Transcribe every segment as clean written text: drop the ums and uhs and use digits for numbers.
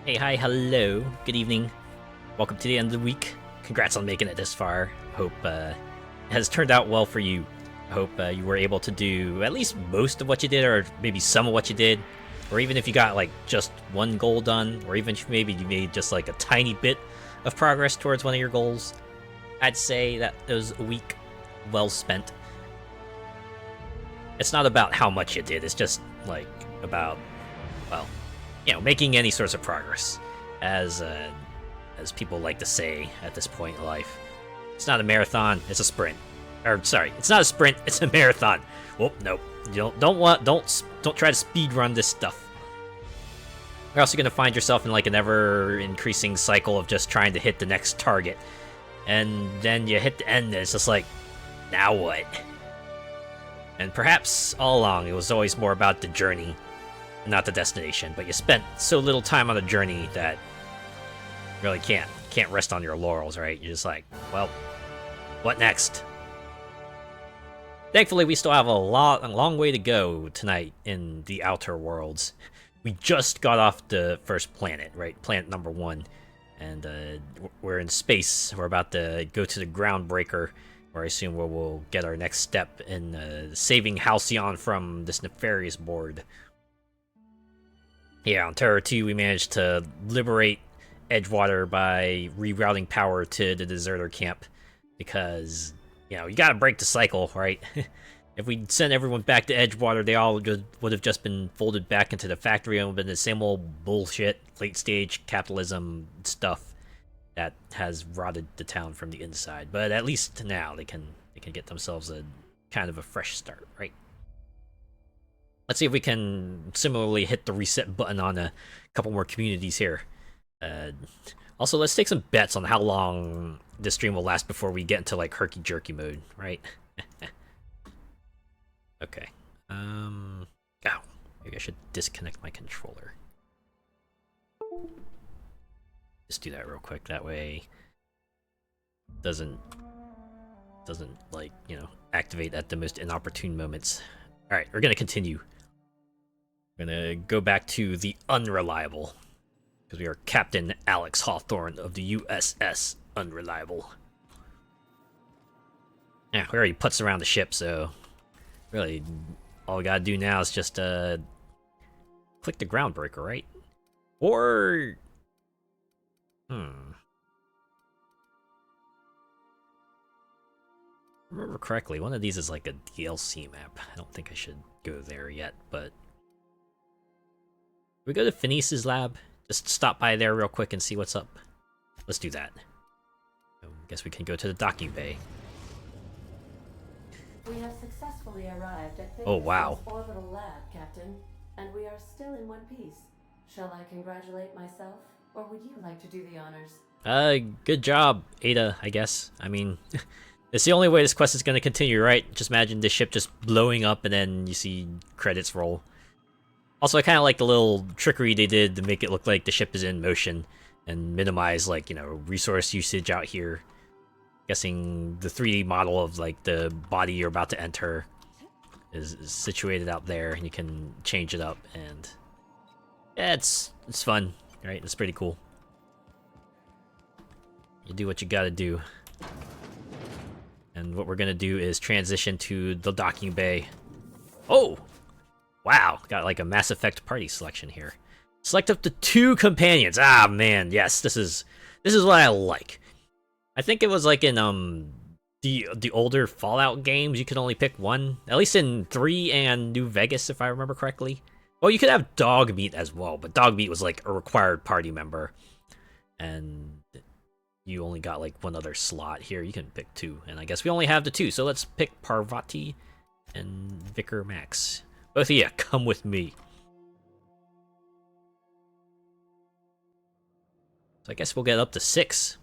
Hey, hi, hello, good evening. Welcome to the end of the week. Congrats on making it this far. Hope it has turned out well for you. I hope you were able to do at least most of what you did, or maybe some of what you did. Or even if you got like just one goal done, or even if maybe you made just like a tiny bit of progress towards one of your goals. I'd say that it was a week well spent. It's not about how much you did, it's just like about, well, making any sorts of progress, as people like to say at this point in life. It's not a marathon; it's a sprint. Or sorry, it's not a sprint; it's a marathon. Well, nope. You don't try to speed run this stuff. You're also gonna find yourself in like an ever increasing cycle of just trying to hit the next target, and then you hit the end, and it's just like, now what? And perhaps all along it was always more about the journey, not the destination, but you spent so little time on the journey that you really can't rest on your laurels, right? You're just like, well, what next? Thankfully, we still have a long way to go tonight in the Outer Worlds. We just got off the first planet, right? Planet number 1. And we're in space. We're about to go to the Groundbreaker, where I assume we'll get our next step in saving Halcyon from this nefarious board. Yeah, on Terra 2, we managed to liberate Edgewater by rerouting power to the deserter camp, because, you gotta break the cycle, right? If we send everyone back to Edgewater, they all would have just been folded back into the factory and been the same old bullshit, late-stage capitalism stuff that has rotted the town from the inside. But at least now they can get themselves a kind of a fresh start, right? Let's see if we can similarly hit the reset button on a couple more communities here. Also, let's take some bets on how long this stream will last before we get into like herky-jerky mode, right? Okay. Oh, maybe I should disconnect my controller. Just do that real quick. That way, doesn't like activate at the most inopportune moments. All right, we're gonna continue. We're gonna go back to the Unreliable, because we are Captain Alex Hawthorne of the USS Unreliable. Yeah, we already putzed around the ship, so really all we gotta do now is just click the Groundbreaker, right? Or remember correctly, one of these is like a DLC map. I don't think I should go there yet, but we go to Phineas's lab. Just stop by there real quick and see what's up. Let's do that. I guess we can go to the docking bay. We have successfully arrived at Oh, wow. orbital lab, Captain, and we are still in one piece. Shall I congratulate myself, or would you like to do the honors? Good job, Ada, I guess. I mean, it's the only way this quest is gonna continue, right? Just imagine the ship just blowing up and then you see credits roll. Also, I kind of like the little trickery they did to make it look like the ship is in motion and minimize, like, resource usage out here. Guessing the 3D model of, like, the body you're about to enter is situated out there, and you can change it up, and yeah, it's fun, right? It's pretty cool. You do what you gotta do. And what we're gonna do is transition to the docking bay. Oh! Wow, got like a Mass Effect party selection here. Select up to 2 companions. Ah, man, yes, this is what I like. I think it was like in the older Fallout games, you could only pick one. At least in 3 and New Vegas, if I remember correctly. Well, you could have Dogmeat as well, but Dogmeat was like a required party member, and you only got like one other slot. Here you can pick 2, and I guess we only have the 2, so let's pick Parvati and Vicar Max. Both of you, come with me. So I guess we'll get up to 6.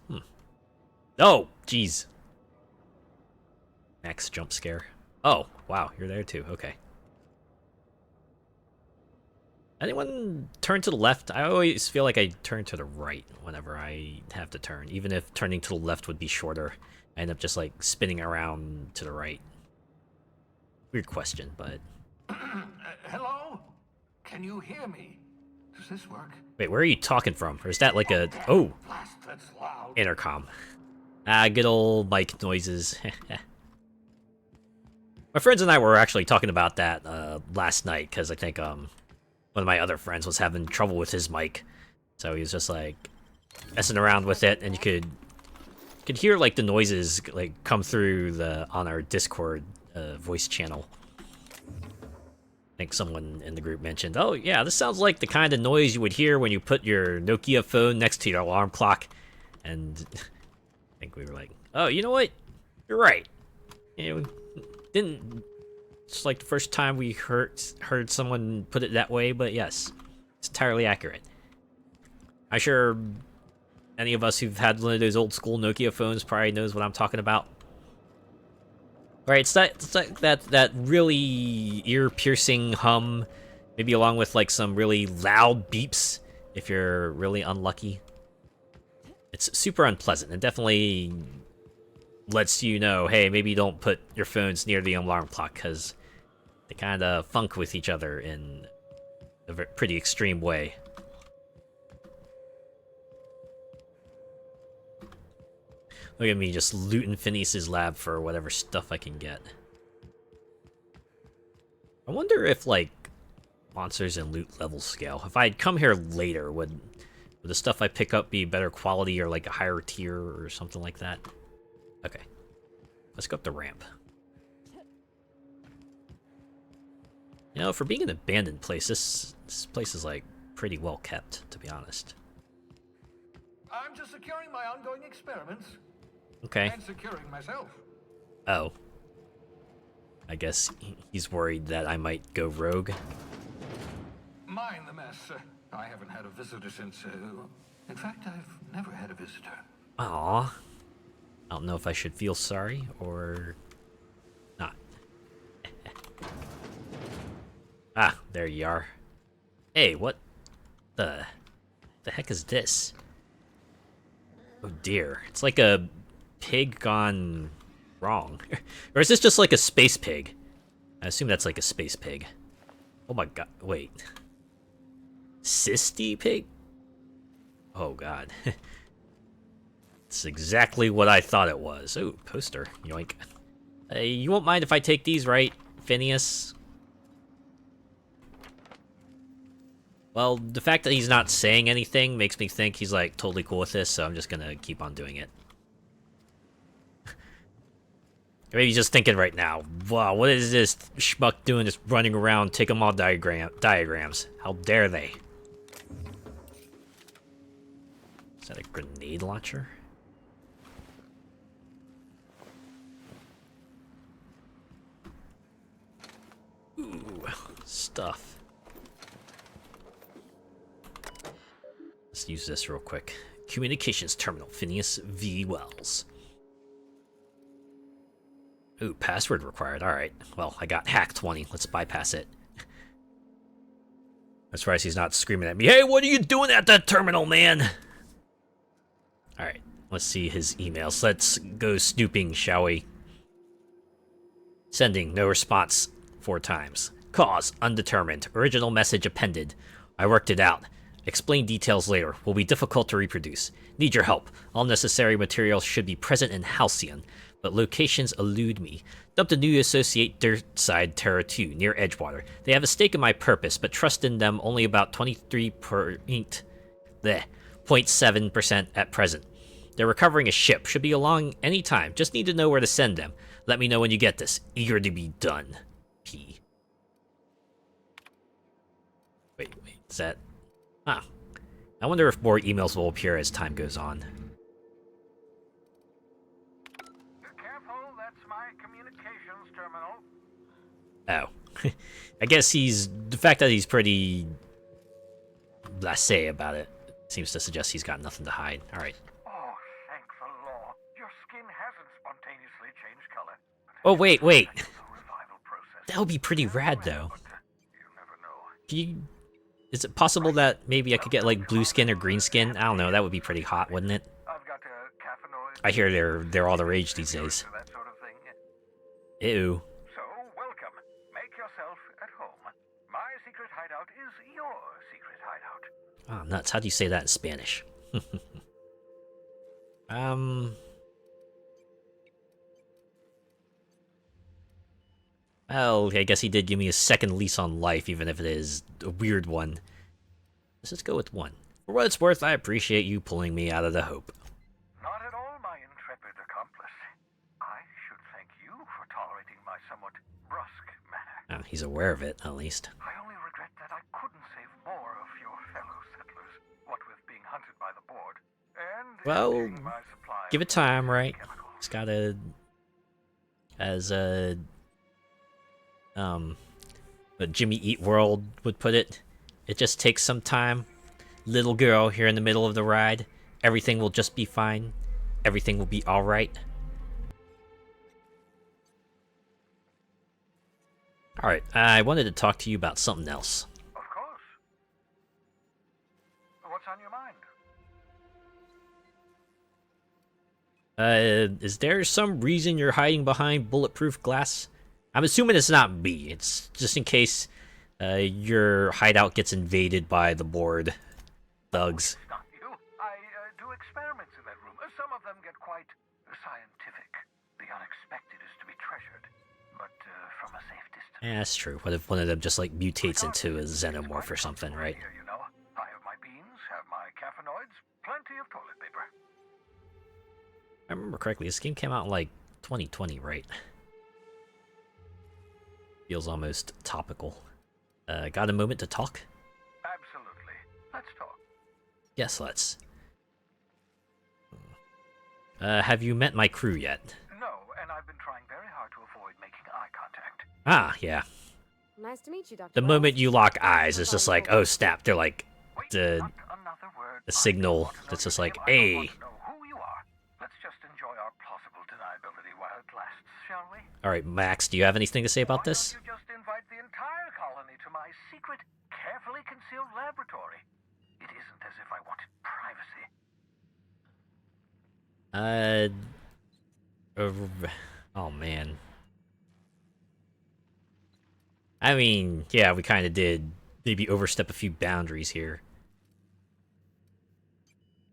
Oh, jeez. Max jump scare. Oh, wow, you're there too. Okay. Anyone turn to the left? I always feel like I turn to the right whenever I have to turn, even if turning to the left would be shorter. I end up just like spinning around to the right. Weird question, but Hello? Can you hear me? Does this work? Wait, where are you talking from? Or is that like a... Oh! Blast, that's loud. Intercom. Ah, good old mic noises. My friends and I were actually talking about that last night, because I think one of my other friends was having trouble with his mic. So he was just like messing around with it, and you could hear like the noises like come through on our Discord voice channel. I think someone in the group mentioned, oh yeah, this sounds like the kind of noise you would hear when you put your Nokia phone next to your alarm clock. And I think we were like, oh, you know what? You're right. You know, didn't... It's like the first time we heard someone put it that way, but yes, it's entirely accurate. I'm sure any of us who've had one of those old school Nokia phones probably knows what I'm talking about. Right, it's like that really ear-piercing hum, maybe along with like some really loud beeps if you're really unlucky. It's super unpleasant and definitely lets you know, hey, maybe don't put your phones near the alarm clock, because they kind of funk with each other in a pretty extreme way. Look at me just looting Phineas's lab for whatever stuff I can get. I wonder if, like, monsters and loot level scale. If I'd come here later, would the stuff I pick up be better quality or, like, a higher tier or something like that? Okay. Let's go up the ramp. You know, for being an abandoned place, this place is, like, pretty well kept, to be honest. I'm just securing my ongoing experiments. Okay. And securing myself. Oh. I guess he's worried that I might go rogue. Mind the mess. I haven't had a visitor since... in fact, I've never had a visitor. Aww. I don't know if I should feel sorry or not. Ah, there you are. Hey, what the heck is this? Oh dear, it's like a pig gone wrong. Or is this just like a space pig? I assume that's like a space pig. Oh my god, wait. Cysty pig? Oh god. It's exactly what I thought it was. Oh, poster. Yoink. You won't mind if I take these, right, Phineas? Well, the fact that he's not saying anything makes me think he's, like, totally cool with this, so I'm just gonna keep on doing it. Maybe he's just thinking right now, wow, what is this schmuck doing just running around, take them all diagrams? How dare they? Is that a grenade launcher? Ooh, stuff. Let's use this real quick. Communications terminal, Phineas V. Wells. Ooh, password required. Alright. Well, I got hack 20. Let's bypass it. I'm surprised he's not screaming at me, hey, what are you doing at that terminal, man? Alright, let's see his emails. Let's go snooping, shall we? Sending, no response, 4 times. Cause, undetermined. Original message appended. I worked it out. Explain details later. Will be difficult to reproduce. Need your help. All necessary materials should be present in Halcyon, but locations elude me. Dumped a new associate Dirtside Terra 2 near Edgewater. They have a stake in my purpose, but trust in them only about 0.7% at present. They're recovering a ship. Should be along any time. Just need to know where to send them. Let me know when you get this. Eager to be done. P. Wait, is that... Huh. I wonder if more emails will appear as time goes on. Careful, that's my communications terminal. Oh. I guess the fact that he's pretty blasé about it seems to suggest he's got nothing to hide. Alright. Oh, thank the law. Your skin hasn't spontaneously changed color. Oh, wait. Revival process. That would be pretty rad, though. But you never know. Can you... Is it possible that maybe I could get, like, blue skin or green skin? I don't know, that would be pretty hot, wouldn't it? I've got caffeinoid. I hear they're all the rage these days. That sort of thing. Ew. So, welcome. Make yourself at home. My secret hideout is your secret hideout. Oh, nuts. How do you say that in Spanish? Well, I guess he did give me a second lease on life, even if it is a weird one. Let's just go with 1. For what it's worth, I appreciate you pulling me out of the hope. Not at all, my intrepid accomplice. I should thank you for tolerating my somewhat brusque manner. Oh, he's aware of it, at least. I only regret that I couldn't save more of your fellow settlers, what with being hunted by the board, and Well, emptying my supply give of it time, right? chemicals. It's gotta... As, what Jimmy Eat World would put it, it just takes some time. Little girl here in the middle of the ride. Everything will just be fine. Everything will be alright. Alright, I wanted to talk to you about something else. Of course. What's on your mind? Is there some reason you're hiding behind bulletproof glass? I'm assuming it's not me. It's just in case your hideout gets invaded by the board thugs. It's not you. I do experiments in that room. Some of them get quite scientific. The unexpected is to be treasured, but from a safe distance. Yeah, that's true. What if one of them just like mutates into a xenomorph or something, right? Here, you know. I have my beans, have my caffeinoids, plenty of toilet paper. I remember correctly, this game came out in like 2020, right? Feels almost topical. Got a moment to talk? Absolutely. Let's talk. Yes, let's. Have you met my crew yet? No, and I've been trying very hard to avoid making eye contact. Ah, yeah. Nice to meet you, Dr. The Wells. moment you lock eyes, it's just like, oh snap, they're like, Wait, the not another word. a signal that's just like, hey. I don't want to know who you are. Let's just enjoy our plausible deniability while it lasts, shall we? Alright, Max, do you have anything to say about Why this? don't you just invite the entire colony to my secret, carefully concealed laboratory? It isn't as if I wanted privacy. Oh man. I mean, yeah, we kind of did maybe overstep a few boundaries here.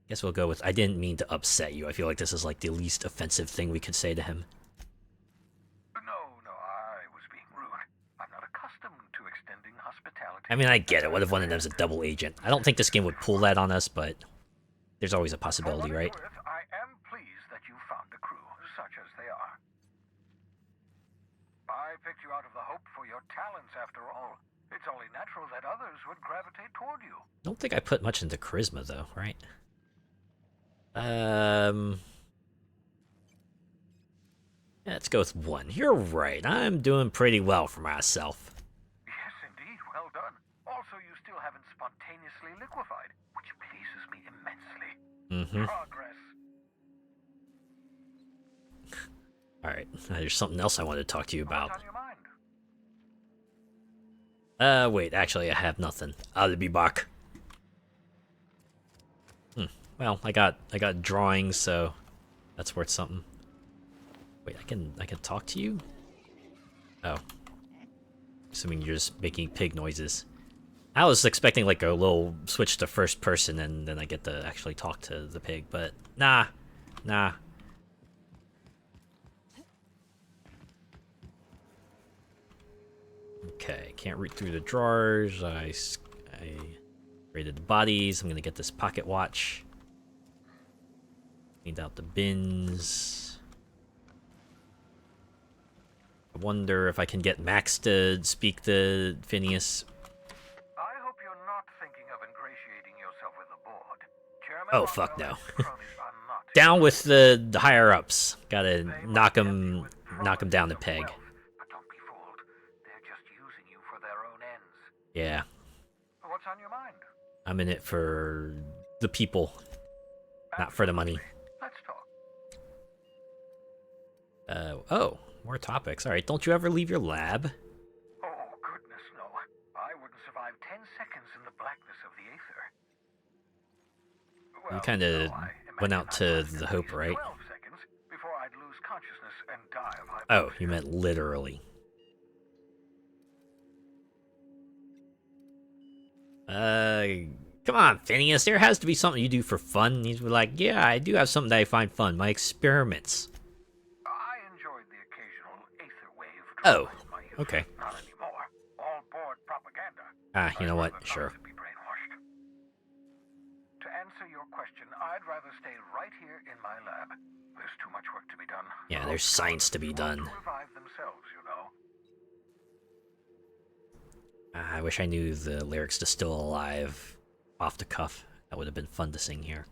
Guess we'll go with, I didn't mean to upset you. I feel like this is like the least offensive thing we could say to him. No, I was being rude. I'm not accustomed to extending hospitality. I mean, I get it. What if one of them's a double agent? I don't think this game would pull that on us, but there's always a possibility, For what right? it's worth, I am pleased that you found a crew, such as they are. I picked you out of the hope for your talents, after all. It's only natural that others would gravitate toward you. I don't think I put much into charisma, though, right? Let's go with 1. You're right. I'm doing pretty well for myself. Yes, indeed. Well done. Also, you still haven't spontaneously liquefied, which pleases me immensely. Mm-hmm. Progress. Alright, there's something else I wanted to talk to you about. What's on your mind? Wait, actually, I have nothing. I'll be back. Well, I got drawings, so that's worth something. Wait, I can talk to you? Oh. Assuming you're just making pig noises. I was expecting like a little switch to first person and then I get to actually talk to the pig, but nah. Okay, can't read through the drawers. I raided the bodies. I'm gonna get this pocket watch. Cleaned out the bins. I wonder if I can get Max to speak to Phineas. I hope you're not thinking of ingratiating yourself with the board. Chairman Oh, fuck Rockwell no. and his cronies are not Down with the higher ups. Gotta They knock might tempt you him with down the promises of peg. wealth, but don't be fooled. They're just using you for their own ends. Yeah, What's on your mind? I'm in it for the people, not for the money. Let's talk. Oh, more topics. All right, don't you ever leave your lab? Oh, goodness, no. I wouldn't survive 10 seconds in the blackness of the aether. You Well, kind of no, I went imagine out I'd to last the at Hope, least right? 12 seconds before I'd lose consciousness and die of Oh, hypoxia. you meant literally. Come on, Phineas. There has to be something you do for fun. He's like, yeah, I do have something that I find fun. My experiments. I enjoyed the occasional aether wave Oh, in my youth. okay. Not anymore. All board propaganda. Ah, you know what? I'd rather Sure. not to be brainwashed. To answer your question, I'd rather stay right here in my lab. There's too much work to be done. Yeah, there's science to be done. Want to revive themselves, you know. I wish I knew the lyrics to Still Alive off the cuff. That would have been fun to sing here.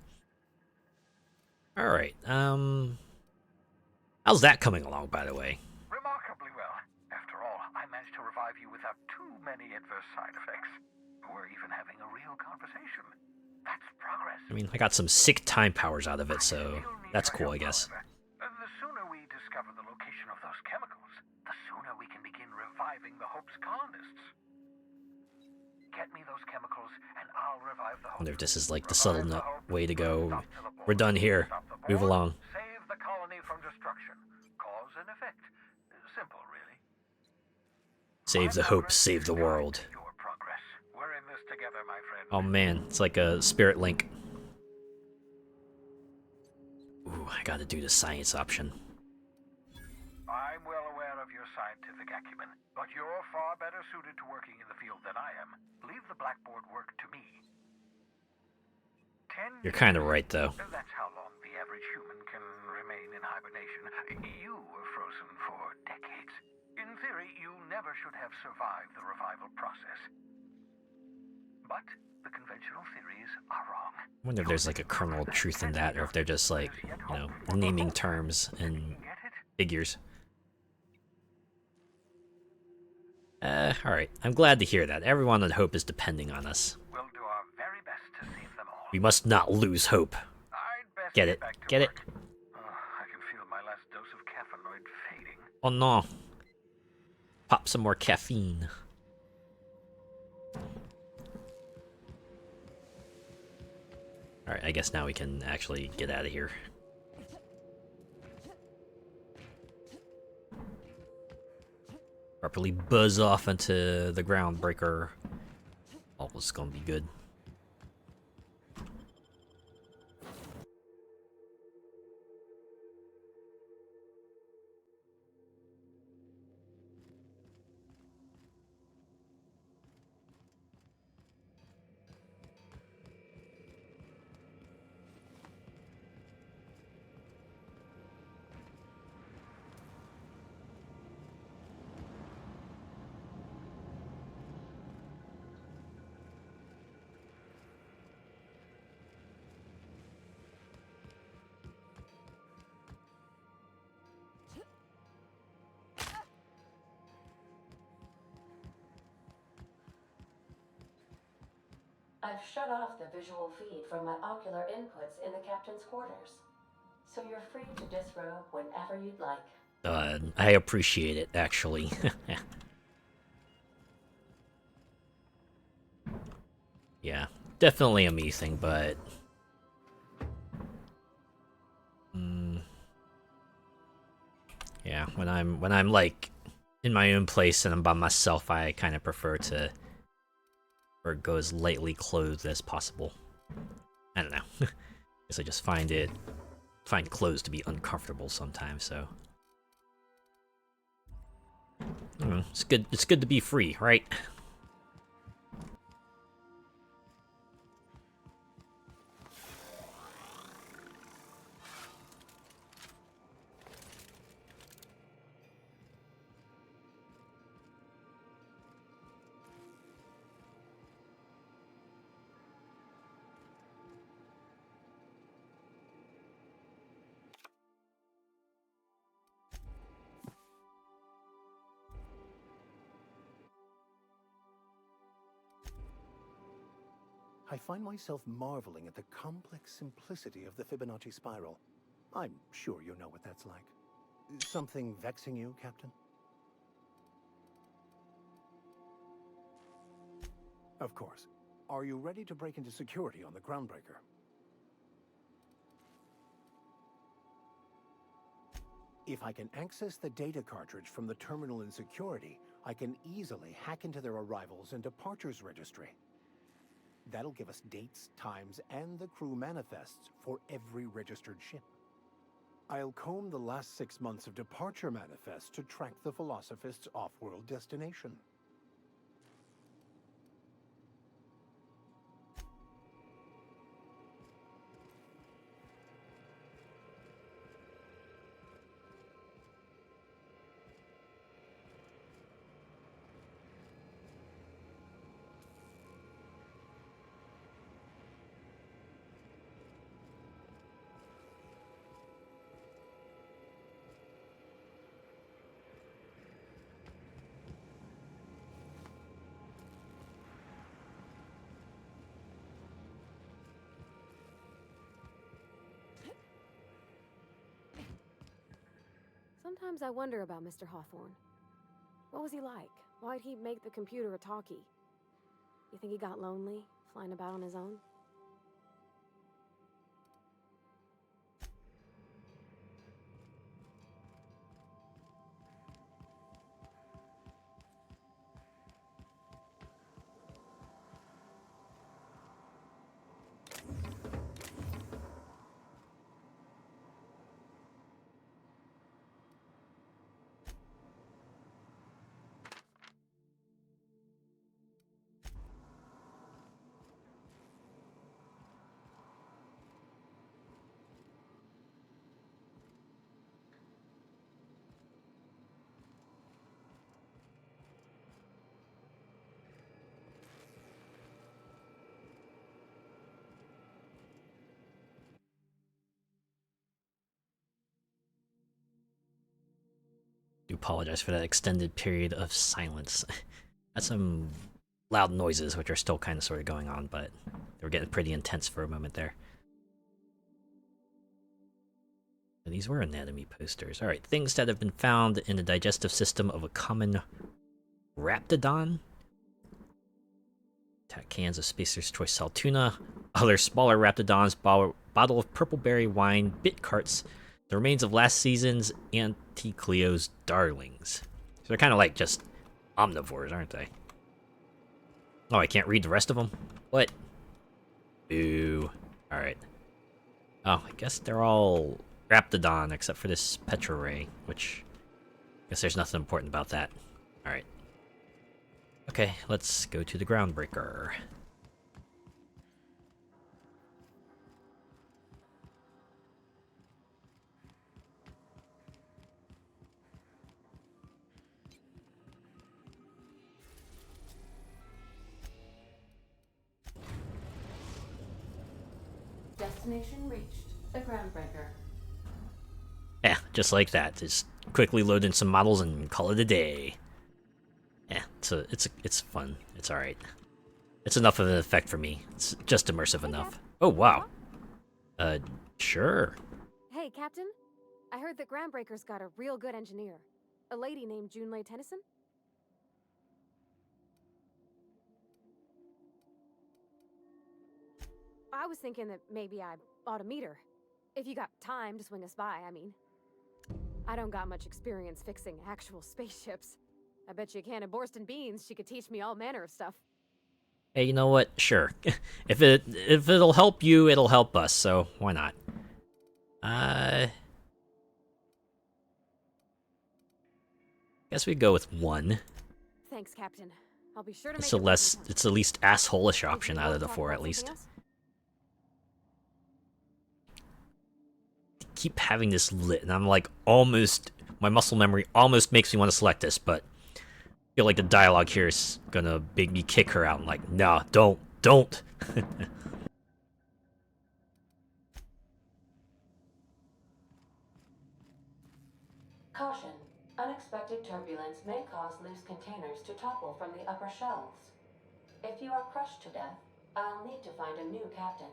Alright, how's that coming along, by the way? Remarkably well. After all, I managed to revive you without too many adverse side effects. We're even having a real conversation. That's progress. I mean, I got some sick time powers out of it, so that's cool, I guess. The sooner we discover the location of those chemicals, the sooner we can begin reviving the Hope's colonists. Get me those chemicals, and I'll revive the Hope. I wonder if this is like the subtle way to go. We're done here. Move along. Save the colony from destruction. Cause and effect. Simple, really. Save the Hope, save the world. Your progress. We're in this together, my friend. Oh man, it's like a spirit link. Ooh, I gotta do the science option. I'm well aware of your scientific acumen, but you're far better suited to working in the field than I am. Leave the blackboard work to me. You're kind of right, though. That's how long the average human can remain in hibernation. You were frozen for decades. In theory, you never should have survived the revival process. But the conventional theories are wrong. I wonder if there's like a kernel of truth in that, or if they're just like, you know, naming terms and figures. Alright. I'm glad to hear that. Everyone on Hope is depending on us. We'll do our very best to save them all. We must not lose hope. I'd best Get it. back to Get it. work. I can feel my last dose of caffeinoid fading. Oh no. Pop some more caffeine. Alright, I guess now we can actually get out of here. Properly buzz off into the Groundbreaker. All was gonna be good. I've shut off the visual feed from my ocular inputs in the captain's quarters, so you're free to disrobe whenever you'd like. I appreciate it, actually. Yeah, definitely a me thing, but... yeah, when I'm like in my own place and I'm by myself, I kind of prefer to go as lightly clothed as possible. I don't know. Guess I just find clothes to be uncomfortable sometimes, so I don't know, it's good to be free, right? I find myself marveling at the complex simplicity of the Fibonacci spiral. I'm sure you know what that's like. Something vexing you, Captain? Of course. Are you ready to break into security on the Groundbreaker? If I can access the data cartridge from the terminal in security, I can easily hack into their arrivals and departures registry. That'll give us dates, times, and the crew manifests for every registered ship. I'll comb the last 6 months of departure manifests to track the Philosophist's off-world destination. Sometimes I wonder about Mr. Hawthorne. What was he like? Why'd he make the computer a talkie? You think he got lonely, flying about on his own? Do apologize for that extended period of silence. Had some loud noises, which are still kind of sort of going on, but they were getting pretty intense for a moment there. And these were anatomy posters. Alright, things that have been found in the digestive system of a common raptidon. Attack cans of Spacer's Choice Salt Tuna. Other smaller raptidons. Bottle of purple berry wine. Bit carts. The remains of last season's Auntie Cleo's darlings. So they're kind of like just omnivores, aren't they? Oh, I can't read the rest of them? What? Boo. Alright. Oh, I guess they're all Raptidon except for this Petra Ray, which I guess there's nothing important about that. Alright. Okay, let's go to the Groundbreaker. Destination reached. The Groundbreaker. Yeah, just like that. Just quickly load in some models and call it a day. Yeah, it's fun. It's alright. It's enough of an effect for me. It's just immersive enough. Oh, wow. Sure. Hey, Captain. I heard that Groundbreaker's got a real good engineer. A lady named Junlei Tennyson? I was thinking that maybe I ought to meet her. If you got time to swing us by, I mean. I don't got much experience fixing actual spaceships. I bet you a can of Borston beans she could teach me all manner of stuff. Hey, you know what? Sure. if it'll help you, it'll help us, so why not? Guess we go with one. Thanks, Captain. I'll be sure to It's make it's the least asshole-ish option out of the four, at least. Keep having this lit, and I'm like almost, my muscle memory almost makes me want to select this, but I feel like the dialogue here is gonna make me kick her out. I'm like, nah, don't. Caution. Unexpected turbulence may cause loose containers to topple from the upper shelves. If you are crushed to death, I'll need to find a new captain.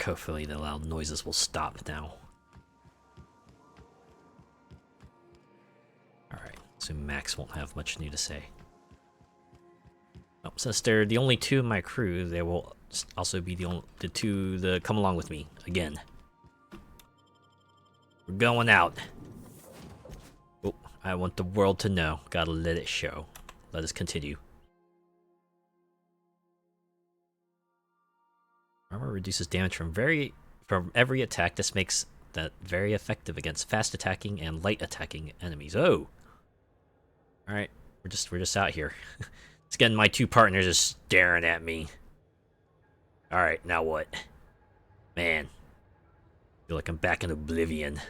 Hopefully the loud noises will stop now. Alright, so Max won't have much new to say. Oh, since they're the only two in my crew, they will also be the two that come along with me again. We're going out. Oh, I want the world to know. Gotta let it show. Let us continue. Armor reduces damage from every attack. This makes that very effective against fast attacking and light attacking enemies. Oh, all right. We're just out here. It's getting my two partners just staring at me. All right, now what? Man, feel like I'm back in Oblivion.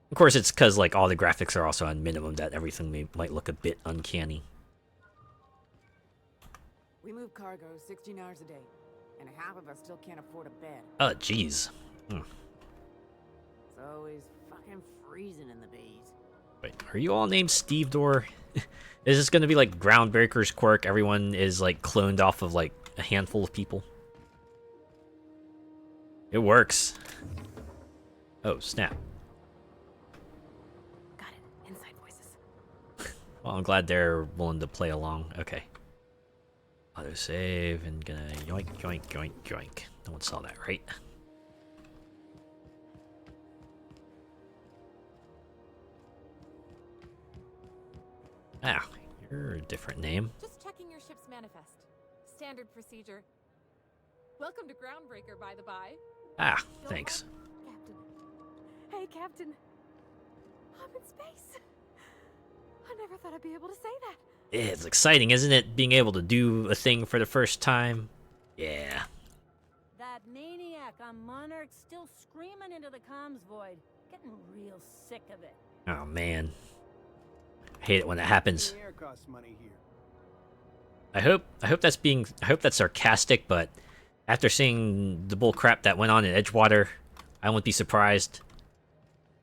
Of course, it's because like all the graphics are also on minimum that everything might look a bit uncanny. We move cargo 16 hours a day, and half of us still can't afford a bed. Oh, jeez. It's always fucking freezing in the bays. Wait, are you all named Steve Door? Is this gonna be like Groundbreaker's quirk? Everyone is like cloned off of like a handful of people. It works. Oh, snap. Got it. Inside voices. Well, I'm glad they're willing to play along. Okay. Auto save and gonna yoink, yoink, yoink, yoink. No one saw that, right? Ah, you're a different name. Just checking your ship's manifest. Standard procedure. Welcome to Groundbreaker, by the by. Ah, thanks. Captain. Hey, Captain. I'm in space. I never thought I'd be able to say that. It's exciting, isn't it? Being able to do a thing for the first time. Yeah. That maniac on Monarch still screaming into the comms void. Getting real sick of it. Oh man. I hate it when that happens. The air costs money here. I hope that's sarcastic, but after seeing the bull crap that went on in Edgewater, I wouldn't be surprised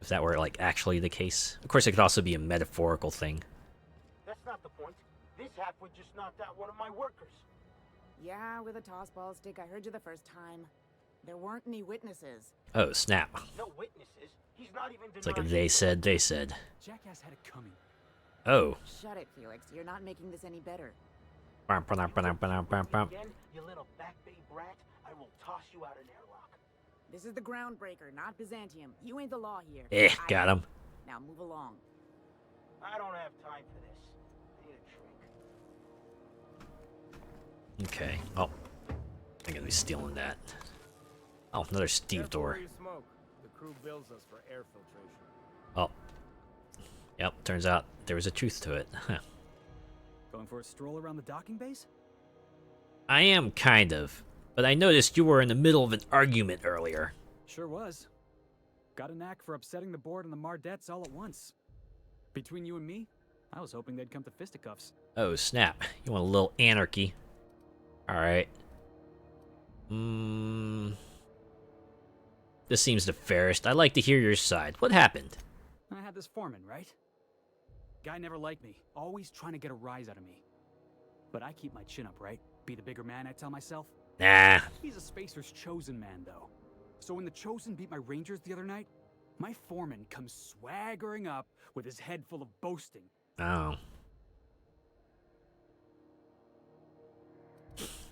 if that were like actually the case. Of course, it could also be a metaphorical thing. That's not the point. This halfwit just knocked out one of my workers. Yeah, with a tossball stick. I heard you the first time. There weren't any witnesses. Oh snap! No witnesses. He's not even It's like a denying. they said. Jackass had it coming. Oh. Shut it, Felix. You're not making this any better. Bum, bum, bum, bum, bum, bum. Again, you little back bay brat. I will toss you out an airlock. This is the Groundbreaker, not Byzantium. You ain't the law here. Got him. Now move along. I don't have time for this. I need a drink. Okay. Oh, I'm gonna be stealing that. Oh, another Steve door. Smoke. The crew bills us for air filtration. Oh. Yep, turns out there was a truth to it. Huh. Going for a stroll around the docking base? I am kind of, but I noticed you were in the middle of an argument earlier. Sure was. Got a knack for upsetting the board and the Mardettes all at once. Between you and me, I was hoping they'd come to fisticuffs. Oh snap! You want a little anarchy? All right. This seems the fairest. I'd like to hear your side. What happened? I had this foreman, right? Guy never liked me, always trying to get a rise out of me. But I keep my chin up, right? Be the bigger man, I tell myself. Nah. He's a Spacer's chosen man, though. So when the Chosen beat my Rangers the other night, my foreman comes swaggering up with his head full of boasting. Oh.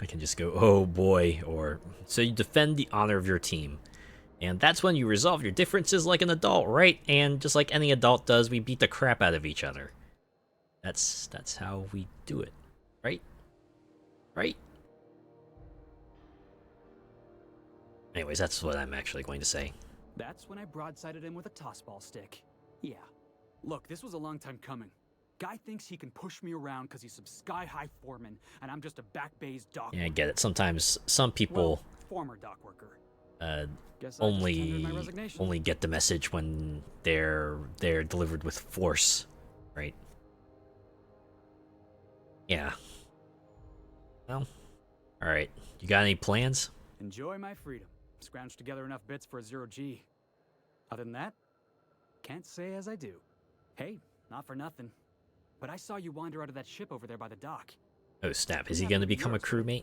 I can just go, oh boy, or so you defend the honor of your team. And that's when you resolve your differences like an adult, right? And just like any adult does, we beat the crap out of each other. That's how we do it, right? Right? Anyways, that's what I'm actually going to say. That's when I broadsided him with a tossball stick. Yeah. Look, this was a long time coming. Guy thinks he can push me around because he's some sky-high foreman, and I'm just a back bay's dock Yeah, I worker. get it. Sometimes some people Former dock worker. only get the message when they're delivered with force, right? Yeah. Well, all right. You got any plans? Enjoy my freedom. Scrounged together enough bits for a 0G. Other than that, can't say as I do. Hey, not for nothing, but I saw you wander out of that ship over there by the dock. Oh snap! Is he gonna become a crewmate?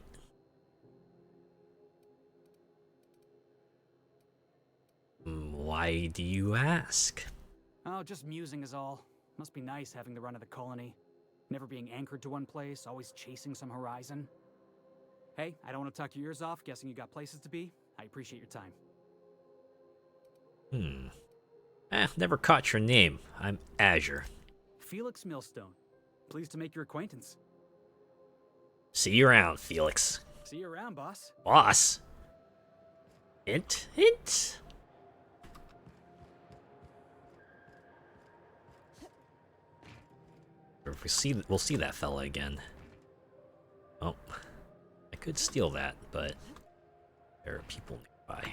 Why do you ask? Oh, just musing is all. Must be nice having the run of the colony. Never being anchored to one place, always chasing some horizon. Hey, I don't want to talk your ears off, guessing you got places to be. I appreciate your time. Never caught your name. I'm Azure. Felix Millstone. Pleased to make your acquaintance. See you around, Felix. See you around, boss. Boss? Hint? Hint? Or if we'll see that fella again. Oh, I could steal that, but there are people nearby.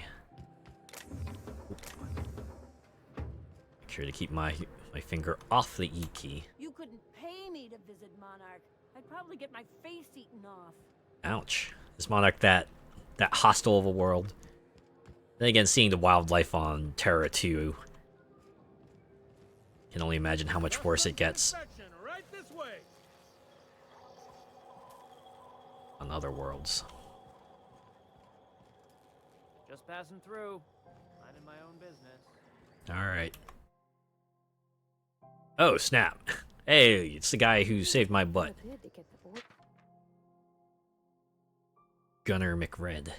Make sure to keep my finger off the E key. You couldn't pay me to visit Monarch. I'd probably get my face eaten off. Ouch. Is Monarch that hostile of a world? Then again, seeing the wildlife on Terra 2, can only imagine how much worse it gets Right this way. on other worlds. Just passing through. Minding my own business. Alright. Oh, snap. Hey, it's the guy who saved my butt. Gunner McRed.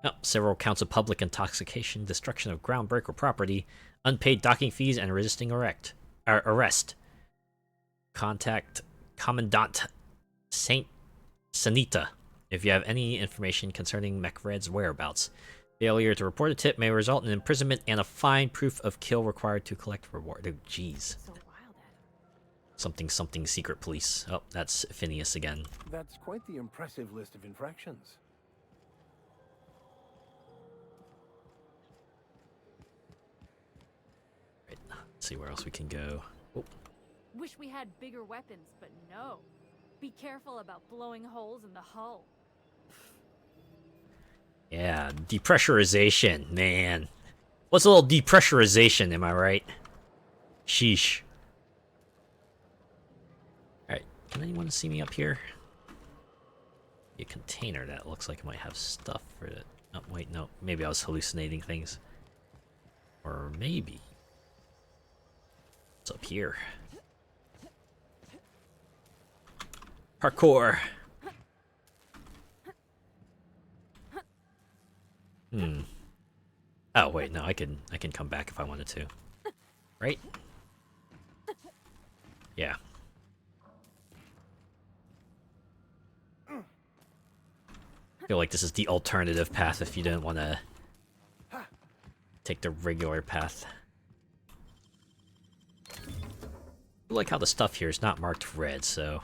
Oh, several counts of public intoxication, destruction of Groundbreaker property, unpaid docking fees, and resisting arrest. Contact Commandant Saint Sanita if you have any information concerning McRed's whereabouts. Failure to report a tip may result in imprisonment and a fine. Proof of kill required to collect reward. Oh, jeez. Something secret police. Oh, that's Phineas again. That's quite the impressive list of infractions. Right, let's see where else we can go. Oh. Wish we had bigger weapons, but no. Be careful about blowing holes in the hull. Yeah, depressurization, man. What's a little depressurization, am I right? Sheesh. Alright, can anyone see me up here? A container that looks like it might have stuff for it. Oh, wait, no. Maybe I was hallucinating things. Or maybe... What's up here? Parkour! Oh wait, no, I can come back if I wanted to. Right? Yeah. I feel like this is the alternative path if you didn't want to take the regular path. I like how the stuff here is not marked red, so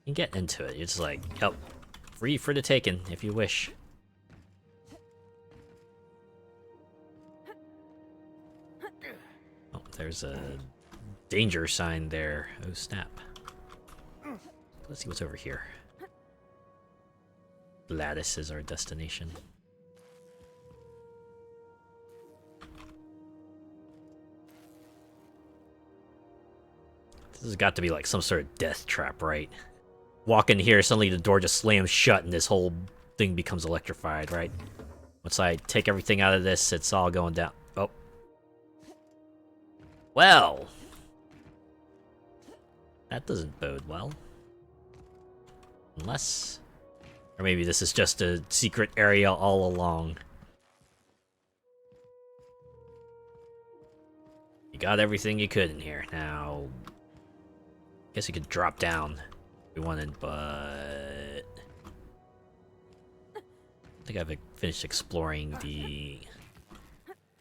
you can get into it. It's like, yep, free for the taking if you wish. Oh, there's a danger sign there. Oh, snap. Let's see what's over here. Gladys is our destination. This has got to be like some sort of death trap, right? Walk in here, suddenly the door just slams shut and this whole thing becomes electrified, right? Once I take everything out of this, it's all going down. Oh. Well. That doesn't bode well. Unless... Or maybe this is just a secret area all along. You got everything you could in here. Now... Guess you could drop down if we wanted, but... I think I haven't finished exploring the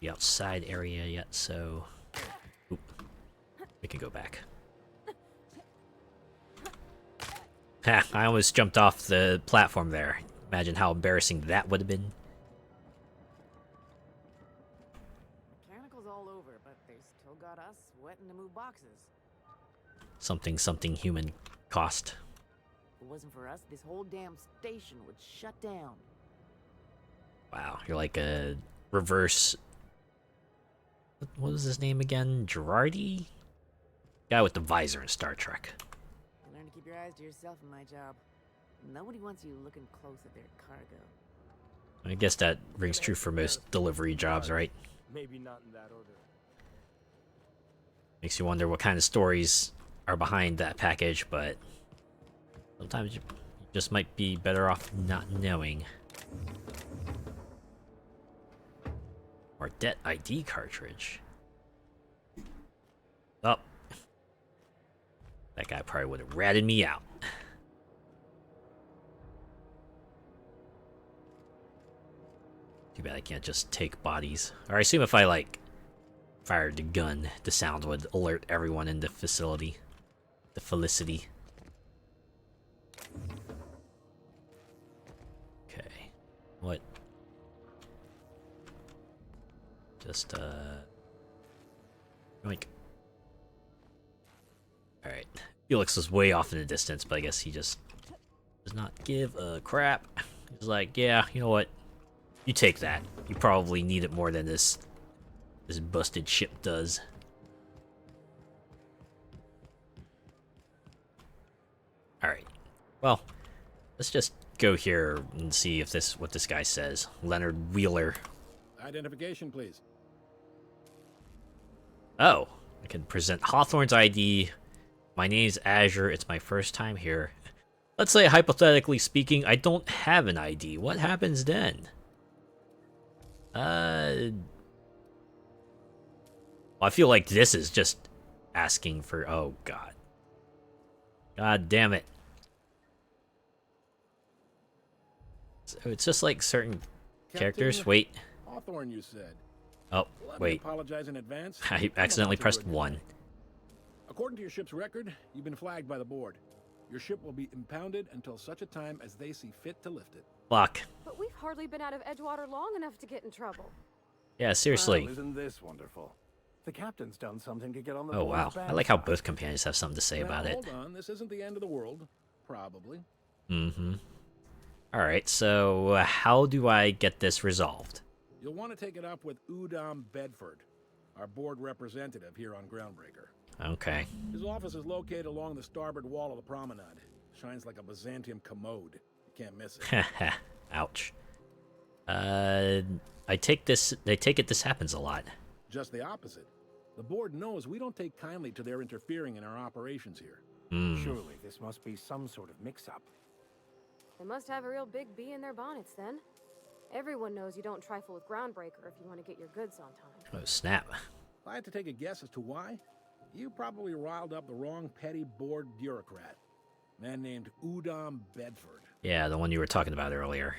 outside area yet, so... Oop. We can go back. Ha! I almost jumped off the platform there. Imagine how embarrassing that would have been. Mechanicals all over, but they still got us sweating to move boxes. Something human cost. If it wasn't for us, this whole damn station would shut down. Wow, you're like a reverse... What was his name again? Girardi? Guy with the visor in Star Trek. Learn to keep your eyes to yourself in my job. Nobody wants you looking close at their cargo. I guess that rings true for most delivery jobs, right? Maybe not in that order. Makes you wonder what kind of stories are behind that package, but sometimes you just might be better off not knowing. Or debt ID cartridge. Oh. That guy probably would have ratted me out. Too bad I can't just take bodies. Or I assume if I, like, fired the gun, the sound would alert everyone in the facility. The Felicity. Okay. What? Just, yoink. Alright. Felix was way off in the distance, but I guess he just does not give a crap. He's like, yeah, you know what? You take that. You probably need it more than this busted ship does. Alright. Well, let's just go here and see if what this guy says. Leonard Wheeler. Identification, please. Oh, I can present Hawthorne's ID. My name's Azure. It's my first time here. Let's say, hypothetically speaking, I don't have an ID. What happens then? Well, I feel like this is just asking for... Oh, God. God damn it. So it's just like certain characters. Wait. Hawthorne, you said. Oh, wait. Apologize in advance. I accidentally pressed 1. According to your ship's record, you've been flagged by the board. Your ship will be impounded until such a time as they see fit to lift it. Fuck. But we've hardly been out of Edgewater long enough to get in trouble. Yeah, seriously. Well, isn't this wonderful? The captain's done something to get on the Oh, wow. board's bad I like how side. both companions have something to say about it. Hold on, this isn't the end of the world. Probably. Mm-hmm. Alright, so how do I get this resolved? You'll want to take it up with Udom Bedford, our board representative here on Groundbreaker. Okay. His office is located along the starboard wall of the promenade. Shines like a Byzantium commode. You can't miss it. Ouch. I take it this happens a lot. Just the opposite. The board knows we don't take kindly to their interfering in our operations here. Surely this must be some sort of mix-up. They must have a real big bee in their bonnets then. Everyone knows you don't trifle with Groundbreaker if you want to get your goods on time. Oh, snap. If I had to take a guess as to why, you probably riled up the wrong petty board bureaucrat. Man named Udom Bedford. Yeah, the one you were talking about earlier.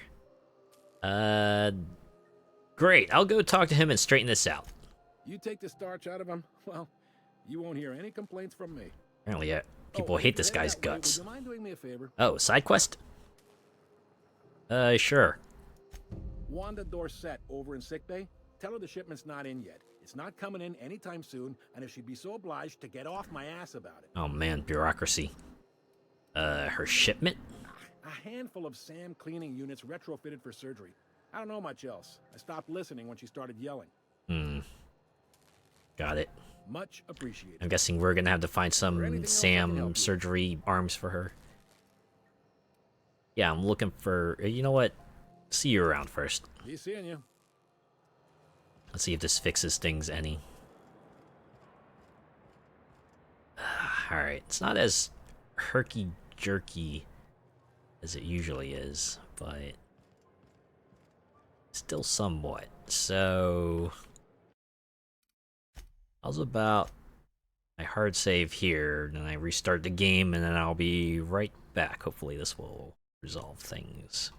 Great. I'll go talk to him and straighten this out. You take the starch out of him, well, you won't hear any complaints from me. Apparently, people hate this guy's That way, guts. would you mind doing me a favor? Oh, side quest? Sure. Wanda Dorset over in sickbay, tell her the shipment's not in yet. It's not coming in anytime soon, and if she'd be so obliged to get off my ass about it. Oh man, bureaucracy. Her shipment? A handful of SAM cleaning units retrofitted for surgery. I don't know much else. I stopped listening when she started yelling. Got it. Much appreciated. I'm guessing we're gonna have to find some SAM surgery arms for her. Yeah, I'm looking for... You know what? See you around first. Be seeing you. Let's see if this fixes things any. Alright, it's not as herky-jerky as it usually is, but still somewhat. So, how's about I hard save here, then I restart the game, and then I'll be right back. Hopefully this will resolve things.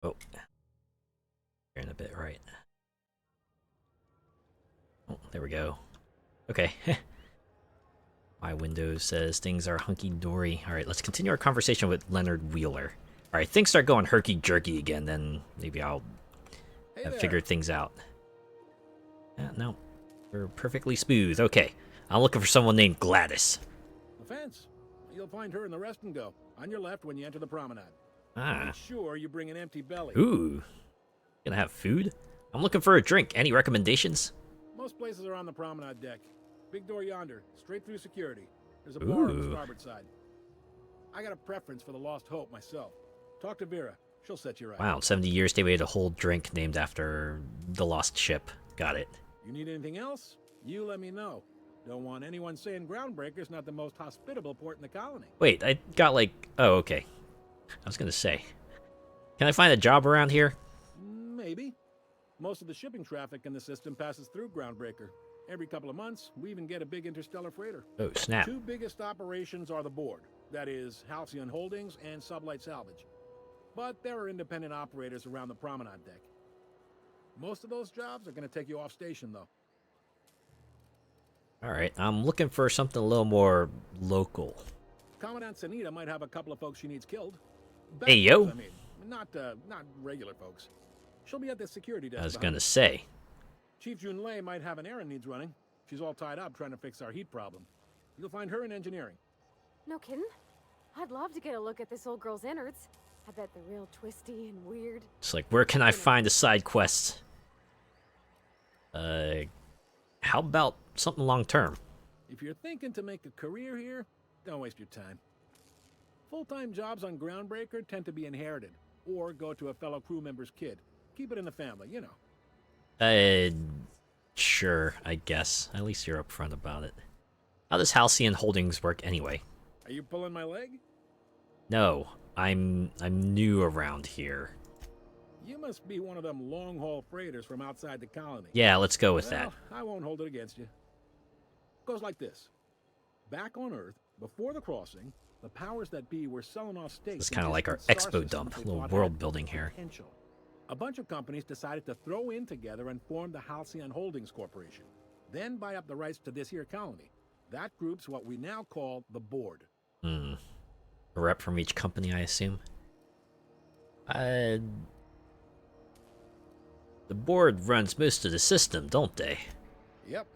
Oh. Here in a bit, right. Oh, there we go. Okay. My window says things are hunky-dory. Alright, let's continue our conversation with Leonard Wheeler. Alright, things start going herky-jerky again, then maybe I'll have figured things out. No, we're perfectly smooth. Okay, I'm looking for someone named Gladys. The fence. You'll find her in the rest and go. On your left when you enter the promenade. Ah. Make sure you bring an empty belly. Ooh. Gonna have food? I'm looking for a drink. Any recommendations? Most places are on the promenade deck. Big door yonder, straight through security. There's a bar on the starboard side. I got a preference for the Lost Hope myself. Talk to Vera. She'll set you right. Wow, 70 years they made a whole drink named after the lost ship. Got it. You need anything else? You let me know. Don't want anyone saying Groundbreaker's not the most hospitable port in the colony. Wait, I got like... Oh, okay. I was gonna say. Can I find a job around here? Maybe. Most of the shipping traffic in the system passes through Groundbreaker. Every couple of months, we even get a big interstellar freighter. Oh, snap. Two biggest operations are the board. That is, Halcyon Holdings and Sublight Salvage. But there are independent operators around the promenade deck. Most of those jobs are going to take you off station, though. Alright, I'm looking for something a little more local. Commandant Sanita might have a couple of folks she needs killed. Hey, yo! I mean, not regular folks. She'll be at the security desk. I was gonna say. Chief Junlei might have an errand needs running. She's all tied up trying to fix our heat problem. You'll find her in engineering. No kidding? I'd love to get a look at this old girl's innards. I bet they're real twisty and weird. It's like, where can I find a side quest? How about something long-term? If you're thinking to make a career here, don't waste your time. Full-time jobs on Groundbreaker tend to be inherited, or go to a fellow crew member's kid. Keep it in the family, you know. Sure, I guess. At least you're upfront about it. How does Halcyon Holdings work anyway? Are you pulling my leg? No, I'm new around here. You must be one of them long-haul freighters from outside the colony. Yeah, let's go with that. I won't hold it against you. Goes like this. Back on Earth, before the crossing, the powers that be were selling off stakes. It's kind of like our expo dump, a little world building here. A bunch of companies decided to throw in together and form the Halcyon Holdings Corporation, then buy up the rights to this here colony. That group's what we now call the board. A rep from each company, I assume. The board runs most of the system, don't they? Yep.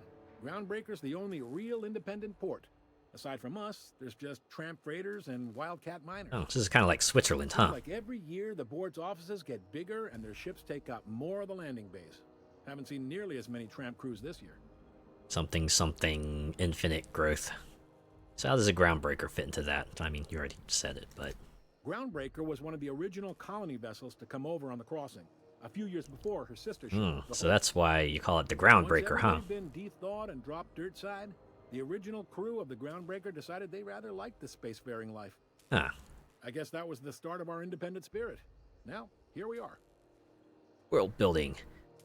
Groundbreaker's the only real independent port. Aside from us, there's just tramp freighters and wildcat miners. Oh, this is kind of like Switzerland, huh? Like every year, the board's offices get bigger and their ships take up more of the landing base. Haven't seen nearly as many tramp crews this year. Something, infinite growth. So how does a Groundbreaker fit into that? I mean, you already said it, but... Groundbreaker was one of the original colony vessels to come over on the crossing. A few years before her sister ship. So that's why you call it the Groundbreaker, huh? Once everything been de-thawed and dropped dirt side, the original crew of the Groundbreaker decided they rather liked the spacefaring life. Huh. I guess that was the start of our independent spirit. Now, here we are. World building.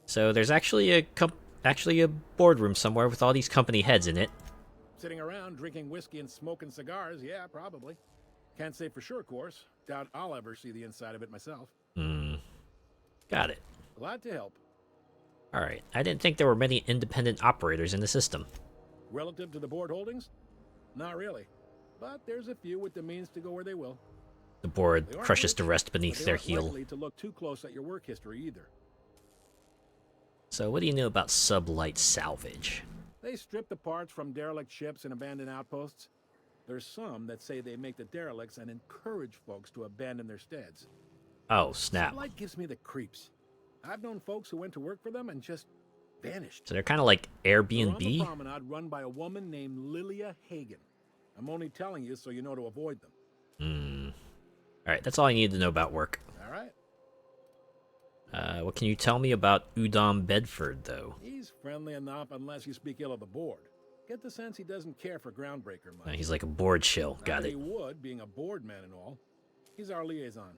So there's actually a boardroom somewhere with all these company heads in it. Sitting around drinking whiskey and smoking cigars, yeah, probably. Can't say for sure, of course. Doubt I'll ever see the inside of it myself. Got it. Glad to help. Alright, I didn't think there were many independent operators in the system. Relative to the board holdings? Not really. But there's a few with the means to go where they will. The board crushes the rest beneath their heel. They aren't likely to look too close at your work history either. So what do you know about Sublight Salvage? They strip the parts from derelict ships and abandoned outposts. There's some that say they make the derelicts and encourage folks to abandon their steads. Oh, snap. Sublight gives me the creeps. I've known folks who went to work for them and just vanished. So they're kind of like Airbnb? They're on the promenade run by a woman named Lilia Hagen. I'm only telling you so you know to avoid them. Alright, that's all I needed to know about work. Alright. What can you tell me about Udom Bedford, though? He's friendly enough unless you speak ill of the board. Get the sense he doesn't care for Groundbreaker much. He's like a board shill. Got it. He would, being a board man and all. He's our liaison.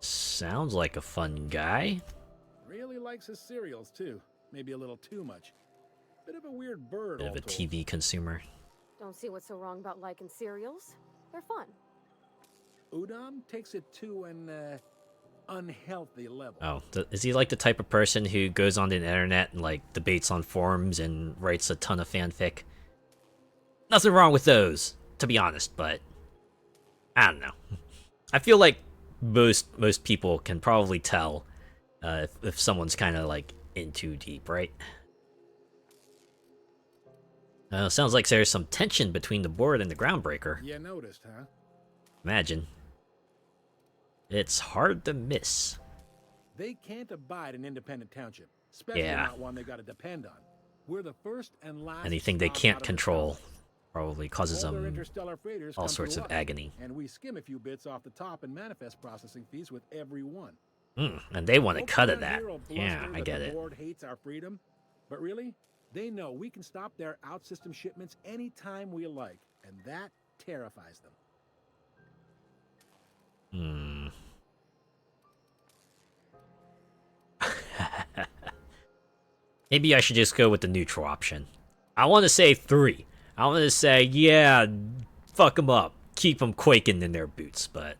Sounds like a fun guy. Really likes his cereals, too. Maybe a little too much. Bit of a weird bird, Bit of a TV consumer. Don't see what's so wrong about liking cereals. They're fun. Udom takes it to an unhealthy level. Oh, is he like the type of person who goes on the internet and like debates on forums and writes a ton of fanfic? Nothing wrong with those, to be honest, but I don't know. I feel like most people can probably tell if someone's kind of like in too deep, right? Sounds like there's some tension between the board and the Groundbreaker. You noticed, huh? Imagine. It's hard to miss. They can't abide an independent township, especially not one they gotta depend on. We're the first and last. Anything they can't control probably causes them all sorts of agony. And we skim a few bits off the top and manifest processing fees with every one. And they want a cut of that. Yeah, I get it. The board hates our freedom, but really, they know we can stop their out-system shipments anytime we like, and that terrifies them. Maybe I should just go with the neutral option. I want to say 3. I want to say, yeah, fuck them up, keep them quaking in their boots. But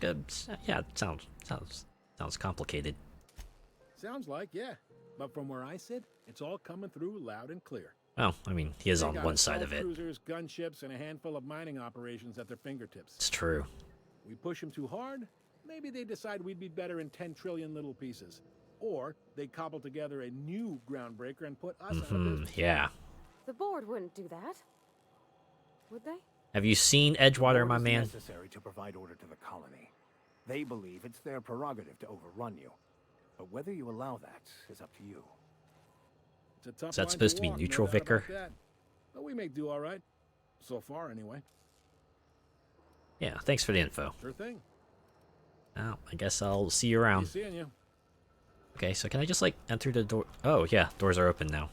yeah, it sounds complicated. Sounds like, yeah. But from where I sit, it's all coming through loud and clear. Well, I mean, he is on one side of it. Cruisers, gunships, and a handful of mining operations at their fingertips. It's true. We push them too hard, maybe they decide we'd be better in 10 trillion little pieces. Or they cobble together a new Groundbreaker and put us out of business. Yeah. The board wouldn't do that, would they? Have you seen Edgewater, my man? It's necessary to provide order to the colony. They believe it's their prerogative to overrun you. But whether you allow that is up to you. It's a tough Is that supposed to be neutral, Vicar? But we make do all right. So far, anyway. Yeah, thanks for the info. Sure thing. Well, I guess I'll see you around. Seeing you. Okay, so can I just, like, enter the door? Oh, yeah, doors are open now.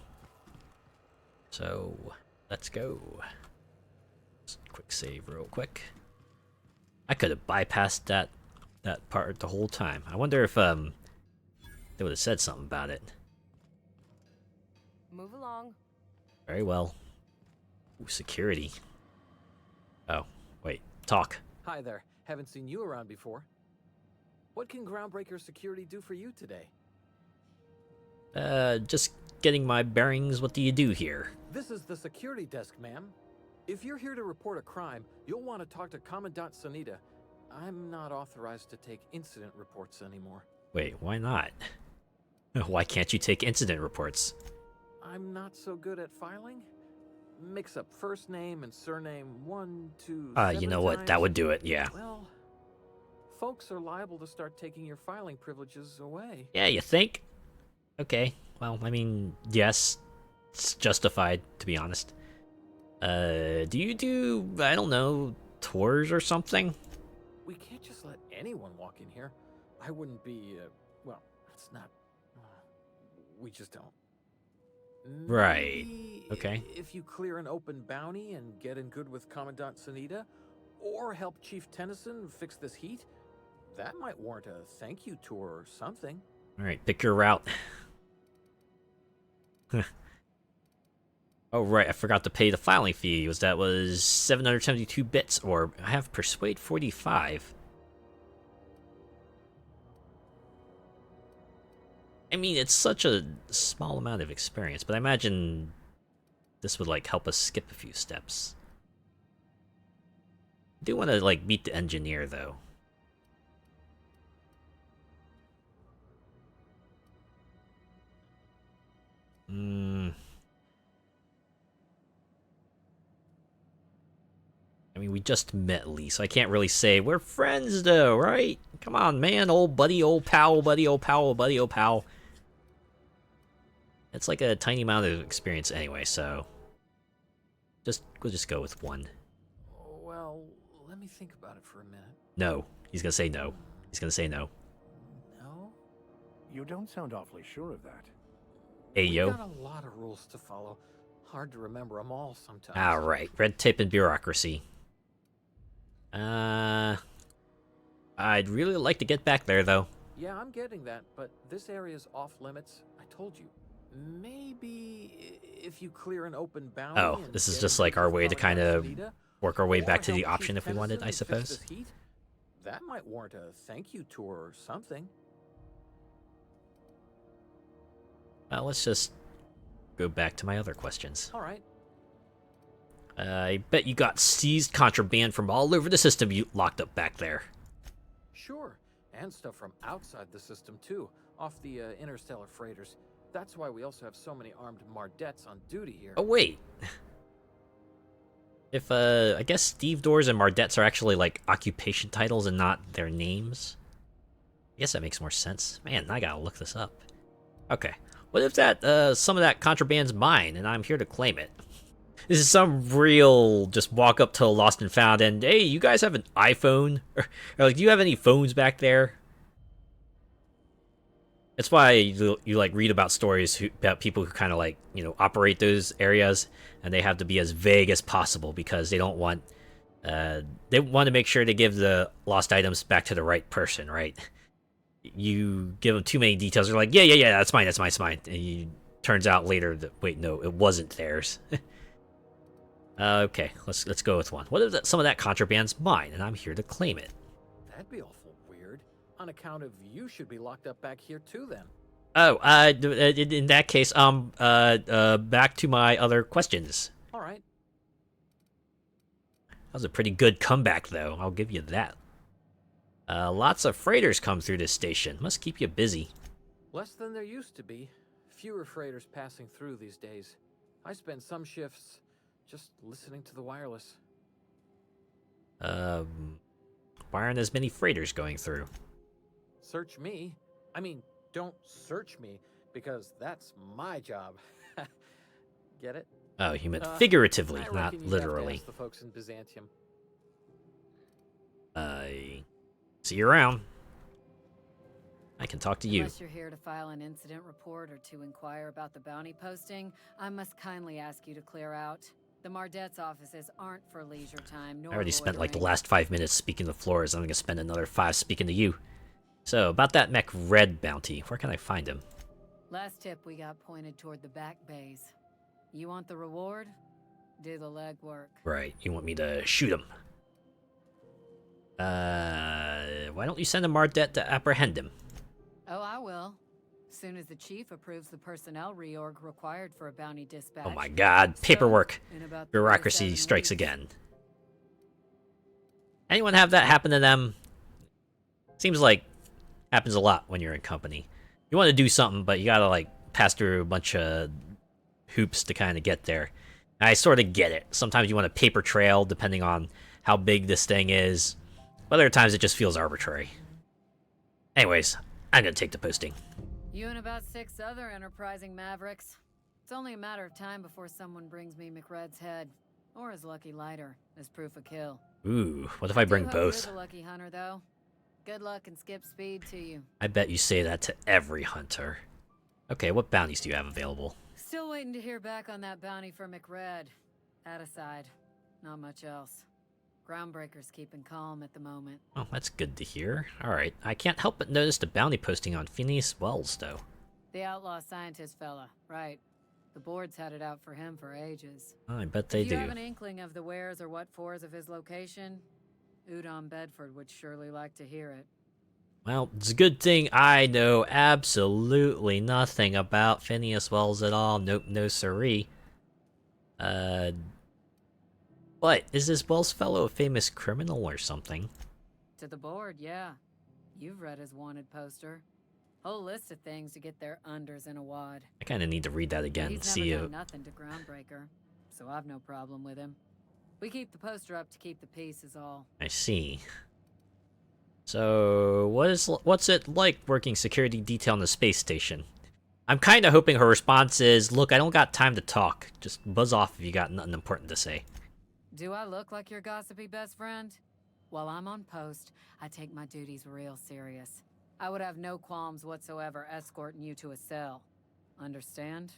So, let's go. Just quick save real quick. I could have bypassed that part the whole time. I wonder if, they would have said something about it. Move along. Very well. Ooh, security. Oh, wait. Talk. Hi there. Haven't seen you around before. What can Groundbreaker security do for you today? Just getting my bearings. What do you do here? This is the security desk, ma'am. If you're here to report a crime, you'll want to talk to Commandant Sanita. I'm not authorized to take incident reports anymore. Wait, why not? Why can't you take incident reports? I'm not so good at filing. Mix up first name and surname 1, 2, you know what? That would do it, yeah. Well, folks are liable to start taking your filing privileges away. Yeah, you think? Okay, well, I mean, yes, it's justified, to be honest. Do you do, I don't know, tours or something? We can't just let anyone walk in here. I wouldn't be, well, that's not, we just don't. Right. Maybe okay. If you clear an open bounty and get in good with Commandant Sanita, or help Chief Tennyson fix this heat, that might warrant a thank you tour or something. Alright, pick your route. Oh, right, I forgot to pay the filing fee. Was 772 bits, or I have Persuade 45. I mean, it's such a small amount of experience, but I imagine this would, like, help us skip a few steps. I do want to, like, meet the engineer, though. I mean, we just met Lee, so I can't really say we're friends, though, right? Come on, man, old buddy, old pal, buddy, old pal, buddy, old pal. It's like a tiny amount of experience anyway, so we'll just go with 1. Well, let me think about it for a minute. No, he's gonna say no. He's gonna say no. No? You don't sound awfully sure of that. Hey, yo. We've got a lot of rules to follow. Hard to remember them all sometimes. Alright, red tape and bureaucracy. I'd really like to get back there, though. Yeah, I'm getting that, but this area's off limits. I told you. Maybe if you clear an open bounty. Oh, this is just like our way to kind of work our way back to the option if we wanted, I suppose. That might warrant a thank you tour or something. Let's just go back to my other questions. All right. I bet you got seized contraband from all over the system you locked up back there. Sure, and stuff from outside the system too, off the interstellar freighters. That's why we also have so many armed Mardettes on duty here. Oh wait. If I guess stevedores and Mardettes are actually like occupation titles and not their names. I guess that makes more sense. Man, I gotta look this up. Okay. What if that some of that contraband's mine and I'm here to claim it? This is some real just walk up to a lost and found and hey, you guys have an iPhone? Or like, do you have any phones back there? That's why you like read about stories about people who kind of like, you know, operate those areas, and they have to be as vague as possible because they don't want they want to make sure they give the lost items back to the right person, right? You give them too many details, they're like, yeah, that's mine, it's mine, and turns out later that wait, no, it wasn't theirs. Okay, let's go with one. What if some of that contraband's mine, and I'm here to claim it? That'd be awful weird. On account of you should be locked up back here too, then. Oh, in that case, back to my other questions. All right. That was a pretty good comeback, though. I'll give you that. Lots of freighters come through this station. Must keep you busy. Less than there used to be. Fewer freighters passing through these days. I spend some shifts just listening to the wireless. Why aren't as many freighters going through? Search me. I mean, don't search me, because that's my job. Get it? Oh, you meant figuratively, I not reckon you literally. have to ask the folks in Byzantium. See you around. I can talk to you. Unless you're here to file an incident report or to inquire about the bounty posting, I must kindly ask you to clear out. The Mardet's offices aren't for leisure time, nor I already spent like the loitering. last 5 minutes speaking to floors. I'm gonna spend another 5 speaking to you. So, about that Mech Red bounty, where can I find him? Last tip we got pointed toward the back bays. You want the reward? Do the legwork. Right, you want me to shoot him. Why don't you send a Mardet to apprehend him? Oh, I will. Soon as the chief approves the personnel reorg required for a bounty dispatch. Oh my god, paperwork. In about Bureaucracy 37 strikes weeks. again. Anyone have that happen to them? Seems like happens a lot when you're in company. You want to do something, but you gotta like pass through a bunch of hoops to kind of get there. And I sort of get it. Sometimes you want a paper trail depending on how big this thing is. But other times it just feels arbitrary. Anyways, I'm gonna take the posting. You and about 6 other enterprising mavericks. It's only a matter of time before someone brings me McRed's head, or his lucky lighter, as proof of kill. Ooh, what if I bring Do hope both? You're the lucky hunter, though. Good luck and skip speed to you. I bet you say that to every hunter. Okay, what bounties do you have available? Still waiting to hear back on that bounty for McRed. That aside, not much else. Groundbreaker's keeping calm at the moment. Oh, that's good to hear. Alright, I can't help but notice the bounty posting on Phineas Wells, though. The outlaw scientist fella, right. The board's had it out for him for ages. Oh, I bet they if you do. have an inkling of the wheres or what fors of his location, Udon Bedford would surely like to hear it. Well, it's a good thing I know absolutely nothing about Phineas Wells at all. Nope, no siree. What? Is this Wells fellow a famous criminal or something? To the board, yeah. You've read his wanted poster. Whole list of things to get their unders in a wad. I kind of need to read that again. He's See never you. done nothing to Groundbreaker, so I've no problem with him. We keep the poster up to keep the peace is all. I see. So, what's it like working security detail on the space station? I'm kind of hoping her response is, look, I don't got time to talk. Just buzz off if you got nothing important to say. Do I look like your gossipy best friend? While I'm on post, I take my duties real serious. I would have no qualms whatsoever escorting you to a cell. Understand?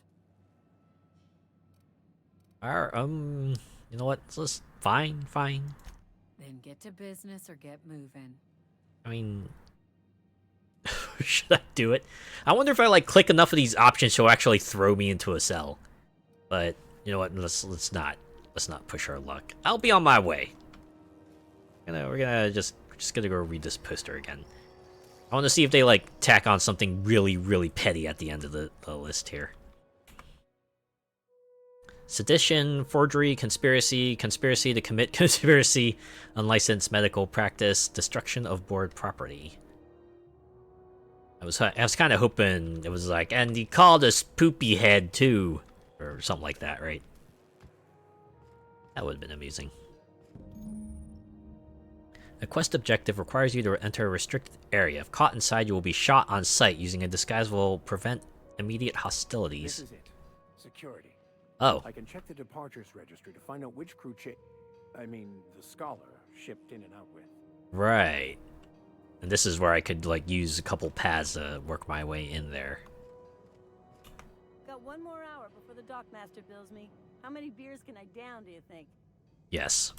You know what? It's just fine. Then get to business or get moving. I mean, should I do it? I wonder if I like click enough of these options, she'll actually throw me into a cell. But you know what? Let's not push our luck. I'll be on my way. We're gonna just just gonna go read this poster again. I want to see if they, like, tack on something really, really petty at the end of the list here. Sedition, forgery, conspiracy, conspiracy to commit conspiracy, unlicensed medical practice, destruction of board property. I was kind of hoping it was like, and he called us poopy head too, or something like that, right? That would have been amusing. The quest objective requires you to enter a restricted area. If caught inside, you will be shot on sight. Using a disguise will prevent immediate hostilities. This is it. Security. Oh. I can check the departures registry to find out which crew the scholar shipped in and out with. Right. And this is where I could, like, use a couple paths to work my way in there. Got 1 more hour before the dockmaster bills me. How many beers can I down, do you think? Yes.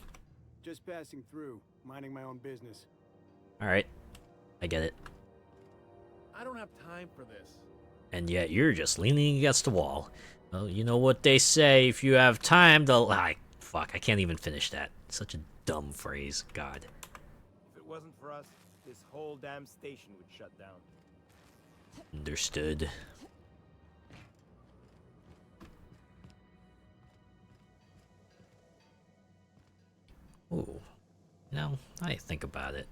Just passing through, minding my own business. Alright. I get it. I don't have time for this. And yet you're just leaning against the wall. Well, you know what they say, if you have time to... fuck, I can't even finish that. Such a dumb phrase. God. If it wasn't for us, this whole damn station would shut down. Understood. Ooh. Now, I think about it.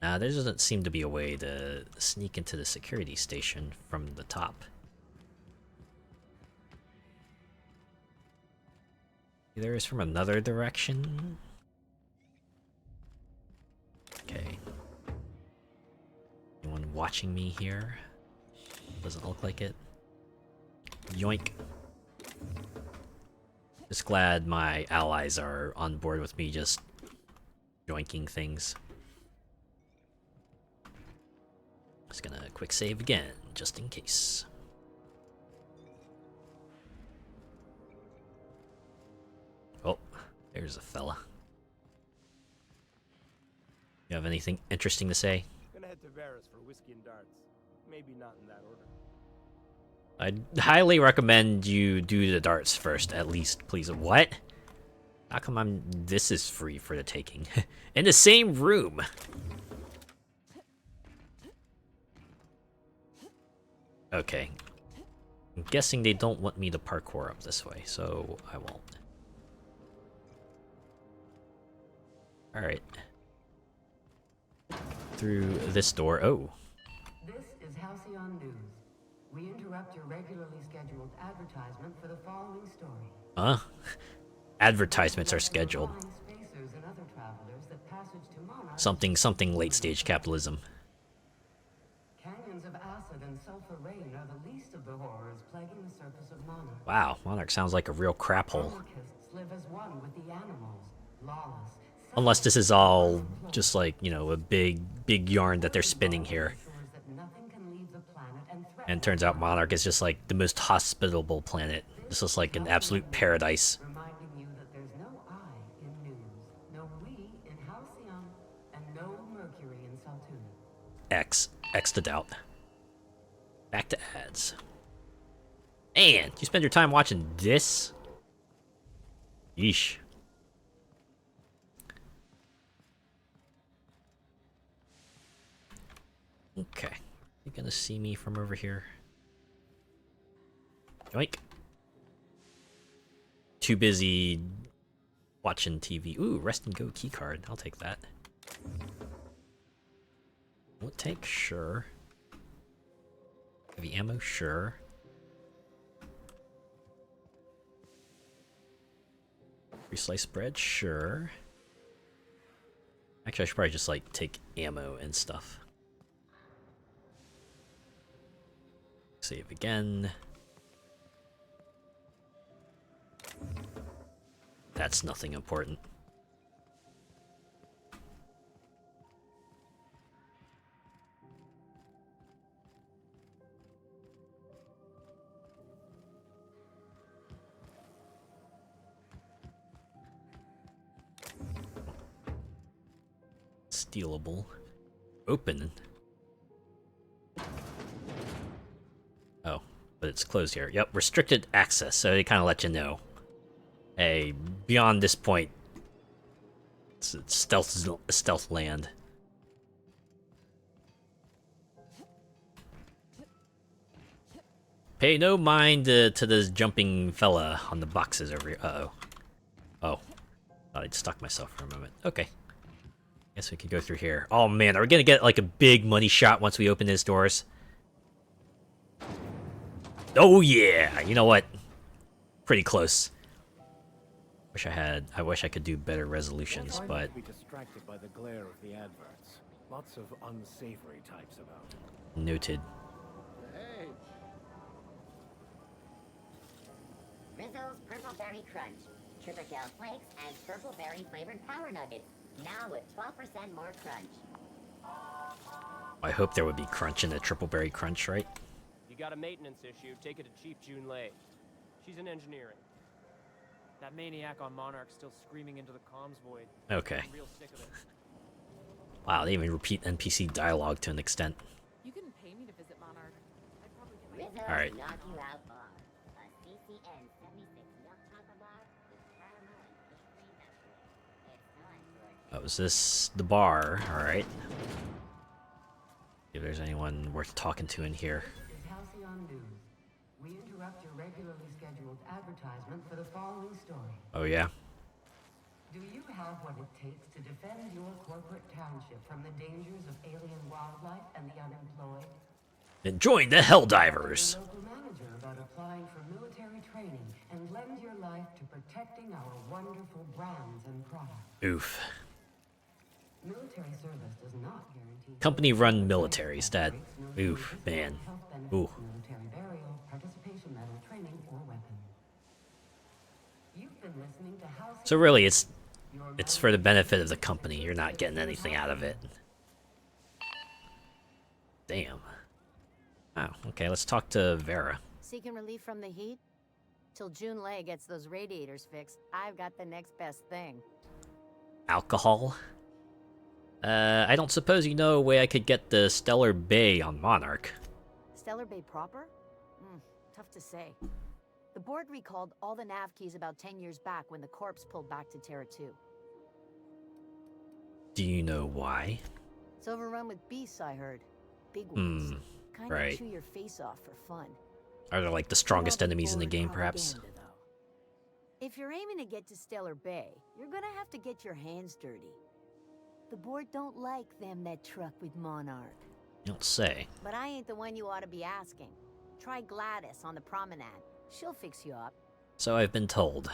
Now, there doesn't seem to be a way to sneak into the security station from the top. There is from another direction. Okay. Anyone watching me here? Doesn't look like it. Yoink. Just glad my allies are on board with me just yoinking things. Just gonna quick save again, just in case. Oh, there's a fella. You have anything interesting to say? Gonna head to Varus for whiskey and darts. Maybe not in that order. I'd highly recommend you do the darts first, at least, please. What? How come this is free for the taking? In the same room! Okay. I'm guessing they don't want me to parkour up this way, so I won't. Alright. Through this door. Oh. This is Halcyon News. We interrupt your regularly scheduled advertisement for the following story. Advertisements are scheduled. Something late stage capitalism. Canyons of acid and sulfur rain are the least of the horrors plaguing the surface of Monarch. Wow, Monarch sounds like a real crap hole. Anarchists live as one with the animals, lawless. Unless this is all just like, you know, a big yarn that they're spinning here. And turns out Monarch is just like the most hospitable planet. This is like an absolute paradise. Reminding you that there's no I in news, no we in Halcyon, and no Mercury in Saltuna. X to doubt. Back to ads. And you spend your time watching this? Yeesh. Okay. You gonna see me from over here? Yoink. Too busy watching TV. Ooh, rest and go keycard. I'll take that. Won't take, sure. Heavy ammo, sure. Free sliced bread, sure. Actually, I should probably just like take ammo and stuff. Save again. That's nothing important. Stealable. Open. Oh, but it's closed here. Yep, restricted access, so they kind of let you know. Hey, beyond this point, It's stealth land. Pay no mind to this jumping fella on the boxes over here. Uh-oh. Oh. Thought I'd stuck myself for a moment. Okay. Guess we could go through here. Oh man, are we gonna get like a big money shot once we open his doors? Oh yeah! You know what? Pretty close. I wish I could do better resolutions, but... Be distracted by the glare of the adverts. Lots of unsavory types about. Noted. Hey. Rizzo's Purple Berry Crunch, Triple Gel Flakes, and Purple Berry flavored Power Nuggets. Now with 12% more crunch. I hope there would be crunch in the Triple Berry Crunch, right? You got a maintenance issue, take it to Chief June Lei. She's in engineering. That maniac on Monarch's still screaming into the comms void. Okay. I'm real sick of it. Wow, they even repeat NPC dialogue to an extent. You can pay me to visit Monarch. I'd probably get Rizzo All right. knock you out bar. A CCN 76 milk chocolate bar with caramel and fish-free vegetables. It's time for Oh, is this the bar? Alright. See if there's anyone worth talking to in here. This is Halcyon News. We interrupt your regularly scheduled advertisement for the following story. Oh yeah? Do you have what it takes to defend your corporate township from the dangers of alien wildlife and the unemployed? Then join the Helldivers! Local manager about applying for military training and lend your life to protecting our wonderful brands and products. Oof. Military service does not guarantee Company-run militaries, that... Oof, man. Ooh. military burial, participation medal, training, or weapon. You've been listening to Halcyon. So really, it's for the benefit of the company. You're not getting anything out of it. Damn. Oh, okay, let's talk to Vera. Seeking relief from the heat? Till June Lei gets those radiators fixed, I've got the next best thing. Alcohol? I don't suppose you know a way I could get the Stellar Bay on Monarch. Stellar Bay proper? Tough to say. The board recalled all the nav keys about 10 years back when the corps pulled back to Terra 2. Do you know why? It's overrun with beasts, I heard. Big ones. Kinda right. chew your face off for fun. Are they like the strongest enemies in the game, perhaps? If you're aiming to get to Stellar Bay, you're gonna have to get your hands dirty. The board don't like them that truck with Monarch. You don't say. But I ain't the one you ought to be asking. Try Gladys on the promenade. She'll fix you up. So I've been told.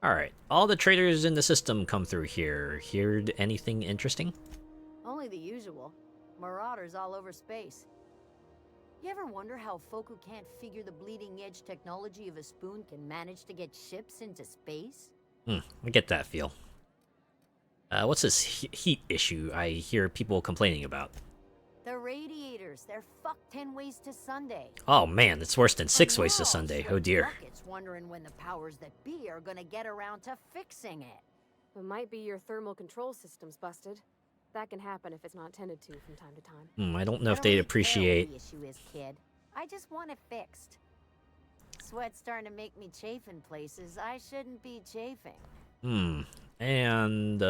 Alright, all the traders in the system come through here. Heard anything interesting? Only the usual. Marauders all over space. You ever wonder how folk who can't figure the bleeding edge technology of a spoon can manage to get ships into space? I get that feel. What's this heat issue I hear people complaining about? The radiators, they're fucked 10 ways to Sunday. Oh man, it's worse than 6 ways to Sunday. Oh dear. Buckets wondering when the powers that be are gonna get around to fixing it. It might be your thermal control system's busted. That can happen if it's not tended to from time to time. I don't know if they'd appreciate... The issue is, kid. I just want it fixed. Sweat's starting to make me chafe in places I shouldn't be chafing. And,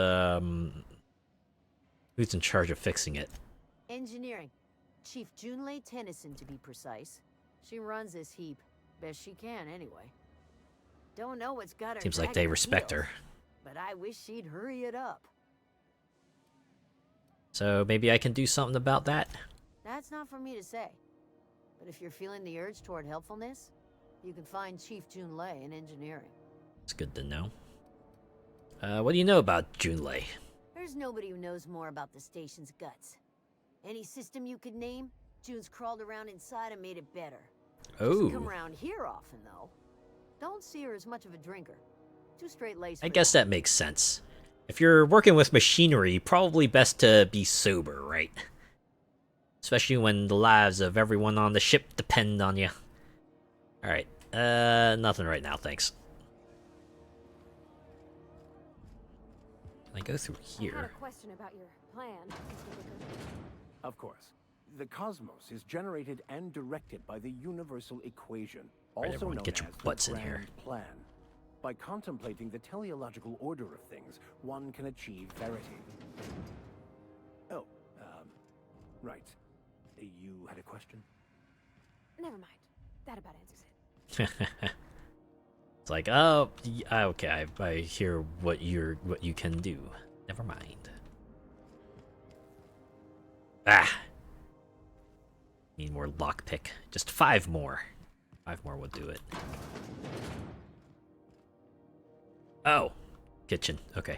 who's in charge of fixing it? Engineering. Chief June Lei Tennyson, to be precise. She runs this heap. Best she can, anyway. Don't know what's got her. Seems like they respect her. But I wish she'd hurry it up. So maybe I can do something about that? That's not for me to say. But if you're feeling the urge toward helpfulness, you can find Chief June Lei in engineering. It's good to know. What do you know about June Lei? There's nobody who knows more about the station's guts. Any system you could name, June's crawled around inside and made it better. Doesn't come around here often, though. Don't see her as much of a drinker. Too straight-laced. I guess that makes sense. If you're working with machinery, probably best to be sober, right? Especially when the lives of everyone on the ship depend on you. Alright, nothing right now, thanks. Can I go through here? I had a question about your plan, Mr. Booker. Of course. The cosmos is generated and directed by the universal equation, Right, also everyone known get your as butts the in here. Grand Plan. By contemplating the teleological order of things, one can achieve verity. Oh, right. You had a question? Never mind. That about answers it. It's like, oh, okay, I hear what you can do. Never mind. Ah! Need more lockpick. Just 5 more. 5 more will do it. Oh! Kitchen. Okay.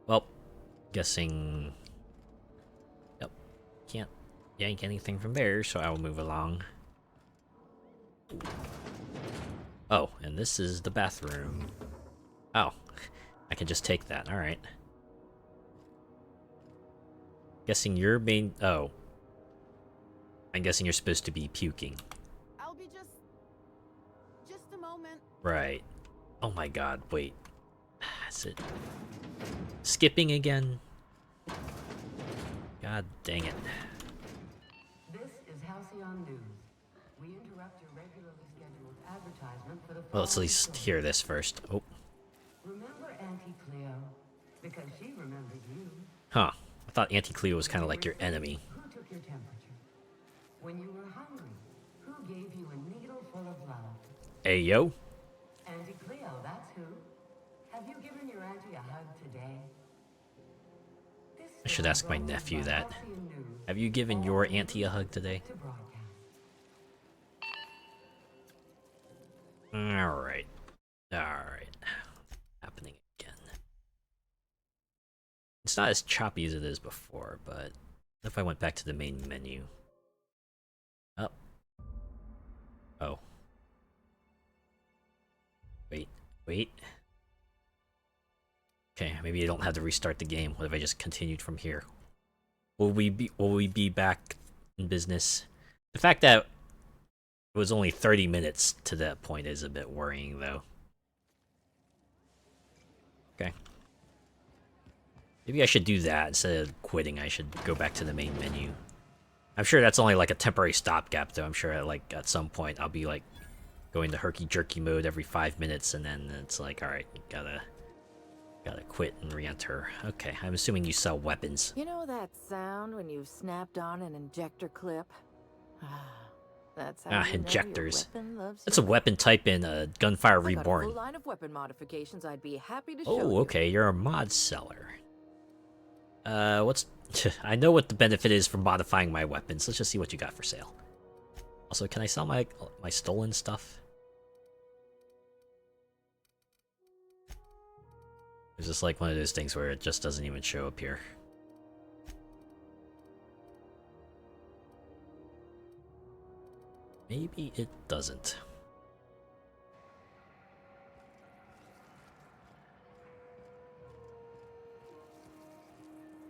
Well, guessing... Yep. Can't yank anything from there, so I will move along. Oh, and this is the bathroom. Oh. I can just take that. Alright. Guessing your main... Oh. I'm guessing you're supposed to be puking. I'll be just a moment. Right. Oh my god, wait. Is it skipping again? God dang it. This is Halcyon News. We interrupt your regularly scheduled advertisement for the Well, let's at least hear this first. Oh. Remember Auntie Cleo? Because she remembered you. Huh. I thought Auntie Cleo was kind of like your enemy. Who took your temperature? When you were hungry, who gave you a needle full of love? Hey, yo. Auntie Cleo, that's who. Have you given your auntie a hug today? I should ask my nephew that. Have you given your auntie a hug today? Alright. Alright. Happening again. It's not as choppy as it is before, but if I went back to the main menu. Up. Oh. Wait. Okay, maybe I don't have to restart the game. What if I just continued from here? Will we be back in business? The fact that it was only 30 minutes to that point is a bit worrying, though. Okay. Maybe I should do that instead of quitting. I should go back to the main menu. I'm sure that's only like a temporary stopgap, though. I'm sure like at some point I'll be like going to herky-jerky mode every 5 minutes, and then it's like, all right, gotta quit and re-enter. Okay, I'm assuming you sell weapons. You know that sound when you've snapped on an injector clip? That's how you injectors. know your weapon loves That's a you. weapon type in Gunfire I got a Reborn. full line of weapon modifications I'd be happy to show you. Oh, okay, you're a mod seller. What's... I know what the benefit is for modifying my weapons. Let's just see what you got for sale. Also, can I sell my stolen stuff? Is this like one of those things where it just doesn't even show up here? Maybe it doesn't.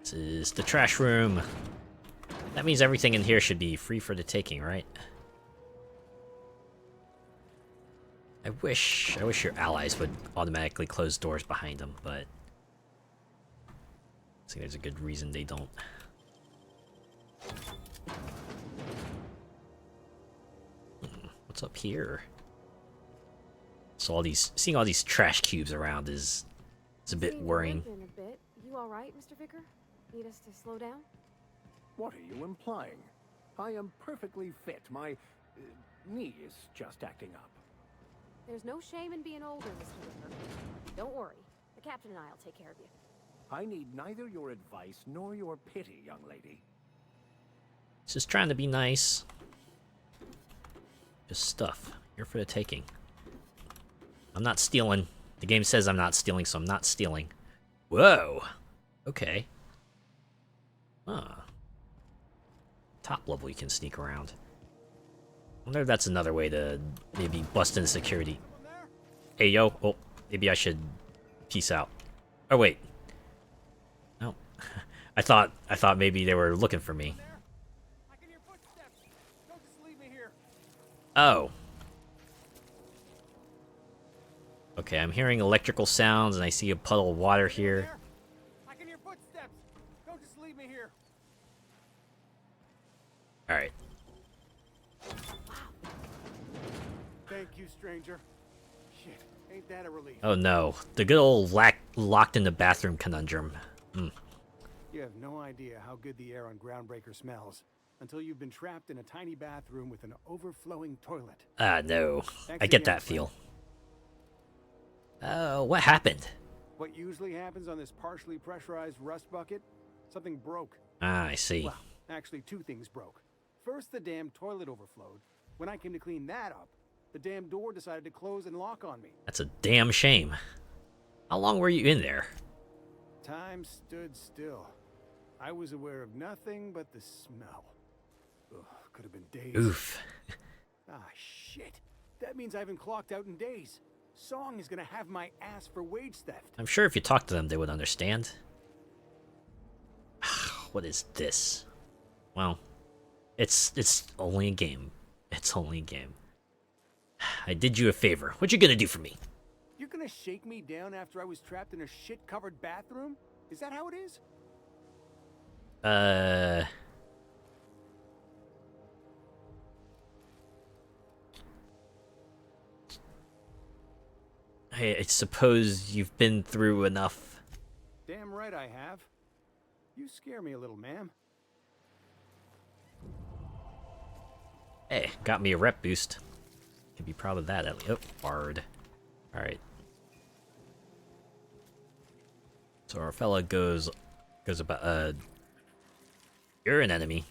This is the trash room. That means everything in here should be free for the taking, right? I wish your allies would automatically close doors behind them, but I think there's a good reason they don't. What's up here? So seeing all these trash cubes around is a bit worrying. You all right, Mr. Vicker? Need us to slow down? What are you implying? I am perfectly fit. My knee is just acting up. There's no shame in being older, Mr. Vicker. Don't worry. The captain and I'll take care of you. I need neither your advice nor your pity, young lady. Just trying to be nice. Just stuff. Here for the taking. I'm not stealing. The game says I'm not stealing, so I'm not stealing. Whoa! Okay. Top level you can sneak around. I wonder if that's another way to maybe bust in security. Hey, yo. Oh, maybe I should peace out. Oh, wait. No. I thought maybe they were looking for me. Oh. Okay, I'm hearing electrical sounds and I see a puddle of water here. I can hear footsteps. Don't just leave me here. Alright. Thank you, stranger. Shit, ain't that a relief? Oh no, the good old locked in the bathroom conundrum. You have no idea how good the air on Groundbreaker smells until you've been trapped in a tiny bathroom with an overflowing toilet. Ah, no. Thanks I get again, that feel. What happened? What usually happens on this partially pressurized rust bucket? Something broke. Ah, I see. Well, actually, two things broke. First, the damn toilet overflowed. When I came to clean that up, the damn door decided to close and lock on me. That's a damn shame. How long were you in there? Time stood still. I was aware of nothing but the smell. Ugh, could have been days. Oof. Ah, shit. That means I haven't clocked out in days. Song is gonna have my ass for wage theft. I'm sure if you talked to them, they would understand. What is this? Well, it's only a game. It's only a game. I did you a favor. What you gonna do for me? You're gonna shake me down after I was trapped in a shit-covered bathroom? Is that how it is? I suppose you've been through enough. Damn right I have. You scare me a little, ma'am. Hey, got me a rep boost. Can be proud of that at least. Oh, bard. Alright. So our fella goes about, you're an enemy.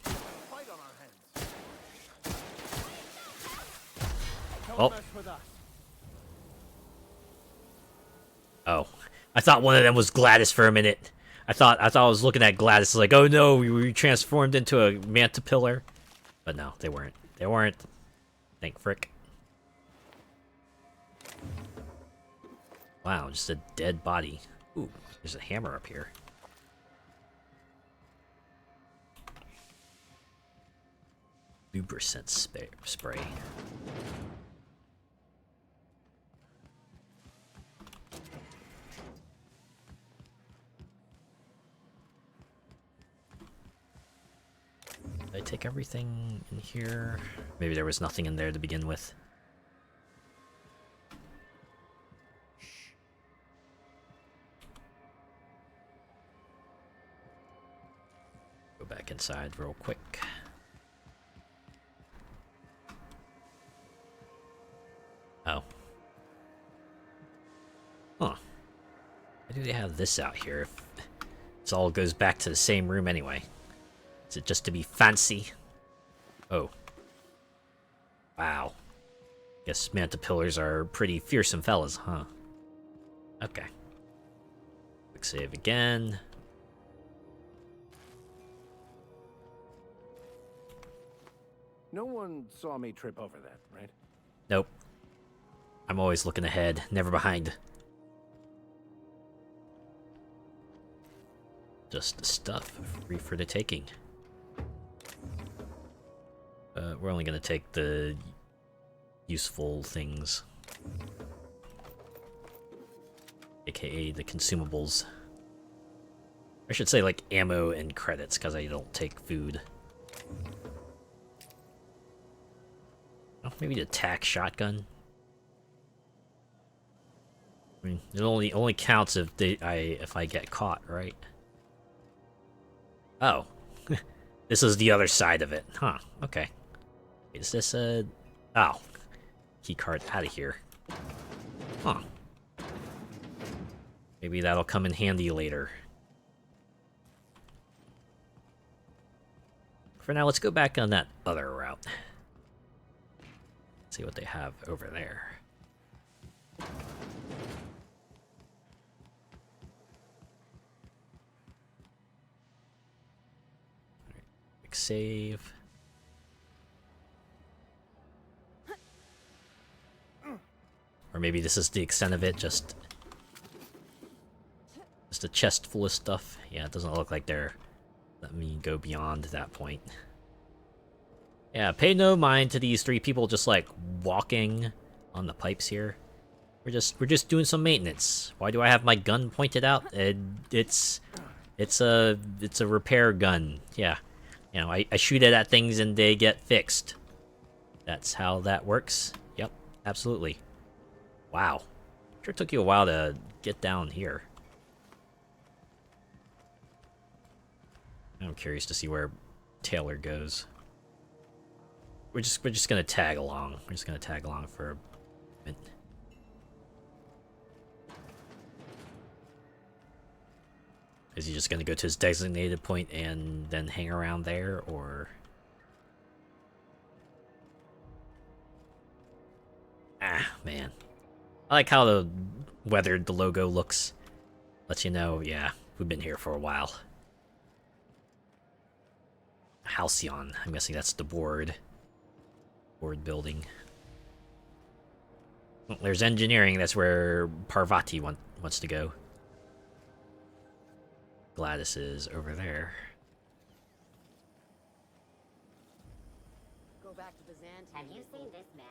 Oh. Oh. I thought one of them was Gladys for a minute. I thought I was looking at Gladys like, oh no, we transformed into a mantipillar. But no, they weren't. They weren't. Thank frick. Wow, just a dead body. Ooh, there's a hammer up here. Lubricant spray. Did I take everything in here? Maybe there was nothing in there to begin with. Go back inside real quick. Oh. Huh. Why do they have this out here if this all goes back to the same room anyway? Is it just to be fancy? Oh. Wow. Guess mantipillars are pretty fearsome fellas, huh? Okay. Quick save again. No one saw me trip over that, right? Nope. I'm always looking ahead, never behind. Just the stuff free for the taking. We're only gonna take the useful things. AKA the consumables. I should say like ammo and credits, because I don't take food. Oh, maybe the tac shotgun. I mean, it only counts if if I get caught, right? Oh, this is the other side of it, huh? Okay. Is this a... Oh, key card out of here. Huh. Maybe that'll come in handy later. For now, let's go back on that other route. See what they have over there. Quick save. Or maybe this is the extent of it, just a chest full of stuff. Yeah, it doesn't look like they're letting me go beyond that point. Yeah, pay no mind to these three people just like walking on the pipes here. We're just doing some maintenance. Why do I have my gun pointed out? It's a repair gun. Yeah, you know, I shoot it at things and they get fixed. That's how that works. Yep, absolutely. Wow. Sure took you a while to get down here. I'm curious to see where Taylor goes. We're just gonna tag along. We're just gonna tag along for a minute. Is he just gonna go to his designated point and then hang around there, or? Ah, man. I like how the weathered the logo looks. Lets you know, yeah, we've been here for a while. Halcyon. I'm guessing that's the board building. Well, there's engineering. That's where Parvati wants to go. Gladys is over there. Go back to Byzantium. Have you seen this man?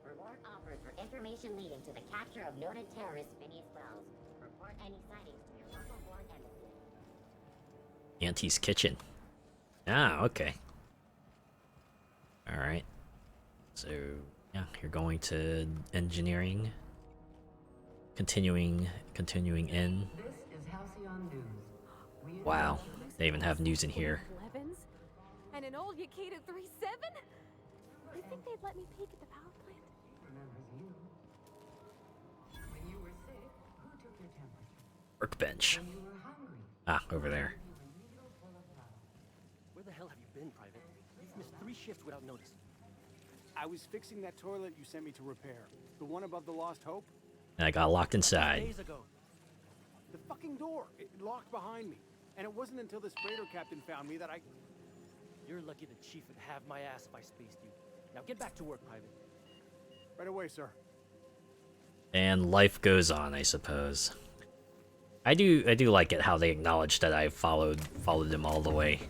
Reward offered for information leading to the capture of noted terrorist Phineas Wells. Report any sightings to your local board embassy. Auntie's kitchen. Ah, okay. Alright. So, yeah, you're going to engineering. Continuing in. This is Halcyon News. Wow, they even have news in here. Levens? And an old Yakita 3-7? You think they'd let me peek at the power plant? Remembers you. When you were sick, who took your temperature? Workbench. When you were hungry. Ah, over there. Where the hell have you been, Private? You've missed 3 shifts without notice. I was fixing that toilet you sent me to repair. The one above the Lost Hope? And I got locked inside. Days ago. The fucking door. It locked behind me. And it wasn't until this freighter captain found me that I... You're lucky the chief would have my ass if I spaced you. Now get back to work, Private. Right away, sir. And life goes on, I suppose. I do like it how they acknowledge that I followed them all the way.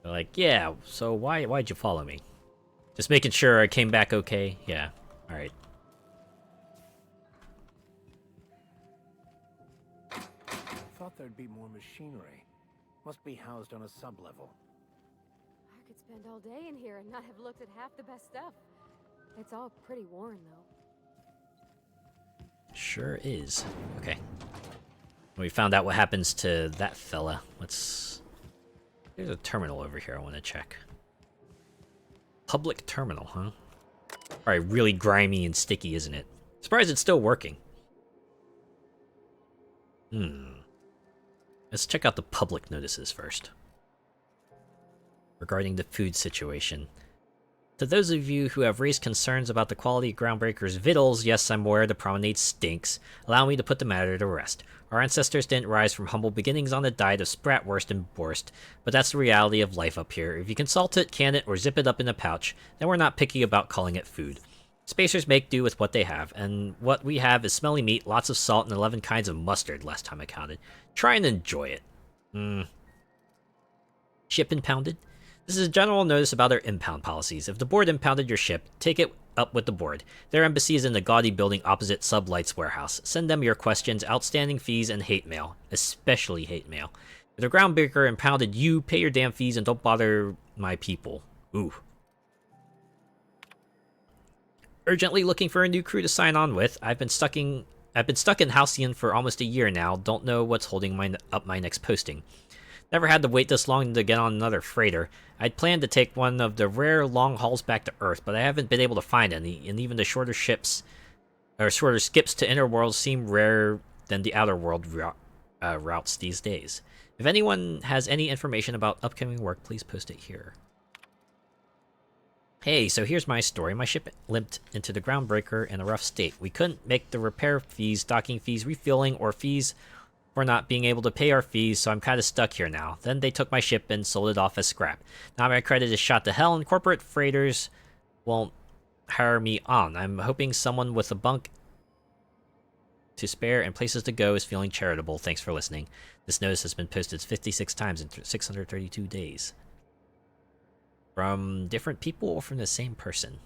They're like, yeah, so why'd you follow me? Just making sure I came back okay? Yeah, alright. Thought there'd be more machinery. Must be housed on a sub-level. I could spend all day in here and not have looked at half the best stuff. It's all pretty worn, though. Sure is. Okay. We found out what happens to that fella. Let's... There's a terminal over here I want to check. Public terminal, huh? Alright, really grimy and sticky, isn't it? Surprised it's still working. Let's check out the public notices first. Regarding the food situation. To those of you who have raised concerns about the quality of Groundbreaker's victuals, yes, I'm aware the promenade stinks. Allow me to put the matter to rest. Our ancestors didn't rise from humble beginnings on a diet of spratwurst and borst, but that's the reality of life up here. If you can salt it, can it, or zip it up in a pouch, then we're not picky about calling it food. Spacers make do with what they have, and what we have is smelly meat, lots of salt, and 11 kinds of mustard, last time I counted. Try and enjoy it. Ship impounded? This is a general notice about our impound policies. If the board impounded your ship, take it up with the board. Their embassy is in the gaudy building opposite Sublights warehouse. Send them your questions, outstanding fees, and hate mail. Especially hate mail. If the Groundbreaker impounded you, pay your damn fees and don't bother my people. Ooh. Urgently looking for a new crew to sign on with. I've been stuck in Halcyon for almost a year now. Don't know what's holding up my next posting. Never had to wait this long to get on another freighter. I'd planned to take one of the rare long hauls back to Earth, but I haven't been able to find any, and even the shorter skips to inner worlds seem rarer than the outer world routes these days. If anyone has any information about upcoming work, please post it here. Hey, so here's my story. My ship limped into the Groundbreaker in a rough state. We couldn't make the repair fees, docking fees, refueling, or fees for not being able to pay our fees, so I'm kind of stuck here now. Then they took my ship and sold it off as scrap. Now my credit is shot to hell, and corporate freighters won't hire me on. I'm hoping someone with a bunk to spare and places to go is feeling charitable. Thanks for listening. This notice has been posted 56 times in 632 days. From different people or from the same person?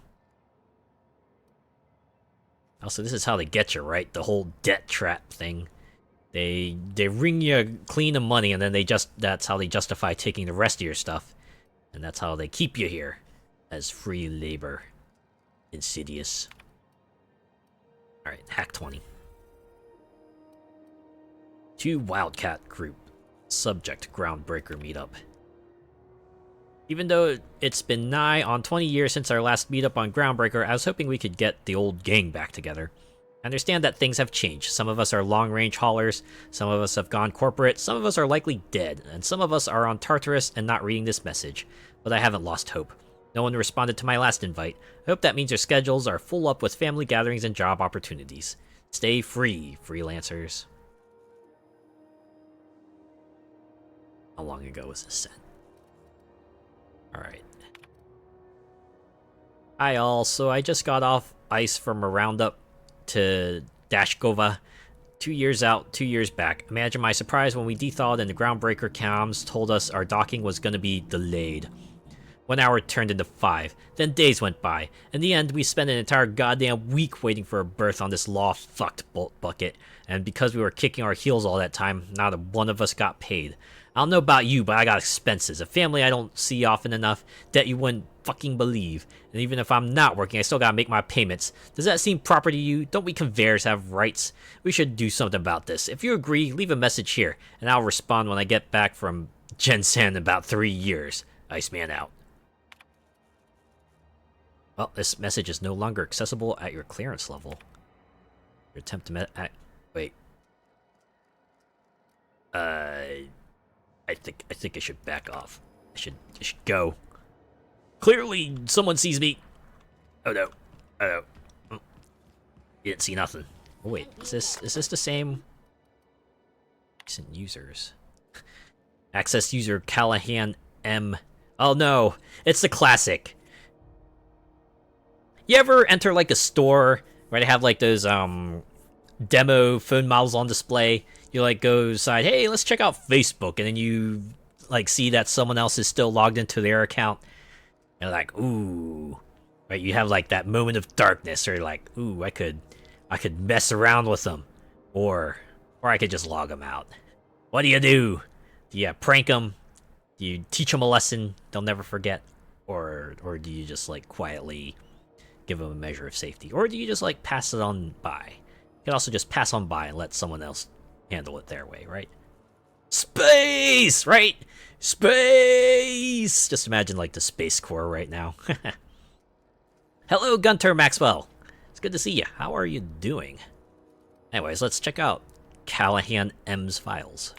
Also, this is how they get you, right? The whole debt trap thing. They wring you clean of money, and then that's how they justify taking the rest of your stuff. And that's how they keep you here as free labor. Insidious. Alright, Hack 20. 2 Wildcat Group. Subject Groundbreaker meetup. Even though it's been nigh on 20 years since our last meetup on Groundbreaker, I was hoping we could get the old gang back together. I understand that things have changed. Some of us are long-range haulers, some of us have gone corporate, some of us are likely dead, and some of us are on Tartarus and not reading this message. But I haven't lost hope. No one responded to my last invite. I hope that means your schedules are full up with family gatherings and job opportunities. Stay free, freelancers. How long ago was this sent? Alright. Hi all, so I just got off ice from a roundup to Dashkova. 2 years out, 2 years back. Imagine my surprise when we de-thawed and the Groundbreaker comms told us our docking was gonna be delayed. 1 hour turned into 5, then days went by. In the end, we spent an entire goddamn week waiting for a berth on this law-fucked bolt bucket, and because we were kicking our heels all that time, not a one of us got paid. I don't know about you, but I got expenses, a family I don't see often enough, debt you wouldn't fucking believe, and even if I'm not working, I still gotta make my payments. Does that seem proper to you? Don't we conveyors have rights? We should do something about this. If you agree, leave a message here, and I'll respond when I get back from Jensen in about 3 years. Iceman out. Well, this message is no longer accessible at your clearance level. Your attempt to wait. I think I should back off. I should go. Clearly, someone sees me. Oh no. Oh no. You didn't see nothing. Oh wait, is this the same? Recent users. Access user Callahan M. Oh no, it's the classic. You ever enter like a store where they have like those demo phone models on display? You like go inside, hey, let's check out Facebook, and then you like see that someone else is still logged into their account. And you're like, ooh, right? You have like that moment of darkness, or like, ooh, I could mess around with them, or I could just log them out. What do? Do you prank them? Do you teach them a lesson they'll never forget, or do you just like quietly give them a measure of safety, or do you just like pass it on by? You can also just pass on by and let someone else handle it their way, right? Space, right? Space! Just imagine like the Space Corps right now. Hello, Gunter Maxwell. It's good to see you. How are you doing? Anyways, let's check out Callahan M's files.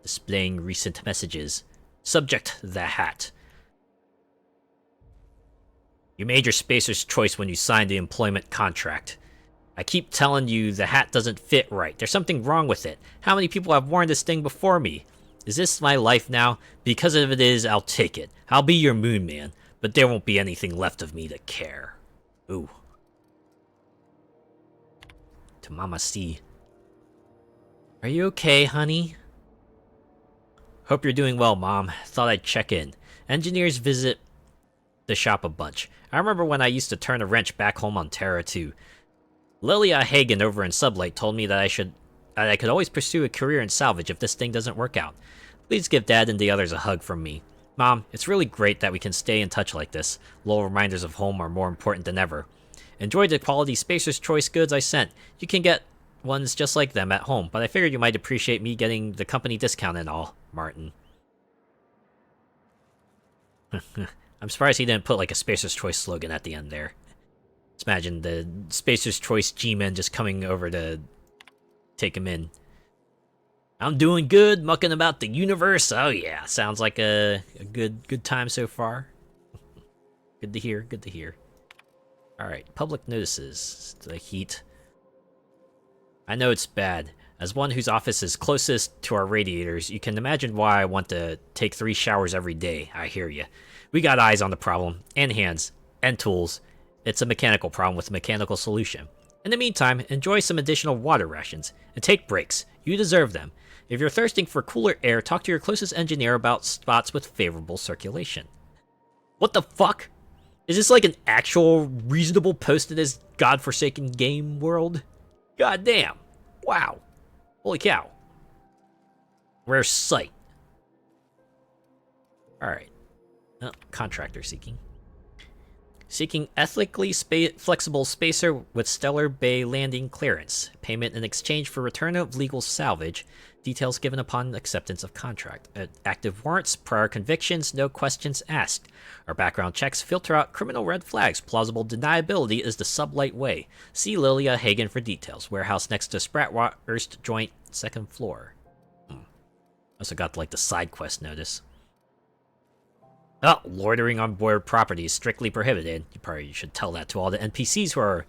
Displaying recent messages. Subject, the hat. You made your spacer's choice when you signed the employment contract. I keep telling you the hat doesn't fit right. There's something wrong with it. How many people have worn this thing before me? Is this my life now? Because if it is, I'll take it. I'll be your moon man, but there won't be anything left of me to care. Ooh. To Mama C. Are you okay, honey? Hope you're doing well, Mom. Thought I'd check in. Engineers visit the shop a bunch. I remember when I used to turn a wrench back home on Terra 2. Lilia Hagen over in Sublight told me that I could always pursue a career in salvage if this thing doesn't work out. Please give Dad and the others a hug from me. Mom, it's really great that we can stay in touch like this. Little reminders of home are more important than ever. Enjoy the quality Spacer's Choice goods I sent. You can get ones just like them at home, but I figured you might appreciate me getting the company discount and all, Martin. I'm surprised he didn't put like a Spacer's Choice slogan at the end there. Just imagine the Spacer's Choice G-Men just coming over to take him in. I'm doing good, mucking about the universe. Oh yeah, sounds like a good time so far. Good to hear, good to hear. Alright, public notices. The heat. I know it's bad. As one whose office is closest to our radiators, you can imagine why I want to take 3 showers every day. I hear you. We got eyes on the problem, and hands, and tools. It's a mechanical problem with a mechanical solution. In the meantime, enjoy some additional water rations, and take breaks. You deserve them. If you're thirsting for cooler air, talk to your closest engineer about spots with favorable circulation. What the fuck? Is this like an actual reasonable post in this godforsaken game world? God damn. Wow. Holy cow. Rare sight. Alright. Oh, contractor seeking. Seeking ethically flexible spacer with stellar bay landing clearance. Payment in exchange for return of legal salvage. Details given upon acceptance of contract. Active warrants, prior convictions, no questions asked. Our background checks filter out criminal red flags. Plausible deniability is the sublight way. See Lilia Hagen for details. Warehouse next to Spratwurst joint, 2nd floor. Also got like the side quest notice. Oh, loitering on board property is strictly prohibited. You probably should tell that to all the NPCs who are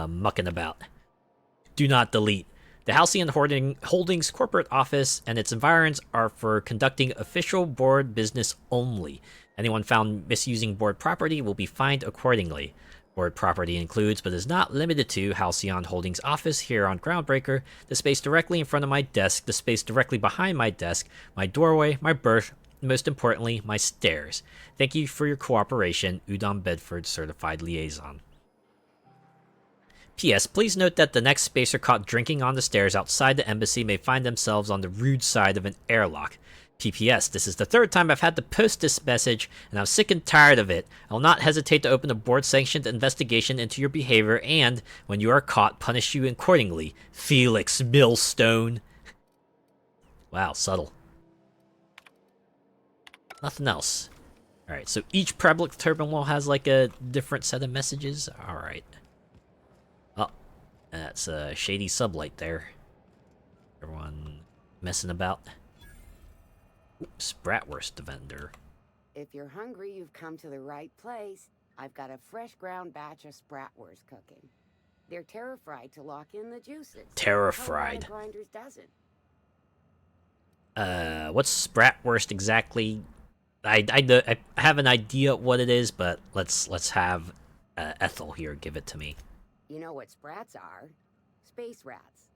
mucking about. Do not delete. The Halcyon Holdings corporate office and its environs are for conducting official board business only. Anyone found misusing board property will be fined accordingly. Board property includes, but is not limited to, Halcyon Holdings office here on Groundbreaker, the space directly in front of my desk, the space directly behind my desk, my doorway, my berth, most importantly, my stairs. Thank you for your cooperation, Udon Bedford Certified Liaison. P.S. Please note that the next spacer caught drinking on the stairs outside the embassy may find themselves on the rude side of an airlock. P.P.S. This is the 3rd time I've had to post this message, and I'm sick and tired of it. I will not hesitate to open a board-sanctioned investigation into your behavior and, when you are caught, punish you accordingly. Felix Millstone. Wow, subtle. Nothing else. Alright, so each public terminal has like a different set of messages. Alright. Oh, that's a shady sublight there. Everyone messing about. Oops, Bratwurst vendor. If you're hungry, you've come to the right place. I've got a fresh ground batch of Spratwurst cooking. They're terra-fried to lock in the juices. Terra-fried. Grinders doesn't. What's Bratwurst exactly? I have an idea what it is, but let's have Ethel here give it to me. You know what sprats are? Space rats.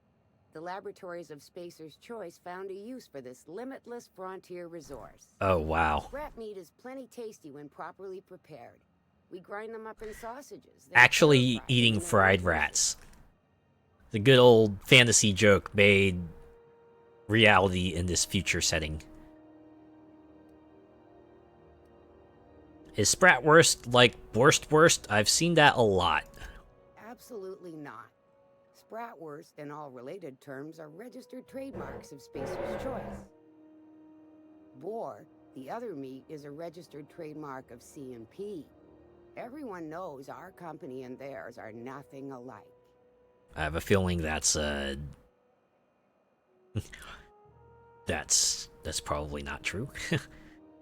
The laboratories of Spacer's Choice found a use for this limitless frontier resource. Oh, wow. Sprat meat is plenty tasty when properly prepared. We grind them up in sausages. Actually eating fried rats. The good old fantasy joke made reality in this future setting. Is Spratwurst like Borstwurst? I've seen that a lot. Absolutely not. Spratwurst and all related terms are registered trademarks of Spacer's Choice. Boar, the other meat, is a registered trademark of C&P. Everyone knows our company and theirs are nothing alike. I have a feeling that's that's probably not true.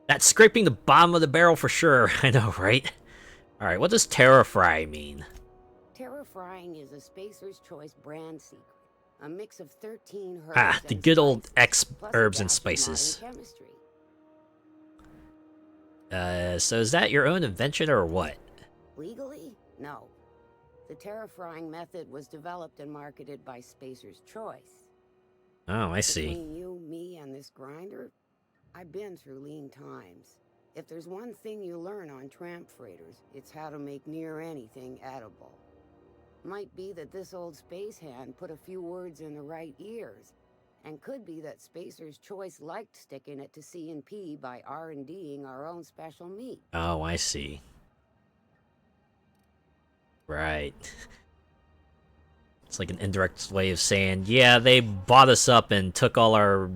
That's scraping the bottom of the barrel for sure. I know, right? Alright, what does terra-fry mean? Terra-frying is a Spacer's Choice brand secret. A mix of 13 herbs. Ah, the good old herbs and spices. So is that your own invention or what? Legally? No. The terra-frying method was developed and marketed by Spacer's Choice. Oh, I see. Between you, me, and this grinder, I've been through lean times. If there's one thing you learn on tramp freighters, it's how to make near anything edible. Might be that this old space hand put a few words in the right ears, and could be that Spacer's Choice liked sticking it to C&P by R&Ding our own special meat. Oh, I see. Right. It's like an indirect way of saying, yeah, they bought us up and took all our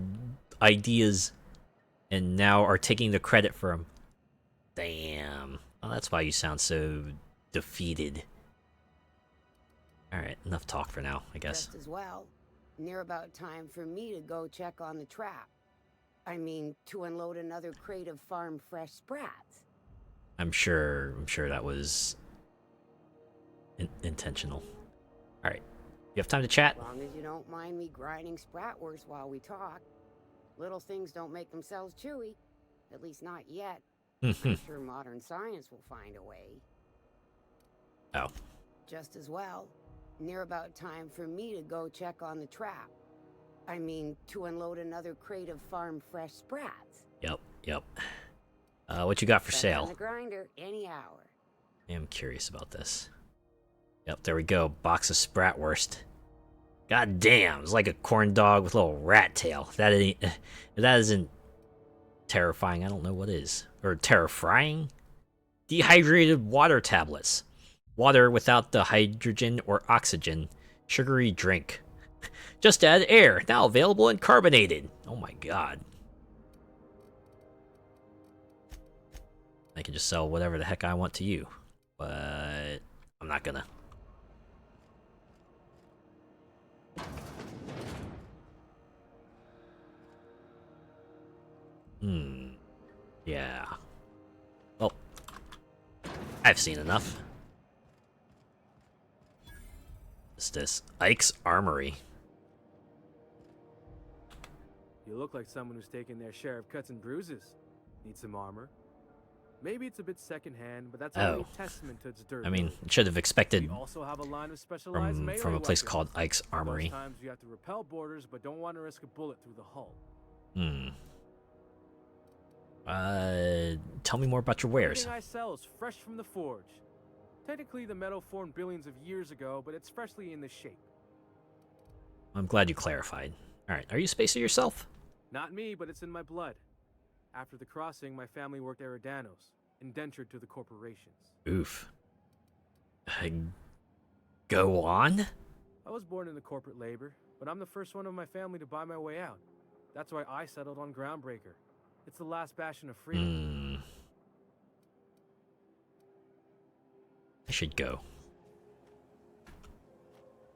ideas and now are taking the credit for them. Damn. Well, that's why you sound so defeated. Alright, enough talk for now, I guess. Just as well. Near about time for me to go check on the trap. I mean, to unload another crate of farm fresh sprats. I'm sure that was intentional. Alright. You have time to chat? As long as you don't mind me grinding Spratwurst while we talk. Little things don't make themselves chewy. At least not yet. I'm sure modern science will find a way. Oh. Just as well. Near about time for me to go check on the trap. I mean, to unload another crate of farm fresh sprats. Yep. What you got for sale? On the grinder any hour. I am curious about this. Yep, there we go. Box of Spratwurst. God damn, it's like a corn dog with a little rat tail. If that isn't terrifying, I don't know what is. Or terra-frying? Dehydrated water tablets. Water without the hydrogen or oxygen. Sugary drink. Just add air. Now available and carbonated. Oh my god. I can just sell whatever the heck I want to you. But I'm not gonna. Yeah. Well, I've seen enough. What's this? Ike's Armory. You look like someone who's taken their share of cuts and bruises. Need some armor? Maybe it's a bit secondhand, but that's only a testament to its durability. I mean, should have expected We also have a line of specialized melee from a place weapons. called Ike's Armory. Sometimes you have to repel borders, but don't want to risk a bullet through the hull. Tell me more about your wares. Everything I sell is fresh from the forge. Technically, the metal formed billions of years ago, but it's freshly in this shape. I'm glad you clarified. Alright, are you Spacer yourself? Not me, but it's in my blood. After the crossing, my family worked Eridanos, indentured to the corporations. Oof. Go on? I was born into corporate labor, but I'm the first one of my family to buy my way out. That's why I settled on Groundbreaker. It's the last bastion of freedom. I should go.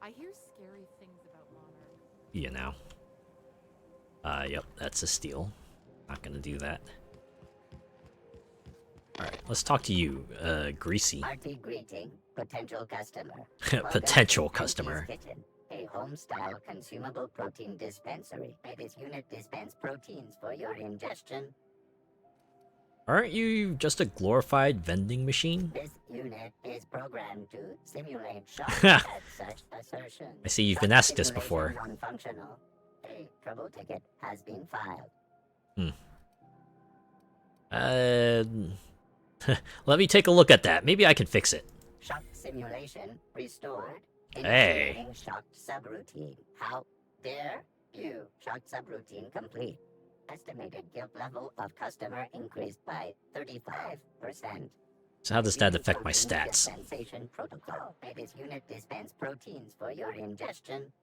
I hear scary things about Monarch. Yeah, now. Yep, that's a steal. Not gonna do that. Alright, let's talk to you, Greasy. Hearty greeting, potential customer. Potential customer. Kitchen, a home-style consumable protein dispensary. This unit dispense proteins for your ingestion. Aren't you just a glorified vending machine? This unit is programmed to simulate shock at such assertions. I see you've been asked this before. Non-functional. A trouble ticket has been filed. Let me take a look at that. Maybe I can fix it. Shock simulation restored. Hey. Initiating shocked subroutine. How dare you? Shocked subroutine complete. Estimated guilt level of customer increased by 35%. So how does that affect my stats? Dispensation protocol. This unit dispense proteins for your ingestion.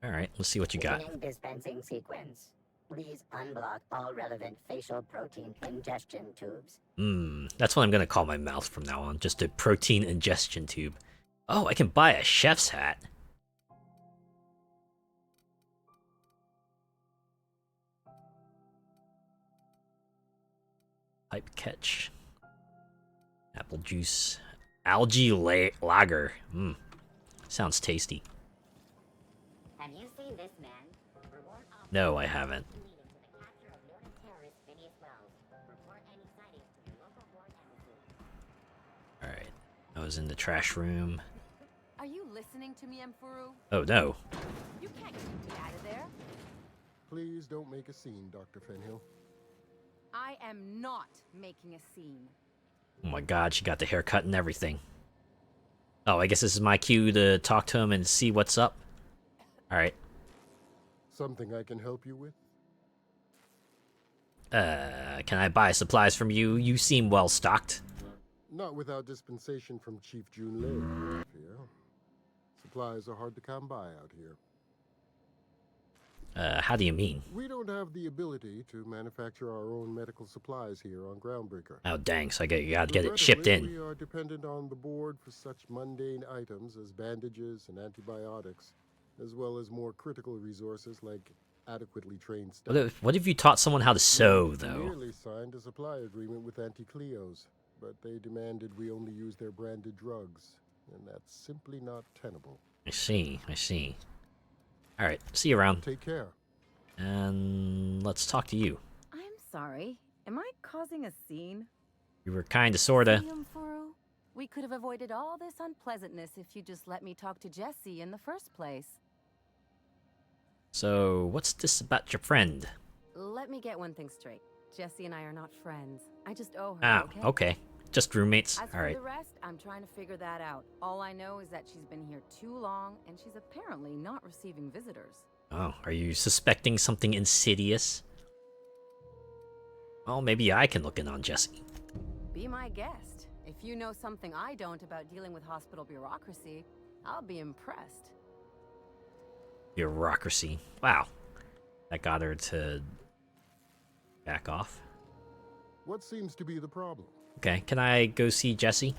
Alright, let's see what you got. Beginning dispensing sequence. Please unblock all relevant facial protein ingestion tubes. That's what I'm gonna call my mouth from now on. Just a protein ingestion tube. Oh, I can buy a chef's hat. Pipe catch. Apple juice. Algae lager. Sounds tasty. Have you seen this man? No, I haven't. Alright. I was in the trash room. Are you listening to me, Emfuru? Oh no. You can't keep me out of there. Please don't make a scene, Dr. Fenhill. I am not making a scene. Oh my god, she got the haircut and everything. Oh, I guess this is my cue to talk to him and see what's up. Alright. Something I can help you with? Can I buy supplies from you? You seem well stocked. Not without dispensation from Chief Junlei. Yeah. Supplies are hard to come by out here. How do you mean? We don't have the ability to manufacture our own medical supplies here on Groundbreaker. Oh dang, so you gotta get it shipped in. We are dependent on the board for such mundane items as bandages and antibiotics, as well as more critical resources like adequately trained staff. What if you taught someone how to sew, though? We merely signed a supply agreement with Anti-Cleos, but they demanded we only use their branded drugs, and that's simply not tenable. I see, I see. Alright, see you around. Take care. And let's talk to you. I'm sorry. Am I causing a scene? You were kinda sorta. See, Emfuru? We could have avoided all this unpleasantness if you just let me talk to Jessie in the first place. So, what's this about your friend? Let me get one thing straight. Jessie and I are not friends. I just owe her, Ah, okay? okay. Just roommates? As for Alright. the rest, I'm trying to figure that out. All I know is that she's been here too long, and she's apparently not receiving visitors. Oh, are you suspecting something insidious? Well, maybe I can look in on Jessie. Be my guest. If you know something I don't about dealing with hospital bureaucracy, I'll be impressed. Bureaucracy. Wow. That got her to back off. What seems to be the problem? Okay, can I go see Jesse?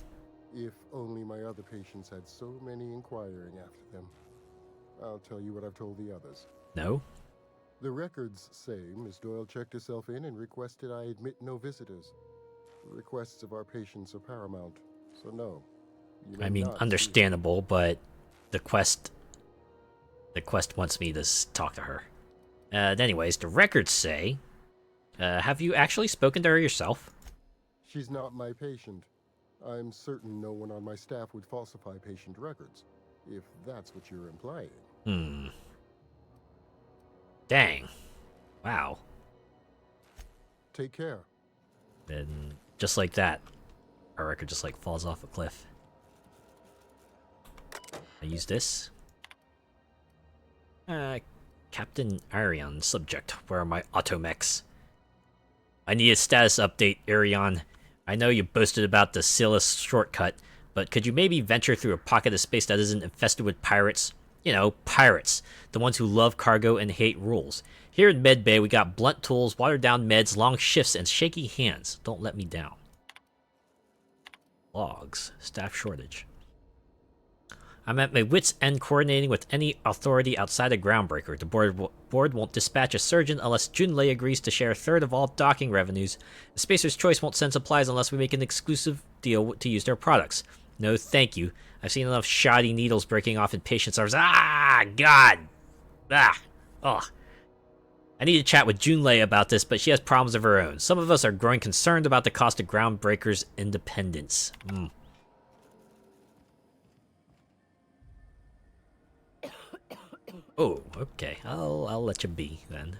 If only my other patients had so many inquiring after them. I'll tell you what I've told the others. No? The records say Miss Doyle checked herself in and requested I admit no visitors. The requests of our patients are paramount, so no. I mean, understandable, but the quest wants me to talk to her. Anyways, the records say, have you actually spoken to her yourself? She's not my patient. I'm certain no one on my staff would falsify patient records, if that's what you're implying. Dang. Wow. Take care. And just like that, our record just like falls off a cliff. I use this. Captain Arion, subject, where are my automechs? I need a status update, Arion. I know you boasted about the Silas shortcut, but could you maybe venture through a pocket of space that isn't infested with pirates? You know, pirates. The ones who love cargo and hate rules. Here in Medbay, we got blunt tools, watered-down meds, long shifts, and shaky hands. Don't let me down. Logs. Staff shortage. I'm at my wit's end coordinating with any authority outside of Groundbreaker. The board won't dispatch a surgeon unless Junlei agrees to share a third of all docking revenues. The Spacer's Choice won't send supplies unless we make an exclusive deal to use their products. No thank you. I've seen enough shoddy needles breaking off in patients' arms. Ah, God! Ah! Ugh. I need to chat with Junlei about this, but she has problems of her own. Some of us are growing concerned about the cost of Groundbreaker's independence. Oh, okay. I'll let you be then.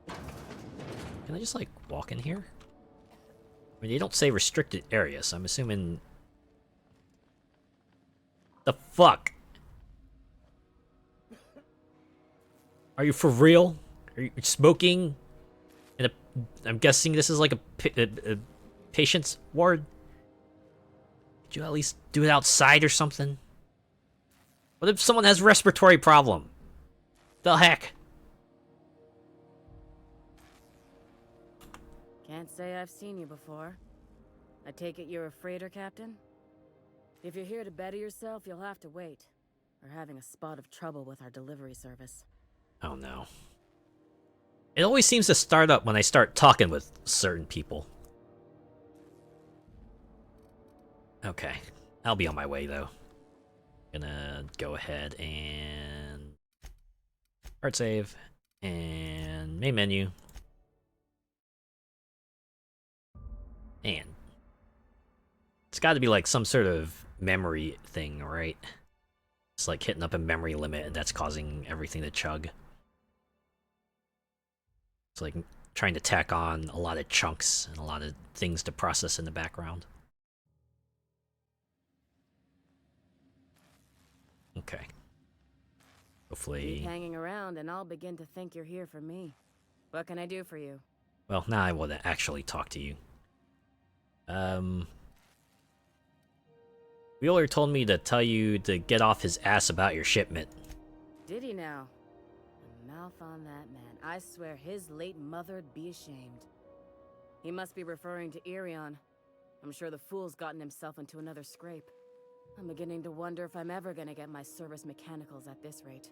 Can I just like walk in here? I mean, they don't say restricted area, so I'm assuming. The fuck? Are you for real? Are you smoking? I'm guessing this is like a patient's ward. Could you at least do it outside or something? What if someone has a respiratory problem? The heck? Can't say I've seen you before. I take it you're a freighter captain? If you're here to better yourself, you'll have to wait. We're having a spot of trouble with our delivery service. Oh no. It always seems to start up when I start talking with certain people. Okay. I'll be on my way though. Gonna go ahead and hard save and main menu. And it's got to be like some sort of memory thing, right? It's like hitting up a memory limit and that's causing everything to chug. It's like trying to tack on a lot of chunks and a lot of things to process in the background. Okay. Hopefully. Keep hanging around and I'll begin to think you're here for me. What can I do for you? Well, now I want to actually talk to you. Wheeler told me to tell you to get off his ass about your shipment. Did he now? The mouth on that man. I swear his late mother'd be ashamed. He must be referring to Irion. I'm sure the fool's gotten himself into another scrape. I'm beginning to wonder if I'm ever gonna get my service mechanicals at this rate.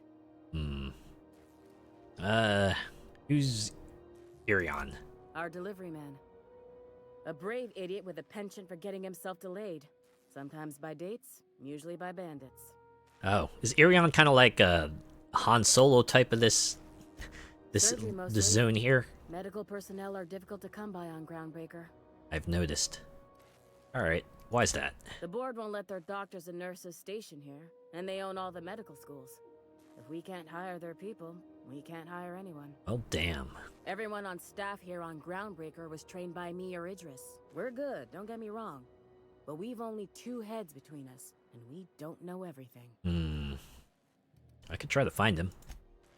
Who's Irion? Our delivery man. A brave idiot with a penchant for getting himself delayed. Sometimes by dates, usually by bandits. Oh, is Irion kind of like a Han Solo type of this zone here? Medical personnel are difficult to come by on Groundbreaker. I've noticed. Alright, why is that? The board won't let their doctors and nurses station here, and they own all the medical schools. If we can't hire their people, we can't hire anyone. Oh, damn. Everyone on staff here on Groundbreaker was trained by me or Idris. We're good, don't get me wrong. But we've only 2 heads between us, and we don't know everything. I could try to find him.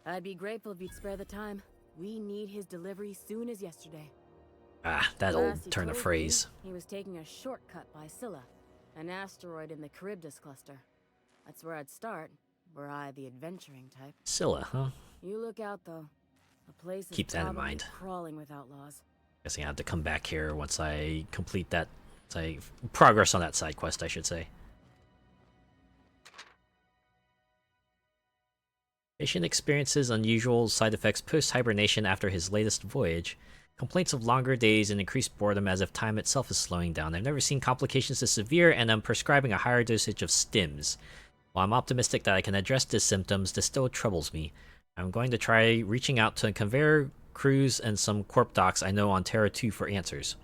I'd be grateful if you'd spare the time. We need his delivery soon as yesterday. Ah, that old Last he turn of told me, phrase. He was taking a shortcut by Scylla, an asteroid in the Charybdis cluster. That's where I'd start, were I the adventuring type. Scylla, huh? You look out, though. The place is Keep that in probably mind. crawling with outlaws. Guessing I have to come back here once I complete that. Progress on that side quest, I should say. Patient experiences unusual side effects post-hibernation after his latest voyage. Complaints of longer days and increased boredom as if time itself is slowing down. I've never seen complications this severe, and I'm prescribing a higher dosage of stims. While I'm optimistic that I can address these symptoms, this still troubles me. I'm going to try reaching out to conveyor crews and some corp docs I know on Terra 2 for answers.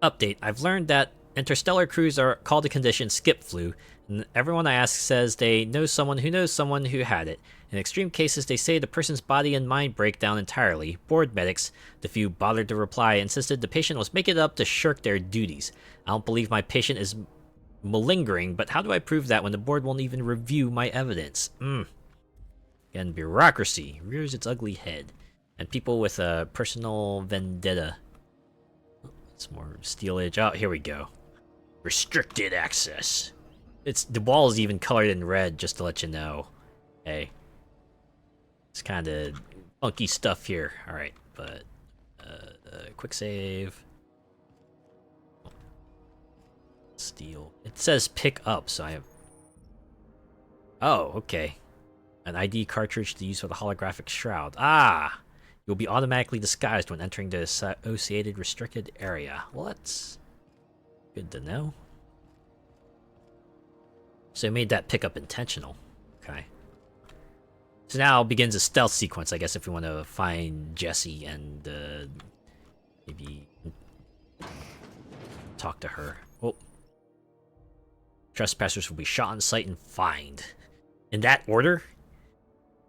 Update. I've learned that interstellar crews are called a condition skip flu, and everyone I ask says they know someone who had it. In extreme cases, they say the person's body and mind break down entirely. Bored medics, the few bothered to reply, insisted the patient was making it up to shirk their duties. I don't believe my patient is malingering, but how do I prove that when the board won't even review my evidence? Again, bureaucracy rears its ugly head, and people with a personal vendetta. It's more Steel Age. Oh, here we go. Restricted access. The wall is even colored in red, just to let you know. Hey, it's kind of funky stuff here. All right, but quick save. Steel. It says pick up, so I have. Oh, okay. An ID cartridge to use for the holographic shroud. Ah! You'll be automatically disguised when entering the associated restricted area. Well, that's good to know. So it made that pickup intentional. Okay. So now begins a stealth sequence, I guess, if we want to find Jessie and maybe talk to her. Oh. Trespassers will be shot on sight and fined. In that order?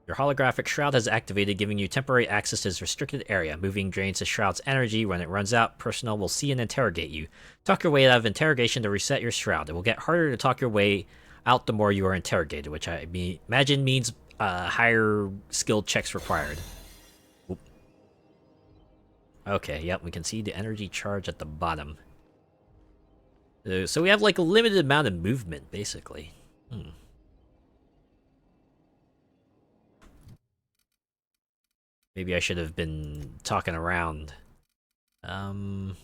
Your holographic shroud has activated, giving you temporary access to this restricted area. Moving drains the shroud's energy. When it runs out, personnel will see and interrogate you. Talk your way out of interrogation to reset your shroud. It will get harder to talk your way out the more you are interrogated, which I imagine means higher skilled checks required. Oop. Okay, yep, we can see the energy charge at the bottom. So we have like a limited amount of movement, basically. Maybe I should have been talking around. Let's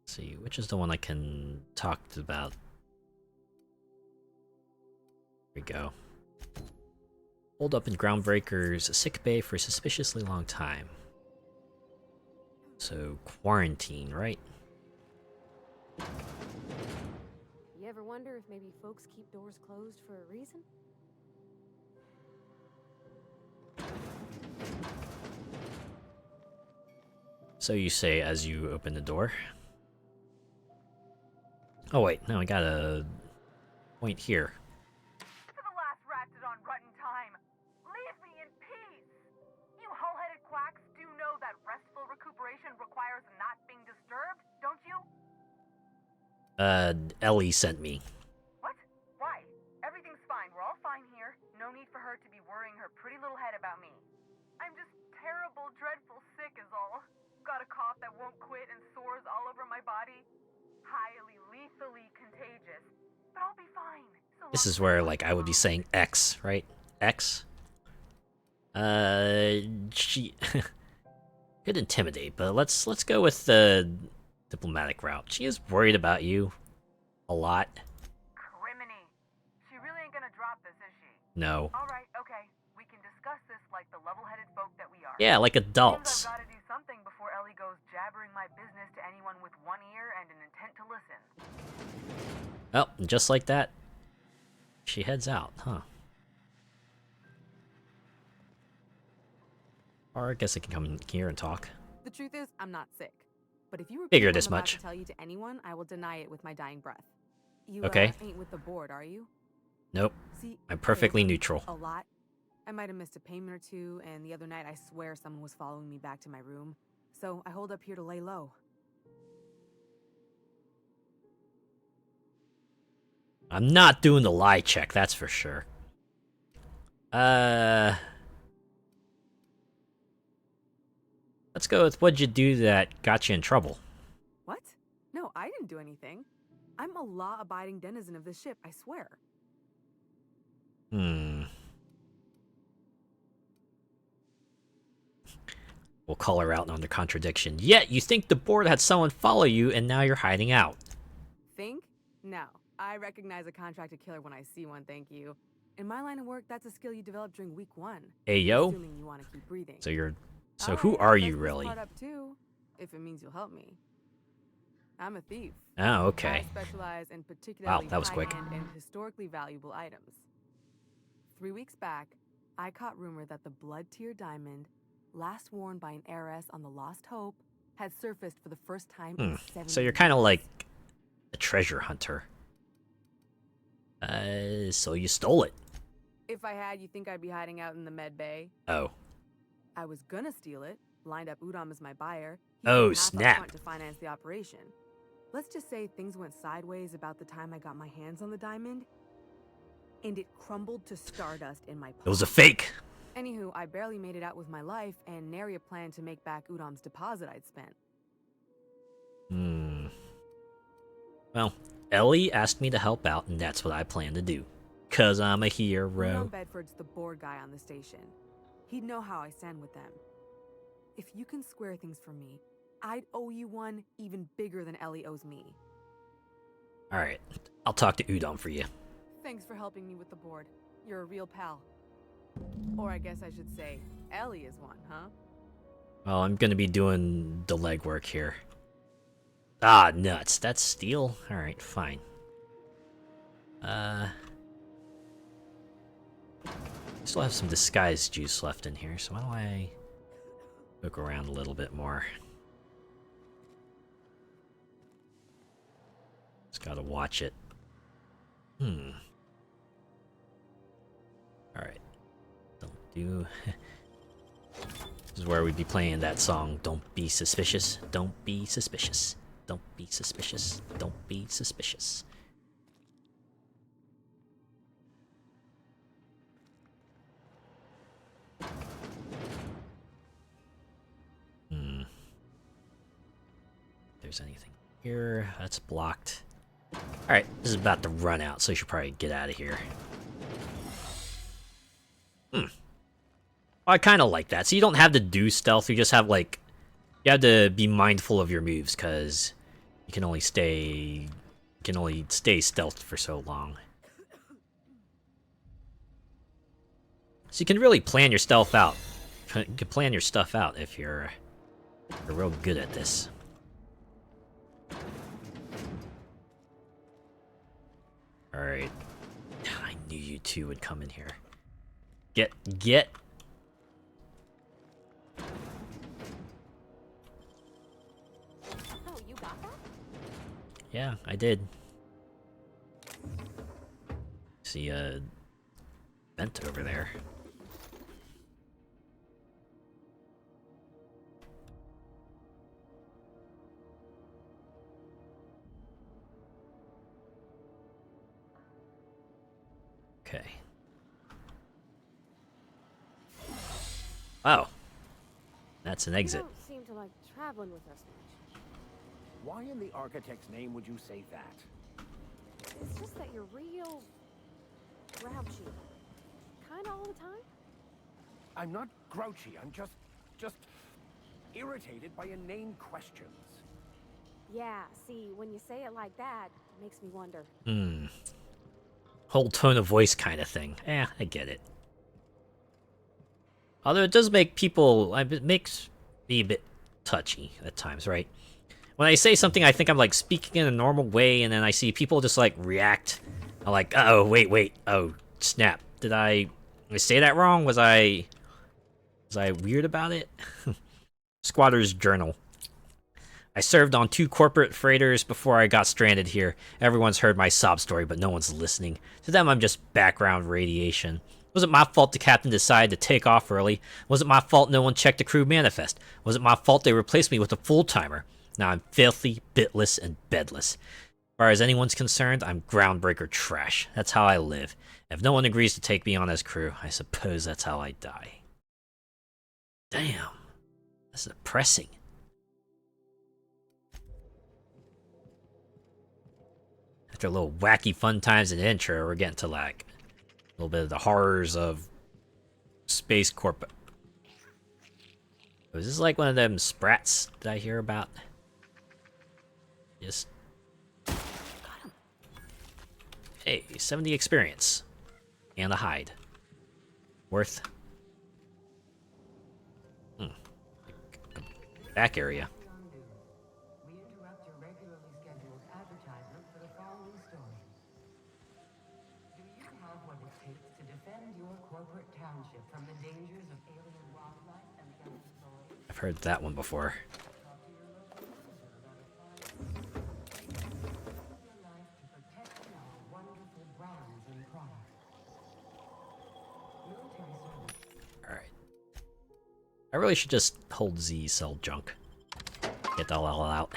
see, which is the one I can talk about? Here we go. Hold up in Groundbreaker's sickbay for a suspiciously long time. So, quarantine, right? You ever wonder if maybe folks keep doors closed for a reason? So you say as you open the door. Oh wait, no, I got a point here. For the last ratchet on rotten time, leave me in peace! You hull-headed quacks do know that restful recuperation requires not being disturbed, don't you? Ellie sent me. What? Why? Everything's fine. We're all fine here. No need for her to be worrying her pretty little head about me. I'm just terrible, dreadful sick is all. Got a cough that won't quit and sores all over my body. Highly, lethally contagious. But I'll be fine. This is where, like, I would be saying X, right? X? She could intimidate, but let's go with the diplomatic route. She is worried about you a lot. Criminy. She really ain't gonna drop this, is she? No. Alright, okay. We can discuss this like the level-headed folk that we are. Yeah, like adults. Seems I've gotta do something before Ellie goes jabbering my business to anyone with one ear and an intent to listen. Oh, and just like that, she heads out, huh? Or I guess I can come in here and talk. The truth is, I'm not sick. But if you repeat Figured what as I'm about much. to tell you to anyone, I will deny it with my dying breath. You Okay. Ain't with the board, are you? Nope. See, I'm perfectly neutral. A lot. I might have missed a payment or two, and the other night I swear someone was following me back to my room. So I hold up here to lay low. I'm not doing the lie check, that's for sure. Let's go with what'd you do that got you in trouble? What? No, I didn't do anything. I'm a law-abiding denizen of this ship, I swear. We'll call her out on the contradiction. Yet, you think the board had someone follow you, and now you're hiding out. Think? No. I recognize a contracted killer when I see one, thank you. In my line of work, that's a skill you develop during week 1. Hey, yo. Assuming you want to keep breathing. So you're... So who are you, really? Part up too, if it means you'll help me. I'm a thief. Oh, okay. I specialize in particularly that was quick. high-end and historically valuable items. 3 weeks back, I caught rumor that the blood tier diamond, last worn by an heiress on the Lost Hope, had surfaced for the first time in 7 So you're kind of like a treasure hunter. So you stole it. If I had, you think I'd be hiding out in the med bay? Oh. I was gonna steal it, lined up Udom as my buyer. Oh, snap. To finance the operation. Let's just say things went sideways about the time I got my hands on the diamond, and it crumbled to stardust in my pocket. It was a fake. Anywho, I barely made it out with my life, and nary a plan to make back Udom's deposit I'd spent. Well, Ellie asked me to help out, and that's what I plan to do. 'Cause I'm a hero. Udom Bedford's the board guy on the station. He'd know how I stand with them. If you can square things for me, I'd owe you one even bigger than Ellie owes me. Alright, I'll talk to Udom for you. Thanks for helping me with the board. You're a real pal. Or I guess I should say, Ellie is one, huh? Well, I'm gonna be doing the legwork here. Ah, nuts. That's steel? Alright, fine. Still have some disguise juice left in here, so why don't I look around a little bit more? Just gotta watch it. Alright. Don't do... This is where we'd be playing that song, Don't Be Suspicious, Don't Be Suspicious, Don't Be Suspicious, Don't Be Suspicious. If there's anything here, that's blocked. Alright, this is about to run out, so you should probably get out of here. I kind of like that. So you don't have to do stealth, you just have, like... You have to be mindful of your moves, because you can only stay... stealthed for so long. So you can really plan your stealth out. You can plan your stuff out if you're real good at this. Alright. I knew you two would come in here. Get! Oh, you got that? Yeah, I did. See a vent over there. Okay. Oh. That's an exit. You don't seem to like traveling with us much. Why in the architect's name would you say that? It's just that you're real grouchy. Kinda all the time? I'm not grouchy, I'm just irritated by inane questions. Yeah, see, when you say it like that, it makes me wonder. Whole tone of voice kind of thing. I get it. Although it does make people... It makes me a bit touchy at times, right? When I say something, I think I'm, like, speaking in a normal way, and then I see people just, like, react. I'm like, uh-oh, wait. Oh, snap. Did I say that wrong? Was I weird about it? Squatter's Journal. I served on 2 corporate freighters before I got stranded here. Everyone's heard my sob story, but no one's listening. To them, I'm just background radiation. Was it my fault the captain decided to take off early? Was it my fault no one checked the crew manifest? Was it my fault they replaced me with a full-timer? Now I'm filthy, bitless, and bedless. far as anyone's concerned, I'm Groundbreaker trash. That's how I live. If no one agrees to take me on as crew, I suppose that's how I die. Damn. That's depressing. After a little wacky fun times in the intro, we're getting to like a little bit of the horrors of Space Corp. Was this like one of them sprats that I hear about? Just... Hey, 70 experience. And a hide. Worth... Back area. We interrupt your regularly scheduled advertisement for the following story. Do you have what it takes to defend your corporate township from the dangers of alien wildlife and unemployed? I've heard that one before. I really should just hold Z, sell junk. Get the all out.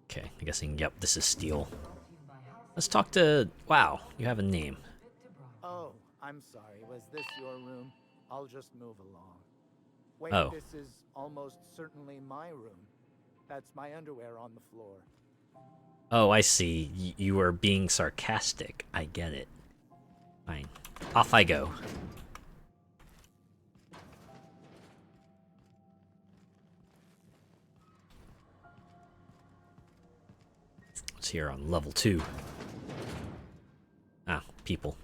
Okay, I'm guessing, yep, this is steel. Let's talk to... Wow, you have a name. Oh, I'm sorry. Was this your room? I'll just move along. Wait, Oh. This is almost certainly my room. That's my underwear on the floor. Oh, I see. You were being sarcastic. I get it. Fine. Off I go. What's here on level 2? Ah, people.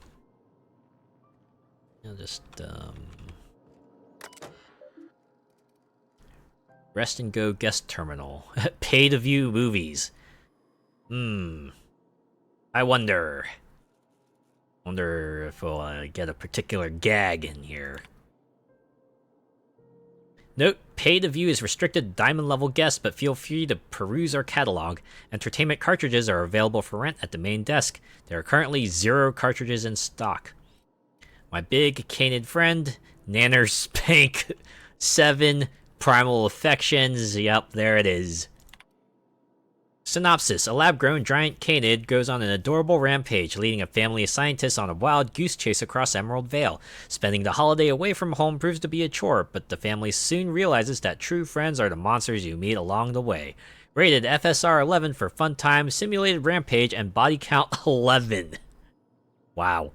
I'll just, Rest and Go guest terminal. Pay to view movies. I wonder if we'll get a particular gag in here. Note, pay to view is restricted to diamond level guests, but feel free to peruse our catalog. Entertainment cartridges are available for rent at the main desk. There are currently 0 cartridges in stock. My big canid friend, Nanner Spank 7, Primal Affections. Yep, there it is. Synopsis: a lab-grown giant canid goes on an adorable rampage, leading a family of scientists on a wild goose chase across Emerald Vale. Spending the holiday away from home proves to be a chore, but the family soon realizes that true friends are the monsters you meet along the way. Rated FSR 11 for fun time, simulated rampage, and body count 11. Wow.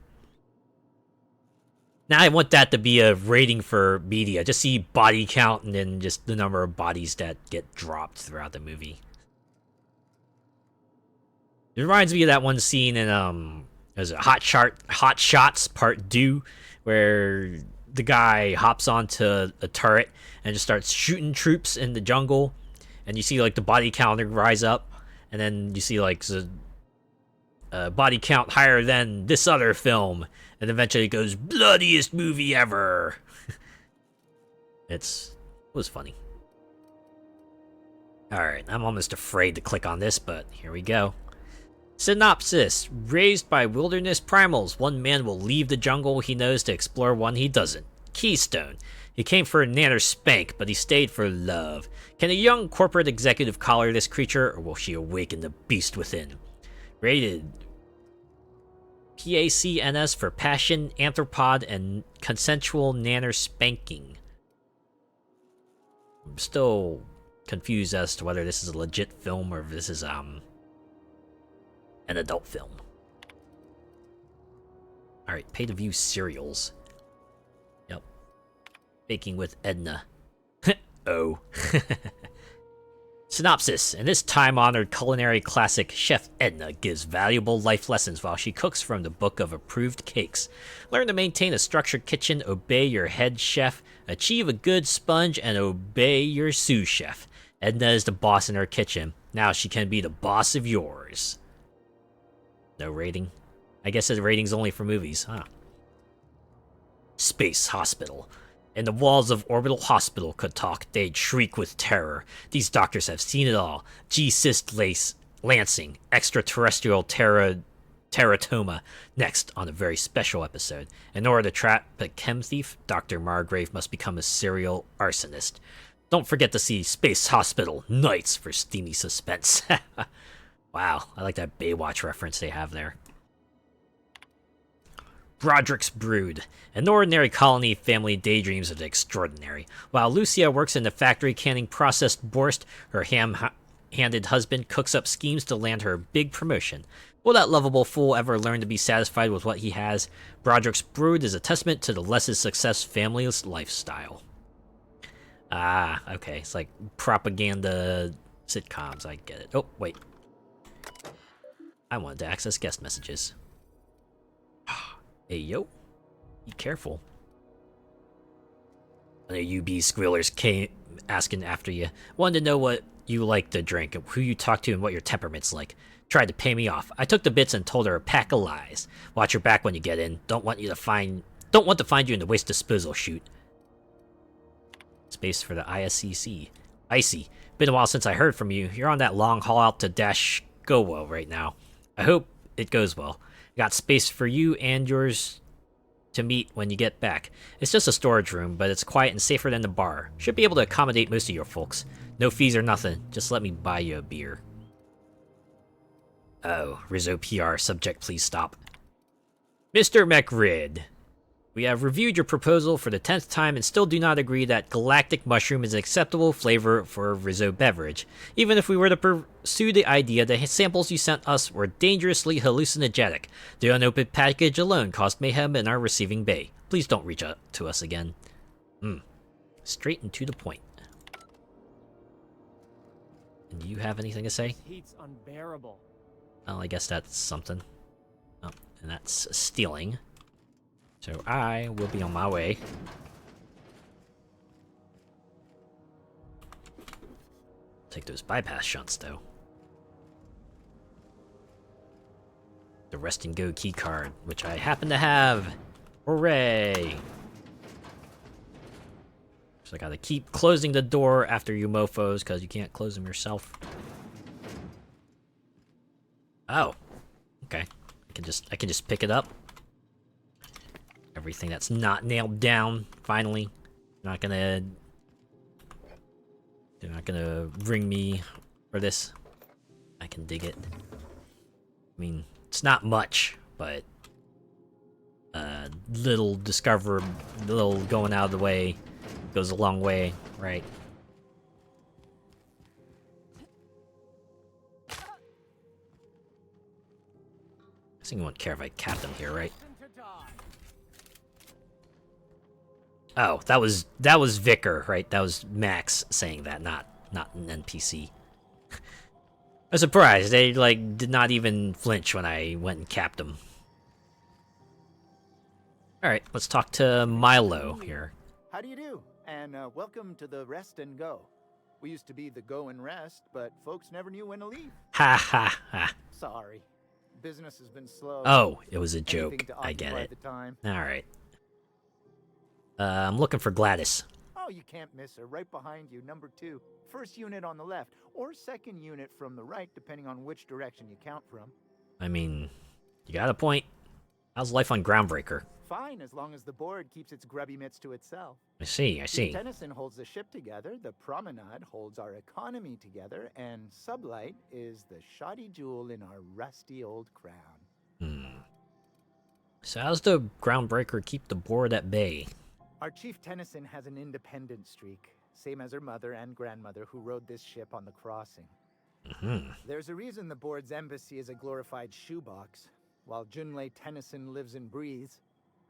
Now I want that to be a rating for media. Just see body count and then just the number of bodies that get dropped throughout the movie. It reminds me of that one scene in is it Hot Shots Part 2, where the guy hops onto a turret and just starts shooting troops in the jungle, and you see like the body counter rise up, and then you see like the body count higher than this other film, and eventually it goes bloodiest movie ever. It was funny. All right, I'm almost afraid to click on this, but here we go. Synopsis: raised by wilderness primals, one man will leave the jungle he knows to explore one he doesn't. Keystone: he came for a nanner spank, but he stayed for love. Can a young corporate executive collar this creature, or will she awaken the beast within? Rated PACNS for passion, anthropod, and consensual nanner spanking. I'm still confused as to whether this is a legit film or if this is an adult film. Alright, pay to view serials. Yep. Baking with Edna. Oh. Synopsis: in this time-honored culinary classic, Chef Edna gives valuable life lessons while she cooks from the Book of Approved Cakes. Learn to maintain a structured kitchen, obey your head chef, achieve a good sponge, and obey your sous chef. Edna is the boss in her kitchen. Now she can be the boss of yours. No rating? I guess the rating's only for movies, huh? Space Hospital. And the walls of Orbital Hospital could talk, they'd shriek with terror. These doctors have seen it all. G-cyst lancing, extraterrestrial teratoma next on a very special episode. In order to trap a chem thief, Dr. Margrave must become a serial arsonist. Don't forget to see Space Hospital Nights for steamy suspense. Wow, I like that Baywatch reference they have there. Broderick's Brood. An ordinary colony family daydreams of the extraordinary. While Lucia works in the factory canning processed borscht, her ham-handed husband cooks up schemes to land her a big promotion. Will that lovable fool ever learn to be satisfied with what he has? Broderick's Brood is a testament to the less success family's lifestyle. Ah, okay. It's like propaganda sitcoms. I get it. Oh, wait. I wanted to access guest messages. Hey, yo. Be careful. One of UB squealers came asking after you. Wanted to know what you like to drink, who you talk to, and what your temperament's like. Tried to pay me off. I took the bits and told her a pack of lies. Watch your back when you get in. Don't want to find you in the waste disposal chute. Space for the ISCC. Icy. Been a while since I heard from you. You're on that long haul out to Dashgowo right now. I hope it goes well. Got space for you and yours to meet when you get back. It's just a storage room, but it's quiet and safer than the bar. Should be able to accommodate most of your folks. No fees or nothing. Just let me buy you a beer. Oh, Rizzo PR. Subject, please stop. Mr. McRid, we have reviewed your proposal for the 10th time and still do not agree that galactic mushroom is an acceptable flavor for a Rizzo beverage, even if we were to pursue the idea that samples you sent us were dangerously hallucinogenic. The unopened package alone caused mayhem in our receiving bay. Please don't reach out to us again. Straight and to the point. And do you have anything to say? This heat's unbearable. Well, I guess that's something. Oh, and that's stealing. So I will be on my way. Take those bypass shunts, though. The rest and go key card, which I happen to have. Hooray! So I gotta keep closing the door after you mofos, because you can't close them yourself. Oh. Okay. I can just pick it up. Everything that's not nailed down, finally. They're not gonna ring me for this. I can dig it. I mean, it's not much, but little going out of the way goes a long way, right? I think you won't care if I cap them here, right? Oh, that was Vicar, right? That was Max saying that, not an NPC. I'm surprised they did not even flinch when I went and capped them. All right, let's talk to Milo here. How do you do? And welcome to the Rest and Go. We used to be the Go and Rest, but folks never knew when to leave. Ha ha ha. Sorry. Business has been slow. Oh, it was a joke. I get it. All right. I'm looking for Gladys. Oh, you can't miss her. Right behind you, number 2. First unit on the left, or second unit from the right, depending on which direction you count from. I mean, you got a point. How's life on Groundbreaker? Fine, as long as the board keeps its grubby mitts to itself. I see. Tennyson holds the ship together, the Promenade holds our economy together, and Sublight is the shoddy jewel in our rusty old crown. So how's the Groundbreaker keep the board at bay? Our Chief Tennyson has an independent streak, same as her mother and grandmother who rode this ship on the crossing. There's a reason the board's embassy is a glorified shoebox. While Junlei Tennyson lives and breathes,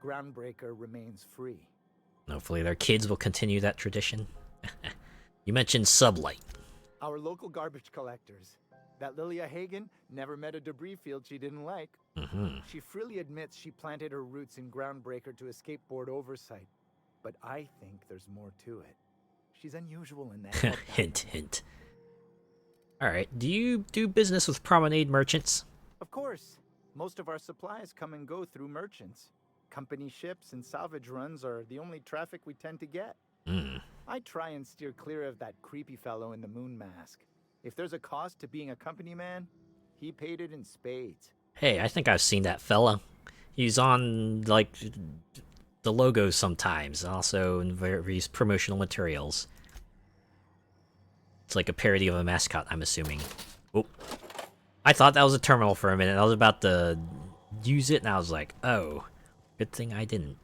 Groundbreaker remains free. Hopefully their kids will continue that tradition. You mentioned Sublight. Our local garbage collectors. That Lilia Hagen never met a debris field she didn't like. She freely admits she planted her roots in Groundbreaker to escape board oversight. But I think there's more to it. She's unusual in that. Hint, hint. Alright, do you do business with Promenade merchants? Of course. Most of our supplies come and go through merchants. Company ships and salvage runs are the only traffic we tend to get. I try and steer clear of that creepy fellow in the moon mask. If there's a cost to being a company man, he paid it in spades. Hey, I think I've seen that fella. He's on, like, the logos sometimes, also in various promotional materials. It's like a parody of a mascot, I'm assuming. Oh. I thought that was a terminal for a minute. I was about to use it, and I was like, oh, good thing I didn't.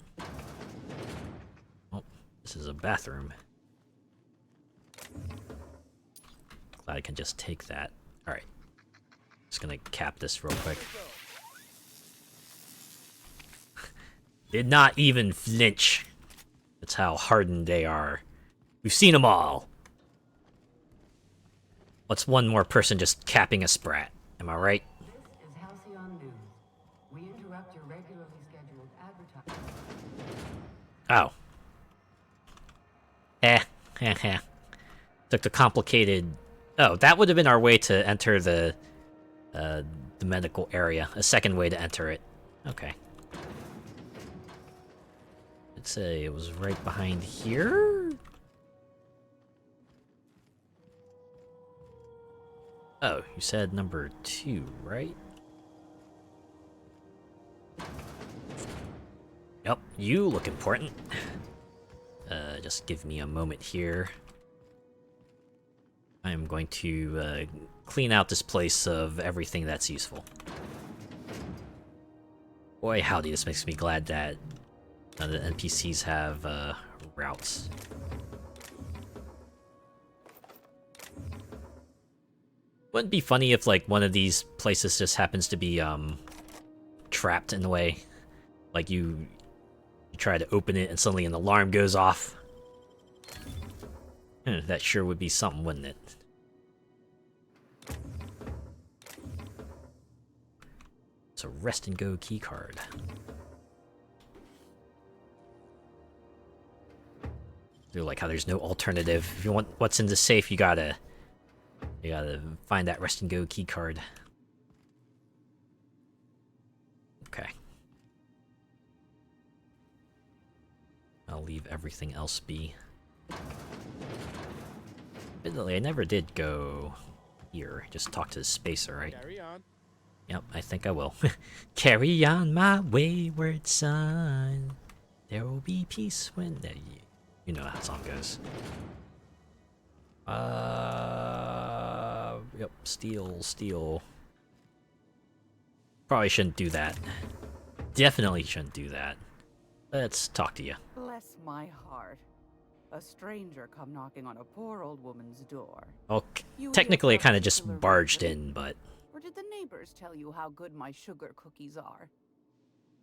Oh, this is a bathroom. Glad I can just take that. Alright. Just gonna cap this real quick. Did not even flinch. That's how hardened they are. We've seen them all. What's one more person just capping a sprat? Am I right? This is Halcyon News. We interrupt your regularly scheduled advertising. Oh. Took the complicated... Oh, that would have been our way to enter the medical area. A second way to enter it. Okay. I'd say it was right behind here? Oh, you said number 2, right? Yep, you look important. Just give me a moment here. I'm going to clean out this place of everything that's useful. Boy, howdy, this makes me glad that the NPCs have routes. Wouldn't it be funny if, like, one of these places just happens to be trapped in the way? Like, you try to open it and suddenly an alarm goes off. That sure would be something, wouldn't it? It's a rest and go keycard. I like how there's no alternative. If you want what's in the safe, you gotta find that rest and go keycard. Okay. I'll leave everything else be. Admittedly, I never did go here. Just talk to the spacer, right? Carry on. Yep, I think I will. Carry on, my wayward son. There will be peace when there. You know how that song goes. Yep, steal. Probably shouldn't do that. Definitely shouldn't do that. Let's talk to you. Bless my heart. A stranger come knocking on a poor old woman's door. Well, technically I kind of just barged in, but... Or did the neighbors tell you how good my sugar cookies are?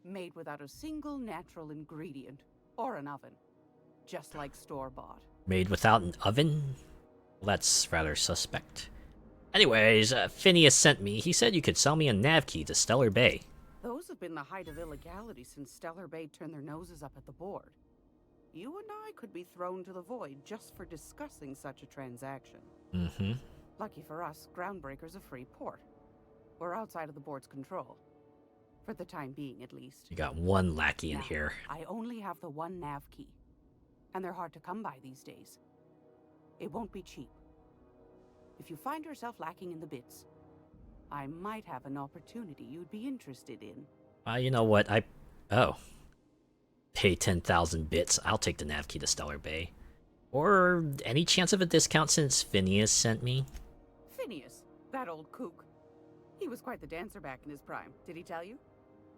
Made without a single natural ingredient, or an oven. Just like store-bought. Made without an oven? Well, that's rather suspect. Anyways, Phineas sent me. He said you could sell me a nav key to Stellar Bay. Those have been the height of illegality since Stellar Bay turned their noses up at the board. You and I could be thrown to the void just for discussing such a transaction. Mm-hmm. Lucky for us, Groundbreaker's a free port. We're outside of the board's control. For the time being, at least. You got one lackey in here. I only have the one nav key. And they're hard to come by these days. It won't be cheap. If you find yourself lacking in the bits, I might have an opportunity you'd be interested in. You know what? Oh. Pay 10,000 bits. I'll take the nav key to Stellar Bay. Or any chance of a discount since Phineas sent me? Phineas, that old kook. He was quite the dancer back in his prime. Did he tell you?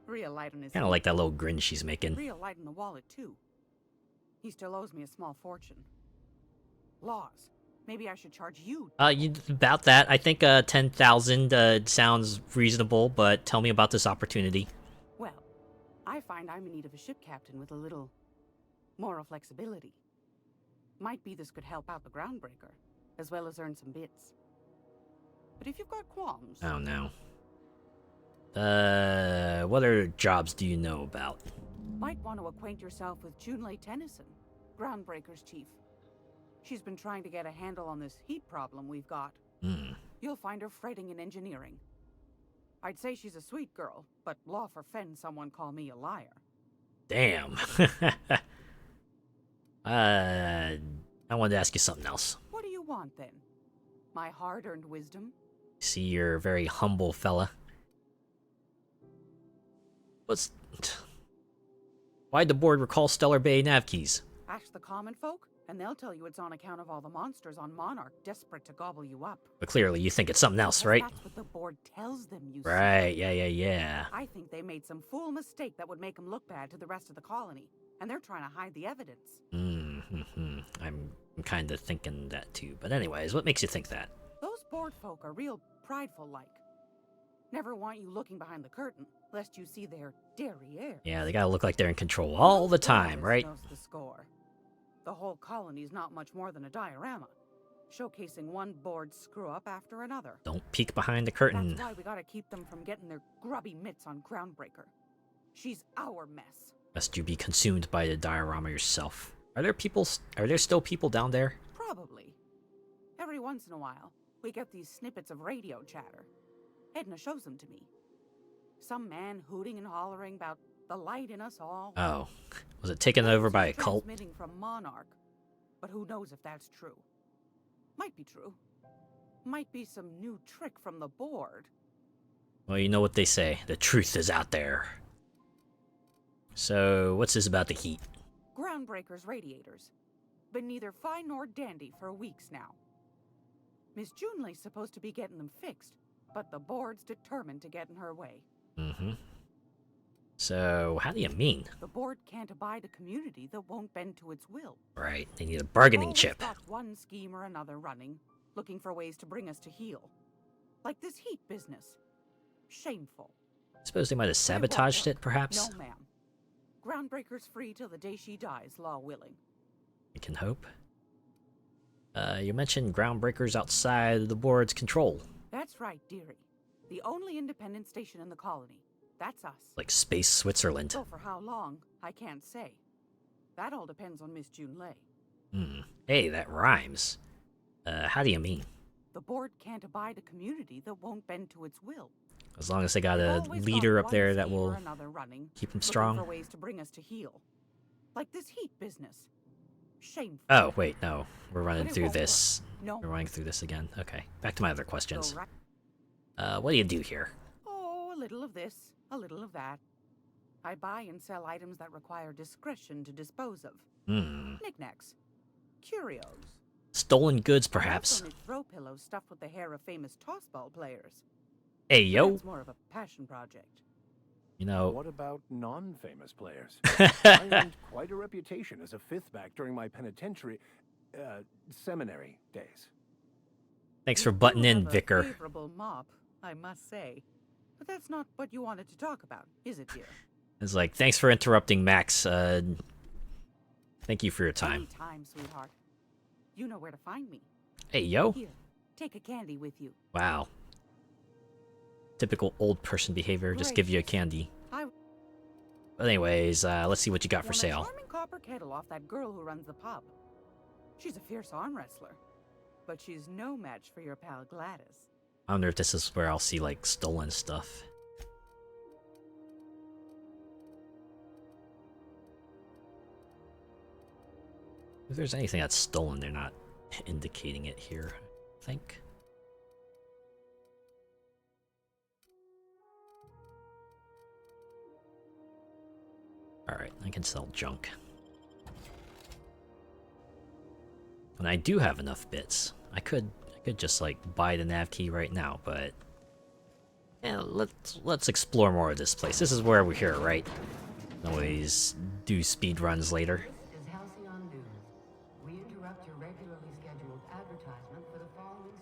Real light on his Kind of like that little grin she's making. Real light in the wallet, too. He still owes me a small fortune. Laws. Maybe I should charge you. About that, I think 10,000 sounds reasonable, but tell me about this opportunity. Well, I find I'm in need of a ship captain with a little moral flexibility. Might be this could help out the Groundbreaker, as well as earn some bits. But if you've got qualms... Oh no. What other jobs do you know about? Might want to acquaint yourself with Junlei Tennyson, Groundbreaker's chief. She's been trying to get a handle on this heat problem we've got. You'll find her fretting in engineering. I'd say she's a sweet girl, but law forfend someone call me a liar. Damn. I wanted to ask you something else. What do you want, then? My hard-earned wisdom? See, you're a very humble fella. What's... Why'd the board recall Stellar Bay nav keys? Ask the common folk, and they'll tell you it's on account of all the monsters on Monarch desperate to gobble you up. But clearly you think it's something else, right? That's what the board tells them, you see. Right, yeah. I think they made some fool mistake that would make them look bad to the rest of the colony, and they're trying to hide the evidence. I'm kind of thinking that too. But anyways, what makes you think that? Those board folk are real prideful-like. Never want you looking behind the curtain, lest you see their derriere. Yeah, they gotta look like they're in control all the time, right? Knows the score. The whole colony's not much more than a diorama, showcasing one board screw-up after another. Don't peek behind the curtain. That's why we gotta keep them from getting their grubby mitts on Groundbreaker. She's our mess. Lest you be consumed by the diorama yourself. Are there still people down there? Probably. Every once in a while, we get these snippets of radio chatter. Edna shows them to me. Some man hooting and hollering about the light in us all. Oh. Was it taken over by a cult? Transmitting from Monarch. But who knows if that's true. Might be true. Might be some new trick from the board. Well, you know what they say. The truth is out there. So, what's this about the heat? Groundbreaker's radiators. Been neither fine nor dandy for weeks now. Miss Junley's supposed to be getting them fixed, but the board's determined to get in her way. So, how do you mean? The board can't abide a community that won't bend to its will. Right, they need a bargaining chip. Got one scheme or another running, looking for ways to bring us to heel. Like this heat business. Shameful. Suppose they might have sabotaged it, perhaps? No, ma'am. Groundbreaker's free till the day she dies, law willing. We can hope. You mentioned Groundbreaker's outside of the board's control. That's right, dearie. The only independent station in the colony. That's us. Like Space Switzerland. So for how long, I can't say. That all depends on Miss Junley. Hey, that rhymes. How do you mean? The board can't abide a community that won't bend to its will. As long as they got a leader up there that will keep them strong. For ways to bring us to heel. Like this heat business. Shameful. Oh, wait, no. We're running through this. No. We're running through this again. Okay, back to my other questions. What do you do here? Oh, a little of this, a little of that. I buy and sell items that require discretion to dispose of. Knickknacks. Curios. Stolen goods, perhaps. Throw pillows stuffed with the hair of famous tossball players. Hey, yo. It's more of a passion project. You know... What about non-famous players? I earned quite a reputation as a fifth back during my penitentiary... seminary days. Thanks for butting in, Vicar. Favorable mop, I must say. But that's not what you wanted to talk about, is it, dear? It's like, thanks for interrupting, Max. Thank you for your time. Anytime, sweetheart. You know where to find me. Hey, yo. Here, take a candy with you. Wow. Typical old person behavior, just give you a candy. But anyways, let's see what you got for sale. A charming copper kettle off that girl who runs the pub. She's a fierce arm wrestler, but she's no match for your pal Gladys. I wonder if this is where I'll see, like, stolen stuff. If there's anything that's stolen, they're not indicating it here, I think. Alright, I can sell junk. And I do have enough bits. I could just like buy the nav key right now, but yeah, let's explore more of this place. This is where we're here, right? Always do speed runs later. This is Halcyon News. We interrupt your regularly scheduled advertisement for the following.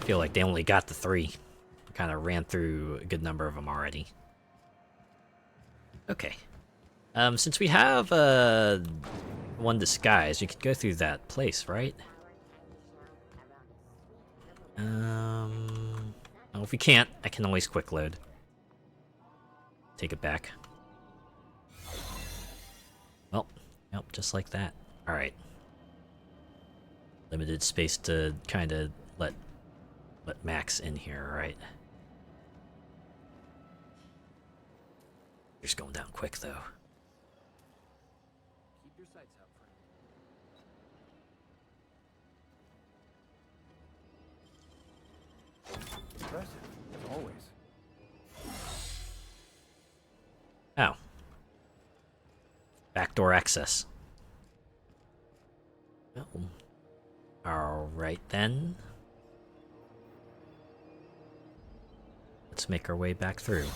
I feel like they only got the 3. Kind of ran through a good number of them already. Okay. Since we have one disguise, we could go through that place, right? Well, if we can't, I can always quick load. Take it back. Well, yep, just like that. Alright. Limited space to kind of let Max in here, right? Just going down quick, though. Keep your sights out, friend. Impressive, as always. Backdoor access. Oh. Alright then. Let's make our way back through.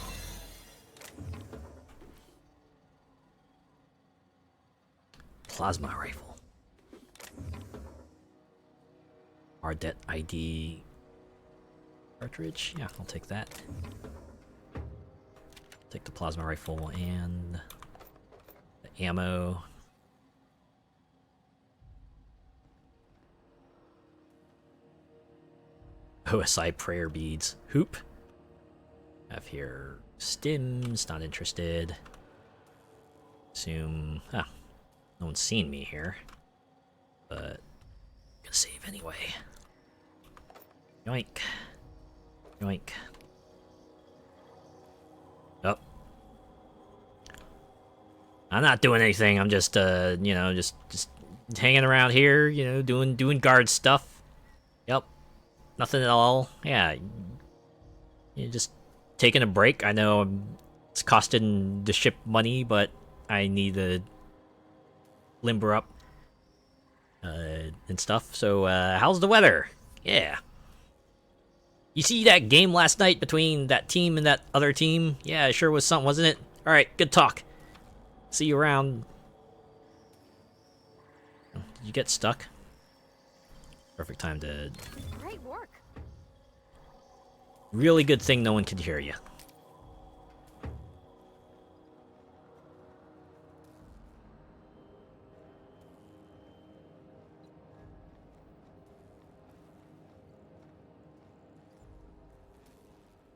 Plasma rifle. Ardet ID cartridge? Yeah, I'll take that. Take the plasma rifle and the ammo. OSI prayer beads. Hoop. Have here stims, not interested. Assume. Ah, no one's seen me here. But I'm gonna save anyway. Yoink. Yoink. Oh. I'm not doing anything, I'm just you know, just hanging around here, you know, doing guard stuff. Yep. Nothing at all. Yeah. You're just taking a break. I know it's costing the ship money, but I need to limber up and stuff. So, how's the weather? Yeah. You see that game last night between that team and that other team? Yeah, it sure was something, wasn't it? Alright, good talk. See you around. Did you get stuck? Perfect time to... Great work. Really good thing no one could hear you.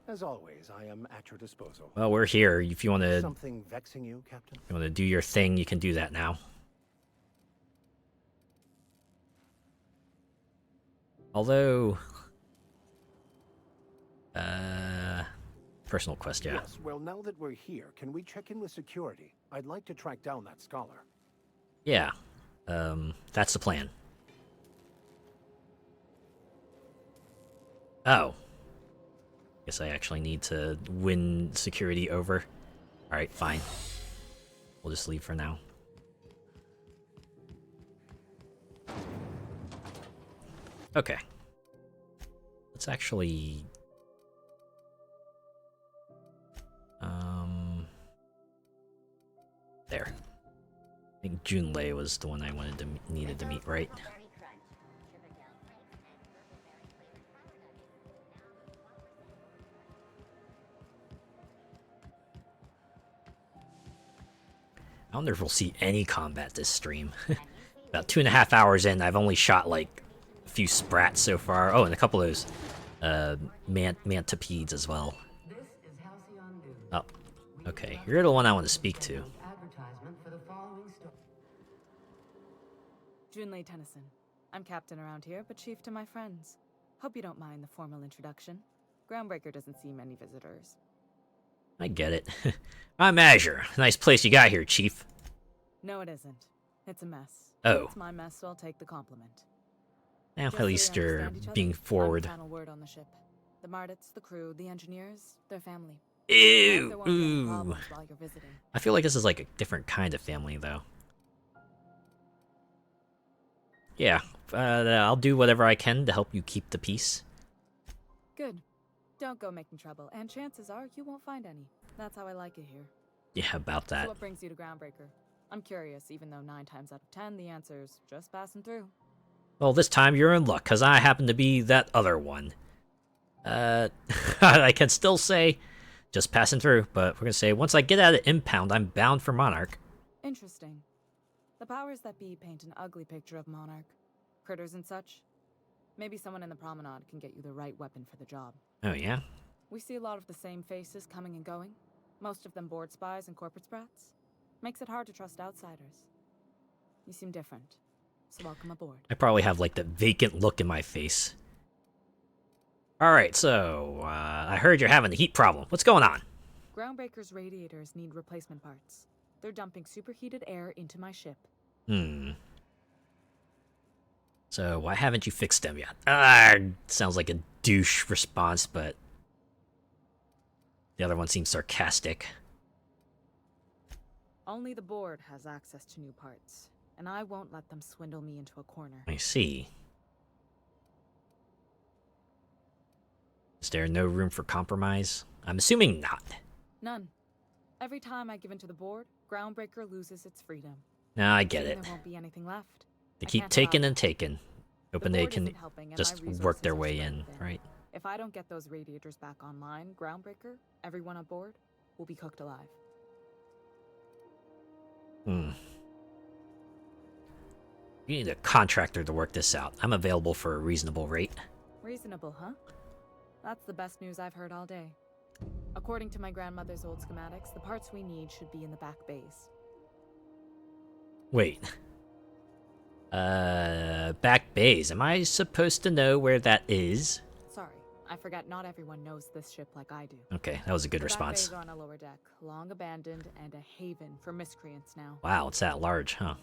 As always, I am at your disposal. Well, we're here. If you want to... Something vexing you, Captain? You want to do your thing, you can do that now. Although... Personal quest, yeah. Yes, well, now that we're here, can we check in with security? I'd like to track down that scholar. Yeah. That's the plan. Oh. Guess I actually need to win security over. Alright, fine. We'll just leave for now. Okay. Let's actually... There. I think Junlei was the one I needed to meet, right? I wonder if we'll see any combat this stream. About 2.5 hours in, I've only shot like a few sprats so far. Oh, and a couple of those mantipedes as well. This is Halcyon News. Oh, okay. You're the one I want to speak to. Advertisement for the following story. Junlei Tennyson. I'm captain around here, but chief to my friends. Hope you don't mind the formal introduction. Groundbreaker doesn't see many visitors. I get it. I'm Azure. Nice place you got here, Chief. No, it isn't. It's a mess. Oh. It's my mess, so I'll take the compliment. Now, Just at so we least you're understand each other, being forward. I'm final word on the ship. The Mardits, the crew, the engineers, their family. Ew! There won't be any Ooh. problems while you're visiting. I feel like this is like a different kind of family, though. Yeah, I'll do whatever I can to help you keep the peace. Good. Don't go making trouble, and chances are you won't find any. That's how I like it here. Yeah, about that. So what brings you to Groundbreaker? I'm curious, even though 9 times out of 10 the answer's just passing through. Well, this time you're in luck, because I happen to be that other one. I can still say, just passing through, but we're gonna say, once I get out of Impound, I'm bound for Monarch. Interesting. The powers that be paint an ugly picture of Monarch. Critters and such. Maybe someone in the promenade can get you the right weapon for the job. Oh, yeah? We see a lot of the same faces coming and going. Most of them board spies and corporate sprats. Makes it hard to trust outsiders. You seem different, so welcome aboard. I probably have, like, the vacant look in my face. Alright, so, I heard you're having a heat problem. What's going on? Groundbreaker's radiators need replacement parts. They're dumping superheated air into my ship. So, why haven't you fixed them yet? Sounds like a douche response, but... The other one seems sarcastic. Only the board has access to new parts, and I won't let them swindle me into a corner. I see. Is there no room for compromise? I'm assuming not. None. Every time I give in to the board, Groundbreaker loses its freedom. No, I get Soon it. There won't be anything left. They I keep can't taking allow and taking. Hoping The they board can isn't helping, and just my work their resources are way spread in, thin. right? If I don't get those radiators back online, Groundbreaker, everyone aboard, will be cooked alive. Hmm. You need a contractor to work this out. I'm available for a reasonable rate. Reasonable, huh? That's the best news I've heard all day. According to my grandmother's old schematics, the parts we need should be in the back bays. Wait. Back bays. Am I supposed to know where that is? Sorry, I forgot not everyone knows this ship like I do. Okay, that was a good The response. back bays are on a lower deck, long abandoned and a haven for miscreants now. Wow, it's that large, huh?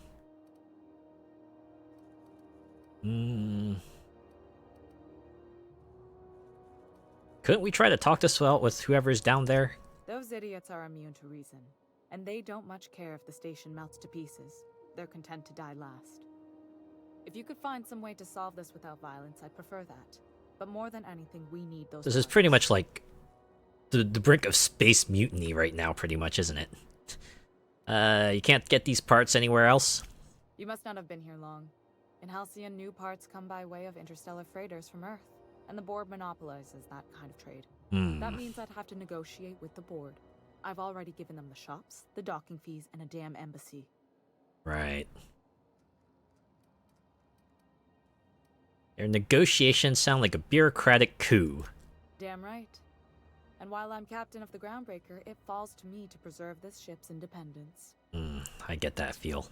Couldn't we try to talk this out with whoever's down there? Those idiots are immune to reason, and they don't much care if the station melts to pieces. They're content to die last. If you could find some way to solve this without violence, I'd prefer that. But more than anything, we need those This is pretty much like the brink of space mutiny right now, pretty much, isn't it? You can't get these parts anywhere else? You must not have been here long. In Halcyon, new parts come by way of interstellar freighters from Earth, and the board monopolizes that kind of trade. That means I'd have to negotiate with the board. I've already given them the shops, the docking fees, and a damn embassy. Right. Your negotiations sound like a bureaucratic coup. Damn right. And while I'm captain of the Groundbreaker, it falls to me to preserve this ship's independence. I get that feel.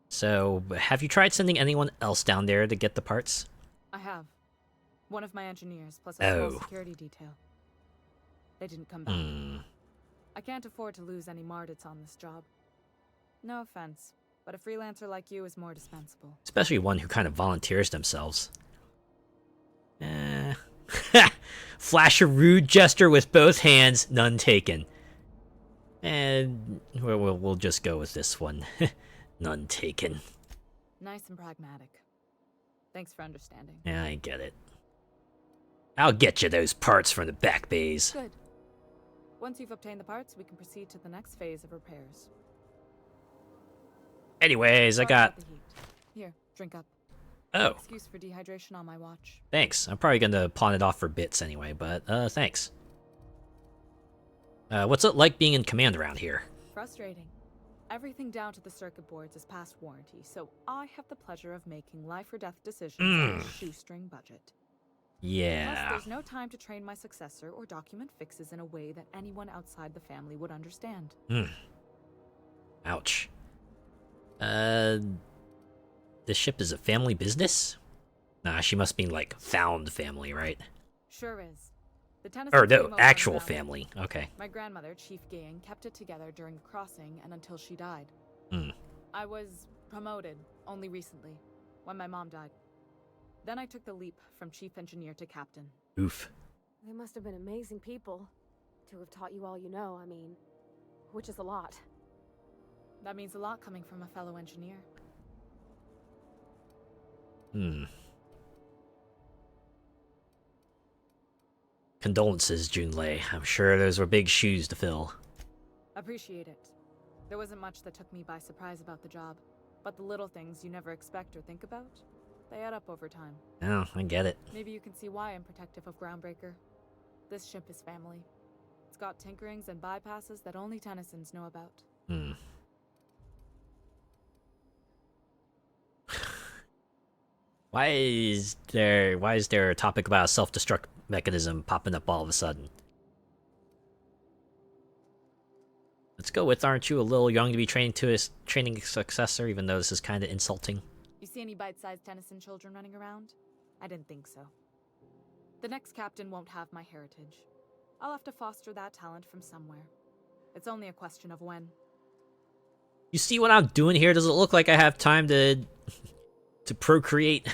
So, have you tried sending anyone else down there to get the parts? I have. One of my engineers, plus a small Oh. security detail. They didn't come back. I can't afford to lose any Mardits on this job. No offense, but a freelancer like you is more dispensable. Especially one who kind of volunteers themselves. Flash a rude gesture with both hands, none taken. And we'll just go with this one. None taken. Nice and pragmatic. Thanks for understanding. Yeah, I get it. I'll get you those parts from the back bays. Good. Once you've obtained the parts, we can proceed to the next phase of repairs. Anyways, I Sorry got... about the heat. Here, drink up. Oh. Excuse for dehydration on my watch. Thanks. I'm probably gonna pawn it off for bits anyway, but, thanks. What's it like being in command around here? Frustrating. Everything down to the circuit boards is past warranty, so I have the pleasure of making life or death decisions on a shoestring budget. Plus, Yeah. there's no time to train my successor or document fixes in a way that anyone outside the family would understand. Ouch. This ship is a family business? Nah, she must mean, like, found family, right? Sure is. The Tennyson Or team no, over actual on Groundbreaker. family. Okay. My grandmother, Chief Gang, kept it together during the crossing and until she died. I was promoted only recently, when my mom died. Then I took the leap from chief engineer to captain. Oof. They must have been amazing people to have taught you all you know, I mean, which is a lot. That means a lot coming from a fellow engineer. Condolences, Junlei. I'm sure those were big shoes to fill. Appreciate it. There wasn't much that took me by surprise about the job, but the little things you never expect or think about, they add up over time. Oh, I get it. Maybe you can see why I'm protective of Groundbreaker. This ship is family. It's got tinkerings and bypasses that only Tennysons know about. Why is there a topic about a self-destruct mechanism popping up all of a sudden? Let's go with, aren't you a little young to be training a successor, even though this is kind of insulting? You see any bite-sized Tennyson children running around? I didn't think so. The next captain won't have my heritage. I'll have to foster that talent from somewhere. It's only a question of when. You see what I'm doing here? Does it look like I have time to procreate?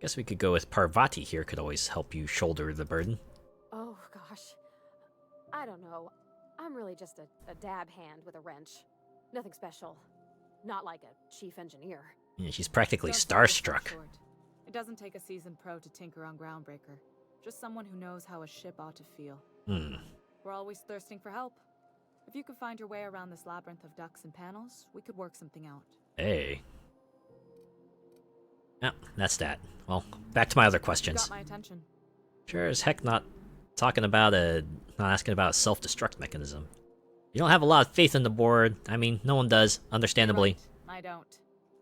Guess we could go with Parvati here, could always help you shoulder the burden. Oh, gosh. I don't know. I'm really just a dab hand with a wrench. Nothing special. Not like a chief engineer. Yeah, she's practically Don't sell yourself starstruck. short. It doesn't take a seasoned pro to tinker on Groundbreaker. Just someone who knows how a ship ought to feel. We're always thirsting for help. If you could find your way around this labyrinth of ducts and panels, we could work something out. Hey. Yeah, that's that. Well, back to my other questions. Got my attention. Sure as heck not talking about not asking about a self-destruct mechanism. You don't have a lot of faith in the board. I mean, no one does, understandably. Right. I don't.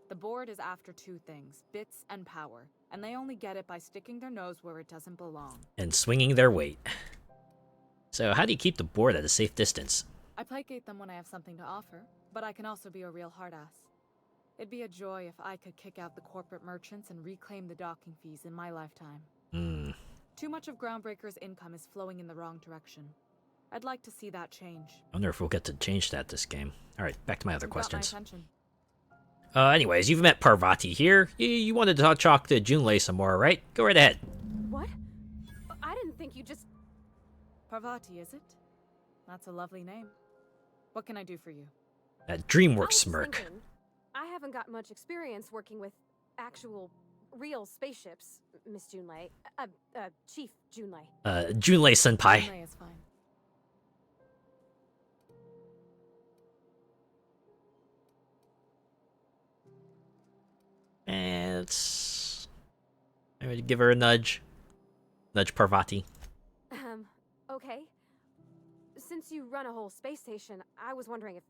The board is after two things, bits and power, and they only get it by sticking their nose where it doesn't belong. And swinging their weight. So how do you keep the board at a safe distance? I placate them when I have something to offer, but I can also be a real hard-ass. It'd be a joy if I could kick out the corporate merchants and reclaim the docking fees in my lifetime. Too much of Groundbreaker's income is flowing in the wrong direction. I'd like to see that change. I wonder if we'll get to change that this game. Alright, back to my other questions. Got my attention. Anyways, you've met Parvati here. You wanted to talk to Junlei some more, right? Go right ahead. What? I didn't think you just... Parvati, is it? That's a lovely name. What can I do for you? That DreamWorks smirk. Thinking, I haven't got much experience working with actual, real spaceships, Miss Junlei. Chief Junlei. Junlei senpai. Junlei is fine. And it's... I would give her a nudge. Nudge Parvati. Okay. Since you run a whole space station, I was wondering if...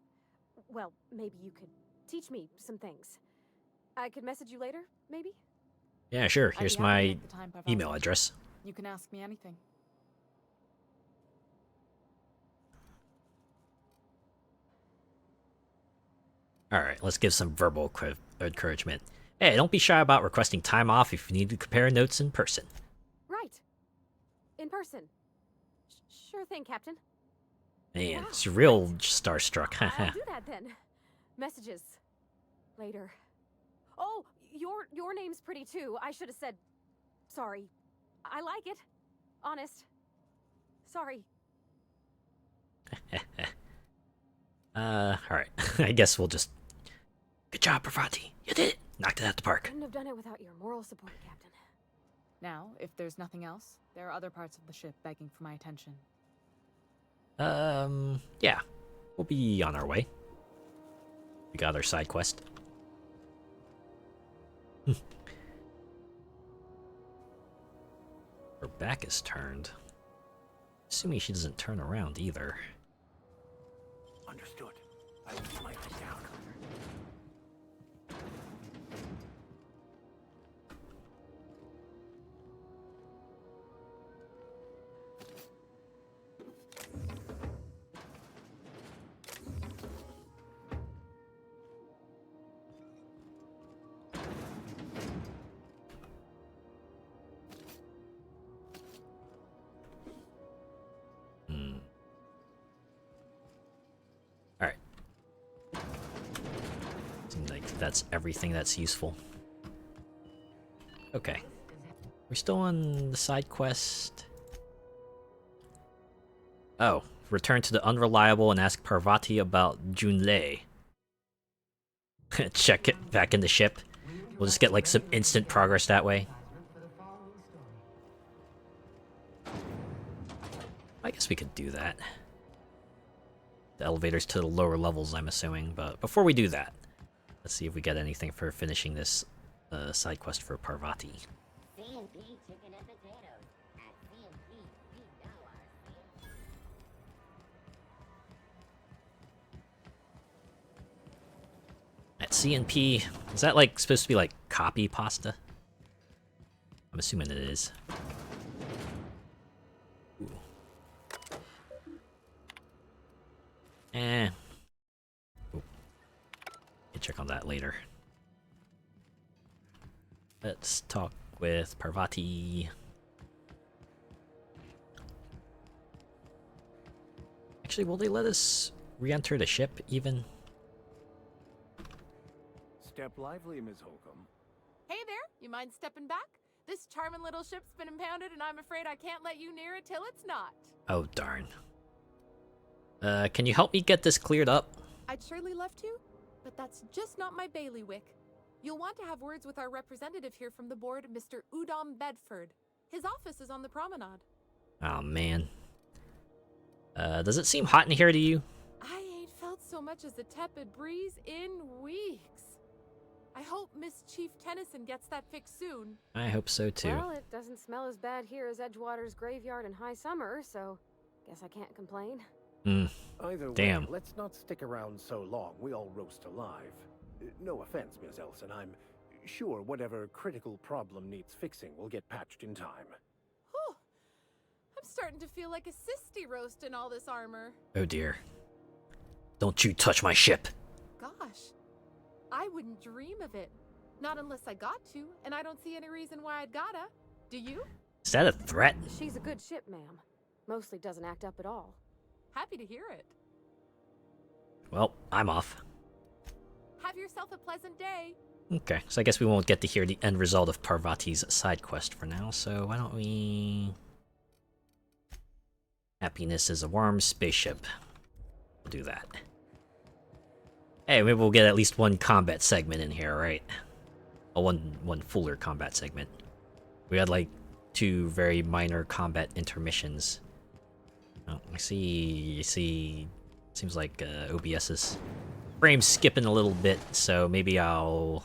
Well, maybe you could teach me some things. I could message you later, maybe? Yeah, sure. Here's my email address. You can ask me anything. Alright, let's give some verbal encouragement. Hey, don't be shy about requesting time off if you need to compare notes in person. Right. In person. Sure thing, Captain. Man, it's real starstruck. I'll do that then. Messages. Later. Oh, your name's pretty too. I should have said... Sorry. I like it. Honest. Sorry. Alright. I guess we'll just... Good job, Parvati. You did it. Knocked it out the park. Couldn't have done it without your moral support, Captain. Now, if there's nothing else, there are other parts of the ship begging for my attention. Yeah. We'll be on our way. We got our side quest. Her back is turned. Assuming she doesn't turn around either. Understood. I will slide it down. Alright. Seems like that's everything that's useful. Okay. We're still on the side quest. Oh, return to the Unreliable and ask Parvati about Junlei. Check it back in the ship. We'll just get like some instant progress that way. I guess we could do that. The elevators to the lower levels, I'm assuming, but before we do that, let's see if we get anything for finishing this side quest for Parvati. C&P chicken and potatoes. At C&P, we know our At C&P, is that like supposed to be like copy pasta? I'm assuming it is. Ooh. Ooh. Can check on that later. Let's talk with Parvati. Actually, will they let us re-enter the ship even? Step lively, Ms. Holcomb. Hey there, you mind stepping back? This charming little ship's been impounded and I'm afraid I can't let you near it till it's not. Oh, darn. Can you help me get this cleared up? I'd surely love to, but that's just not my bailiwick. You'll want to have words with our representative here from the board, Mr. Udom Bedford. His office is on the promenade. Oh, man. Does it seem hot in here to you? I ain't felt so much as a tepid breeze in weeks. I hope Miss Chief Tennyson gets that fixed soon. I hope so, too. Well, it doesn't smell as bad here as Edgewater's graveyard in high summer, so guess I can't complain. Either Damn. way, let's not stick around so long. We all roast alive. No offense, Miss Elson. I'm sure whatever critical problem needs fixing will get patched in time. Whew. I'm starting to feel like a sisty roast in all this armor. Oh, dear. Don't you touch my ship. Gosh, I wouldn't dream of it. Not unless I got to, and I don't see any reason why I'd gotta. Do you? Is that a threat? She's a good ship, ma'am. Mostly doesn't act up at all. Happy to hear it. Well, I'm off. Have yourself a pleasant day. Okay, so I guess we won't get to hear the end result of Parvati's side quest for now, so why don't we... Happiness is a warm spaceship. We'll do that. Hey, maybe we'll get at least one combat segment in here, right? Oh, one fuller combat segment. We had like 2 very minor combat intermissions. Oh, I see. Seems like OBS's frame skipping a little bit, so maybe I'll.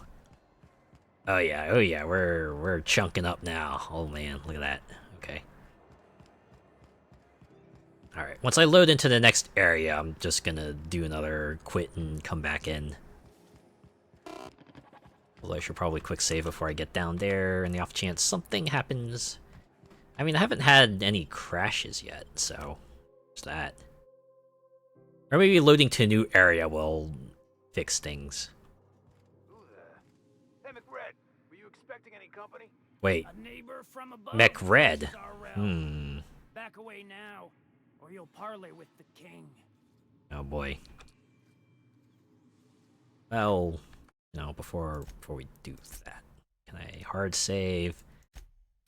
Oh yeah, we're chunking up now. Oh man, look at that. Okay. All right. Once I load into the next area, I'm just gonna do another quit and come back in. Although I should probably quick save before I get down there, in the off chance something happens. I mean, I haven't had any crashes yet, so there's that. Or maybe loading to a new area will fix things. Hey, McRed, were you expecting any company? Wait. A neighbor from above. McRed. Back away now, or you'll parley with the king. Oh boy. Well, no, before we do that, can I hard save?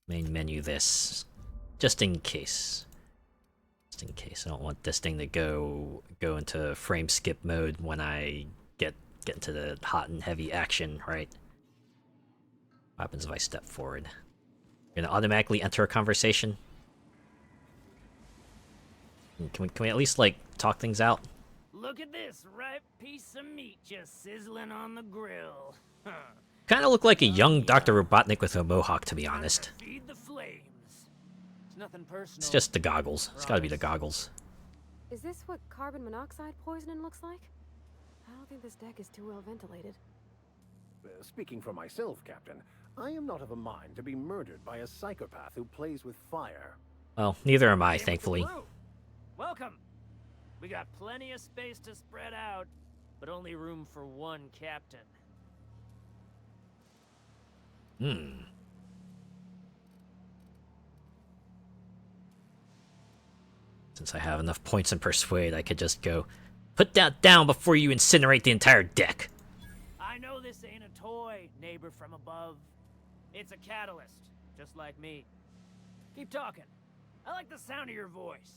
Main menu this, just in case. Just in case, I don't want this thing to go into frame skip mode when I get into the hot and heavy action, right? What happens if I step forward? You're gonna automatically enter a conversation? Can we at least like talk things out? Look at this ripe piece of meat just sizzling on the grill. Kind of look like a young Dr. Robotnik with a mohawk, to be honest. Feed the flames. It's nothing personal. It's just the goggles. It's gotta be the goggles. Is this what carbon monoxide poisoning looks like? I don't think this deck is too well ventilated. Speaking for myself, Captain, I am not of a mind to be murdered by a psychopath who plays with fire. Well, neither am I, thankfully. Welcome. We got plenty of space to spread out, but only room for one captain. Since I have enough points in Persuade, I could just go, put that down before you incinerate the entire deck. I know this ain't a toy, neighbor from above. It's a catalyst, just like me. Keep talking. I like the sound of your voice.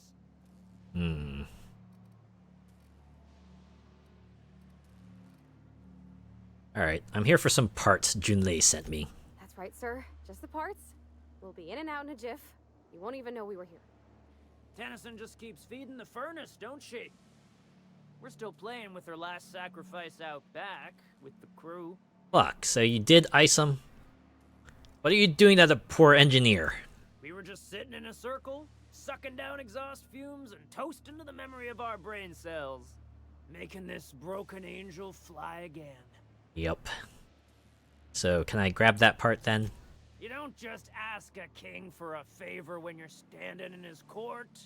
Alright, I'm here for some parts Junlei sent me. That's right, sir. Just the parts. We'll be in and out in a jiff. You won't even know we were here. Tennyson just keeps feeding the furnace, don't she? We're still playing with her last sacrifice out back, with the crew. Fuck, so you did ice him? What are you doing to the poor engineer? We were just sitting in a circle, sucking down exhaust fumes and toasting to the memory of our brain cells. Making this broken angel fly again. Yep. So, can I grab that part then? You don't just ask a king for a favor when you're standing in his court.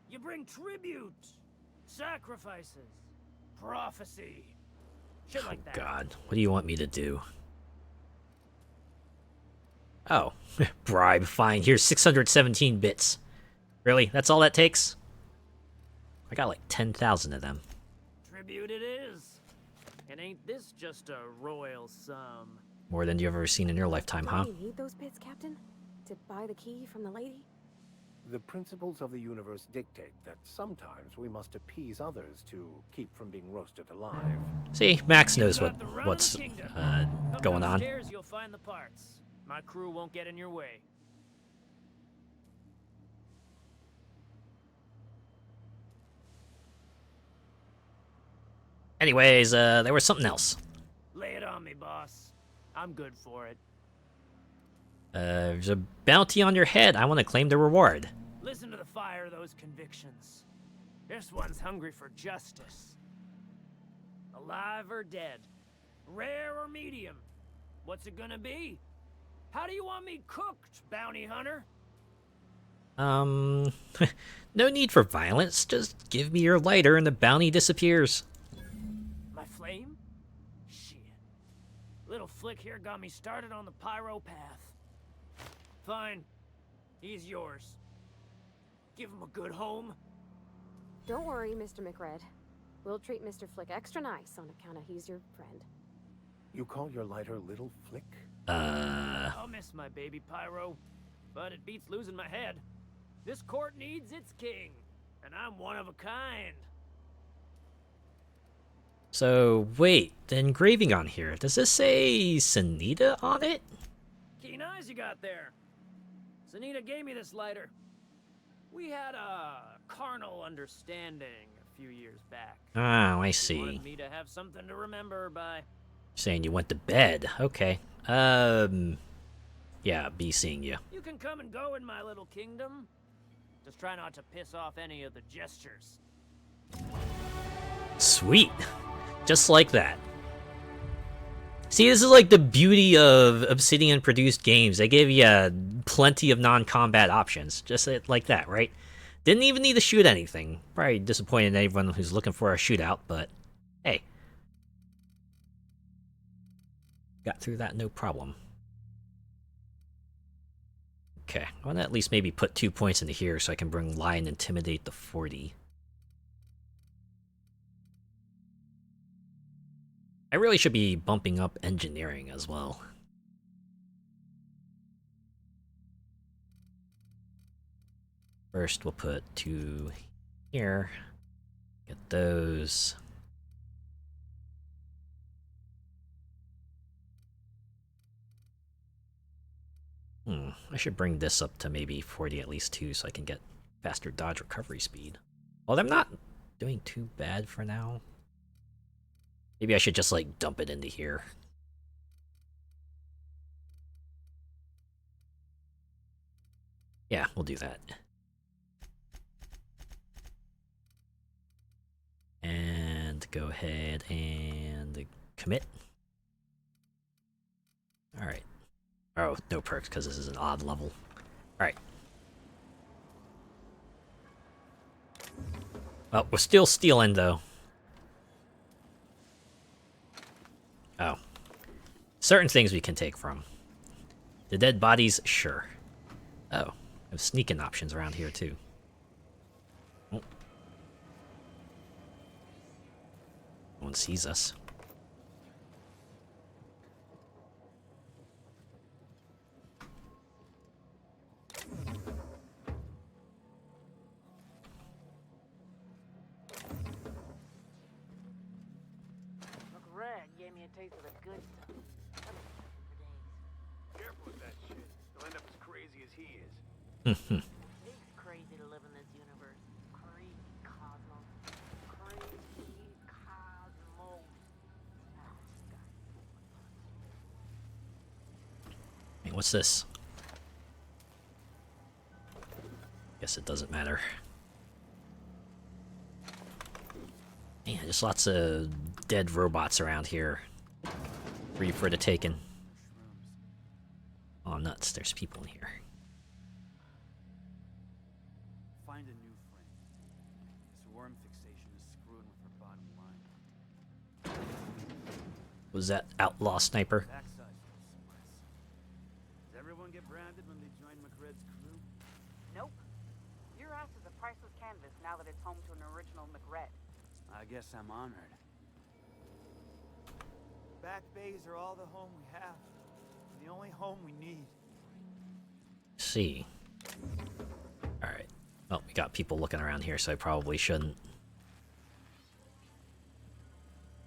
You bring tribute, sacrifices, prophecy, shit like that. God, what do you want me to do? Oh, bribe, fine. Here's 617 bits. Really? That's all that takes? I got like 10,000 of them. Tribute it is. And ain't this just a royal sum? More than you've ever seen in your lifetime, huh? Do you need those bits, Captain? To buy the key from the lady? The principles of the universe dictate that sometimes we must appease others to keep from being roasted alive. See, Max knows Got the run of what's the kingdom. Come going on. downstairs, you'll find the parts. My crew won't get in your way. Anyways, there was something else. Lay it on me, boss. I'm good for it. There's a bounty on your head. I want to claim the reward. Listen to the fire of those convictions. This one's hungry for justice. Alive or dead? Rare or medium? What's it gonna be? How do you want me cooked, bounty hunter? No need for violence. Just give me your lighter and the bounty disappears. My flame? Shit. Little Flick here got me started on the pyro path. Fine. He's yours. Give him a good home. Don't worry, Mr. McRed. We'll treat Mr. Flick extra nice on account of he's your friend. You call your lighter Little Flick? I'll miss my baby pyro, but it beats losing my head. This court needs its king, and I'm one of a kind. So, wait, the engraving on here, does this say Sunita on it? Keen eyes you got there. Sunita gave me this lighter. We had a carnal understanding a few years back. Oh, I She see. wanted me to have something to remember her by. Saying you went to bed. Okay. Yeah, be seeing you. You can come and go in my little kingdom. Just try not to piss off any of the gestures. Sweet. Just like that. See, this is like the beauty of Obsidian-produced games. They give you plenty of non-combat options. Just like that, right? Didn't even need to shoot anything. Probably disappointed anyone who's looking for a shootout, but hey. Got through that no problem. Okay, I want to at least maybe put 2 points into here so I can bring Lie and Intimidate to 40. I really should be bumping up Engineering as well. First, we'll put 2 here. Get those. I should bring this up to maybe 40 at least too, so I can get faster dodge recovery speed. Well, I'm not doing too bad for now. Maybe I should just like dump it into here. Yeah, we'll do that. And go ahead and commit. Alright. Oh, no perks because this is an odd level. Alright. Oh, we're still stealing though. Oh. Certain things we can take from. The dead bodies, sure. Oh, I have sneaking options around here too. Oh. No one sees us. McRed gave me a taste of the good stuff. Careful with that shit. You'll end up as crazy as he is. It's crazy to live in this universe. Crazy cosmos. Crazy cosmos. Hey, what's this? Guess it doesn't matter. Man, there's lots of dead robots around here. Free for the taking. Oh, nuts. There's people in here. Find a new friend. This worm fixation is screwing with her bottom line. Was that outlaw sniper? Does everyone get branded when they join McRed's crew? Nope. Your ass is a priceless canvas now that it's home to an original McRed. I guess I'm honored. Back bays are all the home we have. And the only home we need. See. Alright. Oh, we got people looking around here, so I probably shouldn't.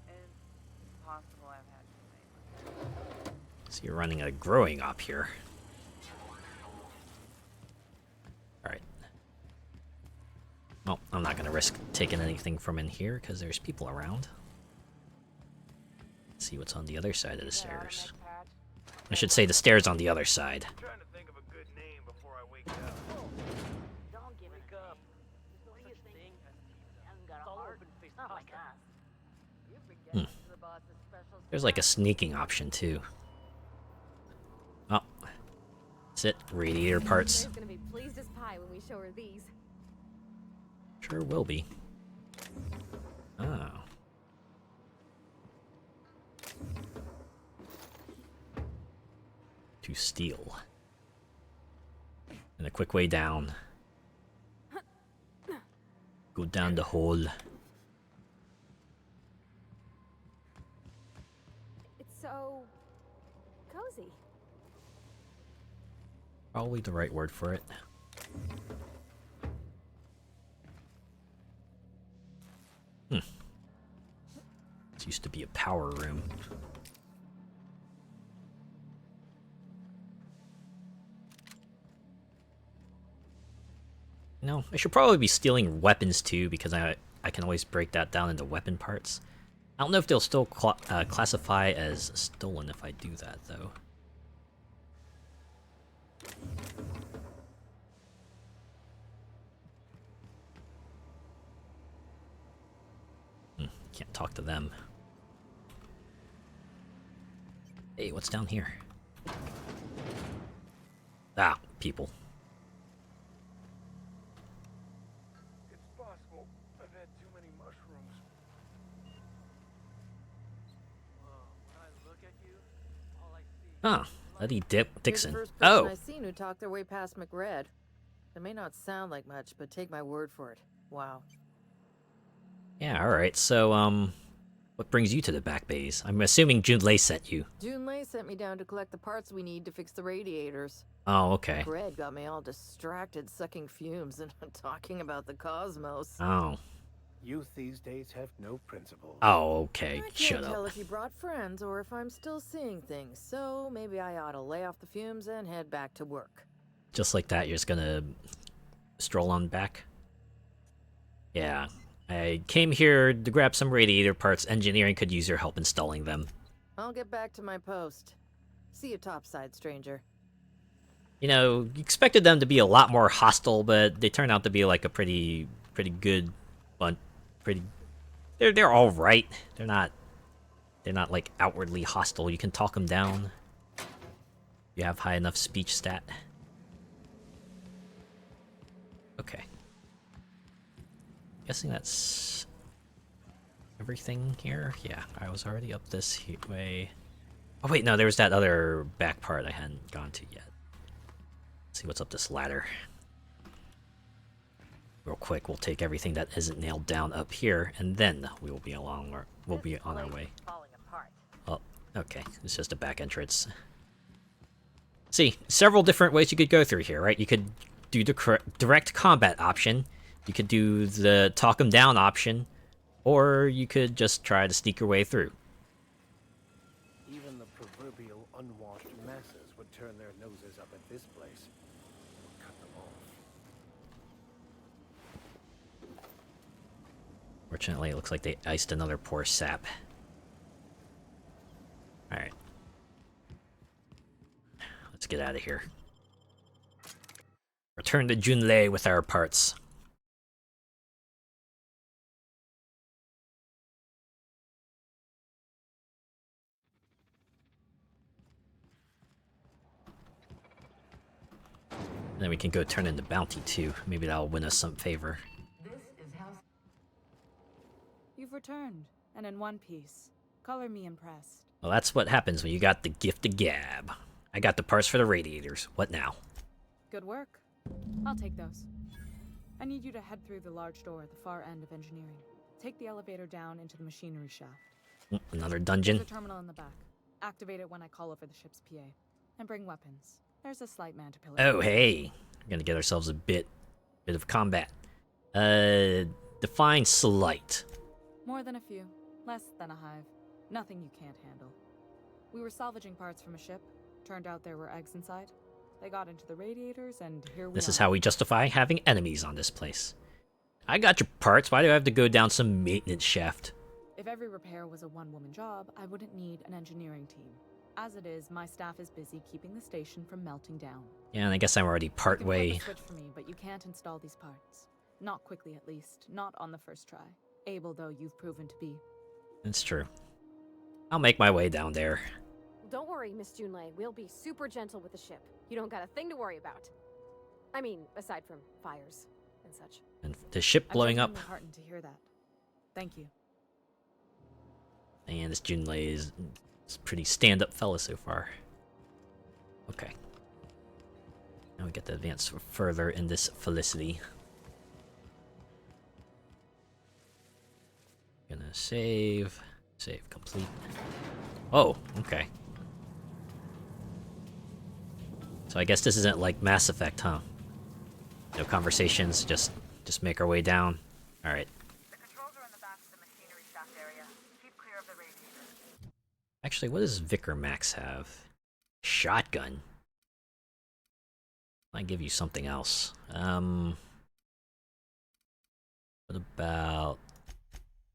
It's possible I've had So you're running a growing op here. Alright. Well, I'm not gonna risk taking anything from in here, because there's people around. Let's see what's on the other side of the stairs. I should say the stairs on the other side. I'm trying to think of a good name before I wake up. Don't give it up. Such a thing as haven't got a heart. Not like us. You've been getting to the boss's special. There's like a sneaking option too. Oh. That's it. Radiator parts. She's gonna be pleased as pie when we show her these. Sure will be. Oh. To steal. And a quick way down. Go down the hole. It's so cozy. Probably the right word for it. This used to be a power room. No, I should probably be stealing weapons too, because I can always break that down into weapon parts. I don't know if they'll still classify as stolen if I do that, though. Can't talk to them. Hey, what's down here? Ah, people. It's possible I've had too many mushrooms. When I look at you, all I see. Ah, Letty Dixon. You're the first person Oh, I've seen who talked their way past McRed. It may not sound like much, but take my word for it. Wow. yeah. All right. So, what brings you to the back bays? I'm assuming Junlei sent you. Junlei sent me down to collect the parts we need to fix the radiators. Oh, okay. McRed got me all distracted, sucking fumes and talking about the cosmos. Oh. Youth these days have no principles. Oh, okay. I Shut can't tell up. if he brought friends or if I'm still seeing things, so maybe I ought to lay off the fumes and head back to work. Just like that, you're just gonna stroll on back? Yeah. I came here to grab some radiator parts. Engineering could use your help installing them. I'll get back to my post. See you topside, stranger. You know, you expected them to be a lot more hostile, but they turn out to be like a pretty good bunch. They're all right. They're not like outwardly hostile. You can talk them down. You have high enough speech stat. Okay. Guessing that's everything here. Yeah, I was already up this way. Oh wait, no, there was that other back part I hadn't gone to yet. Let's see what's up this ladder. Real quick, we'll take everything that isn't nailed down up here, and then we will be on our way. Oh, okay. It's just a back entrance. See, several different ways you could go through here, right? You could do the direct combat option. You could do the talk 'em down option, or you could just try to sneak your way through. Even the proverbial unwashed masses would turn their noses up at this place. Cut them off. Fortunately, it looks like they iced another poor sap. Alright. Let's get out of here. Return to Junlei with our parts. Then we can go turn in the bounty too. Maybe that'll win us some favor. This is Halcyon. You've returned, and in one piece. Color me impressed. Well, that's what happens when you got the gift of gab. I got the parts for the radiators. What now? Good work. I'll take those. I need you to head through the large door at the far end of engineering. Take the elevator down into the machinery shaft. Another dungeon? There's a terminal in the back. Activate it when I call over the ship's PA. And bring weapons. There's a slight man to pillar. Oh, hey. We're gonna get ourselves a bit Bit of combat. Define slight. More than a few. Less than a hive. Nothing you can't handle. We were salvaging parts from a ship. Turned out there were eggs inside. They got into the radiators, and here we are. This is how we justify having enemies on this place. I got your parts. Why do I have to go down some maintenance shaft? If every repair was a one-woman job, I wouldn't need an engineering team. As it is, my staff is busy keeping the station from melting down. Yeah, and I guess I'm already part way. You can flip the switch for me, but you can't install these parts. Not quickly, at least. Not on the first try. Able though you've proven to be. That's true. I'll make my way down there. Don't worry, Miss Junlei. We'll be super gentle with the ship. You don't got a thing to worry about. I mean, aside from fires and such. And the ship blowing up. I'm heartened to hear that. Thank you. And this Junlei is a pretty stand-up fella so far. Okay. Now we get to advance further in this felicity. Gonna save. Save complete. Oh, okay. So I guess this isn't like Mass Effect, huh? No conversations, just make our way down. Alright. The controls are in the back of the machinery shaft area. Keep clear of the radiators. Actually, what does Vicar Max have? Shotgun. Might give you something else. What about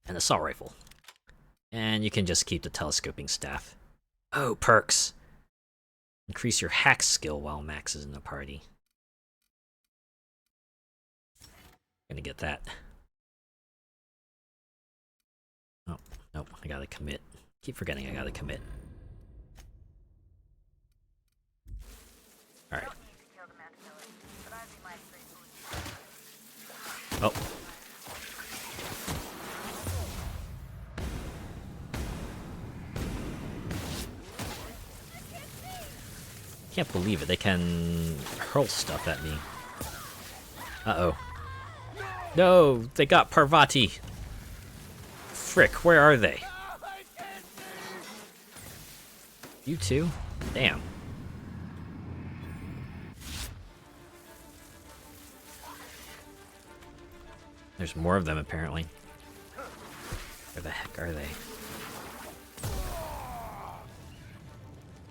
an assault rifle? And you can just keep the telescoping staff. Oh, perks! Increase your hack skill while Max is in the party. Gonna get that. Oh, nope, I gotta commit. Keep forgetting I gotta commit. Alright. Oh. Can't believe it, they can hurl stuff at me. Uh-oh. No, they got Parvati. Frick, where are they? You too? Damn. There's more of them, apparently. Where the heck are they?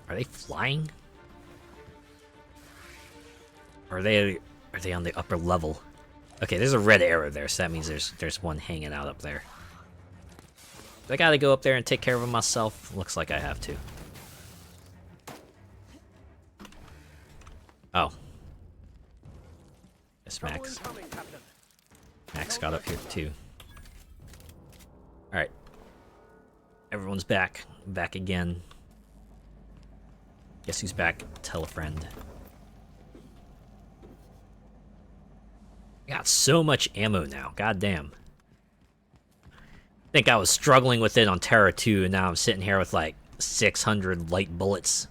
Are they flying? Or are they on the upper level? Okay, there's a red arrow there, so that means there's one hanging out up there. Do I gotta go up there and take care of him myself? Looks like I have to. Oh. Yes, Max. Max got up here too. Alright. Everyone's back. Back again. Guess who's back? Tell a friend. I got so much ammo now. God damn. I think I was struggling with it on Terra 2, and now I'm sitting here with like 600 light bullets.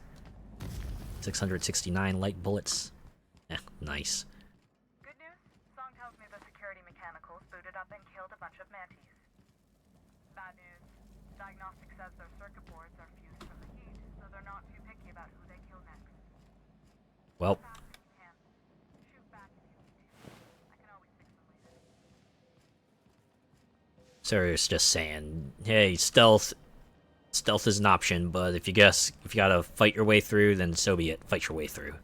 669 light bullets. Eh, nice. Good news? Song tells me the security mechanicals booted up and killed a bunch of mantis. Bad news. Diagnostic says their circuit boards are fused from the heat, so they're not too picky about who they kill next. Well. Sarah's just saying, hey, stealth is an option, but if you gotta fight your way through, then so be it. Fight your way through.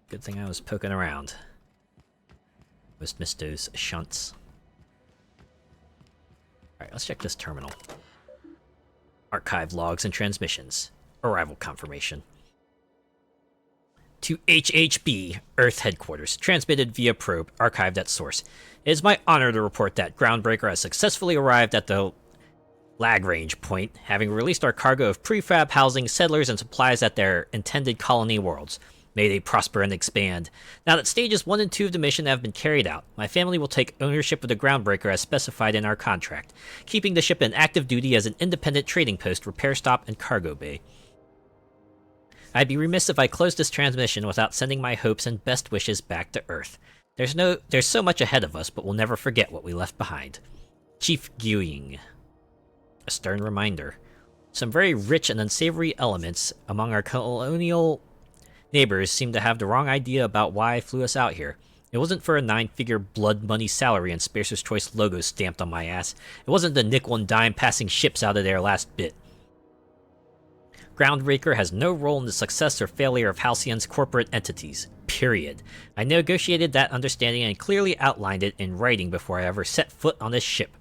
Good thing I was poking around. Just missed those shunts. Alright, let's check this terminal. Archive logs and transmissions. Arrival confirmation. To HHB, Earth Headquarters, transmitted via probe, archived at source. It is my honor to report that Groundbreaker has successfully arrived at the Lagrange point, having released our cargo of prefab housing, settlers, and supplies at their intended colony worlds. May they prosper and expand. Now that stages 1 and 2 of the mission have been carried out, my family will take ownership of the Groundbreaker as specified in our contract, keeping the ship in active duty as an independent trading post, repair stop, and cargo bay. I'd be remiss if I closed this transmission without sending my hopes and best wishes back to Earth. There's so much ahead of us, but we'll never forget what we left behind. Chief Gyuying. A stern reminder. Some very rich and unsavory elements among our colonial neighbors seem to have the wrong idea about why I flew us out here. It wasn't for a 9-figure blood money salary and Spacer's Choice logo stamped on my ass. It wasn't the nickel and dime passing ships out of their last bit. Groundbreaker has no role in the success or failure of Halcyon's corporate entities. Period. I negotiated that understanding and clearly outlined it in writing before I ever set foot on this ship.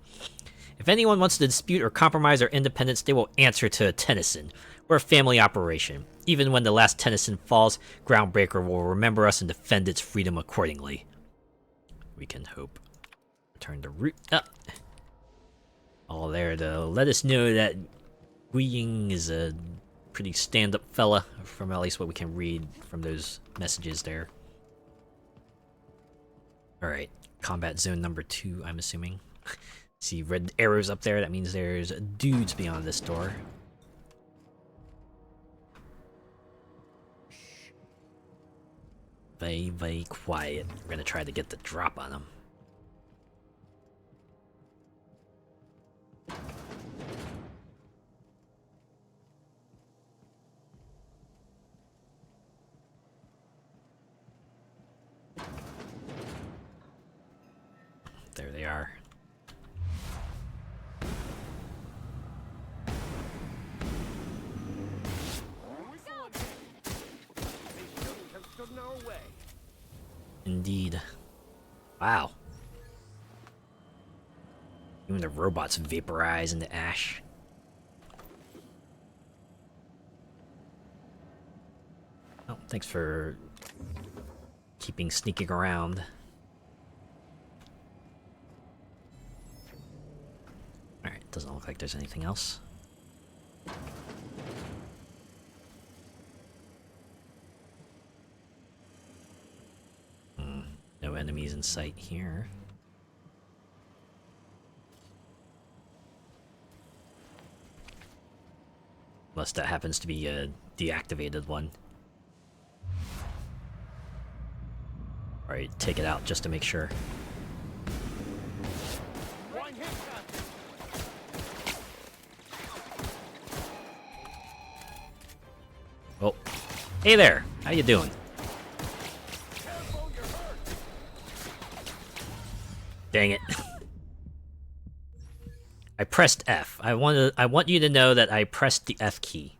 If anyone wants to dispute or compromise our independence, they will answer to a Tennyson. We're a family operation. Even when the last Tennyson falls, Groundbreaker will remember us and defend its freedom accordingly. We can hope. Return to route up. All there to let us know that Guiying is a pretty stand-up fella, from at least what we can read from those messages there. Alright, combat zone number 2, I'm assuming. See red arrows up there, that means there's dudes beyond this door. Very, very quiet. We're gonna try to get the drop on them. There they are. Indeed. Wow. Even the robots vaporize into ash. Oh, thanks for keeping sneaking around. Alright, doesn't look like there's anything else. No enemies in sight here. Unless that happens to be a deactivated one. Alright, take it out just to make sure. Oh, hey there! How you doing? Dang it. I pressed F. I want you to know that I pressed the F key.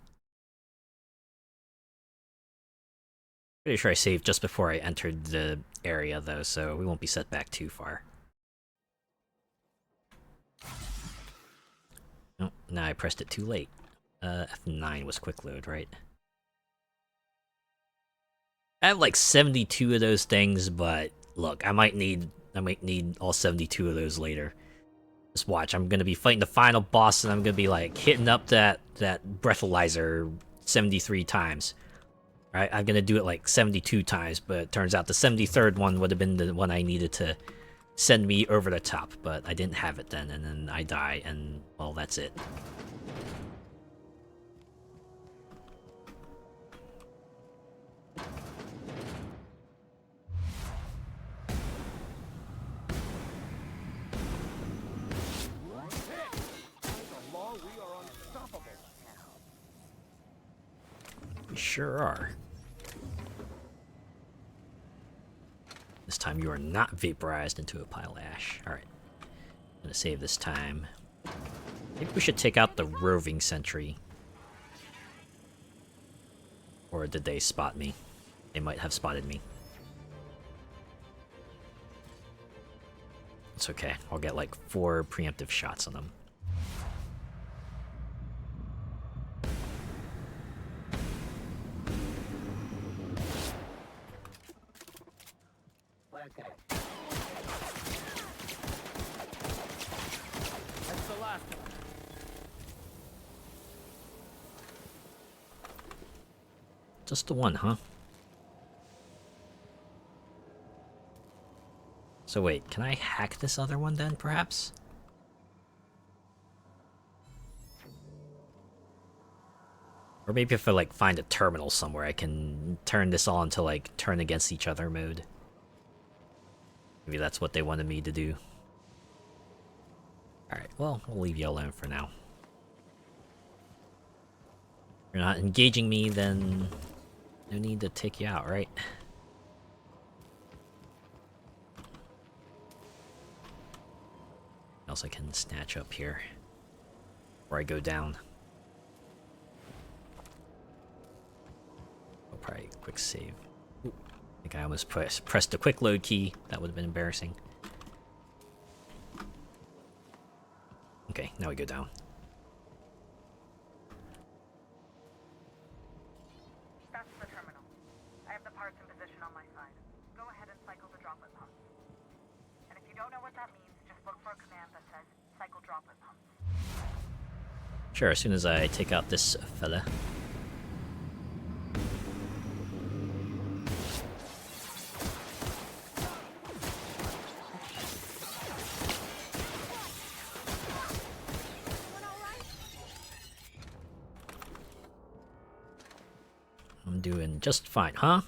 Pretty sure I saved just before I entered the area though, so we won't be set back too far. Oh, now I pressed it too late. F9 was quick load, right? I have like 72 of those things, but look, I might need all 72 of those later. Just watch, I'm gonna be fighting the final boss and I'm gonna be like hitting up that breathalyzer 73 times. Right? I'm gonna do it like 72 times, but it turns out the 73rd one would have been the one I needed to send me over the top, but I didn't have it then, and then I die, and well, that's it. We sure are. This time you are not vaporized into a pile of ash. Alright. I'm gonna save this time. I think we should take out the roving sentry. Or did they spot me? They might have spotted me. It's okay. I'll get like 4 preemptive shots on them. That's the last one. Just the one, huh? So wait, can I hack this other one then, perhaps? Or maybe if I like find a terminal somewhere, I can turn this on to like turn against each other mode. Maybe that's what they wanted me to do. Alright, well, we'll leave you alone for now. you're not engaging me, then no need to take you out, right? What else I can snatch up here before I go down? Oh, probably quick save. Ooh, I think I almost pressed the quick load key. That would have been embarrassing. Okay, now we go down. That's the terminal. I have the parts in position on my side. Go ahead and cycle the droplet pumps. And if you don't know what that means, just look for a command that says cycle droplet pumps. Sure, as soon as I take out this fella. I'm doing just fine, huh?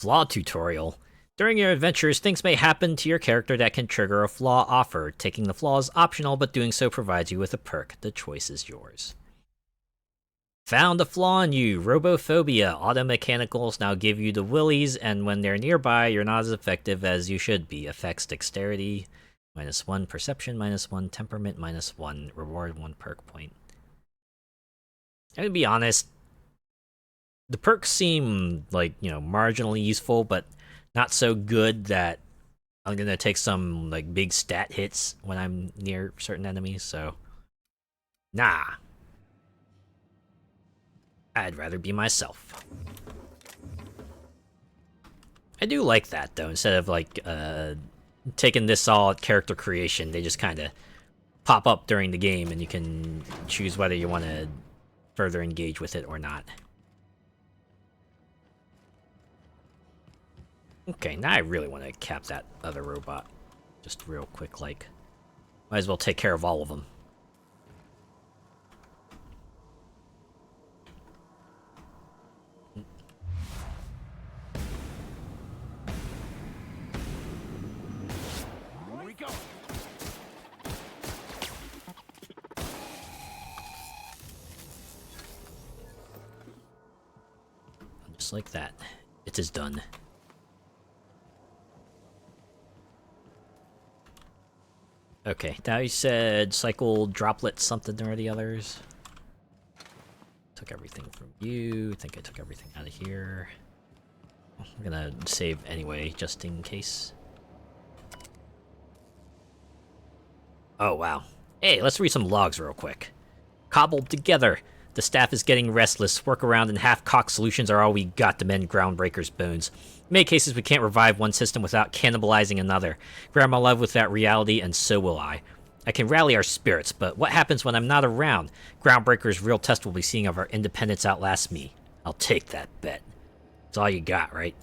Flaw tutorial. During your adventures, things may happen to your character that can trigger a flaw offer. Taking the flaw is optional, but doing so provides you with a perk. The choice is yours. Found a flaw in you. Robophobia. Auto mechanicals now give you the willies, and when they're nearby, you're not as effective as you should be. Affects dexterity. -1 perception, -1 temperament, -1 reward, 1 perk point. I'm gonna be honest. The perks seem like, you know, marginally useful, but not so good that I'm gonna take some like big stat hits when I'm near certain enemies, so nah. I'd rather be myself. I do like that though, instead of like taking this all at character creation, they just kinda pop up during the game and you can choose whether you wanna further engage with it or not. Okay, now I really want to cap that other robot. Just real quick, like. Might as well take care of all of them. Here we go. Just like that. It is done. Okay, now you said cycle droplet something or the others. Took everything from you. I think I took everything out of here. I'm gonna save anyway, just in case. Oh, wow. Hey, let's read some logs real quick. Cobbled together. The staff is getting restless. Workaround and half-cocked solutions are all we got to mend Groundbreaker's bones. In many cases, we can't revive one system without cannibalizing another. Grandma lived with that reality, and so will I. I can rally our spirits, but what happens when I'm not around? Groundbreaker's real test will be seeing if our independence outlasts me. I'll take that bet. That's all you got, right?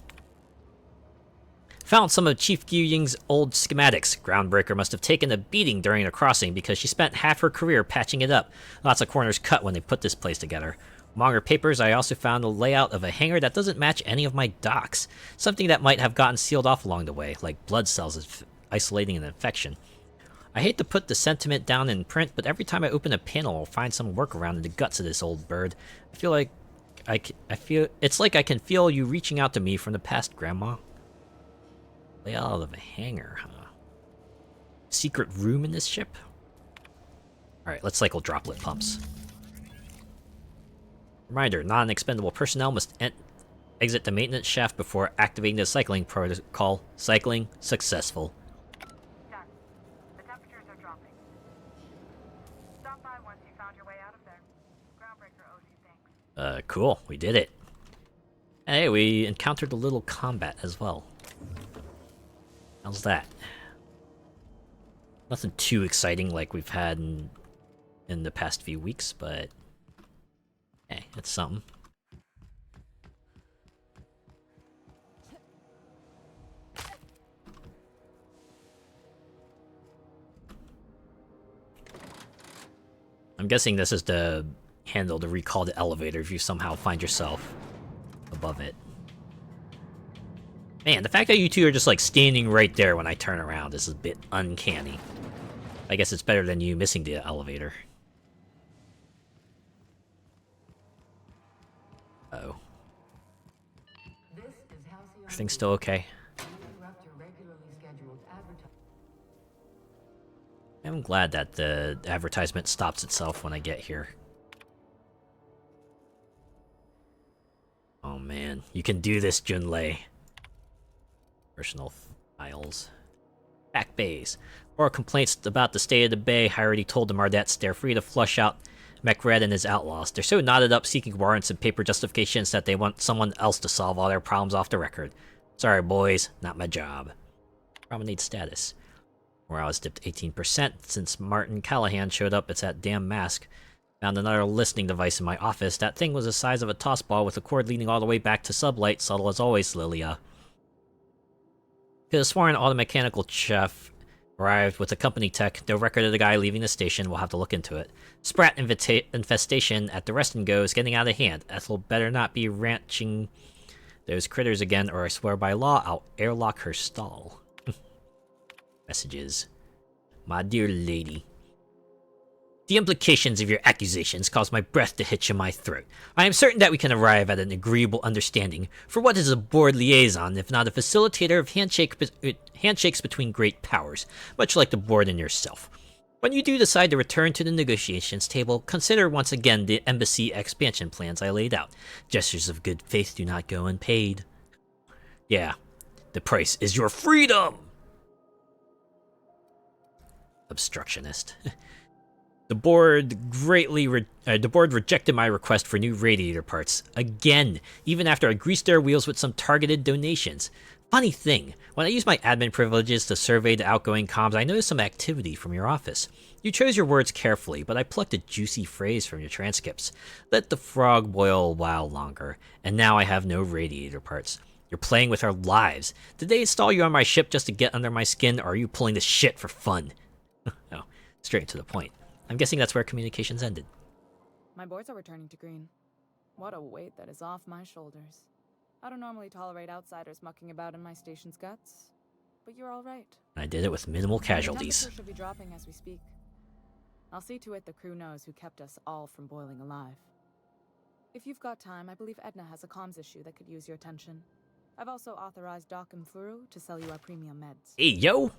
Found some of Chief Gu-Ying's old schematics. Groundbreaker must have taken a beating during the crossing because she spent half her career patching it up. Lots of corners cut when they put this place together. Among her papers, I also found a layout of a hangar that doesn't match any of my docks. Something that might have gotten sealed off along the way, like blood cells isolating an infection. I hate to put the sentiment down in print, but every time I open a panel, I'll find some workaround in the guts of this old bird. I feel like it's like I can feel you reaching out to me from the past, Grandma. Layout of a hangar, huh? Secret room in this ship? Alright, let's cycle droplet pumps. Reminder, non-expendable personnel must exit the maintenance shaft before activating the cycling protocol. Cycling successful. Done. The temperatures are dropping. Stop by once you found your way out of there. Groundbreaker owes you thanks. Cool. We did it. Hey, we encountered a little combat as well. How's that? Nothing too exciting like we've had in the past few weeks, but hey, it's something. I'm guessing this is the handle to recall the elevator if you somehow find yourself above it. Man, the fact that you two are just like standing right there when I turn around is a bit uncanny. I guess it's better than you missing the elevator. Uh-oh. This is Halcyon. Everything's still okay? Interrupt your regularly scheduled advertising. I'm glad that the advertisement stops itself when I get here. Oh man, you can do this, Junlei. Personal files. Back bays. Or complaints about the state of the bay. I already told the Mardettes they're free to flush out Mekred and his outlaws. They're so knotted up seeking warrants and paper justifications that they want someone else to solve all their problems off the record. Sorry boys, not my job. Promenade status. Morale has dipped 18% since Martin Callahan showed up. It's that damn mask. Found another listening device in my office. That thing was the size of a toss ball with a cord leading all the way back to sublight. Subtle as always, Lilia. Could have sworn all the mechanical chef arrived with the company tech. No record of the guy leaving the station. We'll have to look into it. Sprat infestation at the rest and go is getting out of hand. Ethel better not be ranching those critters again, or I swear by law I'll airlock her stall. Messages. My dear lady. The implications of your accusations cause my breath to hitch in my throat. I am certain that we can arrive at an agreeable understanding, for what is a board liaison if not a facilitator of handshakes between great powers, much like the board and yourself. When you do decide to return to the negotiations table, consider once again the embassy expansion plans I laid out. Gestures of good faith do not go unpaid. Yeah, the price is your freedom! Obstructionist. The board rejected my request for new radiator parts. Again, even after I greased their wheels with some targeted donations. Funny thing, when I used my admin privileges to survey the outgoing comms, I noticed some activity from your office. You chose your words carefully, but I plucked a juicy phrase from your transcripts. Let the frog boil a while longer, and now I have no radiator parts. You're playing with our lives. Did they install you on my ship just to get under my skin, or are you pulling this shit for fun? No, straight to the point. I'm guessing that's where communications ended. My boards are returning to green. What a weight that is off my shoulders. I don't normally tolerate outsiders mucking about in my station's guts, but you're all right. I did it with minimal casualties. The temperature should be dropping as we speak. I'll see to it the crew knows who kept us all from boiling alive. If you've got time, I believe Edna has a comms issue that could use your attention. I've also authorized Doc and Furu to sell you our premium meds. Hey, yo!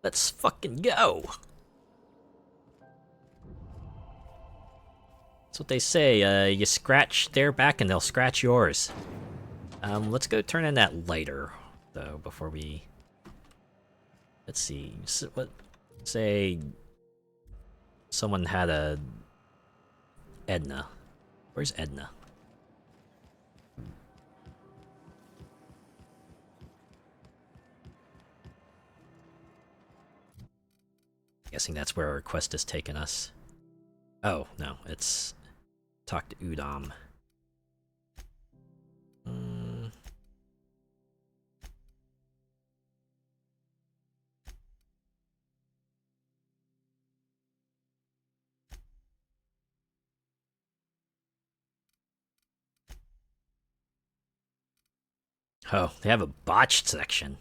Let's fucking go! That's what they say, you scratch their back and they'll scratch yours. Let's go turn in that lighter, though, before we... Let's see, say... Someone had a... Edna. Where's Edna? Guessing that's where our request has taken us. Oh, no, it's... Talk to Udom. Oh, they have a botched section.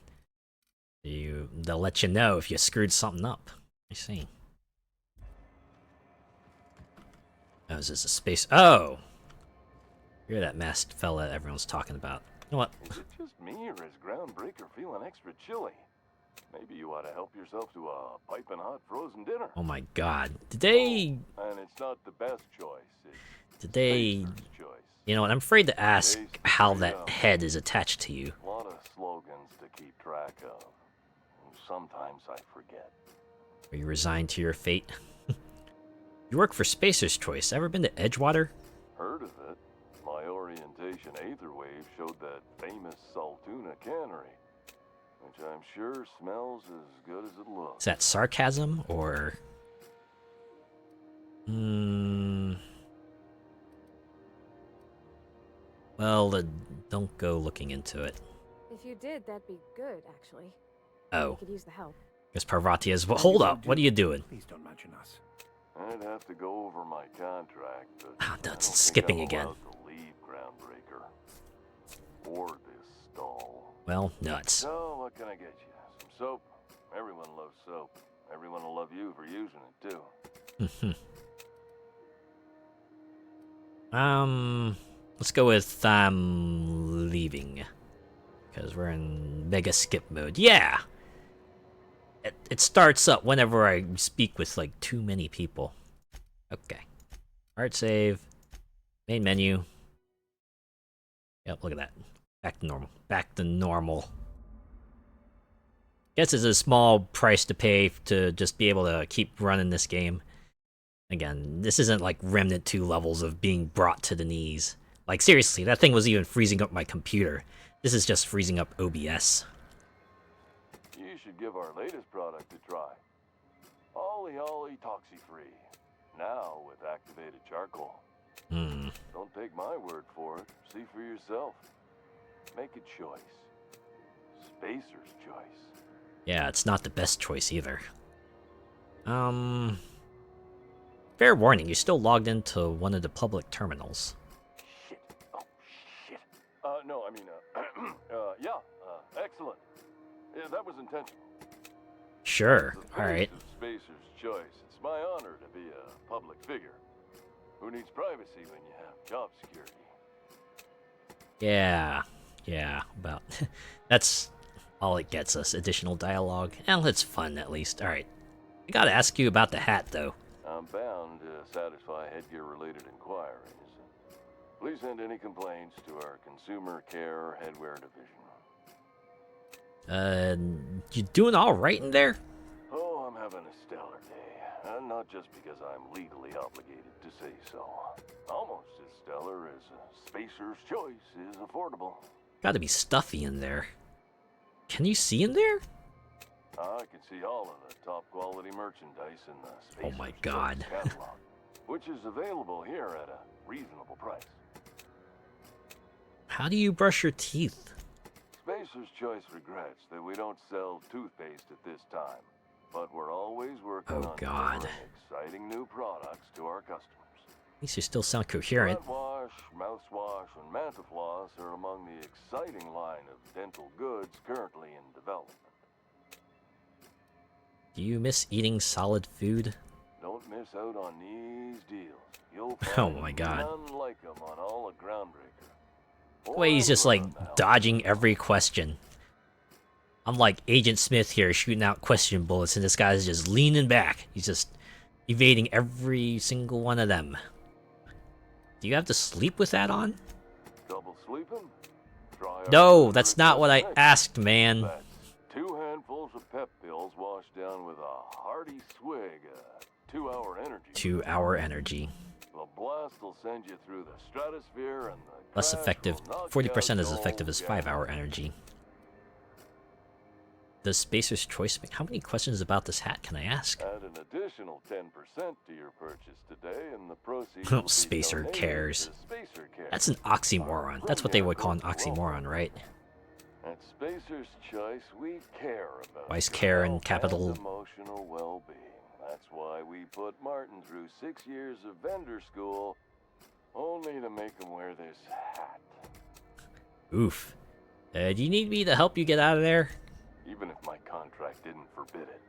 They'll let you know if you screwed something up. I see. Oh, is this a space? Oh! You're that masked fella everyone's talking about. You know what? Is it just me, or is Groundbreaker feeling extra chilly? Maybe you ought to help yourself to a piping hot frozen dinner. Oh my god. Did they... And it's not the best choice. Did they... You know what, I'm afraid to ask how that head is attached to you. A lot of slogans to keep track of. Sometimes I forget. Are you resigned to your fate? You work for Spacer's Choice. Ever been to Edgewater? Heard of it. My orientation Aetherwave showed that famous Saltuna cannery, which I'm sure smells as good as it looks. Is that sarcasm, or... Well, don't go looking into it. If you did, that'd be good, actually. Oh. We could use the help. Guess Parvati is... Well, hold up, what are you doing? Please don't mention us. I'd have to go over my contract, but Ah, that's skipping again. to leave Groundbreaker. Or this stall. Well, nuts. So, what can I get you? Some soap? Everyone loves soap. Everyone will love you for using it, too. Let's go with leaving. Because we're in mega skip mode. Yeah! It starts up whenever I speak with like too many people. Okay. Art save. Main menu. Yep, look at that. Back to normal. Back to normal. Guess it's a small price to pay to just be able to keep running this game. Again, this isn't like Remnant 2 levels of being brought to the knees. Like seriously, that thing was even freezing up my computer. This is just freezing up OBS. You should give our latest product a try. Ollie Ollie Toxi-Free. Now with activated charcoal. Don't take my word for it. See for yourself. Make a choice. Spacer's choice. Yeah, it's not the best choice either. Fair warning, you're still logged into one of the public terminals. Shit. Oh, shit. No, I mean, yeah, excellent. Yeah, that was intentional. Sure, alright. Spacer's choice. It's my honor to be a public figure. Who needs privacy when you have job security? Yeah, about... That's all it gets us, additional dialogue. Well, it's fun at least. Alright. I gotta ask you about the hat, though. I'm bound to satisfy headgear-related inquiries. Please send any complaints to our Consumer Care Headwear Division. You doing alright in there? Oh, I'm having a stellar day. And not just because I'm legally obligated to say so. Almost as stellar as a Spacer's Choice is affordable. Gotta be stuffy in there. Can you see in there? I can see all of the top quality merchandise in the Spacer's Oh my god. Choice catalog, which is available here at a reasonable price. How do you brush your teeth? Spacer's Choice regrets that we don't sell toothpaste at this time, but we're always working on delivering exciting new products to our customers. At least you still sound coherent. Wet wash, mouthwash, and Mantafloss are among the exciting line of dental goods currently in development. Do you miss eating solid food? Don't miss out on these deals. You'll Oh find my god. none like them on all of Groundbreaker. The way he's just like dodging every question. I'm like Agent Smith here shooting out question bullets and this guy's just leaning back. He's just evading every single one of them. Do you have to sleep with that on? Double sleeping? No, that's not what I asked, man. That's 2 handfuls of pep pills washed down with a hearty swig of 2-hour energy. 2-hour energy. The blast will send you through the stratosphere and the Less effective. 40% as effective as 5-hour energy. Does Spacer's Choice make... How many questions about this hat can I ask? Add an additional 10% to your purchase today, and the proceeds Oh, Spacer cares. That's an oxymoron. That's what they would call an oxymoron, right? At Spacer's Choice, we care about Vice care and capital. emotional well-being. That's why we put Martin through 6 years of vendor school, only to make him wear this hat. Oof. Do you need me to help you get out of there? Even if my contract didn't forbid it,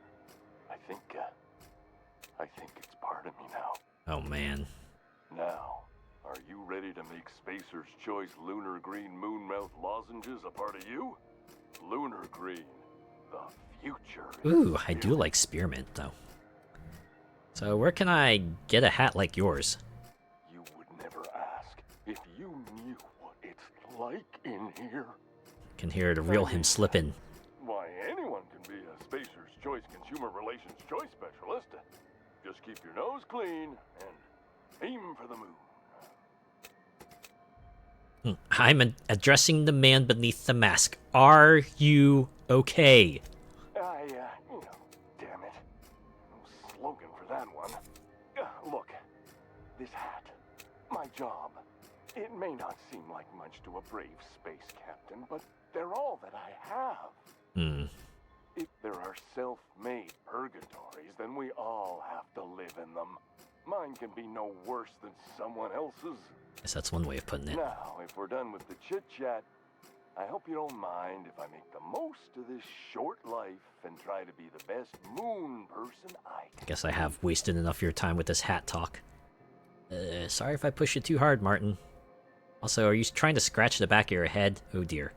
I think it's part of me now. Oh man. Now, are you ready to make Spacer's Choice Lunar Green Moonmouth lozenges a part of you? Lunar Green, the future. Ooh, I do like spearmint though. So where can I get a hat like yours? You would never ask if you knew what it's like in here. Can hear the real him slipping. Why, anyone can be a Spacer's Choice Consumer Relations Choice Specialist. Just keep your nose clean and aim for the moon. I'm addressing the man beneath the mask. Are you okay? Damn it. No slogan for that one. Look, this hat, my job. It may not seem like much to a brave space captain, but they're all that I have. If there are self-made purgatories, then we all have to live in them. Mine can be no worse than someone else's. Guess that's one way of putting it. Now, if we're done with the chit-chat, I hope you don't mind if I make the most of this short life and try to be the best moon person I can. Guess I have wasted enough of your time with this hat talk. Sorry if I push you too hard, Martin. Also, are you trying to scratch the back of your head? Oh dear.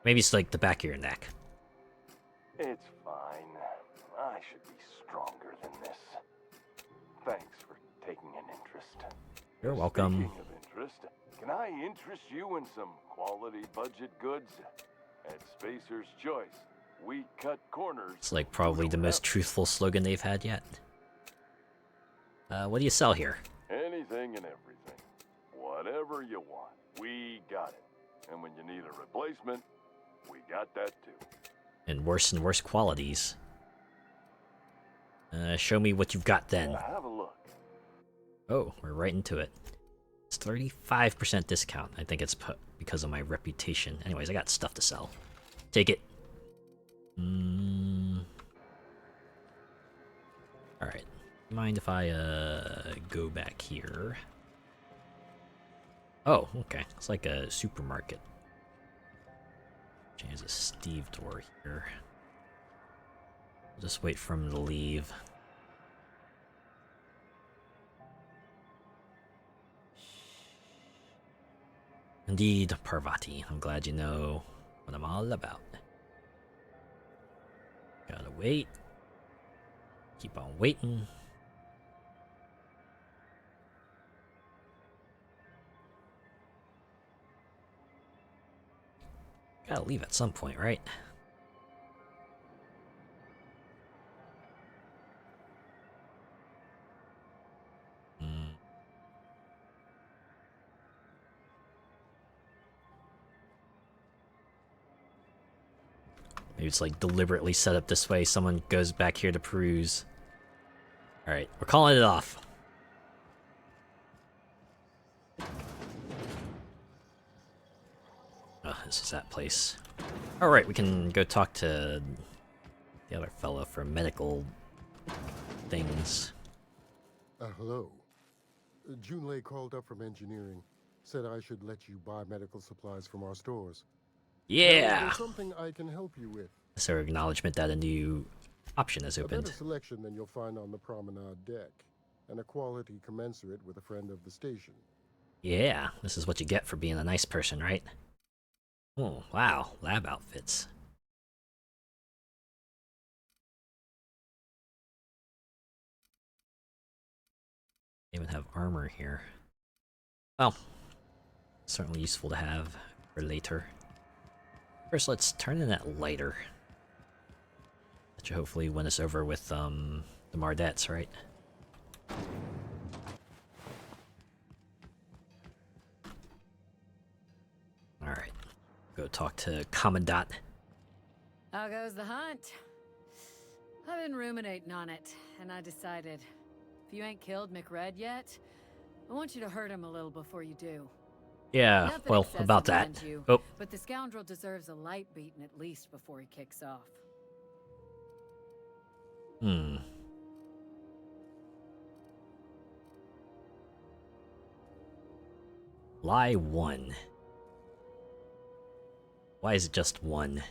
Maybe it's like the back of your neck. It's fine. I should be stronger than this. Thanks for taking an interest. You're welcome. Speaking of interest, can I interest you in some quality budget goods? At Spacer's Choice, we cut corners. It's like probably the most truthful slogan they've had yet. What do you sell here? Anything and everything. Whatever you want, we got it. And when you need a replacement, we got that too. And worse qualities. Show me what you've got then. Have a look. Oh, we're right into it. It's 35% discount. I think it's because of my reputation. Anyways, I got stuff to sell. Take it. Alright. Mind if I go back here? Oh, okay. It's like a supermarket. There's a Steve door here. I'll just wait for him to leave. Indeed, Parvati. I'm glad you know what I'm all about. Gotta wait. Keep on waiting. Gotta leave at some point, right? Maybe it's like deliberately set up this way. Someone goes back here to peruse. Alright, we're calling it off. Oh, this is that place. Alright, we can go talk to the other fellow for medical things. Hello. Junlei called up from engineering. Said I should let you buy medical supplies from our stores. Yeah! There's something I can help you with. Is there acknowledgement that a new option has A opened? better selection than you'll find on the promenade deck, and a quality commensurate with a friend of the station. Yeah, this is what you get for being a nice person, right? Oh, wow, lab outfits. They even have armor here. Well, certainly useful to have for later. First, let's turn in that lighter. That should hopefully win us over with the Mardettes, right? Alright. Go talk to Commandant. How goes the hunt? I've been ruminating on it, and I decided, if you ain't killed McRed yet, I want you to hurt him a little before you do. Yeah, Nothing well, excessive, about that. mind you, Oh. But the scoundrel deserves a light beating at least before he kicks off. Lie 1. Why is it just 1?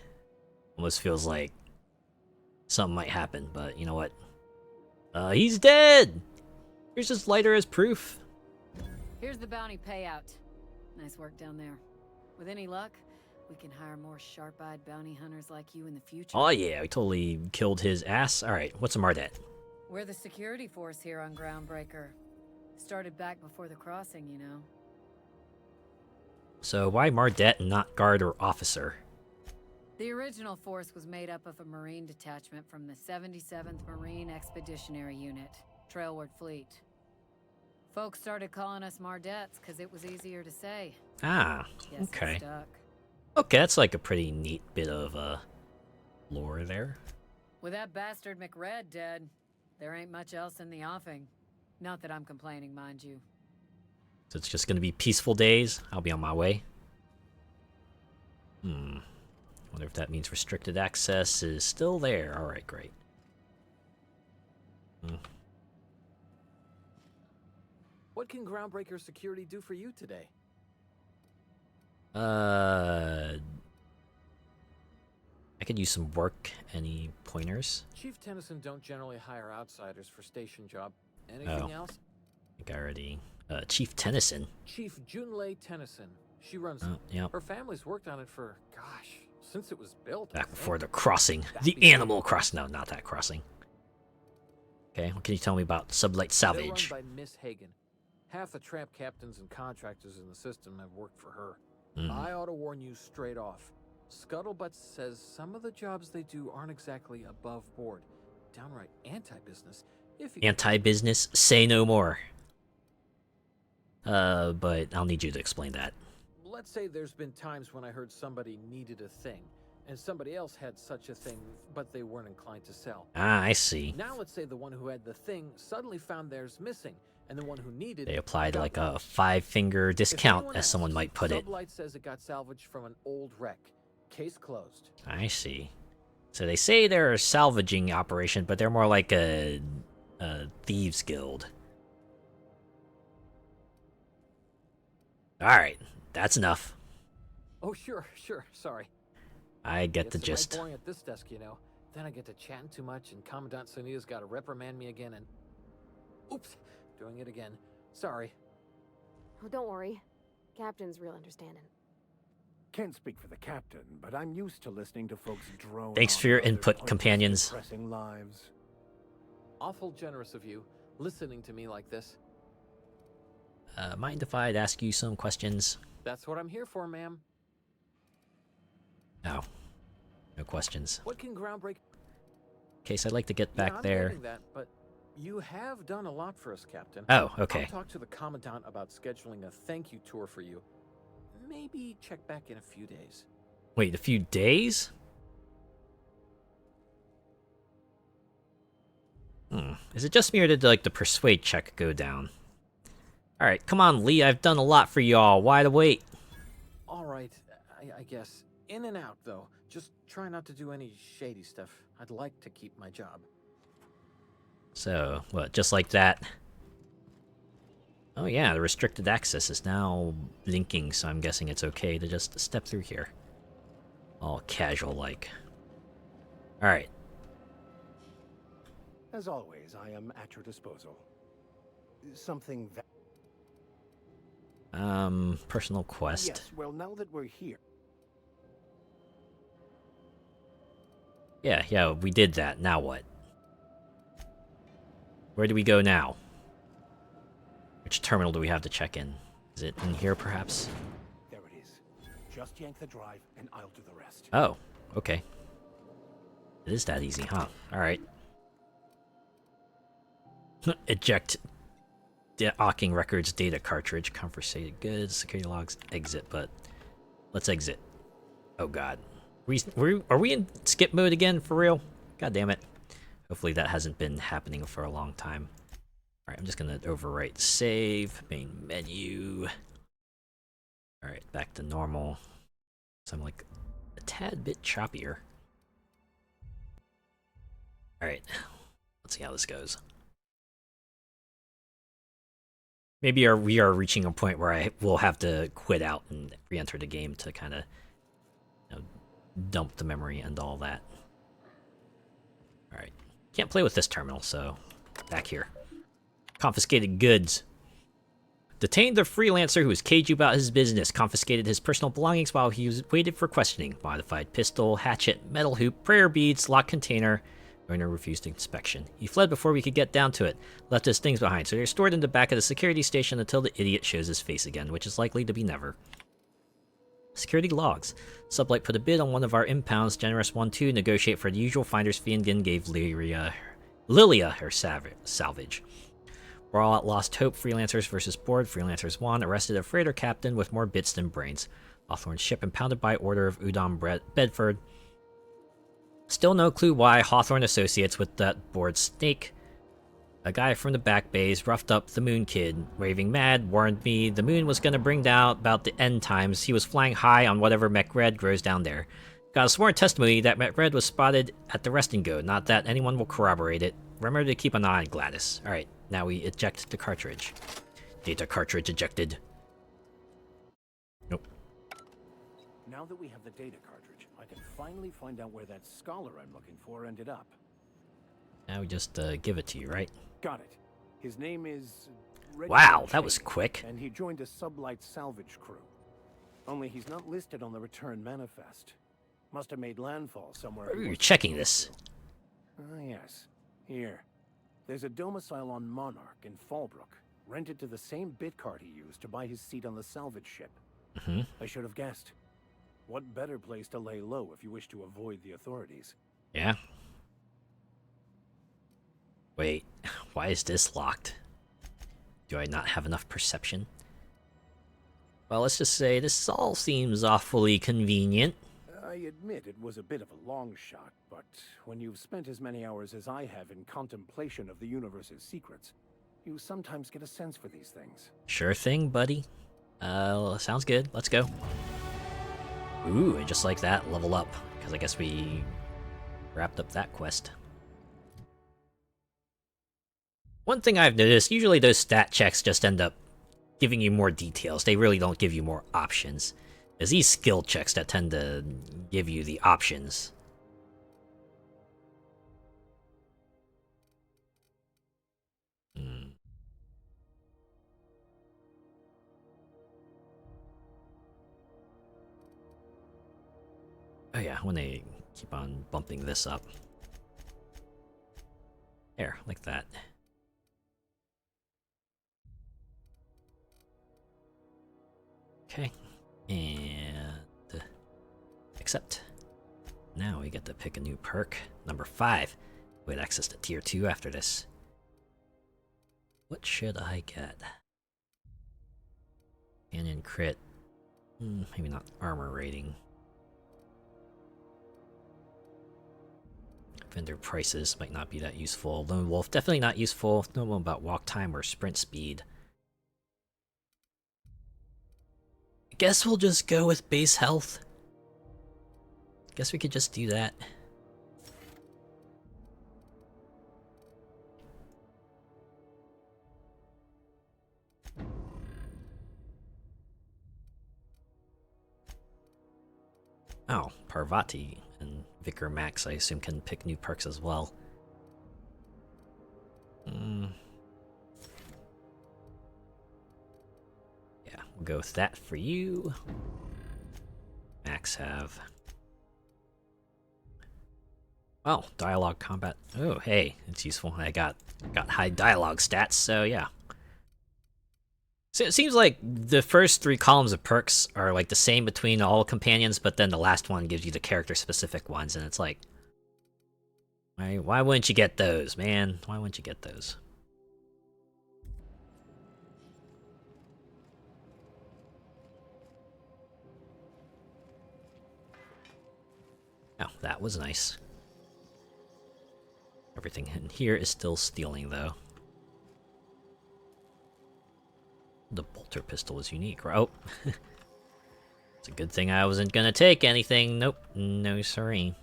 Almost feels like something might happen, but you know what? He's dead! Here's his lighter as proof. Here's the bounty payout. Nice work down there. With any luck, we can hire more sharp-eyed bounty hunters like you in the future. Oh yeah, we totally killed his ass. Alright, what's a Mardet? We're the security force here on Groundbreaker. Started back before the crossing, you know. So why Mardet and not guard or officer? The original force was made up of a Marine detachment from the 77th Marine Expeditionary Unit, Trailward Fleet. Folks started calling us Mardettes because it was easier to say. Ah, Guess it okay. stuck. Okay, that's like a pretty neat bit of lore there. With that bastard McRed dead, there ain't much else in the offing. Not that I'm complaining, mind you. So it's just gonna be peaceful days. I'll be on my way. Wonder if that means restricted access is still there. Alright, great. What can Groundbreaker security do for you today? I could use some work. Any pointers? Chief Tennyson don't generally hire outsiders for station job. Anything else? I think I already... Chief Tennyson. Chief Junlei Tennyson. She runs... yep. Her family's worked on it for, gosh, since it was built. Back before the crossing. The Animal Crossing. No, not that crossing. Okay, what can you tell me about Sublight Salvage? They're run by Miss Hagen. Half the tramp captains and contractors in the system have worked for her. I ought to warn you straight off. Scuttlebutt says some of the jobs they do aren't exactly above board. Downright anti-business. Anti-business? Say no more. But I'll need you to explain that. Let's say there's been times when I heard somebody needed a thing, and somebody else had such a thing, but they weren't inclined to sell. Ah, I see. Now let's say the one who had the thing suddenly found theirs missing, and the one who needed... They applied like a 5-finger discount, as someone might put it. Sublight says it got salvaged from an old wreck. Case closed. I see. So they say they're a salvaging operation, but they're more like a thieves guild. Alright, that's enough. Oh, sure, sorry. I get the gist. It's boring at this desk, you know. Then I get to chatting too much, and Commandant Sonia's got to reprimand me again, and... Oops, doing it again. Sorry. Oh, don't worry. Captain's real understanding. Can't speak for the captain, but I'm used to listening to folks drone. Thanks for your input, companions. Depressing lives. Awful generous of you, listening to me like this. Mind if I'd ask you some questions? That's what I'm here for, ma'am. Oh. No questions. What can Groundbreaker... In case I'd like to get back there. That, but you have done a lot for us, Captain. Oh, okay. I'll talk to the Commandant about scheduling a thank you tour for you. Maybe check back in a few days. Wait, a few days? Is it just me or did like the persuade check go down? Alright, come on, Lee. I've done a lot for y'all. Why the wait? Alright, I guess. In and out, though. Just try not to do any shady stuff. I'd like to keep my job. So, what, just like that? Oh yeah, the restricted access is now blinking, so I'm guessing it's okay to just step through here. All casual-like. Alright. As always, I am at your disposal. Something personal quest. Yes, well, now that we're here. Yeah, we did that. Now what? Where do we go now? Which terminal do we have to check in? Is it in here, perhaps? There it is. Just yank the drive, and I'll do the rest. Oh, okay. It is that easy, huh? Alright. Eject Ocking Records data cartridge. Confiscated goods, security logs, exit, but... Let's exit. Oh god. Are we in skip mode again, for real? God damn it. Hopefully that hasn't been happening for a long time. Alright, I'm just gonna overwrite save, main menu. Alright, back to normal. So I'm like a tad bit choppier. Alright, let's see how this goes. Maybe we are reaching a point where I will have to quit out and re-enter the game to kind of dump the memory and all that. Alright. Can't play with this terminal, so back here. Confiscated goods. Detained the freelancer who was cagey about his business. Confiscated his personal belongings while he was waited for questioning. Modified pistol, hatchet, metal hoop, prayer beads, locked container. Owner refused inspection. He fled before we could get down to it. Left his things behind, so they're stored in the back of the security station until the idiot shows his face again, which is likely to be never. Security logs. Sublight put a bid on one of our impounds. Generous 1-2 negotiate for the usual finder's fee and again gave Lilia her salvage. We're all at lost hope. Freelancers versus board. Freelancers won. Arrested a freighter captain with more bits than brains. Hawthorne's ship impounded by order of Udom Bedford. Still no clue why Hawthorne associates with that board snake. A guy from the back bays roughed up the Moon Kid. Raving mad, warned me the moon was gonna bring down about the end times. He was flying high on whatever mech red grows down there. Got a sworn testimony that mech red was spotted at the rest and go. Not that anyone will corroborate it. Remember to keep an eye on Gladys. Alright, now we eject the cartridge. Data cartridge ejected. Nope. Now that we have the data cartridge, I can finally find out where that scholar I'm looking for ended up. Now we just give it to you, right? Got it. His name is... Wow, that was quick. And he joined a Sublight salvage crew. Only he's not listed on the return manifest. Must have made landfall somewhere. You're checking this. Ah, yes. Here. There's a domicile on Monarch in Fallbrook, rented to the same bit card he used to buy his seat on the salvage ship. I should have guessed. What better place to lay low if you wish to avoid the authorities? Yeah. Wait, why is this locked? Do I not have enough perception? Well, let's just say this all seems awfully convenient. I admit it was a bit of a long shot, but when you've spent as many hours as I have in contemplation of the universe's secrets, you sometimes get a sense for these things. Sure thing, buddy. Sounds good. Let's go. Ooh, and just like that, level up. Because I guess we wrapped up that quest. One thing I've noticed, usually those stat checks just end up giving you more details. They really don't give you more options. It's these skill checks that tend to give you the options. Oh yeah, when they keep on bumping this up. There, like that. Okay, and accept. Now we get to pick a new perk. Number 5. We had access to tier 2 after this. What should I get? Canyon crit. Maybe not armor rating. Vendor prices might not be that useful. Lone Wolf, definitely not useful. No one about walk time or sprint speed. I guess we'll just go with base health. Guess we could just do that. Oh, Parvati and Vicar Max, I assume, can pick new perks as well. Yeah, we'll go with that for you. Max have... Oh, dialogue combat. Oh, hey, it's useful. I got high dialogue stats, so yeah. So it seems like the first 3 columns of perks are like the same between all companions, but then the last one gives you the character-specific ones, and it's like... Why wouldn't you get those, man? Why wouldn't you get those? Oh, that was nice. Everything in here is still stealing, though. The bolter pistol is unique, right? Oh. It's a good thing I wasn't gonna take anything. Nope. No, sorry.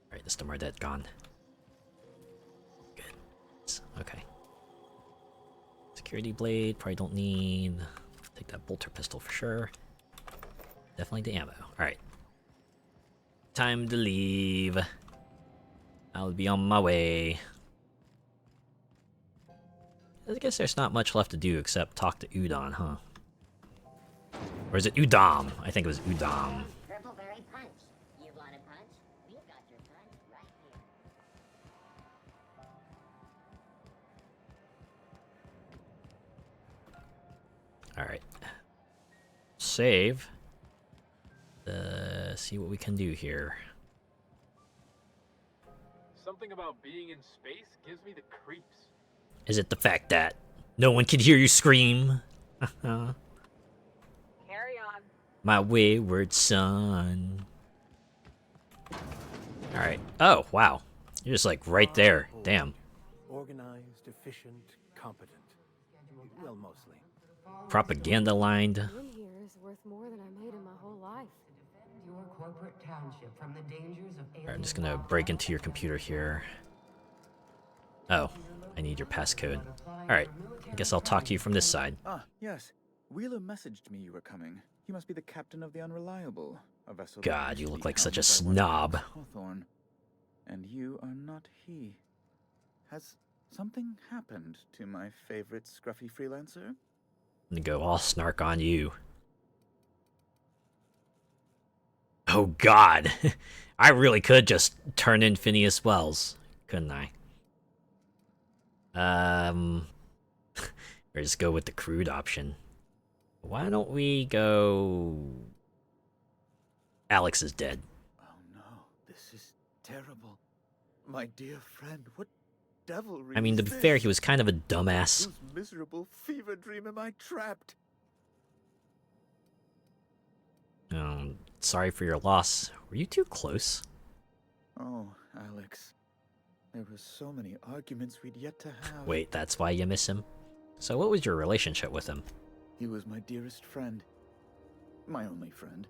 Alright, the Stomar dead gone. Good. Okay. Security blade, probably don't need. Take that bolter pistol for sure. Definitely the ammo. Alright. Time to leave. I'll be on my way. I guess there's not much left to do except talk to Udon, huh? Or is it Udom? I think it was Udom. Purple berry punch. You want a punch? We've got your punch right here. Alright. Save. See what we can do here. Something about being in space gives me the creeps. Is it the fact that no one can hear you scream? Carry on. My wayward son. Alright. Oh, wow. You're just like right there. Damn. Organized, efficient, competent. Well, mostly. Propaganda lined. In here is worth more than I made in my whole life. your corporate township from the dangers of Alright, I'm just gonna break into your computer here. Oh, I need your passcode. Alright, I guess I'll talk to you from this side. Ah, yes. Wheeler messaged me you were coming. He must be the captain of the Unreliable, a vessel. God, you look like such a snob. Hawthorne. And you are not he. Has something happened to my favorite scruffy freelancer? I'm gonna go all snark on you. Oh God, I really could just turn in Phineas Wells, couldn't I? Or just go with the crude option. Why don't we go... Alex is dead. Oh no, this is terrible. My dear friend, what devilry I mean, to be fair, he was kind of a dumbass. Whose miserable fever dream am I trapped? Sorry for your loss. Were you too close? Oh, Alex. There were so many arguments we'd yet to have. Wait, that's why you miss him? So what was your relationship with him? He was my dearest friend. My only friend.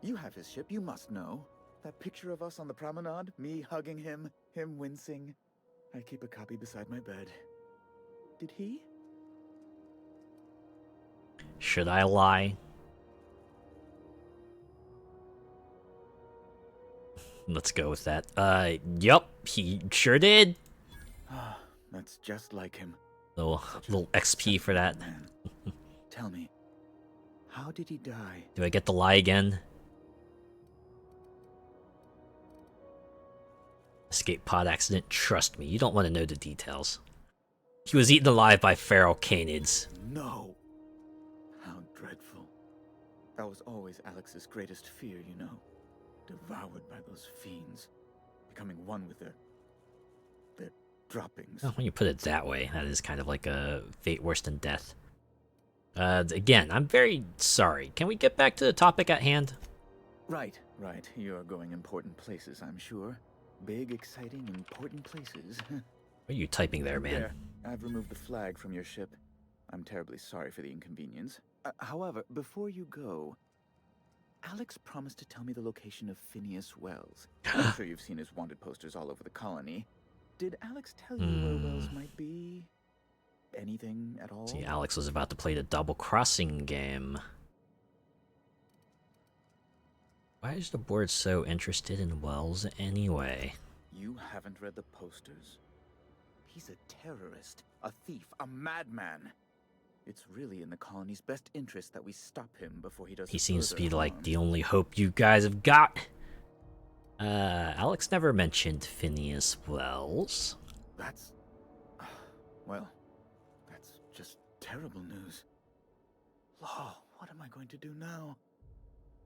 You have his ship, you must know. That picture of us on the promenade, me hugging him, him wincing. I keep a copy beside my bed. Did he? Should I lie? Let's go with that. Yup, he sure did. That's just like him. Little XP for that. Tell me, how did he die? Do I get to lie again? Escape pod accident. Trust me, you don't want to know the details. He was eaten alive by feral canids. No. How dreadful. That was always Alex's greatest fear, you know. Devoured by those fiends. Becoming one with their droppings. Well, when you put it that way, that is kind of like a fate worse than death. Again, I'm very sorry. Can we get back to the topic at hand? Right. You're going important places, I'm sure. Big, exciting, important places. What are you typing there, man? There. I've removed the flag from your ship. I'm terribly sorry for the inconvenience. However, before you go, Alex promised to tell me the location of Phineas Wells. I'm sure you've seen his wanted posters all over the colony. Did Alex tell you where Wells might be? Anything at all? See, Alex was about to play the double-crossing game. Why is the board so interested in Wells anyway? You haven't read the posters. He's a terrorist, a thief, a madman. It's really in the colony's best interest that we stop him before he does. He seems to be like the only hope you guys have got. Alex never mentioned Phineas Wells. That's... well, that's just terrible news. Law, what am I going to do now?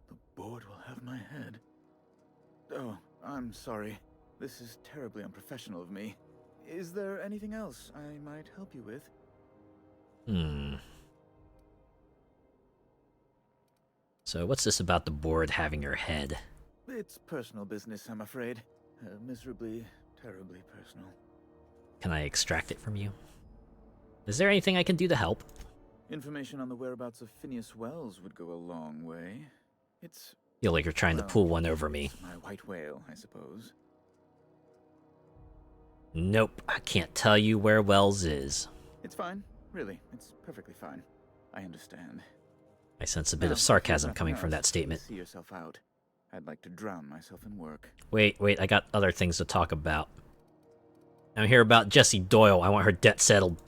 The board will have my head. Oh, I'm sorry. This is terribly unprofessional of me. Is there anything else I might help you with? So what's this about the board having your head? It's personal business, I'm afraid. Miserably, terribly personal. Can I extract it from you? Is there anything I can do to help? Information on the whereabouts of Phineas Wells would go a long way. It's... Feel like you're trying to pull one over me. My white whale, I suppose. Nope, I can't tell you where Wells is. It's fine. Really, it's perfectly fine. I understand. I sense a bit of sarcasm coming from that statement. See yourself out. I'd like to drown myself in work. Wait, I got other things to talk about. I'm here about Jessie Doyle. I want her debt settled.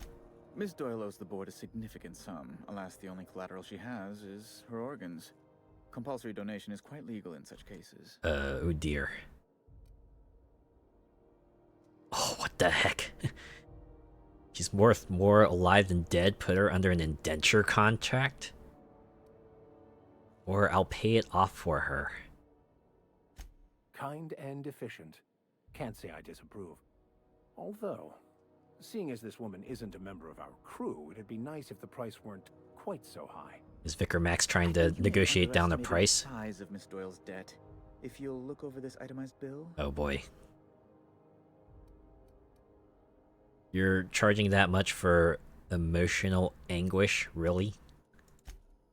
Miss Doyle owes the board a significant sum. Alas, the only collateral she has is her organs. Compulsory donation is quite legal in such cases. Oh dear. Oh, what the heck? She's worth more alive than dead. Put her under an indenture contract? Or I'll pay it off for her. Kind and efficient. Can't say I disapprove. Although, seeing as this woman isn't a member of our crew, it'd be nice if the price weren't quite so high. Is Vicar Max trying to negotiate down the price? The size of Miss Doyle's debt. If you'll look over this itemized bill. Oh boy. You're charging that much for emotional anguish, really?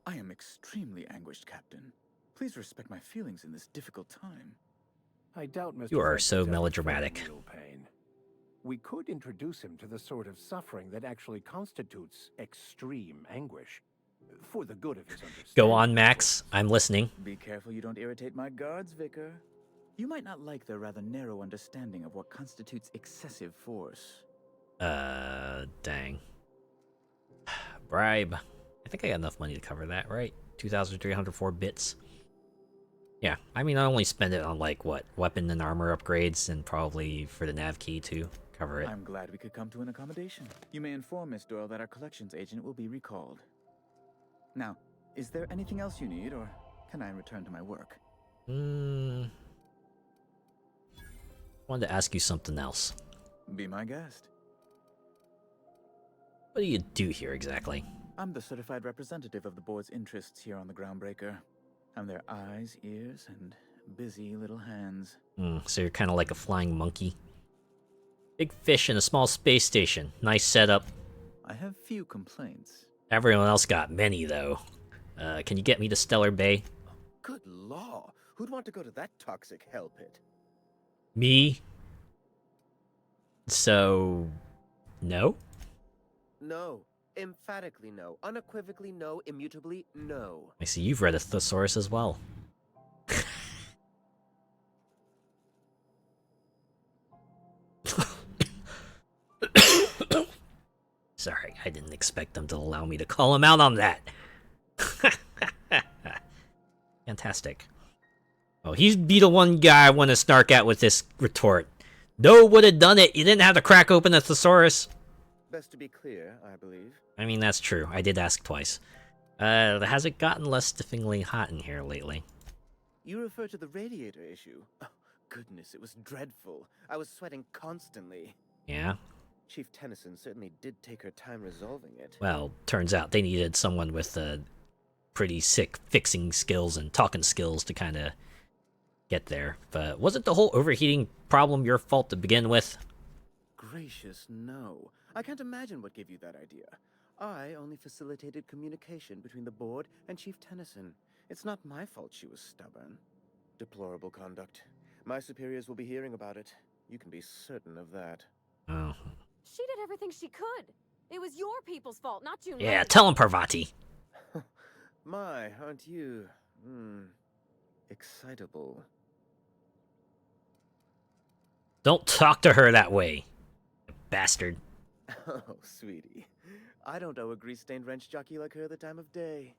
I am extremely anguished, Captain. Please respect my feelings in this difficult time. I doubt Mr. You are Fred's so ever melodramatic. felt real pain. We could introduce him to the sort of suffering that actually constitutes extreme anguish. For the good of his understanding. Go on, Max. I'm listening. Be careful you don't irritate my guards, Vicar. You might not like their rather narrow understanding of what constitutes excessive force. Dang. Bribe. I think I got enough money to cover that, right? 2,304 bits. Yeah, I mean, I only spend it on, like, what? Weapon and armor upgrades, and probably for the nav key, to cover it. I'm glad we could come to an accommodation. You may inform Miss Doyle that our collections agent will be recalled. Now, is there anything else you need, or can I return to my work? Wanted to ask you something else. Be my guest. What do you do here, exactly? I'm the certified representative of the board's interests here on the Groundbreaker. I'm their eyes, ears, and busy little hands. So you're kind of like a flying monkey. Big fish in a small space station. Nice setup. I have few complaints. Everyone else got many, though. Can you get me to Stellar Bay? Good law. Who'd want to go to that toxic hell pit? Me? So... no? No. Emphatically no. Unequivocally no. Immutably no. I see you've read a thesaurus as well. Sorry, I didn't expect them to allow me to call him out on that. Fantastic. Oh, he'd be the one guy I want to snark at with this retort. No would have done it. You didn't have to crack open a thesaurus. Best to be clear, I believe. I mean, that's true. I did ask twice. Has it gotten less stiffingly hot in here lately? You refer to the radiator issue? Oh, goodness, it was dreadful. I was sweating constantly. Yeah? Chief Tennyson certainly did take her time resolving it. Well, turns out they needed someone with pretty sick fixing skills and talking skills to kind of get there. But wasn't the whole overheating problem your fault to begin with? Gracious, no. I can't imagine what gave you that idea. I only facilitated communication between the board and Chief Tennyson. It's not my fault she was stubborn. Deplorable conduct. My superiors will be hearing about it. You can be certain of that. Oh. She did everything she could. It was your people's fault, not June. Yeah, tell him, Parvati. My, aren't you? Excitable. Don't talk to her that way, you bastard. Oh, sweetie. I don't owe a grease-stained wrench jockey like her the time of day,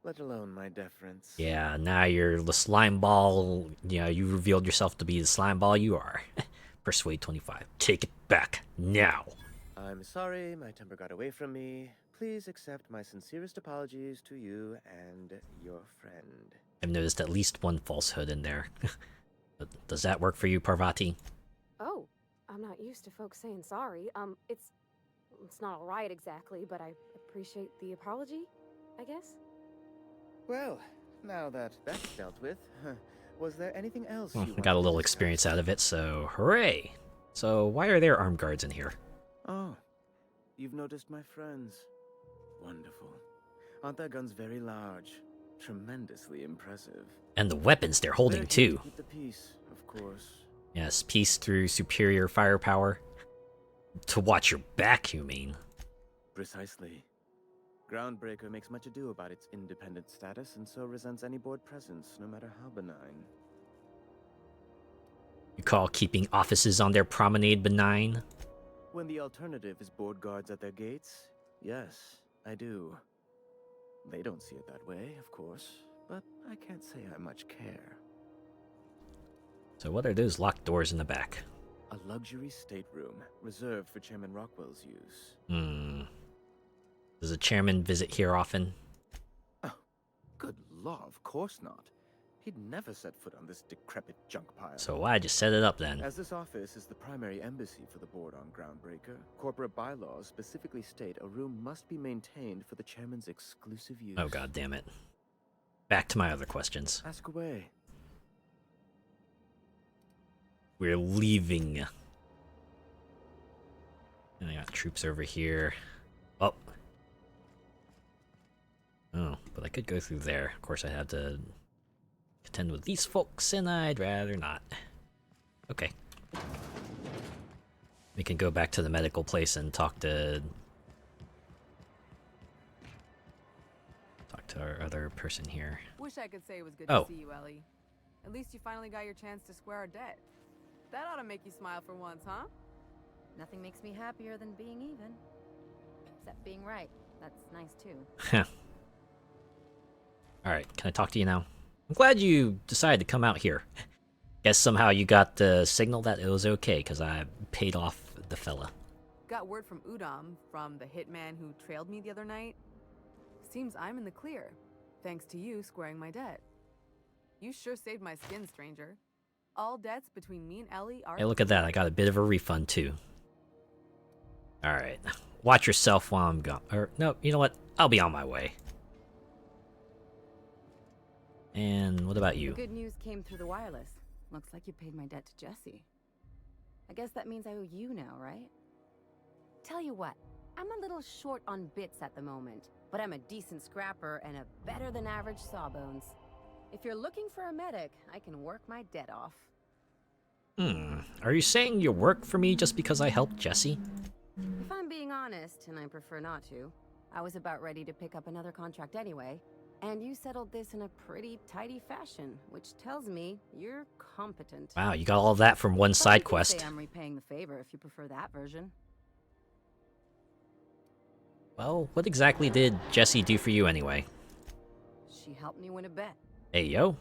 let alone my deference. Yeah, now you're the slime ball. You know, you revealed yourself to be the slime ball you are. Persuade 25. Take it back, now. I'm sorry, my temper got away from me. Please accept my sincerest apologies to you and your friend. I've noticed at least one falsehood in there. Does that work for you, Parvati? Oh, I'm not used to folks saying sorry. It's not alright exactly, but I appreciate the apology, I guess. Well, now that that's dealt with, was there anything else Well, you I got a wanted to little discuss? experience out of it, so hooray! So why are there armed guards in here? Oh, you've noticed my friends. Wonderful. Aren't their guns very large? Tremendously impressive. And the weapons they're holding, They're keen too. to keep the peace, of course. Yes, peace through superior firepower. To watch your back, you mean? Precisely. Groundbreaker makes much ado about its independent status and so resents any board presence, no matter how benign. You call keeping offices on their promenade benign? When the alternative is board guards at their gates, yes, I do. They don't see it that way, of course, but I can't say I much care. So what are those locked doors in the back? A luxury stateroom, reserved for Chairman Rockwell's use. Does the chairman visit here often? Oh, good law, of course not. He'd never set foot on this decrepit junk pile. So why just set it up then? As this office is the primary embassy for the board on Groundbreaker, corporate bylaws specifically state a room must be maintained for the chairman's exclusive use. Oh god damn it. Back to my other questions. Ask away. We're leaving. And I got troops over here. Oh. Oh, but I could go through there. Of course I have to contend with these folks, and I'd rather not. Okay. We can go back to the medical place and talk to our other person here. Wish I could say it was good Oh. to see you, Ellie. At least you finally got your chance to square our debt. That ought to make you smile for once, huh? Nothing makes me happier than being even. Except being right. That's nice too. Alright, can I talk to you now? I'm glad you decided to come out here. Guess somehow you got the signal that it was okay, because I paid off the fella. Got word from Udom, from the hitman who trailed me the other night. Seems I'm in the clear, thanks to you squaring my debt. You sure saved my skin, stranger. All debts between me and Ellie are... Hey, look at that, I got a bit of a refund too. Alright, watch yourself while I'm gone. Or, no, you know what? I'll be on my way. And what about you? Good news came through the wireless. Looks like you paid my debt to Jesse. I guess that means I owe you now, right? Tell you what, I'm a little short on bits at the moment, but I'm a decent scrapper and a better than average sawbones. If you're looking for a medic, I can work my debt off. Are you saying you work for me just because I helped Jesse? If I'm being honest, and I prefer not to, I was about ready to pick up another contract anyway, and you settled this in a pretty tidy fashion, which tells me you're competent. Wow, you got all that from one side quest. Say I'm repaying the favor if you prefer that version. Well, what exactly did Jesse do for you anyway? She helped me win a bet. Hey, yo.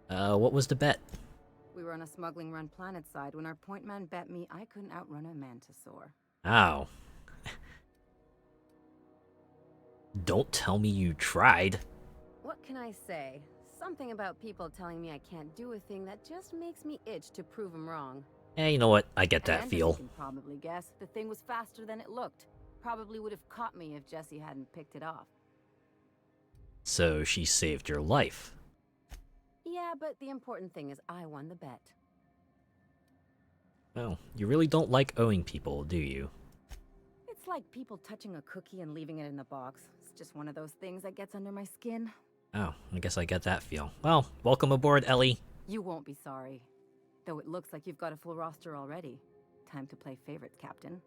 What was the bet? We were on a smuggling run planet side when our point man bet me I couldn't outrun a mantisaur. Ow. Don't tell me you tried. What can I say? Something about people telling me I can't do a thing that just makes me itch to prove them wrong. Hey, you know what? I get that And feel. You can probably guess the thing was faster than it looked. Probably would have caught me if Jesse hadn't picked it off. So she saved your life. Yeah, but the important thing is I won the bet. Well, you really don't like owing people, do you? It's like people touching a cookie and leaving it in the box. It's just one of those things that gets under my skin. Oh, I guess I get that feel. Well, welcome aboard, Ellie. You won't be sorry. Though it looks like you've got a full roster already. Time to play favorites, Captain.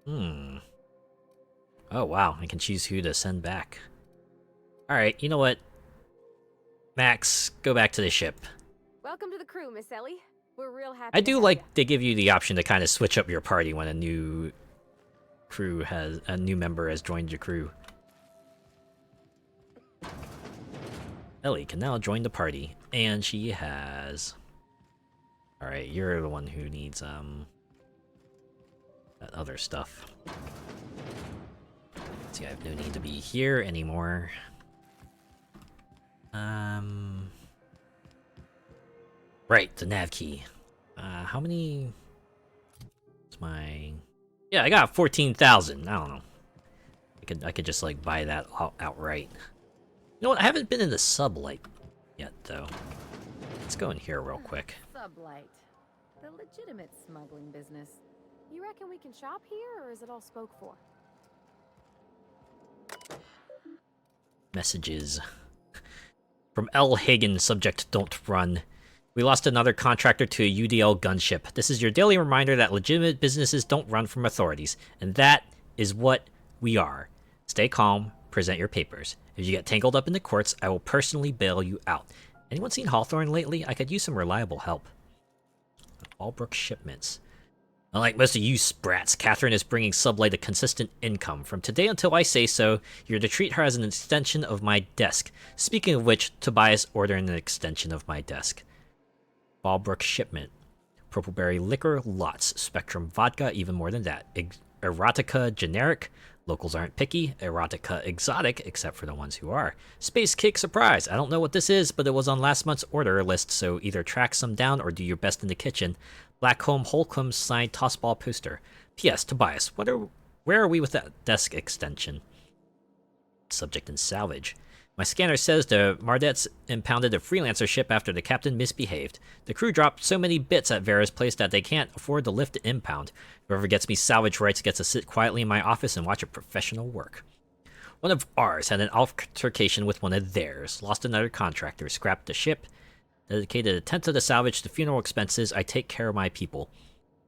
Oh, wow. I can choose who to send back. Alright, you know what? Max, go back to the ship. Welcome to the crew, Miss Ellie. We're real happy. I do like they give you the option to kind of switch up your party when a new member has joined your crew. Ellie can now join the party, and she has... Alright, you're the one who needs, that other stuff. See, I have no need to be here anymore. Right, the nav key. How many... What's my... Yeah, I got 14,000. I don't know. I could just, like, buy that outright. You know what? I haven't been in the sublight yet, though. Let's go in here real quick. Sublight. The legitimate smuggling business. You reckon we can shop here, or is it all spoke for? Messages. From L. Hagen, subject don't run. We lost another contractor to a UDL gunship. This is your daily reminder that legitimate businesses don't run from authorities. And that is what we are. Stay calm, present your papers. If you get tangled up in the courts, I will personally bail you out. Anyone seen Hawthorne lately? I could use some reliable help. Albrook shipments. Unlike most of you sprats, Catherine is bringing Sublight a consistent income. From today until I say so, you're to treat her as an extension of my desk. Speaking of which, Tobias ordered an extension of my desk. Albrook shipment. Purpleberry liquor, lots. Spectrum vodka, even more than that. Erotica generic. Locals aren't picky. Erotica exotic, except for the ones who are. Space cake surprise. I don't know what this is, but it was on last month's order list, so either track some down or do your best in the kitchen. Blackcomb Holcomb signed tossball poster. P.S. Tobias, where are we with that desk extension? Subject and salvage. My scanner says the Mardets impounded a freelancer ship after the captain misbehaved. The crew dropped so many bits at Vera's place that they can't afford to lift the impound. Whoever gets me salvage rights gets to sit quietly in my office and watch a professional work. One of ours had an altercation with one of theirs, lost another contractor, scrapped the ship, dedicated a tenth of the salvage to funeral expenses. I take care of my people.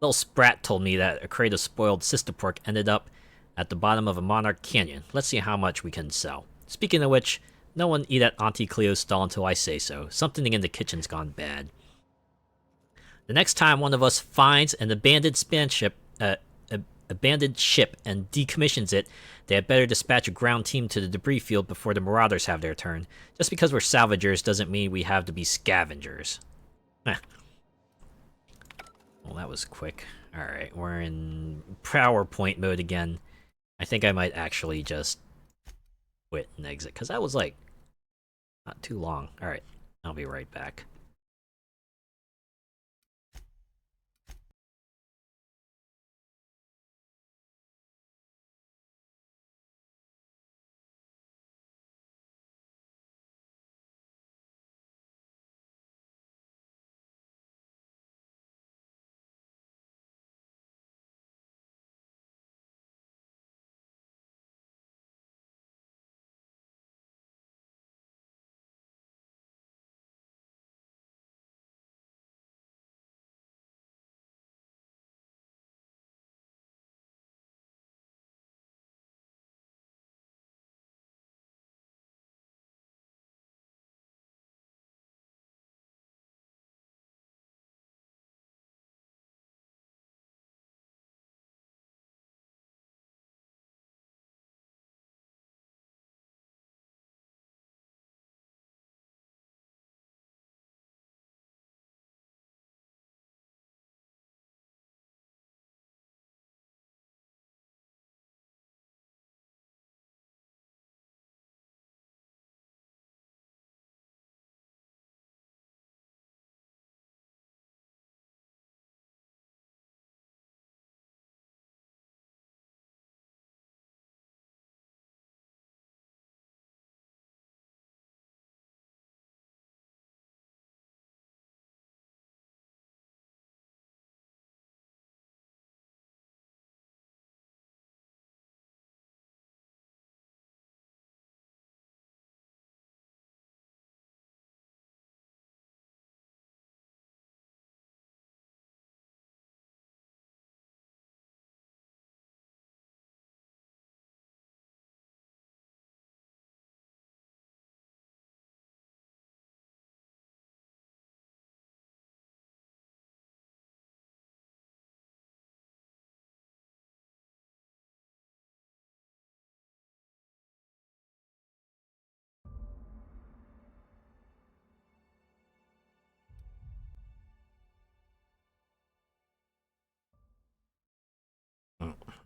Little Sprat told me that a crate of spoiled sister pork ended up at the bottom of a Monarch Canyon. Let's see how much we can sell. Speaking of which, no one eat at Auntie Cleo's stall until I say so. Something in the kitchen's gone bad. The next time one of us finds an abandoned ship and decommissions it, they had better dispatch a ground team to the debris field before the marauders have their turn. Just because we're salvagers doesn't mean we have to be scavengers. Well, that was quick. Alright, we're in PowerPoint mode again. I think I might actually just quit and exit, because that was like not too long. Alright, I'll be right back.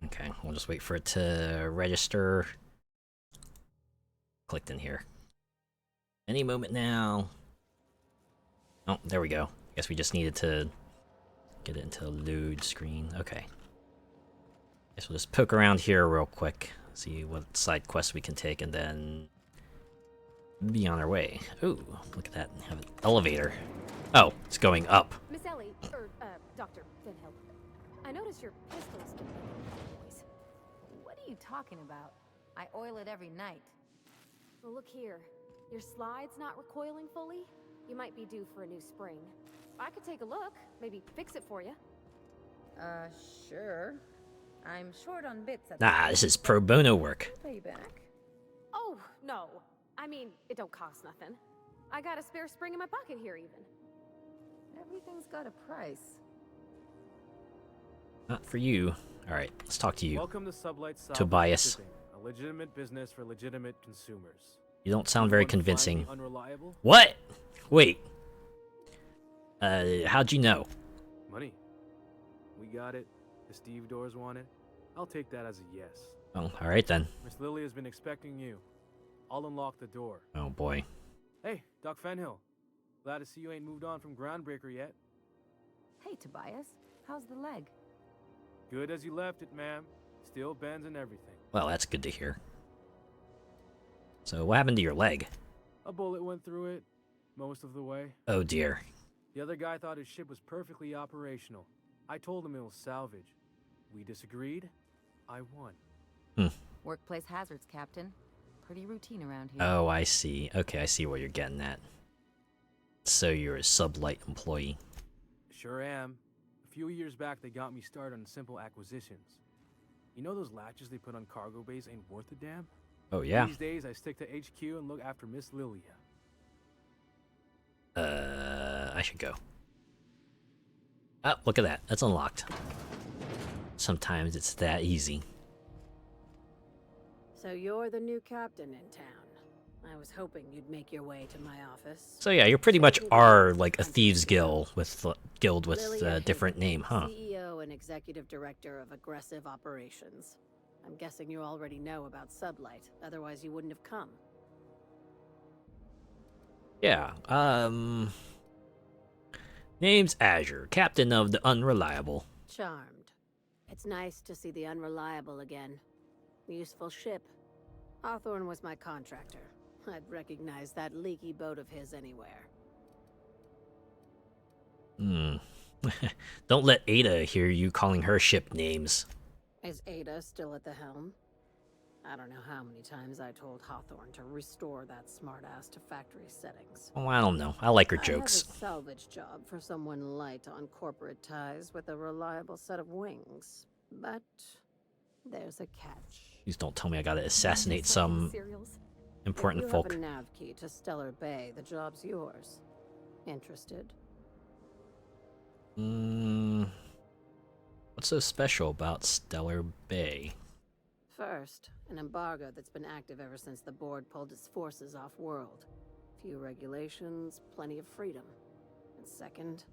Okay, we'll just wait for it to register. Clicked in here. Any moment now. Oh, there we go. Guess we just needed to get it into a load screen. Okay. Guess we'll just poke around here real quick. See what side quests we can take and then be on our way. Ooh, look at that. Have an elevator. Oh, it's going up. Miss Ellie, or, Dr. Finhill. I noticed your pistol's been making noise. What are you talking about? I oil it every night. Well, look here. Your slide's not recoiling fully? You might be due for a new spring. I could take a look, maybe fix it for you. Sure. I'm short on bits at Nah, this is pro bono work. I'll pay you back. Oh, no. I mean, it don't cost nothing. I got a spare spring in my pocket here, even. Everything's got a price. Not for you. Alright, let's talk to you. Welcome to Sublight Salvage Tobias. Shipping, a legitimate business for legitimate consumers. You don't sound very Anyone find convincing. me unreliable? What? Wait. How'd you know? Money. We got it. The Steve Doors want it. I'll take that as a yes. Oh, alright then. Miss Lily has been expecting you. I'll unlock the door. Oh boy. Hey, Doc Fenhill. Glad to see you ain't moved on from Groundbreaker yet. Hey, Tobias. How's the leg? Good as you left it, ma'am. Still bends and everything. Well, that's good to hear. So, what happened to your leg? A bullet went through it, most of the way. Oh dear. The other guy thought his ship was perfectly operational. I told him it was salvage. We disagreed. I won. Workplace hazards, Captain. Pretty routine around here. Oh, I see. Okay, I see what you're getting at. So you're a Sublight employee. Sure am. A few years back, they got me started on simple acquisitions. You know those latches they put on cargo bays ain't worth a damn? Oh, yeah. These days, I stick to HQ and look after Miss Lilia. I should go. Oh, look at that. That's unlocked. Sometimes it's that easy. So you're the new captain in town. I was hoping you'd make your way to my office. So yeah, you pretty much are like a thieves guild with Lilia different Hayden, name, huh? CEO and executive director of aggressive operations. I'm guessing you already know about Sublight, otherwise you wouldn't have come. Yeah, name's Azure, captain of the Unreliable. Charmed. It's nice to see the Unreliable again. Useful ship. Hawthorne was my contractor. I'd recognize that leaky boat of his anywhere. Don't let Ada hear you calling her ship names. Is Ada still at the helm? I don't know how many times I told Hawthorne to restore that smartass to factory settings. Oh, I don't know. I like her I jokes. have a salvage job for someone light on corporate ties with a reliable set of wings. But there's a catch. Please don't tell me I gotta assassinate some important if you folk. have a nav key to Stellar Bay, the job's yours. Interested? What's so special about Stellar Bay? First, an embargo that's been active ever since the board pulled its forces off-world. Few regulations, plenty of freedom. And second,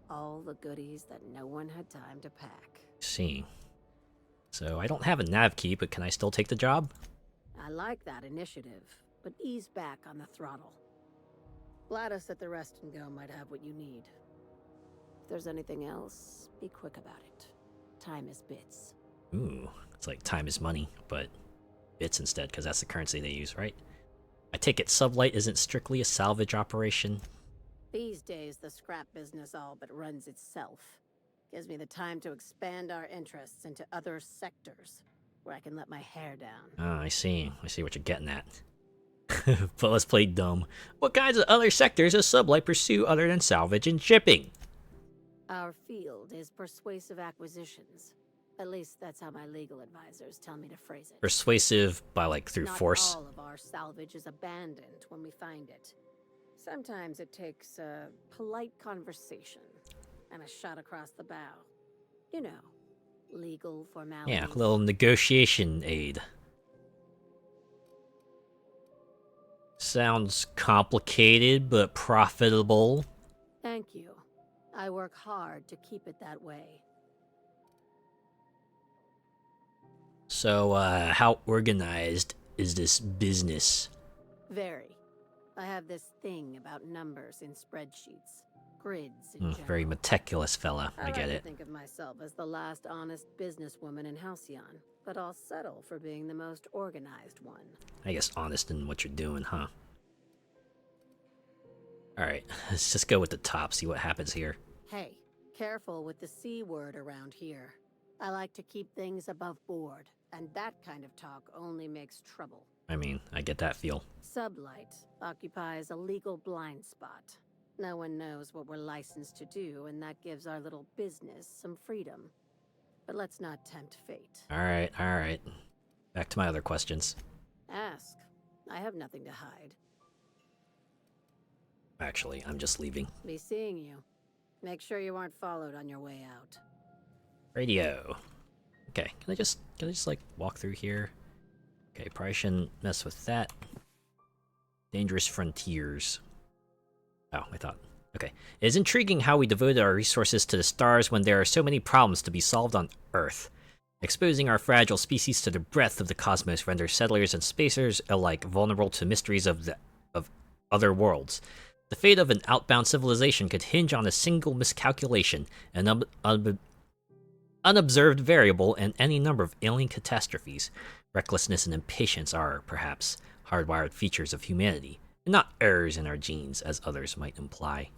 all the goodies that no one had time to pack. See. So I don't have a nav key, but can I still take the job? I like that initiative, but ease back on the throttle. Gladys at the Rest and Go might have what you need. If there's anything else, be quick about it. Time is bits. Ooh, it's like time is money, but bits instead, because that's the currency they use, right? I take it Sublight isn't strictly a salvage operation? These days, the scrap business all but runs itself. Gives me the time to expand our interests into other sectors, where I can let my hair down. Oh, I see. I see what you're getting at. But let's play dumb. What kinds of other sectors does Sublight pursue other than salvage and shipping? Our field is persuasive acquisitions. At least that's how my legal advisors tell me to phrase it. Persuasive by, like, through Not force? all of our salvage is abandoned when we find it. Sometimes it takes a polite conversation and a shot across the bow. You know, legal formalities. Yeah, a little negotiation aid. Sounds complicated, but profitable. Thank you. I work hard to keep it that way. So, how organized is this business? Very. I have this thing about numbers in spreadsheets, grids in general. Very meticulous fella, I like get to it. think of myself as the last honest businesswoman in Halcyon, but I'll settle for being the most organized one. I guess honest in what you're doing, huh? Alright, let's just go with the top, see what happens here. Hey, careful with the C word around here. I like to keep things above board, and that kind of talk only makes trouble. I mean, I get that feel. Sublight occupies a legal blind spot. No one knows what we're licensed to do, and that gives our little business some freedom. But let's not tempt fate. Alright, alright. Back to my other questions. Ask. I have nothing to hide. Actually, I'm just leaving. Be seeing you. Make sure you aren't followed on your way out. Radio. Okay, can I just like walk through here? Okay, probably shouldn't mess with that. Dangerous frontiers. Oh, I thought. Okay. It is intriguing how we devoted our resources to the stars when there are so many problems to be solved on Earth. Exposing our fragile species to the breadth of the cosmos renders settlers and spacers alike vulnerable to mysteries of other worlds. The fate of an outbound civilization could hinge on a single miscalculation, an unobserved variable, and any number of alien catastrophes. Recklessness and impatience are, perhaps, hardwired features of humanity, and not errors in our genes, as others might imply.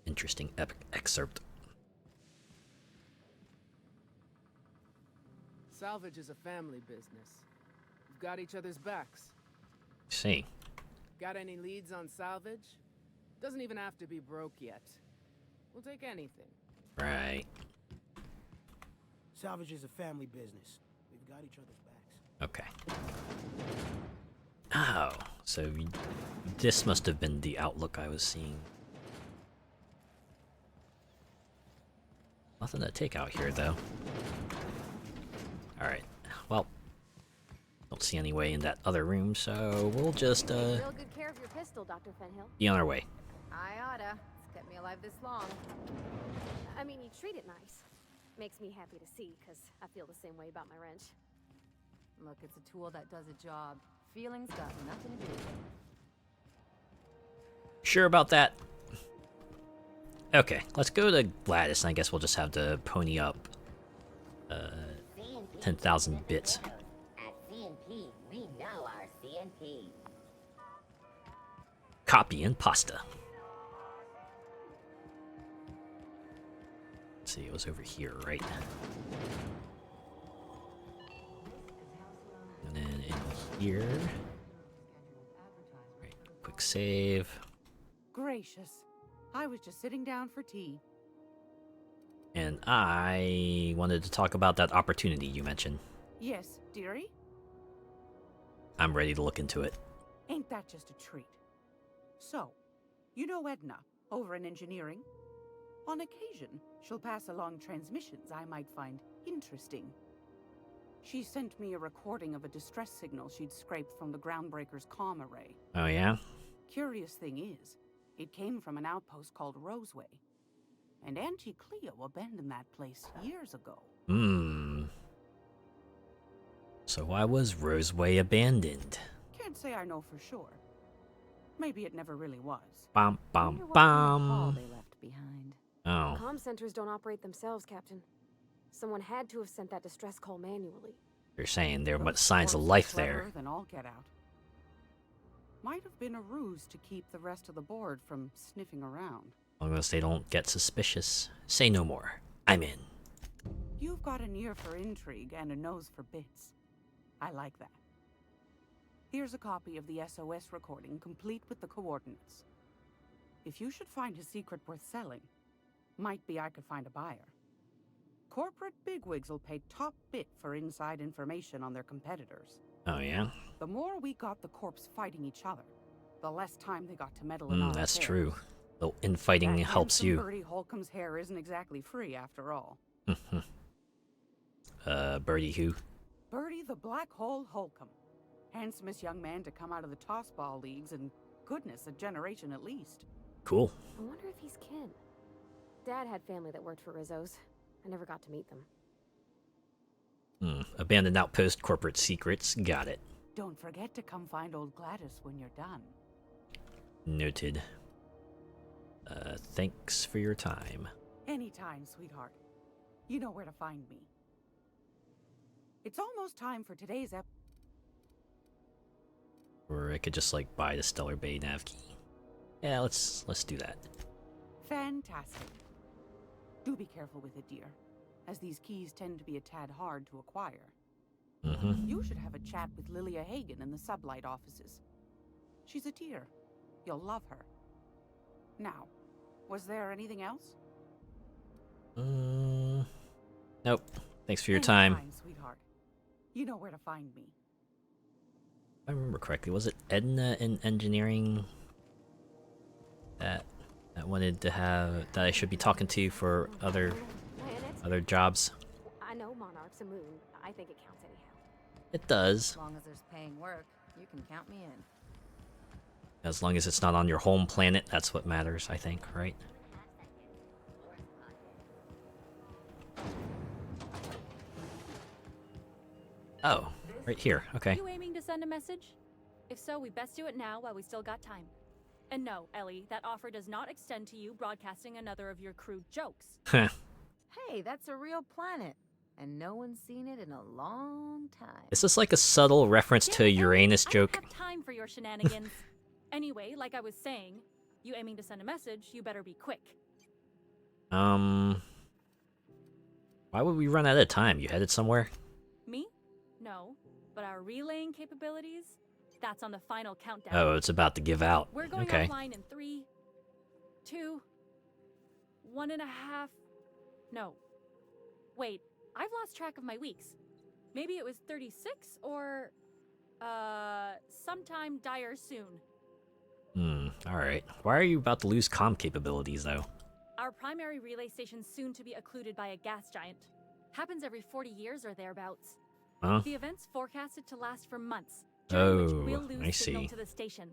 Interesting excerpt. Salvage is a family business. We've got each other's backs. See. Got any leads on salvage? Doesn't even have to be broke yet. We'll take anything. Right. Salvage is a family business. We've got each other's backs. Okay. Oh, so this must have been the outlook I was seeing. Nothing to take out here, though. Alright, well, don't see any way in that other room, so we'll just, Real good care of your pistol, Dr. Fenhill. be on our way. I oughta. It's kept me alive this long. I mean, you treat it nice. Makes me happy to see, because I feel the same way about my wrench. Look, it's a tool that does a job. Feelings got nothing to do with it. Sure about that? Okay, let's go to Gladys, and I guess we'll just have to pony up 10,000 bits. At CNP, we know our CNP. Copy and pasta. Let's see, it was over here, right? And then in here. Right, quick save. Gracious. I was just sitting down for tea. And I wanted to talk about that opportunity you mentioned. Yes, dearie? I'm ready to look into it. Ain't that just a treat? So, you know Edna, over in engineering? On occasion, she'll pass along transmissions I might find interesting. She sent me a recording of a distress signal she'd scraped from the Groundbreaker's comm array. Oh, yeah? Curious thing is, it came from an outpost called Roseway. And Auntie Cleo abandoned that place years ago. So why was Roseway abandoned? Can't say I know for sure. Maybe it never really was. Bum bum Hall bum. they left behind. Oh. Comm centers don't operate themselves, Captain. Someone had to have sent that distress call manually. You're saying there were signs of life there. Then I'll get out. Might have been a ruse to keep the rest of the board from sniffing around. As long as they don't get suspicious. Say no more. I'm in. You've got an ear for intrigue and a nose for bits. I like that. Here's a copy of the SOS recording, complete with the coordinates. If you should find a secret worth selling, might be I could find a buyer. Corporate bigwigs will pay top bit for inside information on their competitors. Oh, yeah? The more we got the corps fighting each other, the less time they got to meddle in our That's affairs. true. The infighting That helps handsome you. Bertie Holcomb's hair isn't exactly free, after all. Birdie who? Bertie the Black Hole Holcomb. Handsomest young man to come out of the tossball leagues in, goodness, a generation at least. Cool. I wonder if he's kin. Dad had family that worked for Rizzo's. I never got to meet them. Abandoned outpost, corporate secrets. Got it. Don't forget to come find old Gladys when you're done. Noted. Thanks for your time. Anytime, sweetheart. You know where to find me. It's almost time for today's Or I could just like buy the Stellar Bay nav key. Yeah, let's do that. Fantastic. Do be careful with it, dear, as these keys tend to be a tad hard to acquire. You should have a chat with Lilia Hagen in the Sublight offices. She's a dear. You'll love her. Now, was there anything else? Nope. Thanks for your time. Anytime, sweetheart. You know where to find me. If I remember correctly, was it Edna in engineering that wanted to have that I should be talking to for other jobs? I know Monarch's a moon. I think it counts anyhow. It does. As long as there's paying work, you can count me in. As long as it's not on your home planet, that's what matters, I think, right? Oh, right here. Okay. You aiming to send a message? If so, we best do it now while we still got time. And no, Ellie, that offer does not extend to you broadcasting another of your crude jokes. Hey, that's a real planet, and no one's seen it in a long time. Is this like a subtle reference to a Uranus joke? I don't have time for your shenanigans. Anyway, like I was saying, you aiming to send a message, you better be quick. Why would we run out of time? You headed somewhere? Me? No. but our relaying capabilities, that's on the final countdown. Oh, it's about to give out. We're going Okay. offline in 3, 2, 1.5. No. Wait, I've lost track of my weeks. Maybe it was 36 or sometime dire soon. Alright. Why are you about to lose comm capabilities, though? Our primary relay station's soon to be occluded by a gas giant. Happens every 40 years or thereabouts. Huh? The event's forecasted to last for months, during which we'll I lose signal see. to the station.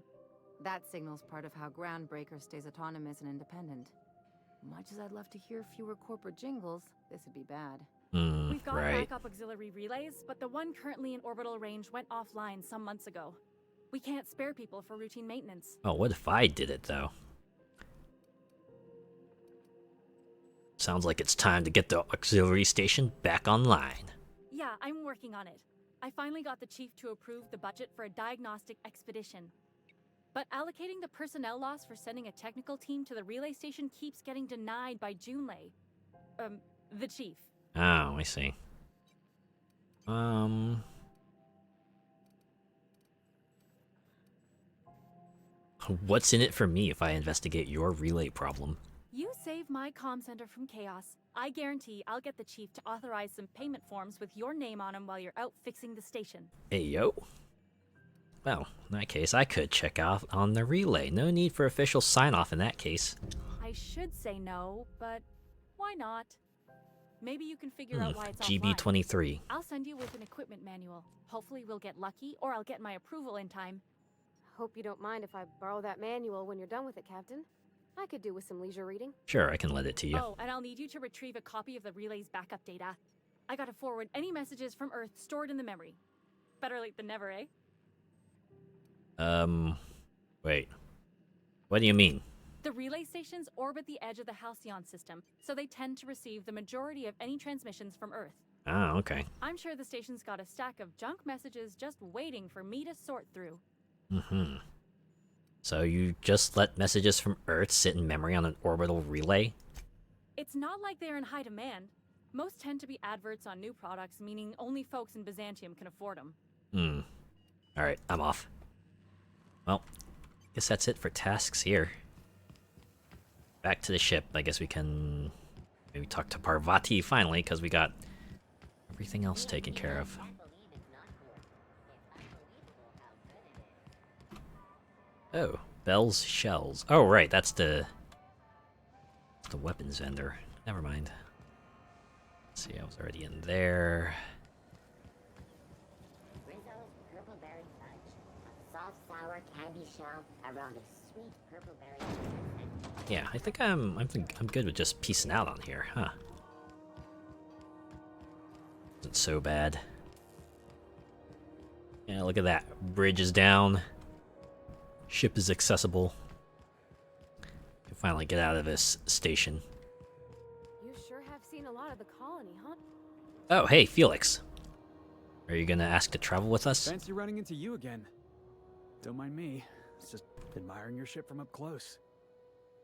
That signal's part of how Groundbreaker stays autonomous and independent. Much as I'd love to hear fewer corporate jingles, this would be bad. We've got right. backup auxiliary relays, but the one currently in orbital range went offline some months ago. We can't spare people for routine maintenance. Oh, what if I did it, though? Sounds like it's time to get the auxiliary station back online. Yeah, I'm working on it. I finally got the chief to approve the budget for a diagnostic expedition. But allocating the personnel loss for sending a technical team to the relay station keeps getting denied by Junlei. The chief. Oh, I see. What's in it for me if I investigate your relay problem? You save my comm center from chaos. I guarantee I'll get the chief to authorize some payment forms with your name on them while you're out fixing the station. Hey, yo. Well, in that case, I could check out on the relay. No need for official sign-off in that case. I should say no, but why not? Maybe you can figure out why it's GB23. offline. I'll send you with an equipment manual. Hopefully we'll get lucky, or I'll get my approval in time. Hope you don't mind if I borrow that manual when you're done with it, Captain. I could do with some leisure reading. Sure, I can let it to you. Oh, and I'll need you to retrieve a copy of the relay's backup data. I gotta forward any messages from Earth stored in the memory. Better late than never, eh? Wait. What do you mean? The relay stations orbit the edge of the Halcyon system, so they tend to receive the majority of any transmissions from Earth. Oh, okay. I'm sure the station's got a stack of junk messages just waiting for me to sort through. So you just let messages from Earth sit in memory on an orbital relay? It's not like they're in high demand. Most tend to be adverts on new products, meaning only folks in Byzantium can afford them. Alright, I'm off. Well, guess that's it for tasks here. Back to the ship. I guess we can maybe talk to Parvati finally, because we got everything else taken care of. Oh, Bell's Shells. Oh, right, that's the weapons vendor. Never mind. Let's see, I was already in there. Rizzo's Purple Berry Fudge. A soft, sour candy shell around a sweet purple berry. Yeah, I think I'm good with just piecing out on here, huh? Isn't so bad. Yeah, look at that. Bridge is down. Ship is accessible. Can finally get out of this station. You sure have seen a lot of the colony, huh? Oh, hey, Felix. Are you gonna ask to travel with us? Fancy running into you again. Don't mind me. It's just admiring your ship from up close.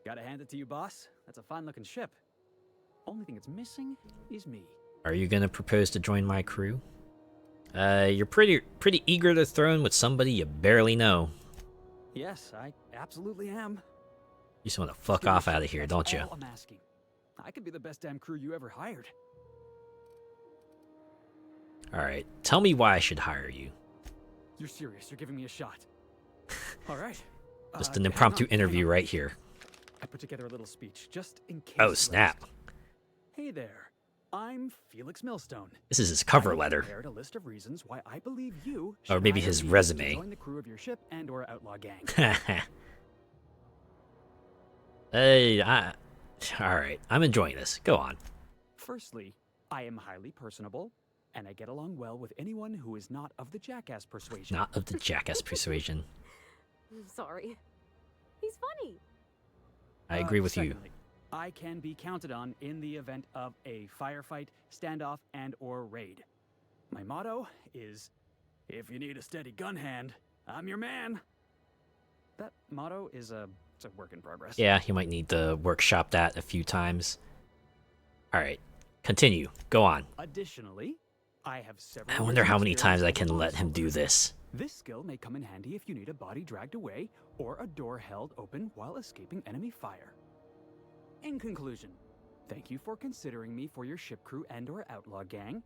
Gotta hand it to you, boss. That's a fine-looking ship. Only thing it's missing is me. Are you gonna propose to join my crew? You're pretty eager to throw in with somebody you barely know. Yes, I absolutely am. You just want to fuck off out of here, don't you? All I'm asking. I could be the best damn crew you ever hired. Alright, tell me why I should hire you. You're serious? You're giving me a shot. All right. Just an impromptu interview right here. I put together a little speech just in case. Oh, snap. Hey there. I'm Felix Millstone. This is his cover I letter. prepared a list of reasons why I believe you Or should maybe hire his me resume. to join the crew of your ship and/or outlaw gang. Hey, alright, I'm enjoying this. Go on. Firstly, I am highly personable, and I get along well with anyone who is not of the jackass persuasion. Not of the jackass persuasion. I'm sorry. He's funny. I agree with Secondly, I can be counted on in the event of a firefight, standoff, and/or raid. My motto is, if you need a steady gun hand, I'm your man. That motto is it's a work in progress. Yeah, you might need to workshop that a few times. Alright, continue. Go on. Additionally, I have several. I wonder how many times I experience can with let him do this. This skill may come in handy if you need a body dragged away or a door held open while escaping enemy fire. In conclusion, thank you for considering me for your ship crew and/or outlaw gang.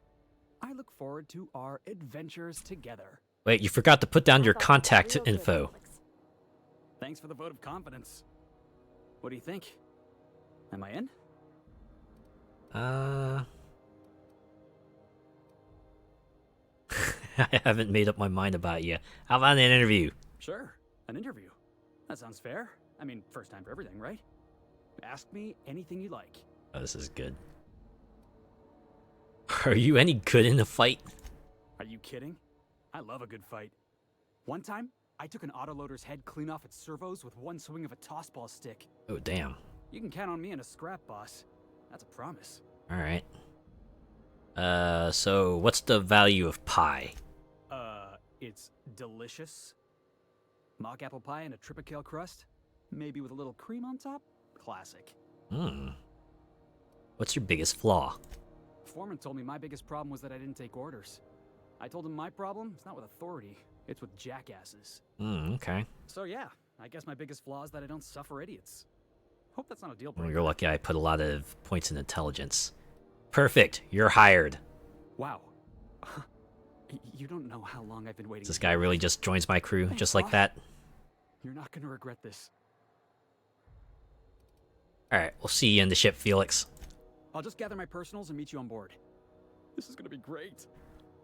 I look forward to our adventures together. Wait, you forgot to put down your contact info. Thanks for the vote of confidence. What do you think? Am I in? I haven't made up my mind about you. How about an interview? Sure, an interview. That sounds fair. I mean, first time for everything, right? Ask me anything you like. Oh, this is good. Are you any good in a fight? Are you kidding? I love a good fight. One time, I took an autoloader's head clean off its servos with one swing of a tossball stick. Oh, damn. You can count on me in a scrap, boss. That's a promise. Alright. So what's the value of pie? It's delicious. Mock apple pie and a tripicale crust, maybe with a little cream on top. Classic. What's your biggest flaw? Foreman told me my biggest problem was that I didn't take orders. I told him my problem is not with authority, it's with jackasses. Okay. So yeah, I guess my biggest flaw is that I don't suffer idiots. Hope that's not a deal Well, breaker. you're lucky I put a lot of points in intelligence. Perfect. You're hired. Wow. You don't know how long I've been waiting. This guy really just joins my crew, Thanks, just like boss. that. You're not gonna regret this. Alright, we'll see you in the ship, Felix. I'll just gather my personals and meet you on board. This is gonna be great.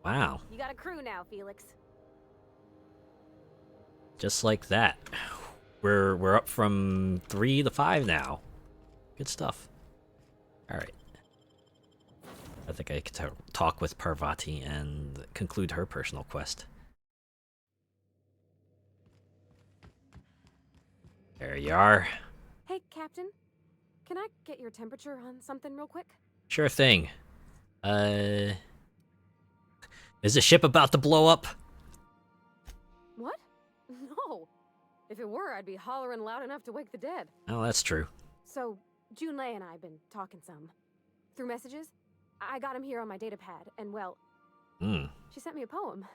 Wow. You got a crew now, Felix. Just like that. We're up from 3 to 5 now. Good stuff. Alright. I think I could talk with Parvati and conclude her personal quest. There you are. Hey, Captain. Can I get your temperature on something real quick? Sure thing. Is the ship about to blow up? What? No. If it were, I'd be hollering loud enough to wake the dead. Oh, that's true. So, Junlei and I have been talking some. Through messages. I got him here on my datapad, and well, she sent me a poem.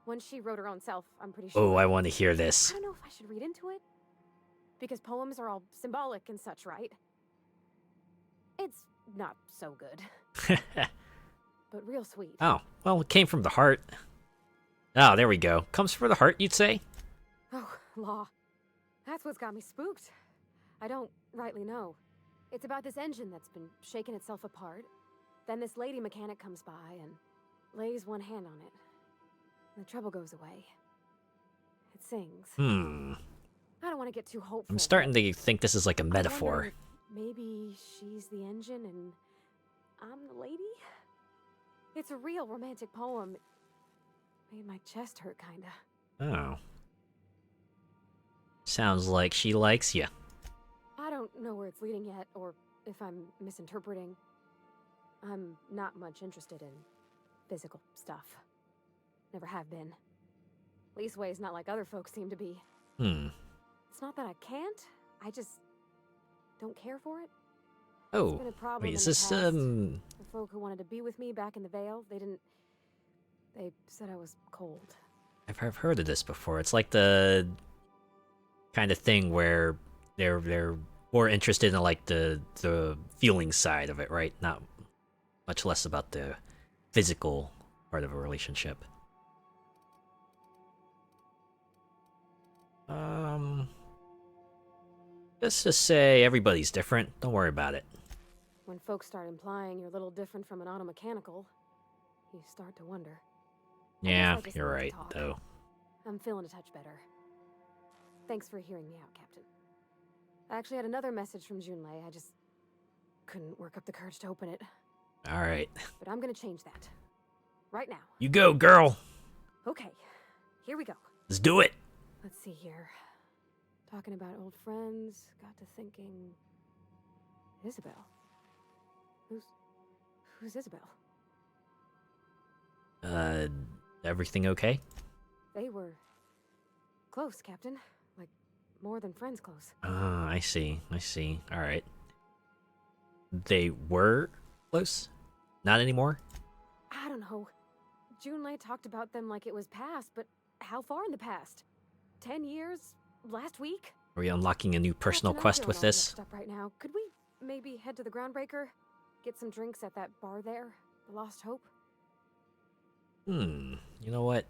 One she wrote her own self, I'm pretty sure. Oh, I want to hear this. I don't know if I should read into it. Because poems are all symbolic and such, right? It's not so good. But real sweet. Oh, well, it came from the heart. Oh, there we go. Comes from the heart, you'd say? Oh, law. That's what's got me spooked. I don't rightly know. It's about this engine that's been shaking itself apart. Then this lady mechanic comes by and lays one hand on it. And the trouble goes away. It sings. I don't want to get too hopeful. I'm starting to think this is like a metaphor. Maybe she's the engine and I'm the lady? It's a real romantic poem. Made my chest hurt, kinda. Oh. Sounds like she likes you. I don't know where it's leading yet, or if I'm misinterpreting. I'm not much interested in physical stuff. Never have been. Leastways not like other folks seem to be. It's not that I can't, I just don't care for it. Oh, It's been a problem wait, in is the this, past. The folk who wanted to be with me back in the Vale, they said I was cold. I've heard of this before. It's like the kind of thing where they're more interested in like the feeling side of it, right? Not much less about the physical part of a relationship. Let's just say everybody's different. Don't worry about it. When folks start implying you're a little different from an automechanical, you start to wonder. Yeah, I just you're need to right, talk. though. I'm feeling a touch better. Thanks for hearing me out, Captain. I actually had another message from Junlei. I just couldn't work up the courage to open it. Alright. But I'm gonna change that. Right now. You go, girl! Okay, here we go. Let's do it! Let's see here. Talking about old friends, got to thinking... Isabel. Who's Isabel? Everything okay? They were... close, Captain. Like, more than friends close. Ah, I see. Alright. They were close? Not anymore? I don't know. Junlei talked about them like it was past, but how far in the past? 10 years? Last week? Are we unlocking a new personal quest with this? Up right now. Could we maybe head to the Groundbreaker? Get some drinks at that bar there? The Lost Hope? You know what?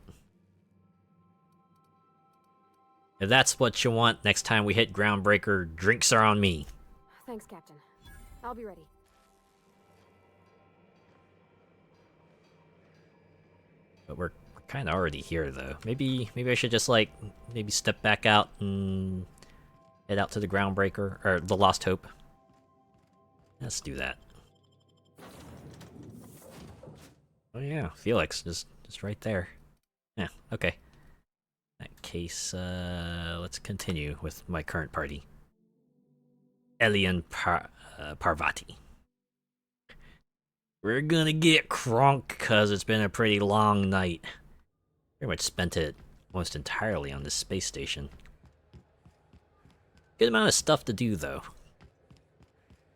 If that's what you want, next time we hit Groundbreaker, drinks are on me. Thanks, Captain. I'll be ready. But we're kind of already here, though. Maybe I should just, like, maybe step back out and head out to the Groundbreaker, or the Lost Hope. Let's do that. Oh yeah, Felix, just right there. Yeah, okay. In that case, let's continue with my current party. Elian Parvati. We're gonna get crunk, cause it's been a pretty long night. Pretty much spent it almost entirely on this space station. Good amount of stuff to do, though.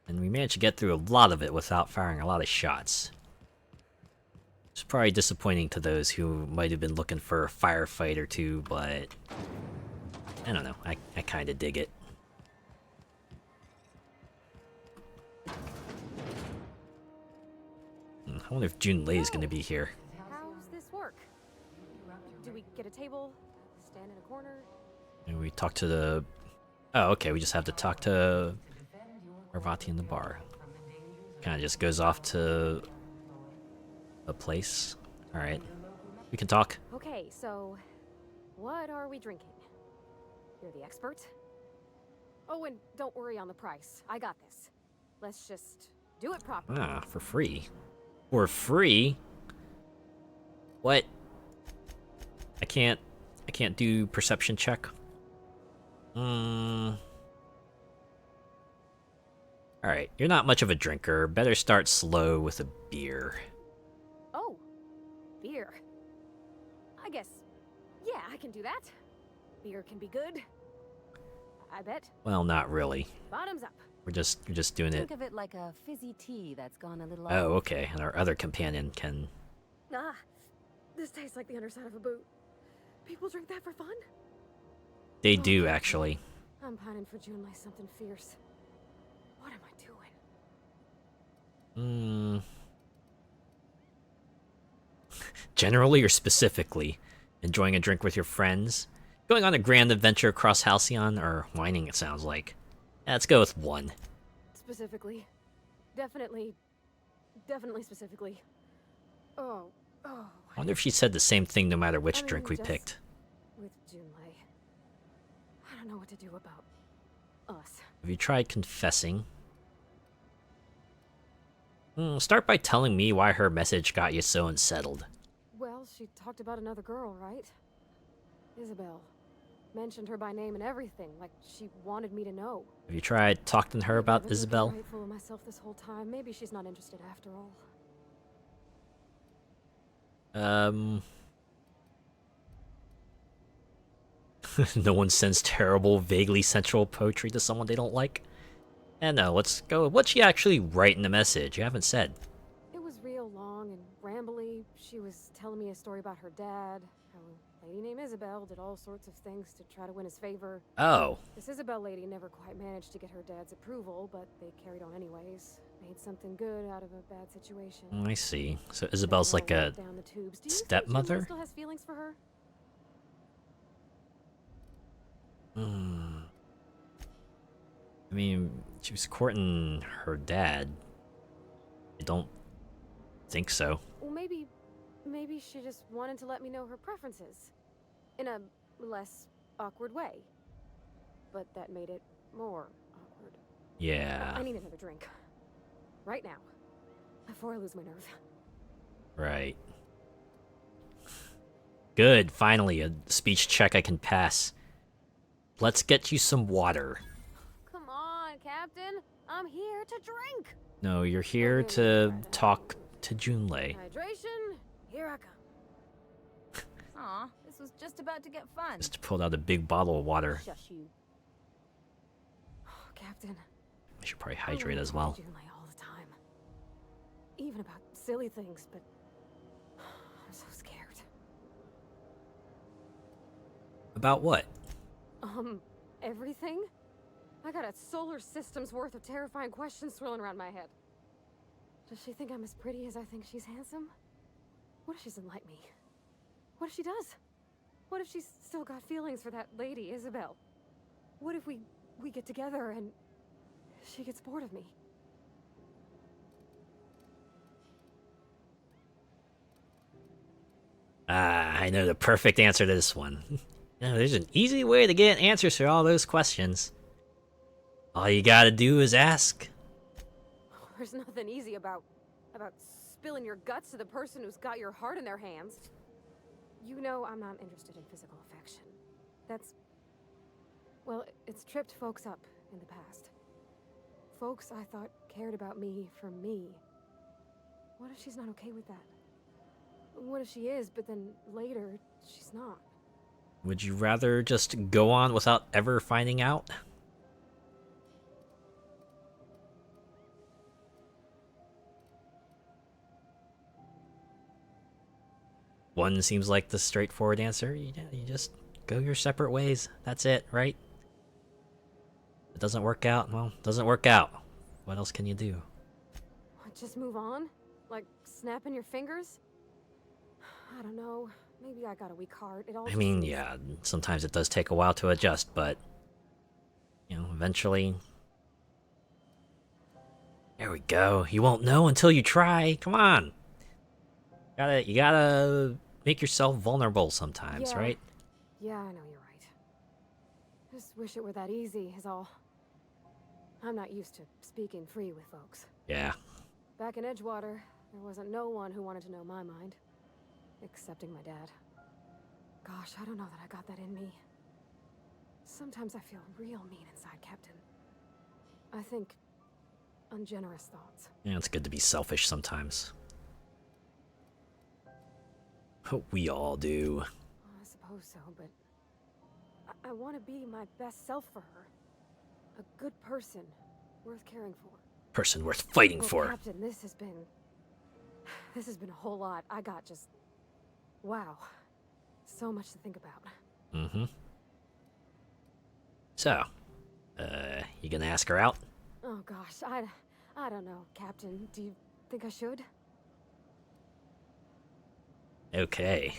And we managed to get through a lot of it without firing a lot of shots. It's probably disappointing to those who might have been looking for a firefight or two, but I don't know, I kinda dig it. I wonder if Junlei is gonna be here. How's this work? Do we get a table? Stand in a corner? And we talk to the... Oh, okay, we just have to talk to Parvati in the bar. Kinda just goes off to a place. Alright. We can talk. Okay, so what are we drinking? You're the expert? Oh, and don't worry on the price. I got this. Let's just do it properly. Ah, for free. For free? What? I can't do perception check. Alright, you're not much of a drinker. Better start slow with a beer. Oh, beer. I guess, yeah, I can do that. Beer can be good. I bet. Well, not really. Bottoms up. We're just doing it. Think of it like a fizzy tea that's gone a little off. Oh, okay. And our other companion can... Ah, this tastes like the underside of a boot. People drink that for fun? They do, actually. I'm pining for Junlei something fierce. What am I doing? Generally or specifically? Enjoying a drink with your friends? Going on a grand adventure across Halcyon? Or whining, it sounds like. Let's go with one. Specifically. Definitely specifically. Oh. I wonder if she said the same thing no matter which drink we picked. With Junlei. I don't know what to do about us. Have you tried confessing? Start by telling me why her message got you so unsettled. Well, she talked about another girl, right? Isabel. Mentioned her by name and everything, like she wanted me to know. Have you tried talking to her about Isabel? I've been grateful of myself this whole time. Maybe she's not interested after all. No one sends terrible, vaguely sensual poetry to someone they don't like? And no, let's go. What'd she actually write in the message? You haven't said. It was real long and rambly. She was telling me a story about her dad, how a lady named Isabel did all sorts of things to try to win his favor. Oh. This Isabel lady never quite managed to get her dad's approval, but they carried on anyways. Made something good out of a bad situation. I see. So Isabel's like a stepmother? Still has feelings for her? I mean, she was courting her dad. I don't think so. Well, maybe she just wanted to let me know her preferences. In a less awkward way. But that made it more awkward. Yeah. I need another drink. Right now. Before I lose my nerve. Right. Good, finally, a speech check I can pass. Let's get you some water. Come on, Captain. I'm here to drink. No, you're here to talk to Junlei. Hydration, here I come. Aw, this was just about to get fun. Just pulled out a big bottle of water. Shush you. Captain. I should probably hydrate as well. Junlei all the time. Even about silly things, but About what? Everything? I got a solar system's worth of terrifying questions swirling around my head. Does she think I'm as pretty as I think she's handsome? What if she doesn't like me? What if she does? What if she's still got feelings for that lady, Isabel? What if we get together and she gets bored of me? Ah, I know the perfect answer to this one. There's an easy way to get answers for all those questions. All you gotta do is ask. There's nothing easy about spilling your guts to the person who's got your heart in their hands. You know I'm not interested in physical affection. Well, it's tripped folks up in the past. Folks I thought cared about me for me. What if she's not okay with that? What if she is, but then later, she's not? Would you rather just go on without ever finding out? One seems like the straightforward answer. You just go your separate ways. That's it, right? It doesn't work out. Well, it doesn't work out. What else can you do? Just move on? Like snapping your fingers? I don't know. Maybe I got a weak heart. I mean, yeah, sometimes it does take a while to adjust, but eventually. There we go. You won't know until you try. Come on. You gotta make yourself vulnerable sometimes, right? Yeah, I know you're right. Just wish it were that easy, is all. I'm not used to speaking free with folks. Yeah. Back in Edgewater, there wasn't no one who wanted to know my mind. Excepting my dad. Gosh, I don't know that I got that in me. Sometimes I feel real mean inside, Captain. I think ungenerous thoughts. Yeah, it's good to be selfish sometimes. We all do. I suppose so, but I want to be my best self for her. A good person, worth caring for. Person worth fighting for. Captain, this has been a whole lot. I got just... Wow. So much to think about. Mm-hmm. So, you gonna ask her out? Oh gosh, I don't know, Captain. Do you think I should? Okay.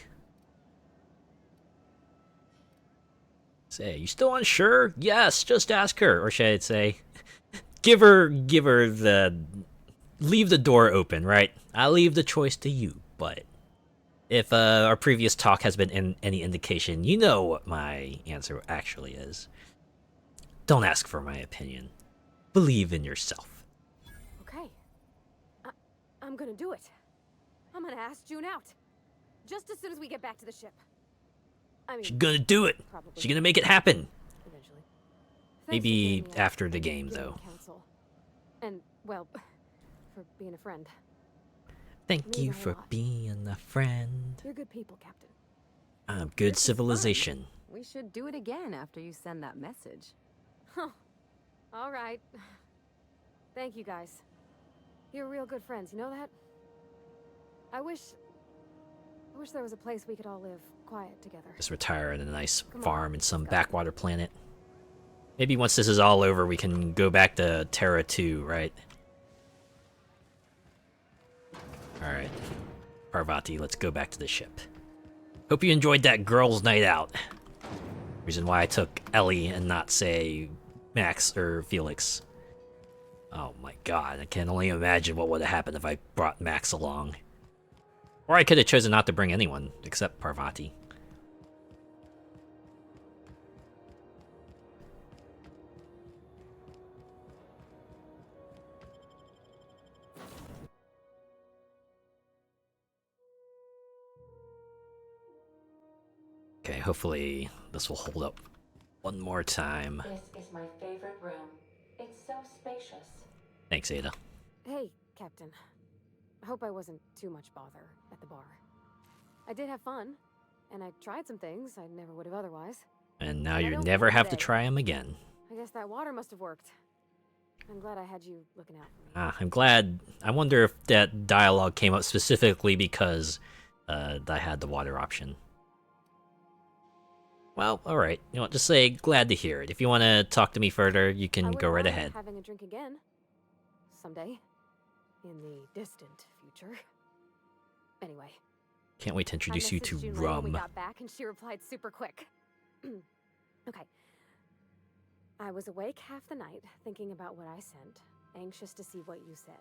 Say, you still unsure? Yes, just ask her. Or should I say, give her leave the door open, right? I'll leave the choice to you, but if our previous talk has been any indication, you know what my answer actually is. Don't ask for my opinion. Believe in yourself. Okay. I'm gonna do it. I'm gonna ask June out. Just as soon as we get back to the ship. I mean, She's gonna do it. She's gonna make it happen. Eventually. Maybe after the game, though. Counsel. And, well, for being a friend. Thank you for being a friend. You're good people, Captain. I'm good civilization. We should do it again after you send that message. Huh. All right. Thank you, guys. You're real good friends, you know that? I wish there was a place we could all live quiet together. Just retire in a nice farm in some backwater planet. Maybe once this is all over, we can go back to Terra 2, right? Alright. Parvati, let's go back to the ship. Hope you enjoyed that girls' night out. Reason why I took Ellie and not, say, Max or Felix. Oh my god, I can only imagine what would have happened if I brought Max along. Or I could have chosen not to bring anyone, except Parvati. Okay, hopefully this will hold up one more time. This is my favorite room. It's so spacious. Thanks, Ada. Hey, Captain. I hope I wasn't too much bother at the bar. I did have fun, and I tried some things I never would have otherwise. And now you never have to try them again. I guess that water must have worked. I'm glad I had you looking out for me. I'm glad. I wonder if that dialogue came up specifically because I had the water option. Well, alright. You know what, just say glad to hear it. If you want to talk to me further, you can go right ahead. Having a drink again. Someday. In the distant future. Anyway. Can't wait to introduce you to Junlei rum. When we got back and she replied super quick. Okay. I was awake half the night, thinking about what I sent, anxious to see what you said.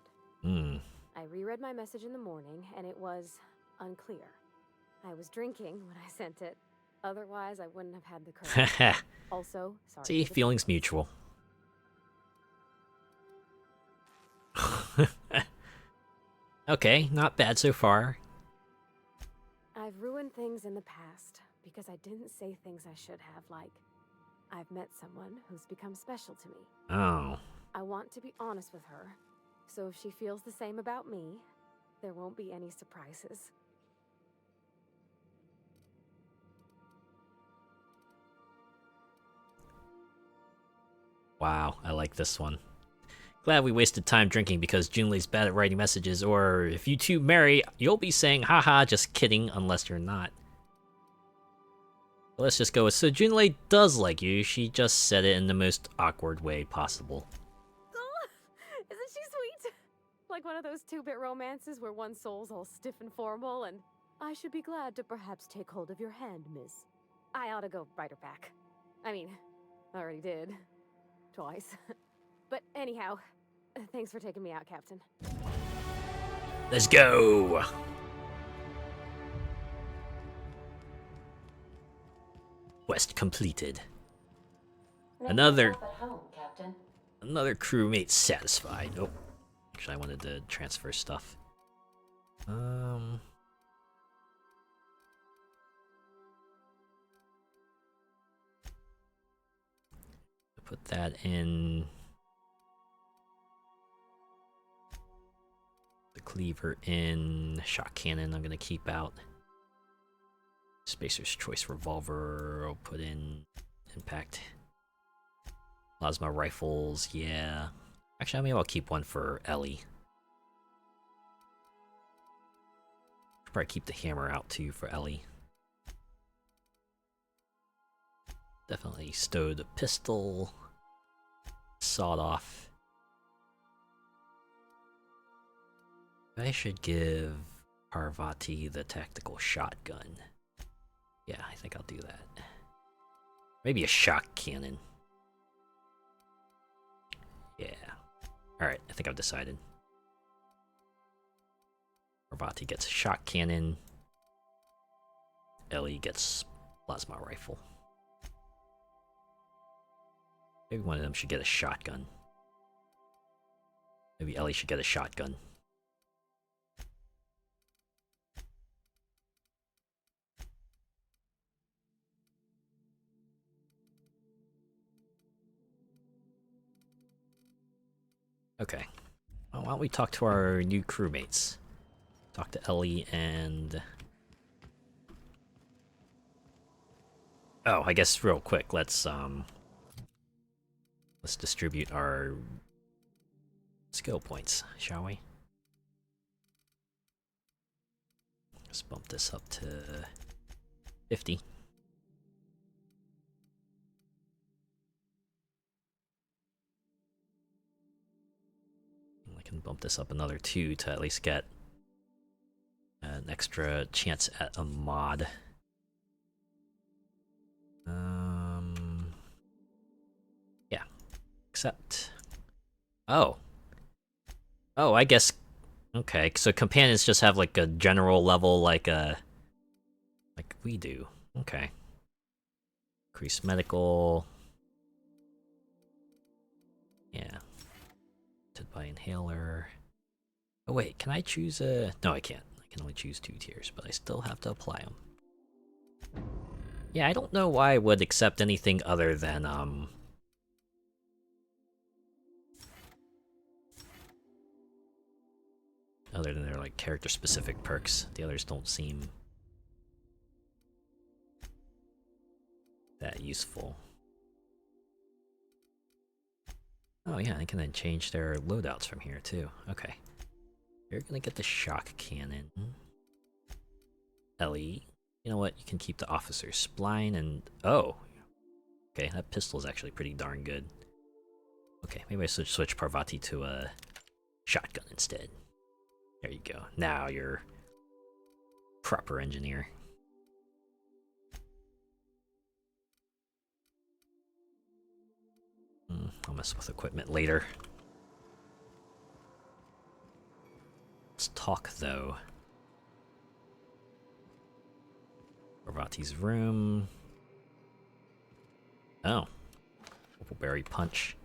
I reread my message in the morning, and it was unclear. I was drinking when I sent it. Otherwise, I wouldn't have had the courage. Also, sorry. See, feelings mutual. Okay, not bad so far. I've ruined things in the past because I didn't say things I should have, like, I've met someone who's become special to me. Oh. I want to be honest with her, so if she feels the same about me, there won't be any surprises. Wow, I like this one. Glad we wasted time drinking because Junlei's bad at writing messages, or if you two marry, you'll be saying, haha, just kidding, unless you're not. Let's just go with, so Junlei does like you, she just said it in the most awkward way possible. Oh, isn't she sweet? Like one of those 2-bit romances where one soul's all stiff and formal, and I should be glad to perhaps take hold of your hand, miss. I ought to go write her back. I mean, I already did. Twice. But anyhow, thanks for taking me out, Captain. Let's go! Quest completed. Another crewmate satisfied. Oh, actually I wanted to transfer stuff. Put that in the cleaver in shot cannon. I'm gonna keep out Spacer's Choice revolver. I'll put in impact plasma rifles. Yeah, actually, maybe I'll keep one for Ellie. Probably keep the hammer out too for Ellie. Definitely stowed a pistol. Sawed off. I should give Parvati the tactical shotgun. Yeah, I think I'll do that. Maybe a shock cannon. Yeah. Alright, I think I've decided. Parvati gets a shock cannon. Ellie gets plasma rifle. Maybe one of them should get a shotgun. Maybe Ellie should get a shotgun. Okay. Well, why don't we talk to our new crewmates? Talk to Ellie and... Oh, I guess real quick, let's distribute our skill points, shall we? Let's bump this up to 50. I can bump this up another 2 to at least get an extra chance at a mod. Yeah. Except... Oh, I guess... Okay, so companions just have like a general level like we do. Okay. Increase medical. Yeah. By inhaler. Oh wait, can I choose a... No, I can't. I can only choose 2 tiers, but I still have to apply them. Yeah, I don't know why I would accept anything other than, other than their, like, character-specific perks. The others don't seem that useful. Oh yeah, I can then change their loadouts from here too. Okay. You're gonna get the shock cannon. Ellie, You know what? You can keep the officer's spline and... Oh! Okay, that pistol is actually pretty darn good. Okay, maybe I should switch Parvati to a shotgun instead. There you go. Now you're proper engineer. I'll mess with equipment later. Let's talk, though. Parvati's room. Oh. Berry punch.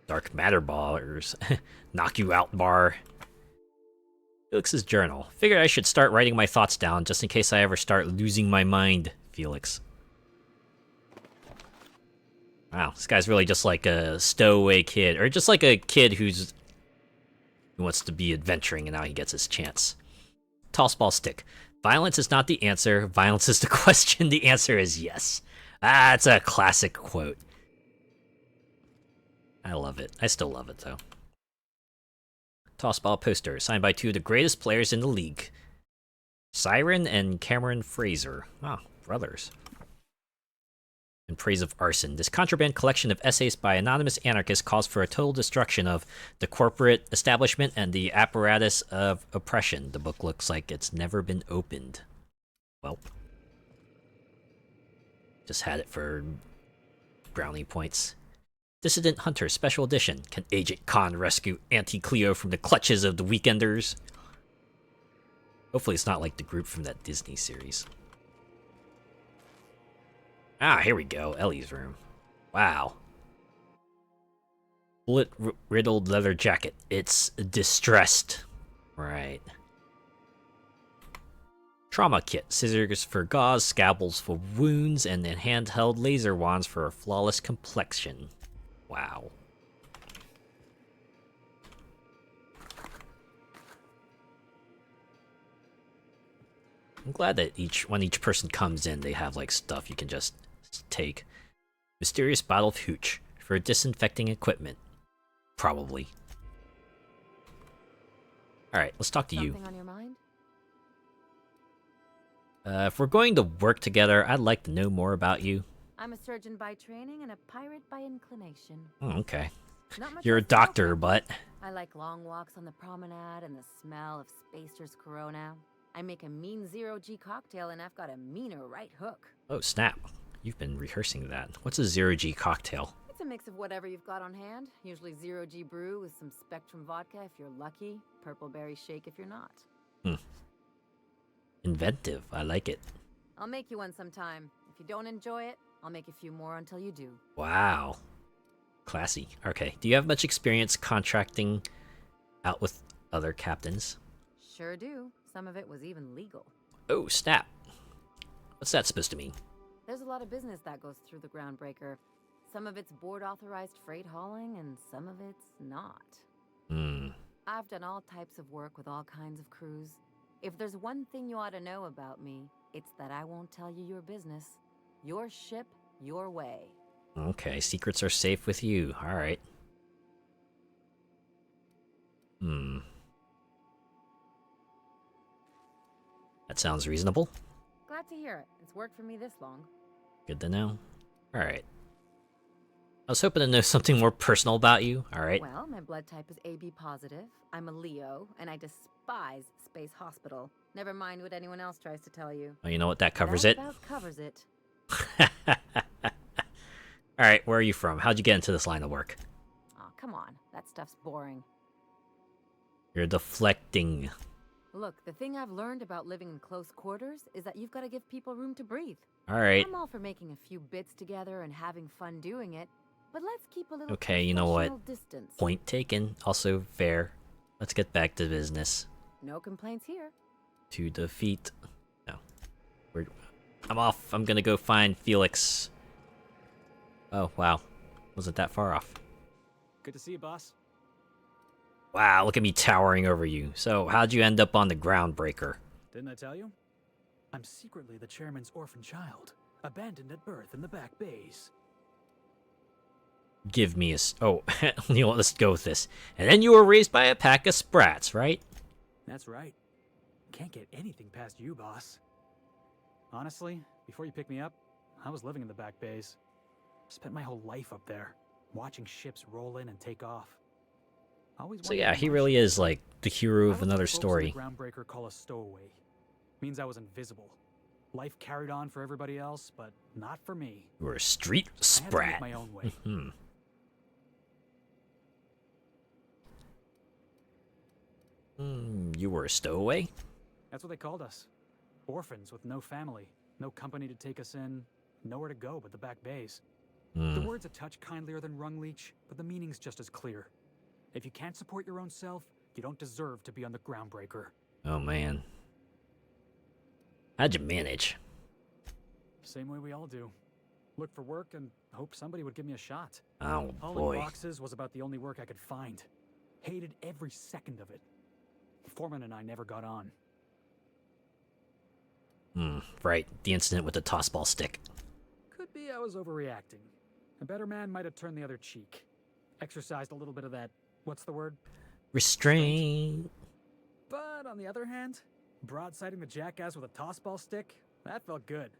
Dark matter bars. Knock you out bar. Felix's journal. Figured I should start writing my thoughts down just in case I ever start losing my mind, Felix. Wow, this guy's really just like a stowaway kid, or just like a kid who wants to be adventuring and now he gets his chance. Toss ball stick. Violence is not the answer, violence is the question, the answer is yes. Ah, it's a classic quote. I love it. I still love it, though. Tossball poster, signed by two of the greatest players in the league. Siren and Cameron Fraser. Ah, brothers. In praise of arson. This contraband collection of essays by anonymous anarchists calls for a total destruction of the corporate establishment and the apparatus of oppression. The book looks like it's never been opened. Well. Just had it for brownie points. Dissident Hunter Special Edition. Can Agent Khan rescue Auntie Cleo from the clutches of the Weekenders? Hopefully it's not like the group from that Disney series. Ah, here we go. Ellie's room. Wow. Bullet-riddled leather jacket. It's distressed. Right. Trauma kit. Scissors for gauze, scalpels for wounds, and then handheld laser wands for a flawless complexion. Wow. I'm glad that when each person comes in, they have like stuff you can just take. Mysterious bottle of hooch for disinfecting equipment. Probably. Alright, let's talk to you. Something on your mind? If we're going to work together, I'd like to know more about you. I'm a surgeon by training and a pirate by inclination. Oh, okay. Not much You're a else to talk doctor, about. but... I like long walks on the promenade and the smell of Spacer's Corona. I make a mean zero-G cocktail and I've got a meaner right hook. Oh, snap. You've been rehearsing that. What's a zero-G cocktail? It's a mix of whatever you've got on hand. Usually zero-G brew with some Spectrum vodka if you're lucky. Purple berry shake if you're not. Inventive. I like it. I'll make you one sometime. If you don't enjoy it, I'll make a few more until you do. Wow. Classy. Okay. Do you have much experience contracting out with other captains? Sure do. Some of it was even legal. Oh, snap. What's that supposed to mean? There's a lot of business that goes through the Groundbreaker. Some of it's board-authorized freight hauling, and some of it's not. I've done all types of work with all kinds of crews. If there's one thing you ought to know about me, it's that I won't tell you your business. Your ship, your way. Okay, secrets are safe with you. Alright. That sounds reasonable. Glad to hear it. It's worked for me this long. Good to know. Alright. I was hoping to know something more personal about you. Alright. Well, my blood type is AB positive. I'm a Leo, and I despise Space Hospital. Never mind what anyone else tries to tell you. Oh, you know what? That covers That it. about covers it. Alright, where are you from? How'd you get into this line of work? Aw, come on. That stuff's boring. You're deflecting. Look, the thing I've learned about living in close quarters is that you've got to give people room to breathe. Alright. I'm all for making a few bits together and having fun doing it, but let's keep a little Okay, you know what? professional distance. Point taken. Also fair. Let's get back to business. No complaints here. To defeat... No. I'm off. I'm gonna go find Felix. Oh, wow. Wasn't that far off. Good to see you, boss. Wow, look at me towering over you. So, how'd you end up on the Groundbreaker? Didn't I tell you? I'm secretly the chairman's orphan child, abandoned at birth in the back bays. Give me a... Oh, you know what, let's go with this. And then you were raised by a pack of sprats, right? That's right. Can't get anything past you, boss. Honestly, before you picked me up, I was living in the back bays. Spent my whole life up there, watching ships roll in and take off. Always So yeah, he really is like the hero of another story. Groundbreaker call a stowaway. Means I was invisible. Life carried on for everybody else, but not for me. You were a street sprat. I had to make my own way. You were a stowaway? That's what they called us. Orphans with no family, no company to take us in, nowhere to go but the back bays. The word's a touch kindlier than rung leech, but the meaning's just as clear. If you can't support your own self, you don't deserve to be on the Groundbreaker. Oh man. How'd you manage? Same way we all do. Look for work and hope somebody would give me a shot. Oh Hauling boy. boxes was about the only work I could find. Hated every second of it. Foreman and I never got on. Right. The incident with the tossball stick. Could be I was overreacting. A better man might have turned the other cheek. Exercised a little bit of that, what's the word? Restraint. But on the other hand, broadsiding the jackass with a tossball stick, that felt good.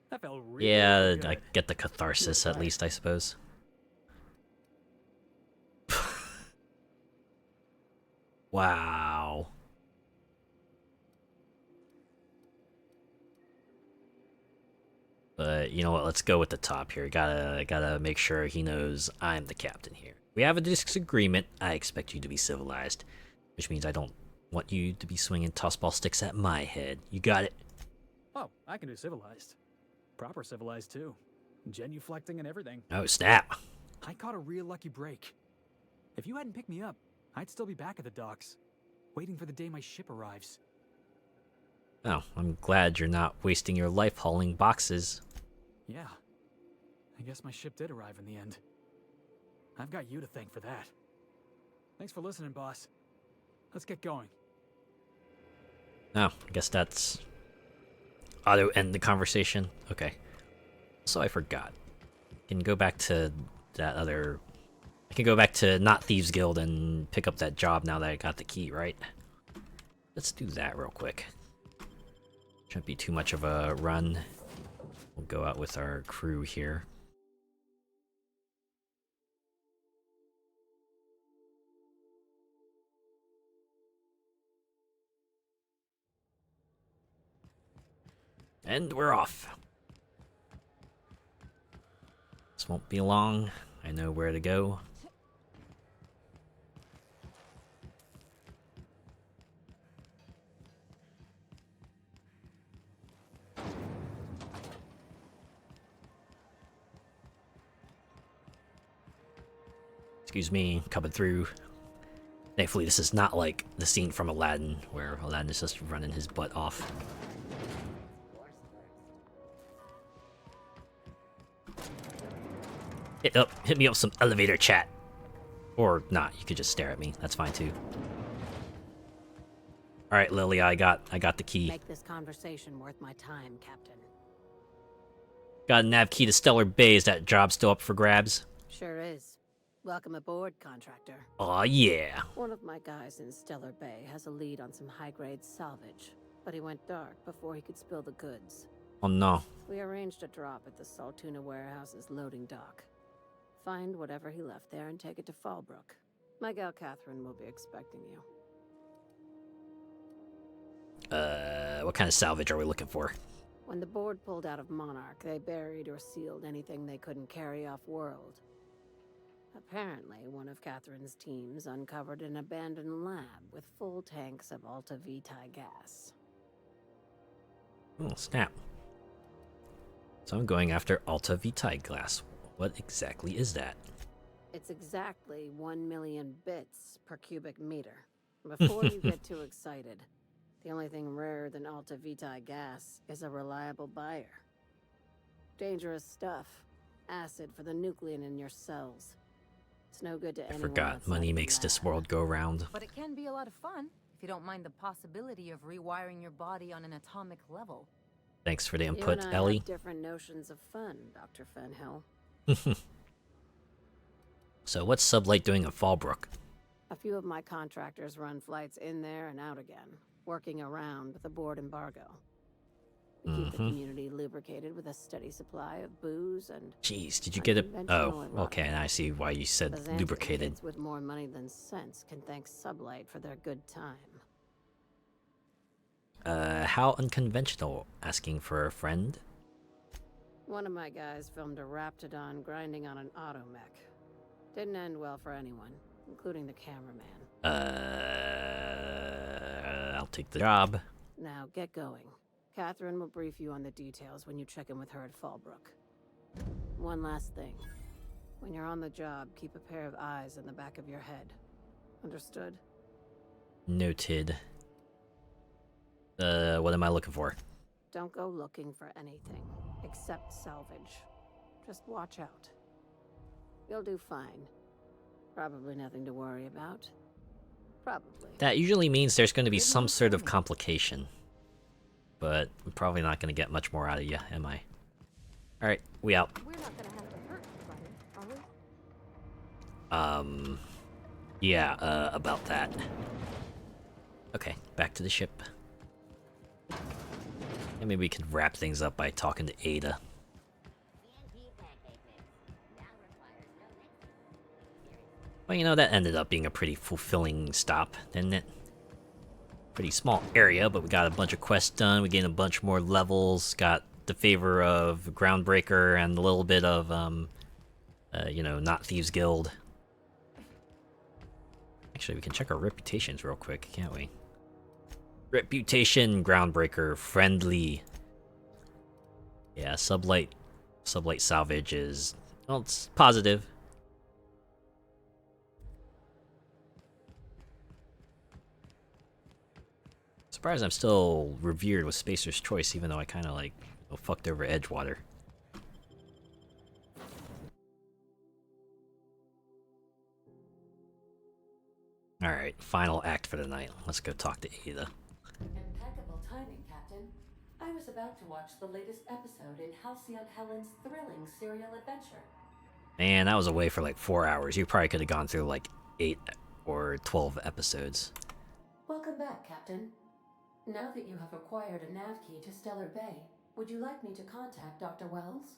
That felt really good. I get the catharsis at least, I suppose. Wow. But you know what? Let's go with the top here. Gotta make sure he knows I'm the captain here. We have a disagreement. I expect you to be civilized, which means I don't want you to be swinging tossball sticks at my head. You got it? Oh, I can do civilized. Proper civilized too. Genuflecting and everything. Oh snap! I caught a real lucky break. If you hadn't picked me up, I'd still be back at the docks, waiting for the day my ship arrives. Oh, I'm glad you're not wasting your life hauling boxes. Yeah. I guess my ship did arrive in the end. I've got you to thank for that. Thanks for listening, boss. Let's get going. Oh, I guess that's... auto end the conversation? Okay. So I forgot. I can go back to that other... I can go back to not Thieves Guild and pick up that job now that I got the key, right? Let's do that real quick. Shouldn't be too much of a run. We'll go out with our crew here. And we're off. This won't be long. I know where to go. Excuse me, coming through. Thankfully, this is not like the scene from Aladdin, where Aladdin is just running his butt off. Hit me up with some elevator chat. Or not, you could just stare at me. That's fine too. Alright, Lily, I got the key. Make this conversation worth my time, Captain. Got a nav key to Stellar Bay. Is that job still up for grabs? Sure is. Welcome aboard, contractor. Aw, yeah. One of my guys in Stellar Bay has a lead on some high-grade salvage, but he went dark before he could spill the goods. Oh no. We arranged a drop at the Saltuna warehouse's loading dock. Find whatever he left there and take it to Fallbrook. My gal Catherine will be expecting you. What kind of salvage are we looking for? When the board pulled out of Monarch, they buried or sealed anything they couldn't carry off-world. Apparently, one of Catherine's teams uncovered an abandoned lab with full tanks of Alta Vitae gas. Oh, snap. So I'm going after Alta Vitae glass. What exactly is that? It's exactly 1 million bits per cubic meter. Before you get too excited, the only thing rarer than Alta Vitae gas is a reliable buyer. Dangerous stuff. Acid for the nucleon in your cells. It's no good to anyone. I forgot money makes this world go round. But it can be a lot of fun if you don't mind the possibility of rewiring your body on an atomic level. Thanks for the You input, and I Ellie. have different notions of fun, Dr. Fenhill. So what's Sublight doing in Fallbrook? A few of my contractors run flights in there and out again, working around the board embargo. We keep the community lubricated with a steady supply of booze and... Jeez, did you get it? Oh, unconventional okay, and I see why you said Byzantium lubricated. kids with more money than sense can thank Sublight for their good time. How unconventional? Asking for a friend? One of my guys filmed a Raptidon grinding on an automech. Didn't end well for anyone, including the cameraman. I'll take the job. Now get going. Catherine will brief you on the details when you check in with her at Fallbrook. One last thing. When you're on the job, keep a pair of eyes in the back of your head. Understood? Noted. What am I looking for? Don't go looking for anything, except salvage. Just watch out. You'll do fine. Probably nothing to worry about. Probably. That usually means there's going to be some sort of complication. But I'm probably not going to get much more out of you, am I? Alright, we out. We're not gonna have to hurt anybody, are we? Yeah, about that. Okay, back to the ship. And maybe we could wrap things up by talking to Ada. Well, you know, that ended up being a pretty fulfilling stop, didn't it? Pretty small area, but we got a bunch of quests done, we gained a bunch more levels, got the favor of Groundbreaker and a little bit of, you know, not Thieves Guild. Actually, we can check our reputations real quick, can't we? Reputation, Groundbreaker, friendly. Yeah, Sublight salvage is, well, it's positive. Surprised I'm still revered with Spacer's Choice, even though I kind of like fucked over Edgewater. Alright, final act for the night. Let's go talk to Ada. Impeccable timing, Captain. I was about to watch the latest episode in Halcyon Helen's thrilling serial adventure. Man, that was away for like 4 hours. You probably could have gone through like 8 or 12 episodes. Welcome back, Captain. Now that you have acquired a nav key to Stellar Bay, would you like me to contact Dr. Wells?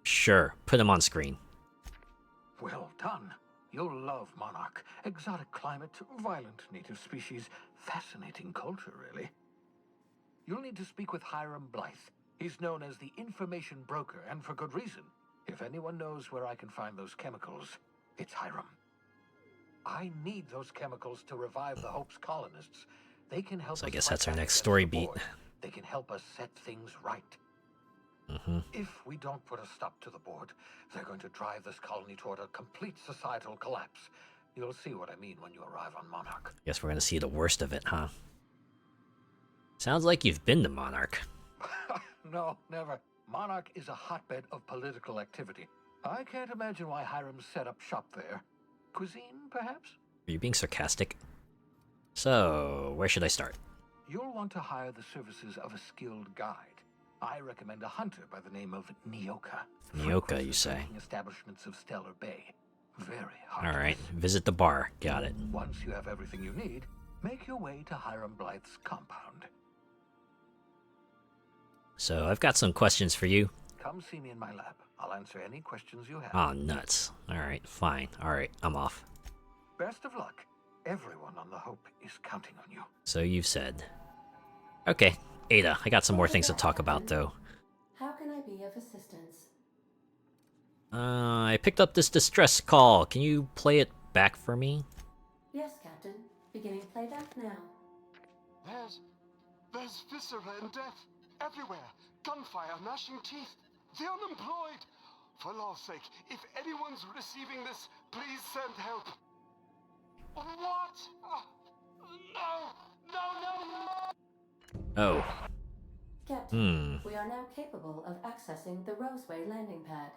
Sure. Put him on screen. Well done. You'll love Monarch. Exotic climate, violent native species, fascinating culture, really. You'll need to speak with Hiram Blythe. He's known as the information broker, and for good reason. If anyone knows where I can find those chemicals, it's Hiram. I need those chemicals to revive the Hope's colonists. They can help us. So I guess fight that's our back next against story the beat. Board. They can help us set things right. If we don't put a stop to the board, they're going to drive this colony toward a complete societal collapse. You'll see what I mean when you arrive on Monarch. Guess we're gonna see the worst of it, huh? Sounds like you've been to Monarch. No, never. Monarch is a hotbed of political activity. I can't imagine why Hiram set up shop there. Cuisine, perhaps? Are you being sarcastic? So, where should I start? You'll want to hire the services of a skilled guide. I recommend a hunter by the name of Nyoka. Nyoka, you say? Establishments of Stellar Bay. Very hard. Alright, visit the bar. Got it. Once you have everything you need, make your way to Hiram Blythe's compound. So, I've got some questions for you. Come see me in my lab. I'll answer any questions you have. Aw, nuts. Alright, fine. Alright, I'm off. Best of luck. Everyone on the Hope is counting on you. So you've said. Okay, Ada, I got some more things to talk about, though. How can I be of assistance? I picked up this distress call. Can you play it back for me? Yes, Captain. Beginning playback now. There's viscera and death everywhere. Gunfire, gnashing teeth. The unemployed. For law's sake, if anyone's receiving this, please send help. What? No! Oh. Captain, we are now capable of accessing the Roseway landing pad.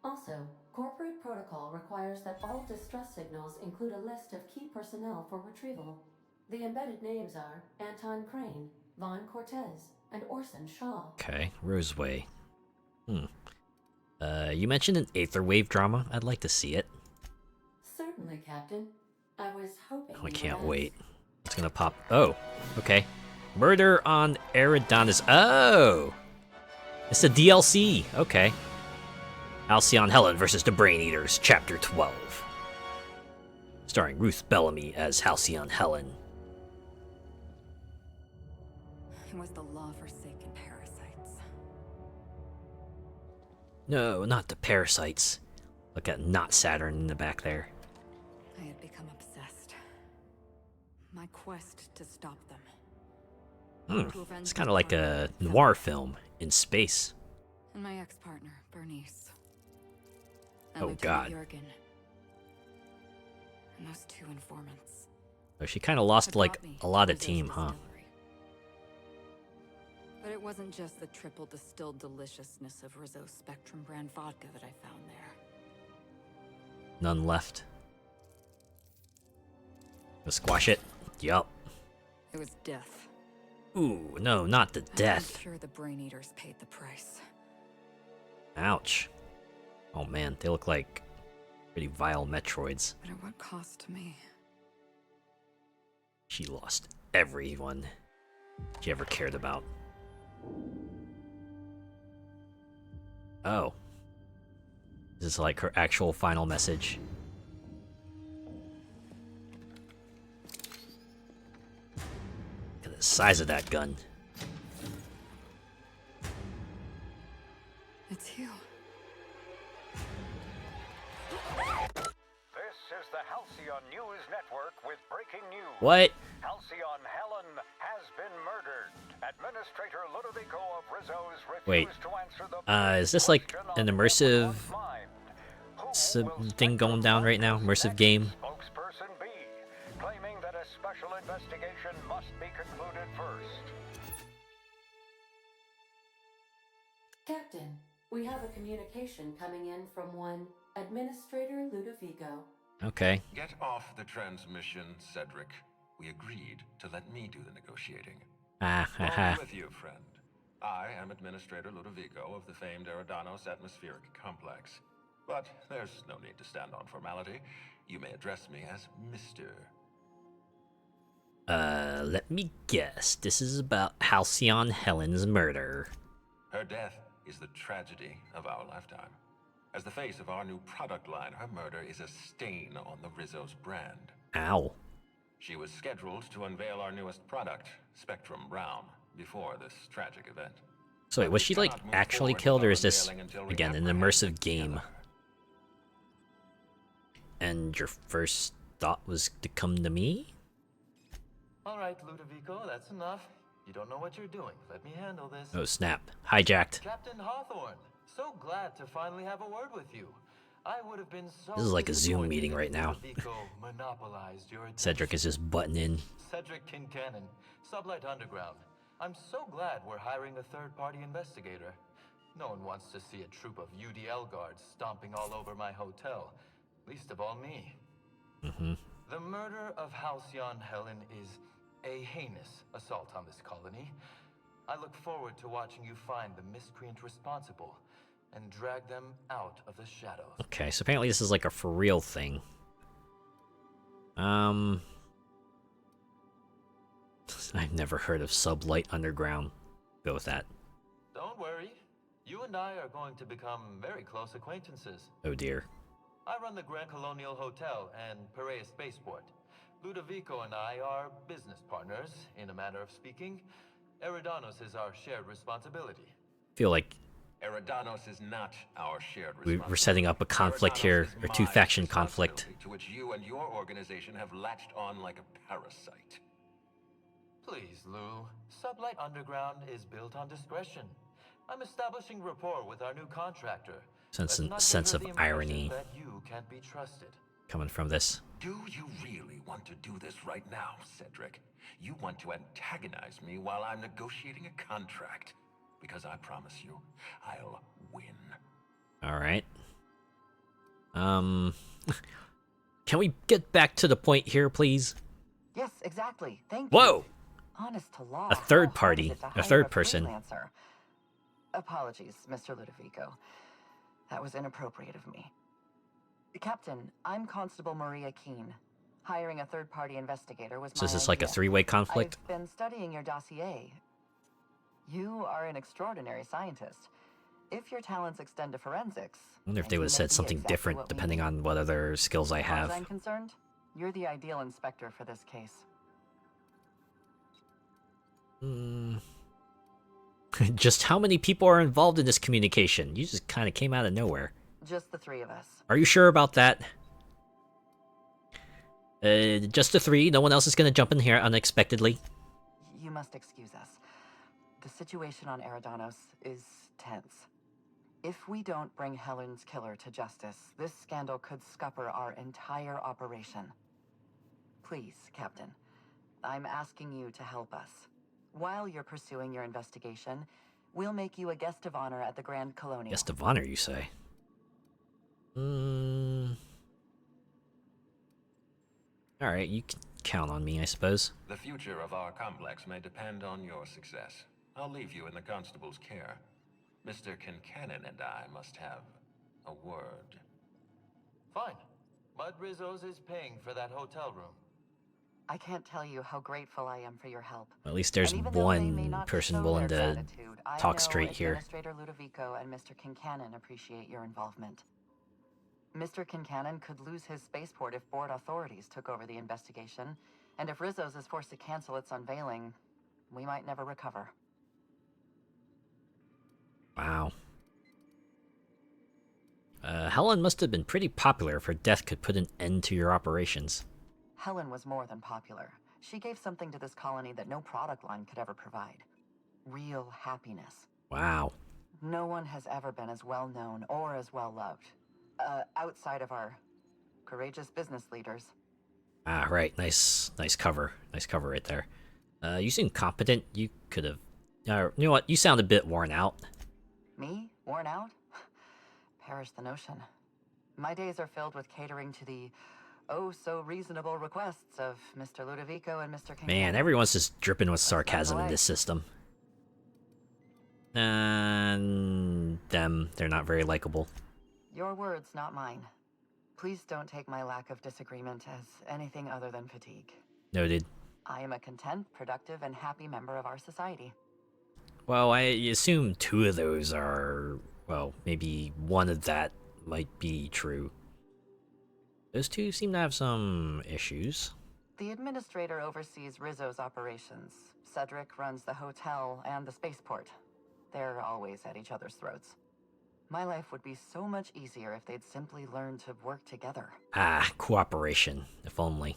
Also, corporate protocol requires that all distress signals include a list of key personnel for retrieval. The embedded names are Anton Crane, Vaughn Cortez, and Orson Shaw. Okay, Roseway. You mentioned an Aetherwave drama. I'd like to see it. Certainly, Captain. I was hoping. Oh, I can't wait. It's gonna pop. Oh, okay. Murder on Eridanus. Oh! It's a DLC. Okay. Halcyon Helen versus the Brain Eaters, Chapter 12. Starring Ruth Bellamy as Halcyon Helen. It was the law-forsaken parasites. No, not the parasites. Look at Not Saturn in the back there. I had become obsessed. My quest to stop them. It's kind of like a noir film in space. And my ex-partner, Bernice. Oh God. Jurgen. And those two informants. Oh, she kind of lost like a lot of team, huh? But it wasn't just the triple distilled deliciousness of Rizzo's Spectrum brand vodka that I found there. None left. Let's squash it. Yup. It was death. Ooh, no, not the death. I'm sure the Brain Eaters paid the price. Ouch. Oh man, they look like pretty vile Metroids. But at what cost to me? She lost everyone she ever cared about. Oh. Is this like her actual final message? Look at the size of that gun. It's you. This is the Halcyon News Network with breaking news. What? Halcyon Helen has been murdered. Administrator Ludovico of Rizzo's Wait. refused to answer the Is this like an immersive thing going down right now? Immersive game? Spokesperson B, claiming that a special investigation must be concluded first. Captain, we have a communication coming in from one Administrator Ludovico. Okay. Get off the transmission, Cedric. We agreed to let me do the negotiating. Haha. With you, friend. I am Administrator Ludovico of the famed Eridanos Atmospheric Complex. But there's no need to stand on formality. You may address me as Mr. Let me guess. This is about Halcyon Helen's murder. Her death is the tragedy of our lifetime. As the face of our new product line, her murder is a stain on the Rizzo's brand. Ow. She was scheduled to unveil our newest product, Spectrum Brown, before this tragic event. So wait, was she like actually killed, or is this, again, an immersive game? And your first thought was to come to me? Alright, Ludovico, that's enough. You don't know what you're doing. Let me handle this. Oh snap. Hijacked. Captain Hawthorne, so glad to finally have a word with you. I would have been so This is like a Zoom meeting right now. Ludovico monopolized your attention. Cedric is just butting in. Cedric Kincannon, Sublight Underground. I'm so glad we're hiring a third-party investigator. No one wants to see a troop of UDL guards stomping all over my hotel. Least of all me. The murder of Halcyon Helen is a heinous assault on this colony. I look forward to watching you find the miscreant responsible and drag them out of the shadows. Okay, so apparently this is like a for real thing. I've never heard of Sublight Underground. Go with that. Don't worry. You and I are going to become very close acquaintances. Oh dear. I run the Grand Colonial Hotel and Perea Spaceport. Ludovico and I are business partners, in a manner of speaking. Eridanos is our shared responsibility. I feel like Eridanos is not our shared responsibility. we're setting up a conflict here, or two-faction conflict. To which you and your organization have latched on like a parasite. Please, Lou. Sublight Underground is built on discretion. I'm establishing rapport with our new contractor. Sense of irony that you can't be trusted. coming from this. Do you really want to do this right now, Cedric? You want to antagonize me while I'm negotiating a contract. Because I promise you, I'll win. Alright. Can we get back to the point here, please? Yes, exactly. Thank Whoa! you. Honest to law. A third how hard party, is it to a hire third person. freelancer? Apologies, Mr. Ludovico. That was inappropriate of me. Captain, I'm Constable Maria Keene. Hiring a third-party investigator was So my is this like a idea. three-way conflict? I've been studying your dossier. You are an extraordinary scientist. If your talents extend to forensics, I wonder if and they you would have may said be something exactly different what we depending need, on what other skills I as far as have. I'm concerned, you're the ideal inspector for this case. Just how many people are involved in this communication? You just kind of came out of nowhere. Just the three of us. Are you sure about that? Just the three? No one else is gonna jump in here unexpectedly? You must excuse us. The situation on Eridanos is tense. If we don't bring Helen's killer to justice, this scandal could scupper our entire operation. Please, Captain, I'm asking you to help us. While you're pursuing your investigation, we'll make you a guest of honor at the Grand Colonial. Guest of honor, you say? Alright, you can count on me, I suppose. The future of our complex may depend on your success. I'll leave you in the constable's care. Mr. Kincannon and I must have a word. Fine. Bud Rizzo's is paying for that hotel room. I can't tell you how grateful I am for your help. At least there's one person willing to talk straight here. Administrator Ludovico and Mr. Kincannon appreciate your involvement. Mr. Kincannon could lose his spaceport if board authorities took over the investigation, and if Rizzo's is forced to cancel its unveiling, we might never recover. Wow. Helen must have been pretty popular if her death could put an end to your operations. Helen was more than popular. She gave something to this colony that no product line could ever provide. Real happiness. Wow. No one has ever been as well known or as well loved. Outside of our courageous business leaders. Ah, right. Nice cover. Nice cover right there. You seem competent. You could have... you know what? You sound a bit worn out. Me? Worn out? Perish the notion. My days are filled with catering to the oh-so-reasonable requests of Mr. Ludovico and Mr. Kincannon. Man, everyone's just dripping with sarcasm in this system. And them, they're not very likable. Your words, not mine. Please don't take my lack of disagreement as anything other than fatigue. Noted. I am a content, productive, and happy member of our society. Well, I assume two of those are... well, maybe one of that might be true. Those two seem to have some issues. The administrator oversees Rizzo's operations. Cedric runs the hotel and the spaceport. They're always at each other's throats. My life would be so much easier if they'd simply learn to work together. Ah, cooperation. If only.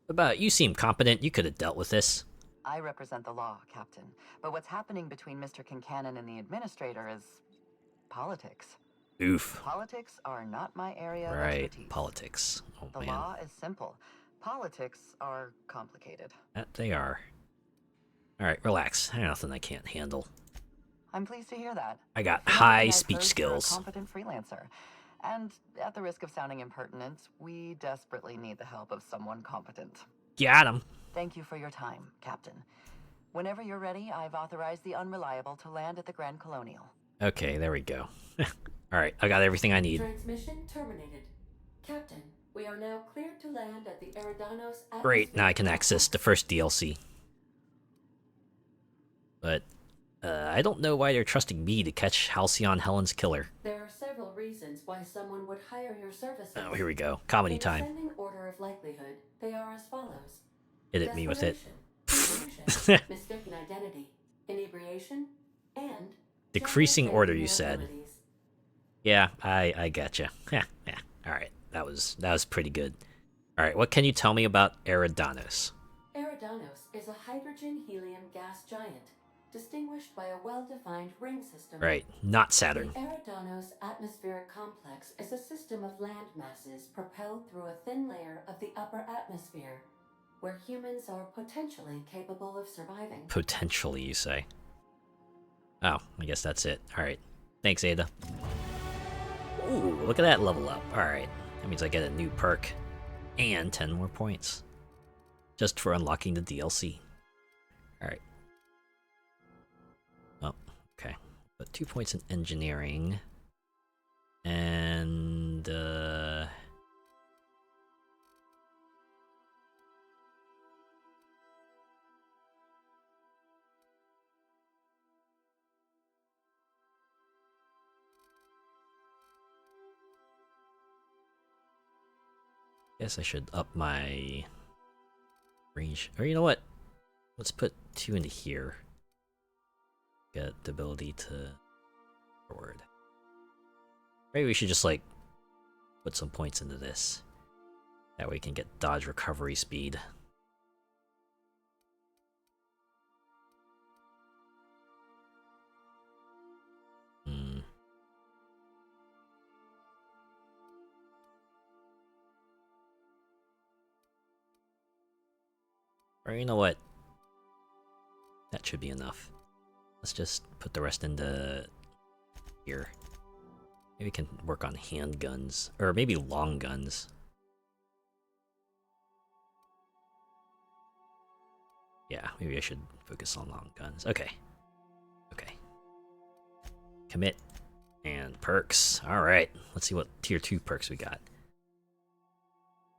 What about you? Seem competent. You could have dealt with this. I represent the law, Captain. But what's happening between Mr. Kincannon and the administrator is... politics. Oof. Politics are not my area of Right, expertise. politics. Oh, The man. law is simple. Politics are complicated. That they are. Alright, relax. There's nothing I can't handle. I'm pleased to hear that. I got From high everything I've speech heard, skills. You're a competent freelancer. And at the risk of sounding impertinent, we desperately need the help of someone competent. Got him. Thank you for your time, Captain. Whenever you're ready, I've authorized the Unreliable to land at the Grand Colonial. Okay, there we go. Alright, I got everything I need. Transmission terminated. Captain, we are now cleared to land at the Eridanos Great, now I can access the first DLC. But, I don't know why they're trusting me to catch Halcyon Helen's killer. There are several reasons why someone would hire your services. Oh, here we go. Comedy In time. ascending order of likelihood, they are as follows. Hit at me with it. Desperation, mistaken identity, inebriation, and Decreasing general order, failing you said. abilities. Yeah, I gotcha. Yeah. Alright, that was pretty good. Alright, what can you tell me about Eridanos? Eridanos is a hydrogen-helium gas giant, distinguished by a well-defined ring system. Right, not Saturn. The Eridanos atmospheric complex is a system of land masses propelled through a thin layer of the upper atmosphere, where humans are potentially capable of surviving. Potentially, you say. Oh, I guess that's it. Alright. Thanks, Ada. Ooh, look at that level up. Alright. That means I get a new perk. And 10 more points. Just for unlocking the DLC. Alright. Oh, okay. But 2 points in engineering. And, Guess I should up my range. Or you know what? Let's put 2 into here. Get the ability to forward. Maybe we should just like put some points into this. That way we can get dodge recovery speed. Or you know what? That should be enough. Let's just put the rest into here. Maybe we can work on handguns. Or maybe long guns. Yeah, maybe I should focus on long guns. Okay. Okay. Commit. And perks. Alright. Let's see what tier 2 perks we got.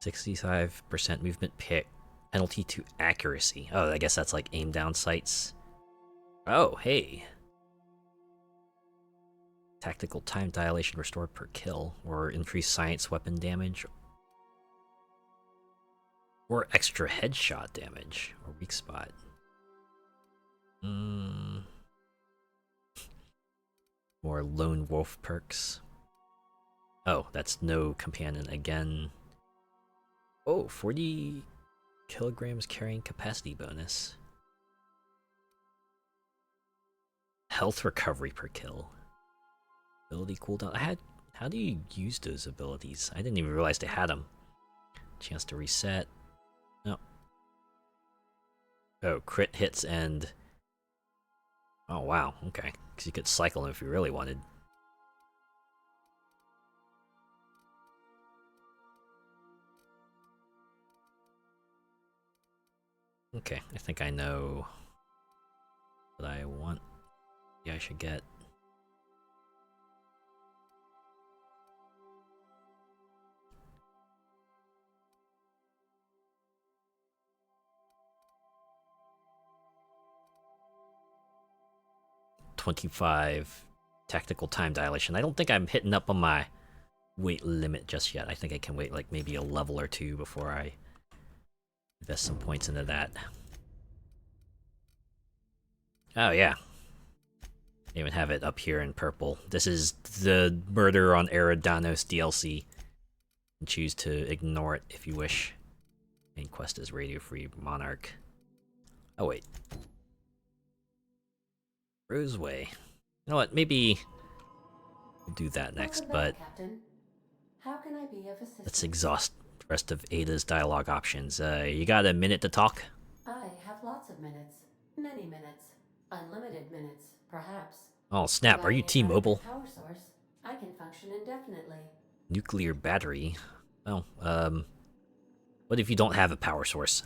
65% movement pick. Penalty to accuracy. Oh, I guess that's like aim down sights. Oh, hey. Tactical time dilation restored per kill. Or increased science weapon damage. Or extra headshot damage. Or weak spot. More lone wolf perks. Oh, that's no companion again. Oh, 40 kilograms carrying capacity bonus. Health recovery per kill. Ability cooldown. How do you use those abilities? I didn't even realize they had them. Chance to reset. No. Oh, crit hits and... Oh, wow. Okay. Because you could cycle them if you really wanted. Okay, I think I know what I want. Yeah, I should get. $25 tactical time dilation. I don't think I'm hitting up on my weight limit just yet. I think I can wait like maybe a level or 2 before I invest some points into that. Oh yeah. I even have it up here in purple. This is the Murder on Eridanos DLC. And choose to ignore it if you wish. Main quest is Radio Free Monarch. Oh wait. Roseway. You know what, maybe we'll do that next, but How can I be of assistance? let's exhaust the rest of Ada's dialogue options. You got a minute to talk? I have lots of minutes. Many minutes. Unlimited minutes, perhaps. Oh snap, are you T-Mobile? Power source. I can function indefinitely. Nuclear battery? Well, what if you don't have a power source?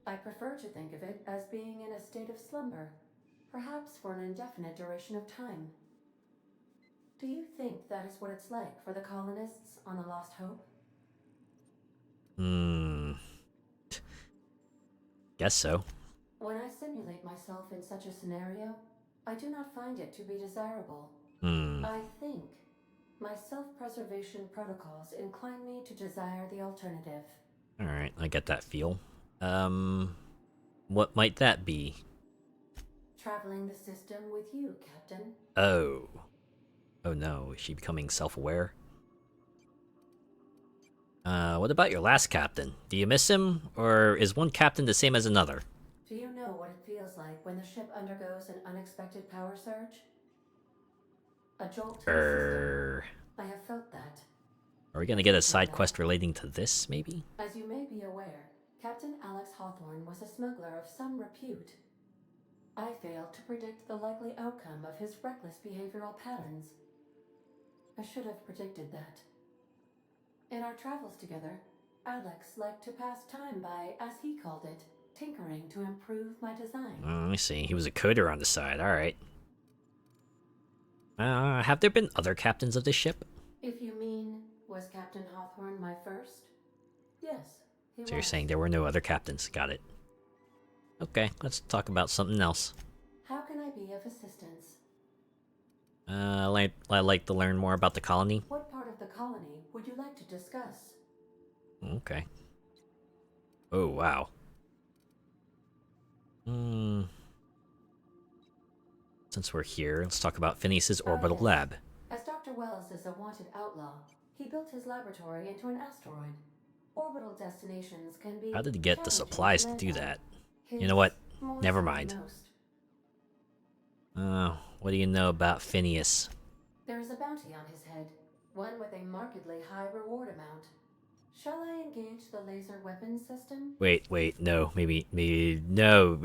I prefer to think of it as being in a state of slumber. Perhaps for an indefinite duration of time. Do you think that is what it's like for the colonists on a Lost Hope? Guess so. When I simulate myself in such a scenario, I do not find it to be desirable. I think my self-preservation protocols incline me to desire the alternative. Alright, I get that feel. What might that be? Traveling the system with you, Captain. Oh. Oh no, is she becoming self-aware? What about your last captain? Do you miss him, or is one captain the same as another? Do you know what it feels like when the ship undergoes an unexpected power surge? A jolt to the system. I have felt that. Are we gonna get a side quest relating to this, maybe? As you may be aware, Captain Alex Hawthorne was a smuggler of some repute. I failed to predict the likely outcome of his reckless behavioral patterns. I should have predicted that. In our travels together, Alex liked to pass time by, as he called it, tinkering to improve my design. I see. He was a coder on the side, alright. Have there been other captains of this ship? If you mean, was Captain Hawthorne my first? Yes, he was. So you're saying there were no other captains. Got it. Okay, let's talk about something else. How can I be of assistance? I'd like to learn more about the colony. What part of the colony would you like to discuss? Okay. Oh, wow. Since we're here, let's talk about Phineas's orbital yes. lab. As Dr. Wells is a wanted outlaw, he built his laboratory into an asteroid. Orbital destinations can be How did he get the challenging supplies to land do on. that? You His know what? more Never so than mind. most. What do you know about Phineas? There is a bounty on his head, one with a markedly high reward amount. Shall I engage the laser weapons system? Wait, no, maybe, no.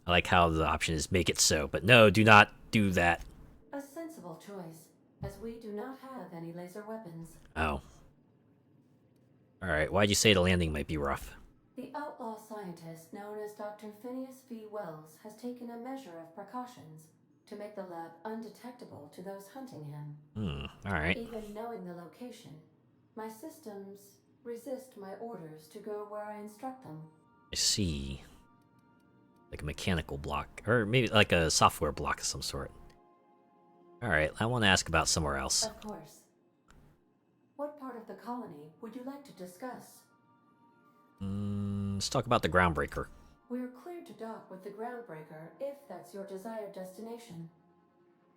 I like how the option is make it so, but no, do not do that. A sensible choice, as we do not have any laser weapons. Oh. Alright, why'd you say the landing might be rough? The outlaw scientist known as Dr. Phineas V. Wells has taken a measure of precautions to make the lab undetectable to those hunting him. Alright. Even knowing the location, my systems resist my orders to go where I instruct them. I see. Like a mechanical block, or maybe like a software block of some sort. Alright, I want to ask about somewhere else. Of course. What part of the colony would you like to discuss? Let's talk about the Groundbreaker. We're clear to dock with the Groundbreaker if that's your desired destination.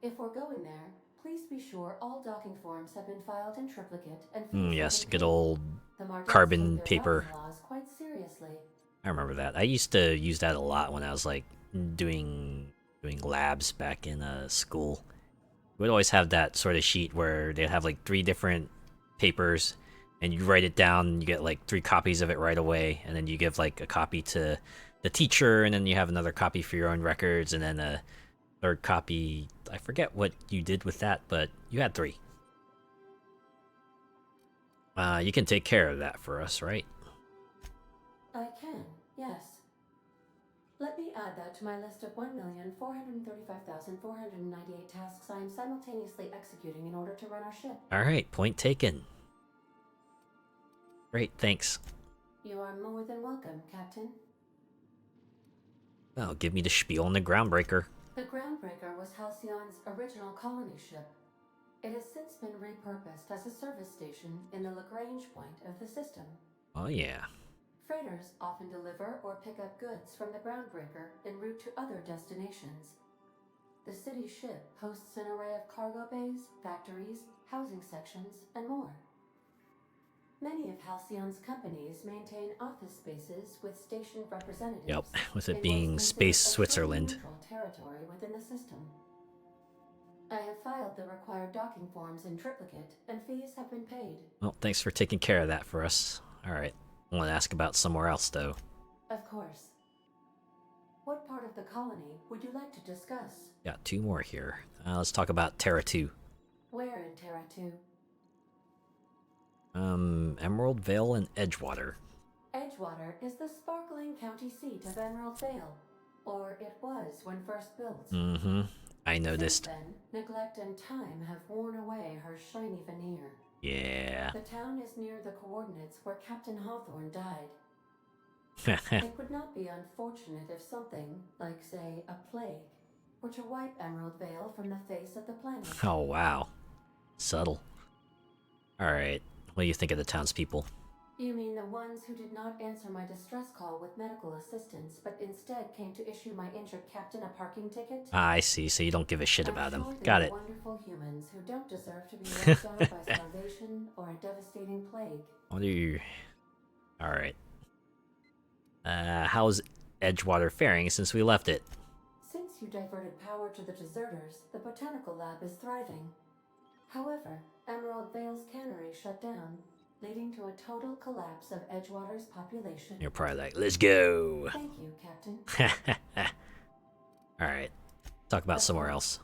If we're going there, please be sure all docking forms have been filed in triplicate and fees Yes, have been good paid. old The Martins carbon take their paper. docking laws quite seriously. I remember that. I used to use that a lot when I was like doing labs back in school. We'd always have that sort of sheet where they'd have like 3 different papers, and you write it down, and you get like 3 copies of it right away, and then you give like a copy to the teacher, and then you have another copy for your own records, and then a 3rd copy. I forget what you did with that, but you had 3. You can take care of that for us, right? I can, yes. Let me add that to my list of 1,435,498 tasks I am simultaneously executing in order to run our ship. Alright, point taken. Great, thanks. You are more than welcome, Captain. Well, give me the spiel on the Groundbreaker. The Groundbreaker was Halcyon's original colony ship. It has since been repurposed as a service station in the Lagrange point of the system. Oh yeah. Freighters often deliver or pick up goods from the Groundbreaker en route to other destinations. The city ship hosts an array of cargo bays, factories, housing sections, and more. Many of Halcyon's companies maintain office spaces with station representatives. Yep, with it in being what's Space considered a Switzerland. neutral territory within the system. I have filed the required docking forms in triplicate, and fees have been paid. Well, thanks for taking care of that for us. Alright, I want to ask about somewhere else, though. Of course. What part of the colony would you like to discuss? Got 2 more here. Let's talk about Terra 2. Where in Terra 2? Emerald Vale and Edgewater. Edgewater is the sparkling county seat of Emerald Vale. Or it was when first built. I noticed. Since then, neglect and time have worn away her shiny veneer. Yeah. The town is near the coordinates where Captain Hawthorne died. It would not be unfortunate if something, like say, a plague, were to wipe Emerald Vale from the face of the planet. Oh, wow. Subtle. Alright, what do you think of the townspeople? You mean the ones who did not answer my distress call with medical assistance, but instead came to issue my injured captain a parking ticket? I see, so you don't give a shit about them. I'm sure Got they are it. wonderful humans who don't deserve to be wiped out by starvation or a devastating plague. What do you... Alright. How's Edgewater faring since we left it? Since you diverted power to the deserters, the botanical lab is thriving. However, Emerald Vale's cannery shut down, leading to a total collapse of Edgewater's population. You're probably like, let's go! Thank you, Captain. Alright. Talk about somewhere else.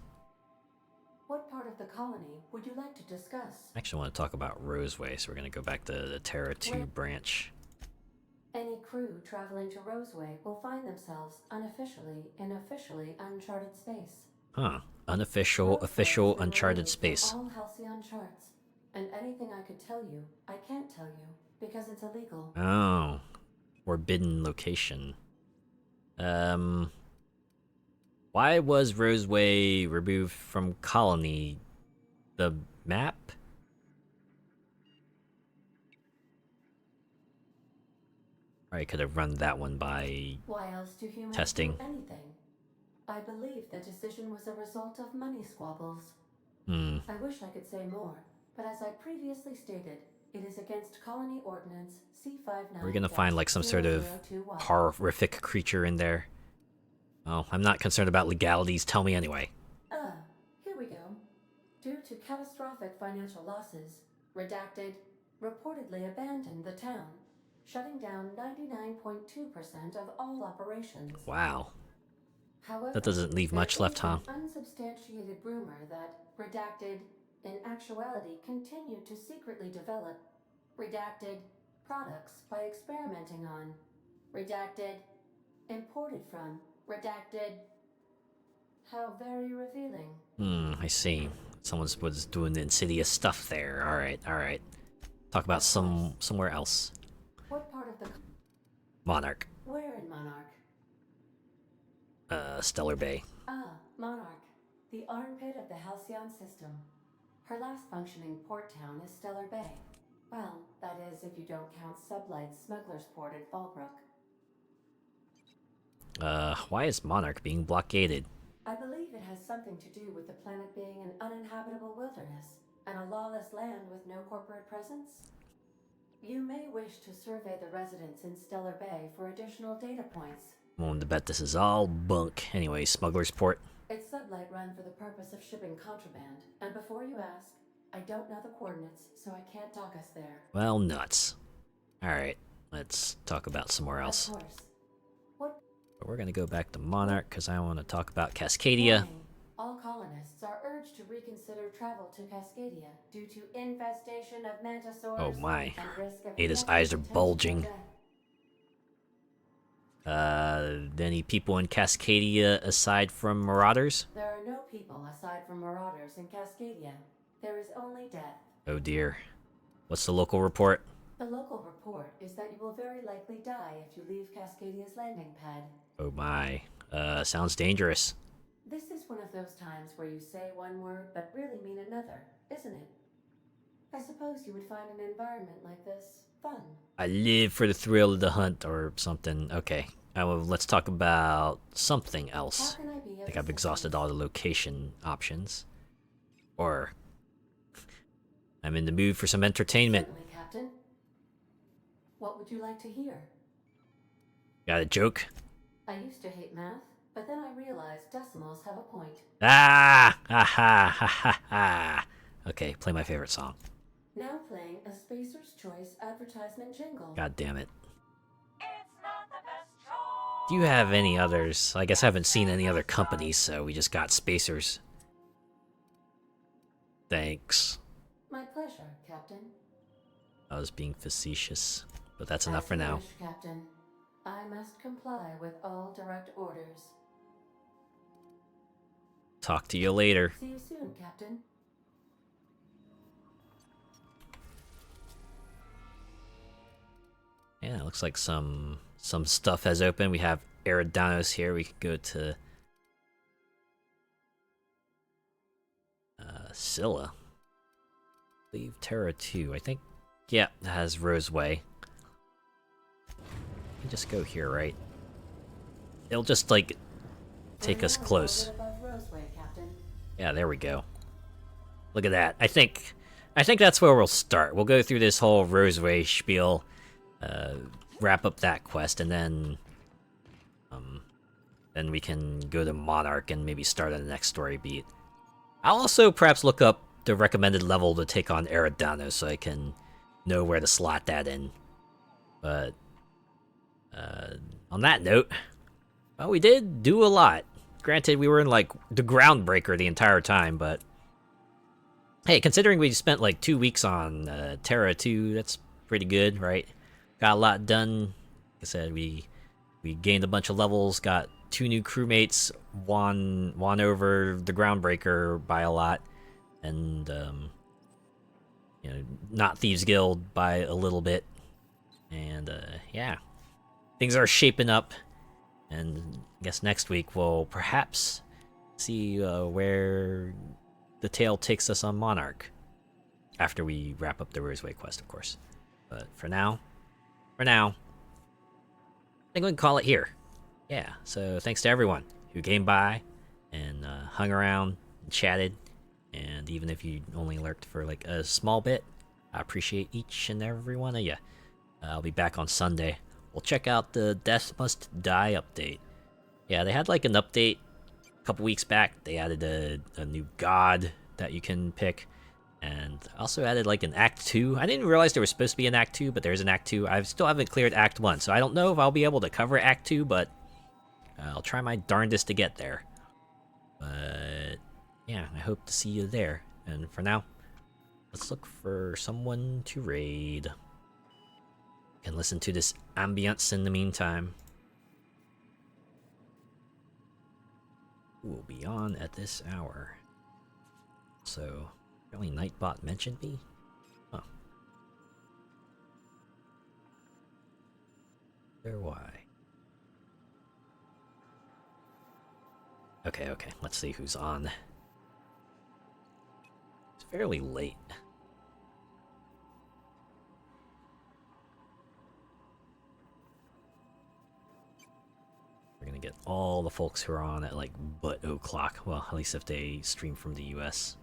What part of the colony would you like to discuss? I actually want to talk about Roseway, so we're going to go back to the Terra 2 branch. Any crew traveling to Roseway will find themselves unofficially in officially uncharted space. Huh. Unofficial, official, uncharted space. All Halcyon charts. And anything I could tell you, I can't tell you, because it's illegal. Oh. Forbidden location. Why was Roseway removed from Colony? The map? Probably could have run that one by Why else do humans testing. do anything? I believe the decision was a result of money squabbles. I wish I could say more, but as I previously stated, it is against Colony Ordinance C59. We're gonna find like some sort of horrific creature in there. Oh, I'm not concerned about legalities. Tell me anyway. Here we go. Due to catastrophic financial losses, Redacted reportedly abandoned the town, shutting down 99.2% of all operations. Wow. However, That doesn't leave much left, huh? An unsubstantiated rumor that Redacted, in actuality, continued to secretly develop Redacted products by experimenting on Redacted, imported from Redacted. How very revealing. I see. Someone was doing the insidious stuff there. Alright. Talk about somewhere else. What part of the... Monarch. Where in Monarch? Stellar Bay. Monarch. The armpit of the Halcyon system. Her last functioning port town is Stellar Bay. Well, that is if you don't count Sublight's smuggler's port at Fallbrook. Why is Monarch being blockaded? I believe it has something to do with the planet being an uninhabitable wilderness, and a lawless land with no corporate presence. You may wish to survey the residents in Stellar Bay for additional data points. I'm willing to bet this is all bunk. Anyway, Smuggler's Port. It's Sublight run for the purpose of shipping contraband, and before you ask, I don't know the coordinates, so I can't dock us there. Well, nuts. Alright, let's talk about somewhere else. Of course. But we're gonna go back to Monarch, because I want to talk about Cascadia. All colonists are urged to reconsider travel to Cascadia due to infestation of mantisaurs. Oh my. And risk of Ada's eyes are bulging. Any people in Cascadia aside from Marauders? There are no people aside from Marauders in Cascadia. There is only death. Oh dear. What's the local report? The local report is that you will very likely die if you leave Cascadia's landing pad. Oh my. Sounds dangerous. This is one of those times where you say one word but really mean another, isn't it? I suppose you would find an environment like this fun. I live for the thrill of the hunt or something. Okay. Let's talk about something else. I think I've exhausted all the location options. Or I'm in the mood for some entertainment. Certainly, Captain. What would you like to hear? Got a joke? I used to hate math, but then I realized decimals have a point. Ah! Ha ha ha ha ha! Okay, play my favorite song. Now playing a Spacer's Choice advertisement jingle. God damn it. Do you have any others? I guess I haven't seen any other companies, so we just got Spacers. Thanks. My pleasure, Captain. I was being facetious, but that's enough for now. Wish, Captain. I must comply with all direct orders. Talk to you later. See you soon, Captain. Yeah, it looks like some stuff has opened. We have Eridanos here. We could go to Scylla. Leave Terra 2. I think, yeah, it has Roseway. We can just go here, right? It'll just, like, take us close. Roseway, Captain. Yeah, there we go. Look at that. I think that's where we'll start. We'll go through this whole Roseway spiel, wrap up that quest, and then we can go to Monarch and maybe start on the next story beat. I'll also perhaps look up the recommended level to take on Eridanos so I can know where to slot that in. But on that note, well, we did do a lot. Granted, we were in like the Groundbreaker the entire time, but hey, considering we spent like 2 weeks on Terra 2, that's pretty good, right? Got a lot done. Like I said, we gained a bunch of levels, got 2 new crewmates, won over the Groundbreaker by a lot, and you know, not Thieves Guild by a little bit, and yeah, things are shaping up. And I guess next week we'll perhaps see where the tale takes us on Monarch, after we wrap up the Roseway quest, of course. But for now, think we can call it here. Yeah, so thanks to everyone who came by and hung around and chatted. And even if you only lurked for like a small bit, I appreciate each and every one of you. I'll be back on Sunday. We'll check out the Death Must Die update. Yeah, they had like an update a couple weeks back. They added a new god that you can pick. And also added like an Act 2. I didn't realize there was supposed to be an Act 2, but there's an Act 2. I still haven't cleared Act 1, so I don't know if I'll be able to cover Act 2, but I'll try my darndest to get there. But yeah, I hope to see you there. And for now, let's look for someone to raid. Can listen to this ambience in the meantime. Who will be on at this hour? So, apparently Nightbot mentioned me? Huh. Why? Okay, let's see who's on. It's fairly late. We're gonna get all the folks who are on at like but 0:00. Well, at least if they stream from the US.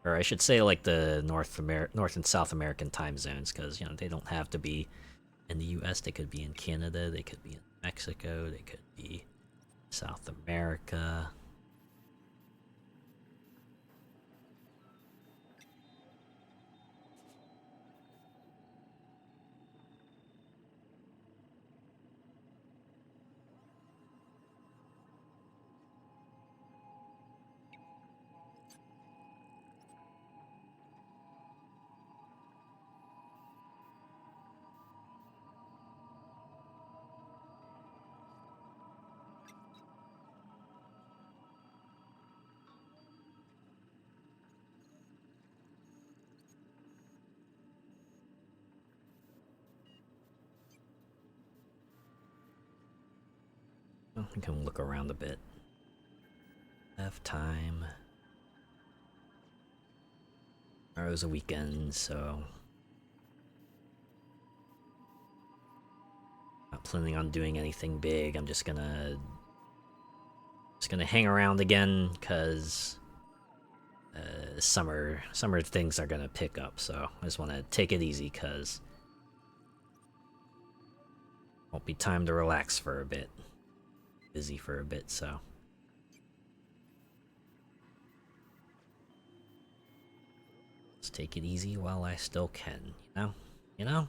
Or I should say like the North and South American time zones, because, you know, they don't have to be in the US. They could be in Canada, they could be in Mexico, they could be South America. We can look around a bit. Have time. Tomorrow's a weekend, so not planning on doing anything big. I'm just gonna hang around again, because summer things are gonna pick up. So I just want to take it easy, because won't be time to relax for a bit. Busy for a bit, so let's take it easy while I still can, you know?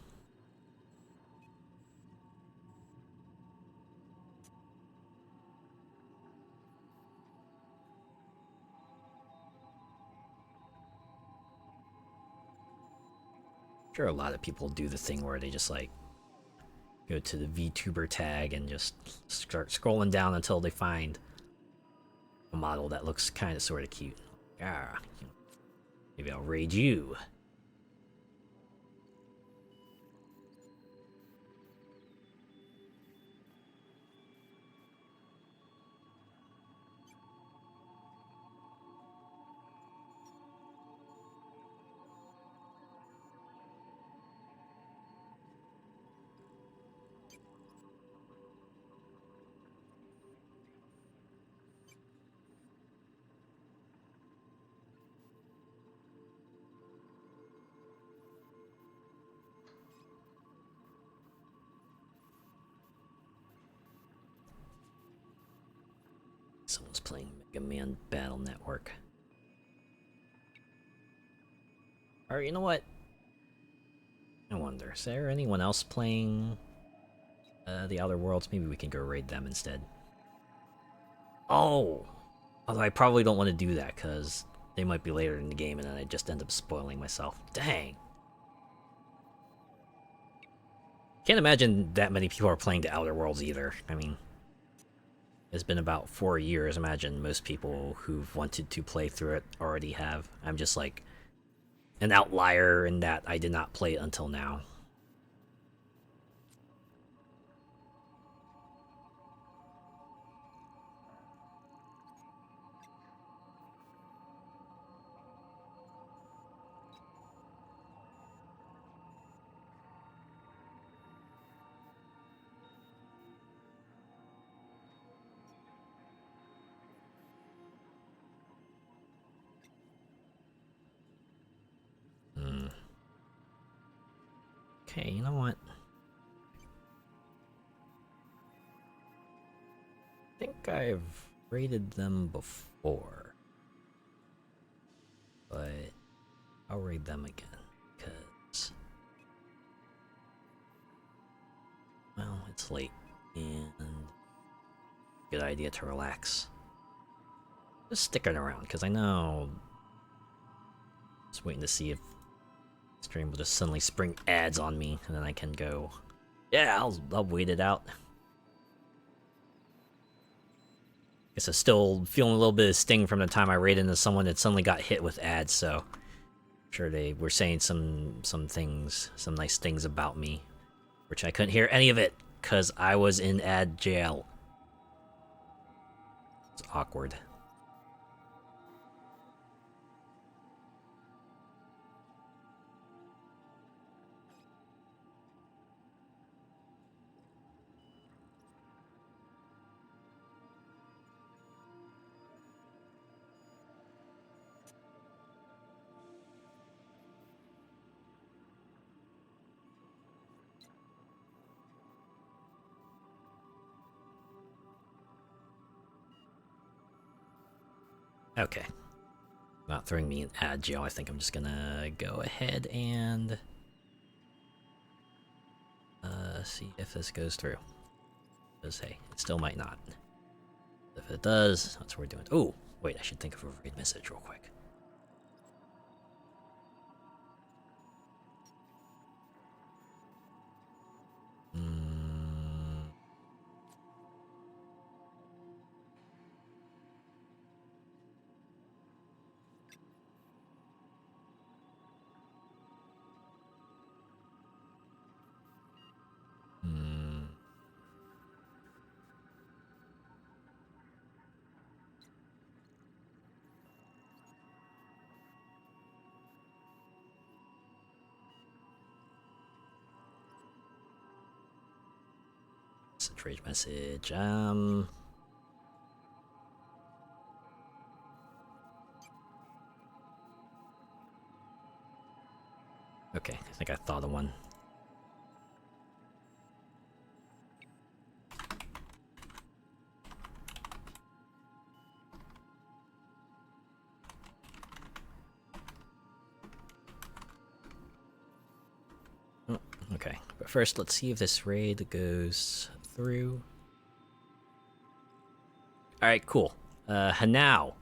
Sure, a lot of people do the thing where they just like go to the VTuber tag and just start scrolling down until they find a model that looks kind of sort of cute. Yeah, maybe I'll raid you. Someone's playing Mega Man Battle Network. Or you know what? I wonder, is there anyone else playing the Outer Worlds? Maybe we can go raid them instead. Oh! Although I probably don't want to do that, because they might be later in the game and then I just end up spoiling myself. Dang! Can't imagine that many people are playing the Outer Worlds either. I mean, it's been about 4 years. Imagine most people who've wanted to play through it already have. I'm just like an outlier in that I did not play it until now. Okay, you know what? I think I've raided them before. But I'll raid them again, because... well, it's late, and... good idea to relax. Just sticking around, because I know... just waiting to see if stream will just suddenly spring ads on me, and then I can go... yeah, I'll wait it out. Guess I'm still feeling a little bit of sting from the time I raided into someone that suddenly got hit with ads, so... I'm sure they were saying some things, some nice things about me. Which I couldn't hear any of it, because I was in ad jail. It's awkward. Okay. Not throwing me in ad jail. I think I'm just gonna go ahead and see if this goes through. Because hey, it still might not. If it does, that's what we're doing. Oh, wait, I should think of a raid message real quick. Rage message. Okay, I think I thought of one. Oh, okay, but first let's see if this raid goes through. Alright, cool. Hanao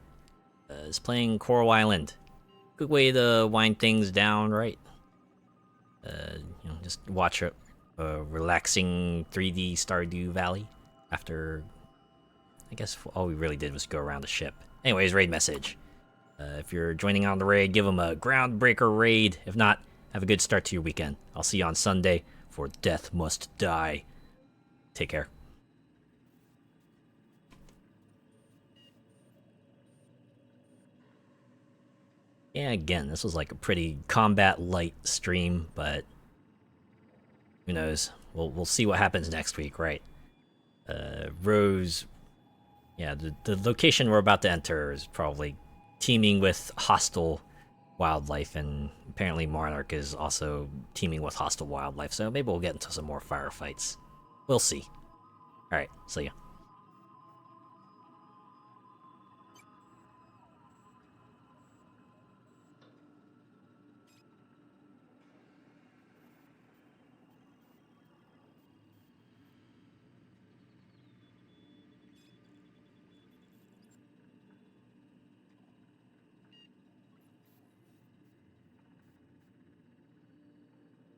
is playing Coral Island. Good way to wind things down, right? You know, just watch a relaxing 3D Stardew Valley after... I guess all we really did was go around the ship. Anyways, raid message. If you're joining on the raid, give them a Groundbreaker raid. If not, have a good start to your weekend. I'll see you on Sunday for Death Must Die. Take care. Yeah, again, this was like a pretty combat light stream, but who knows? We'll see what happens next week, right? Rose, yeah, the location we're about to enter is probably teeming with hostile wildlife, and apparently Monarch is also teeming with hostile wildlife, so maybe we'll get into some more firefights. We'll see. Alright, see ya.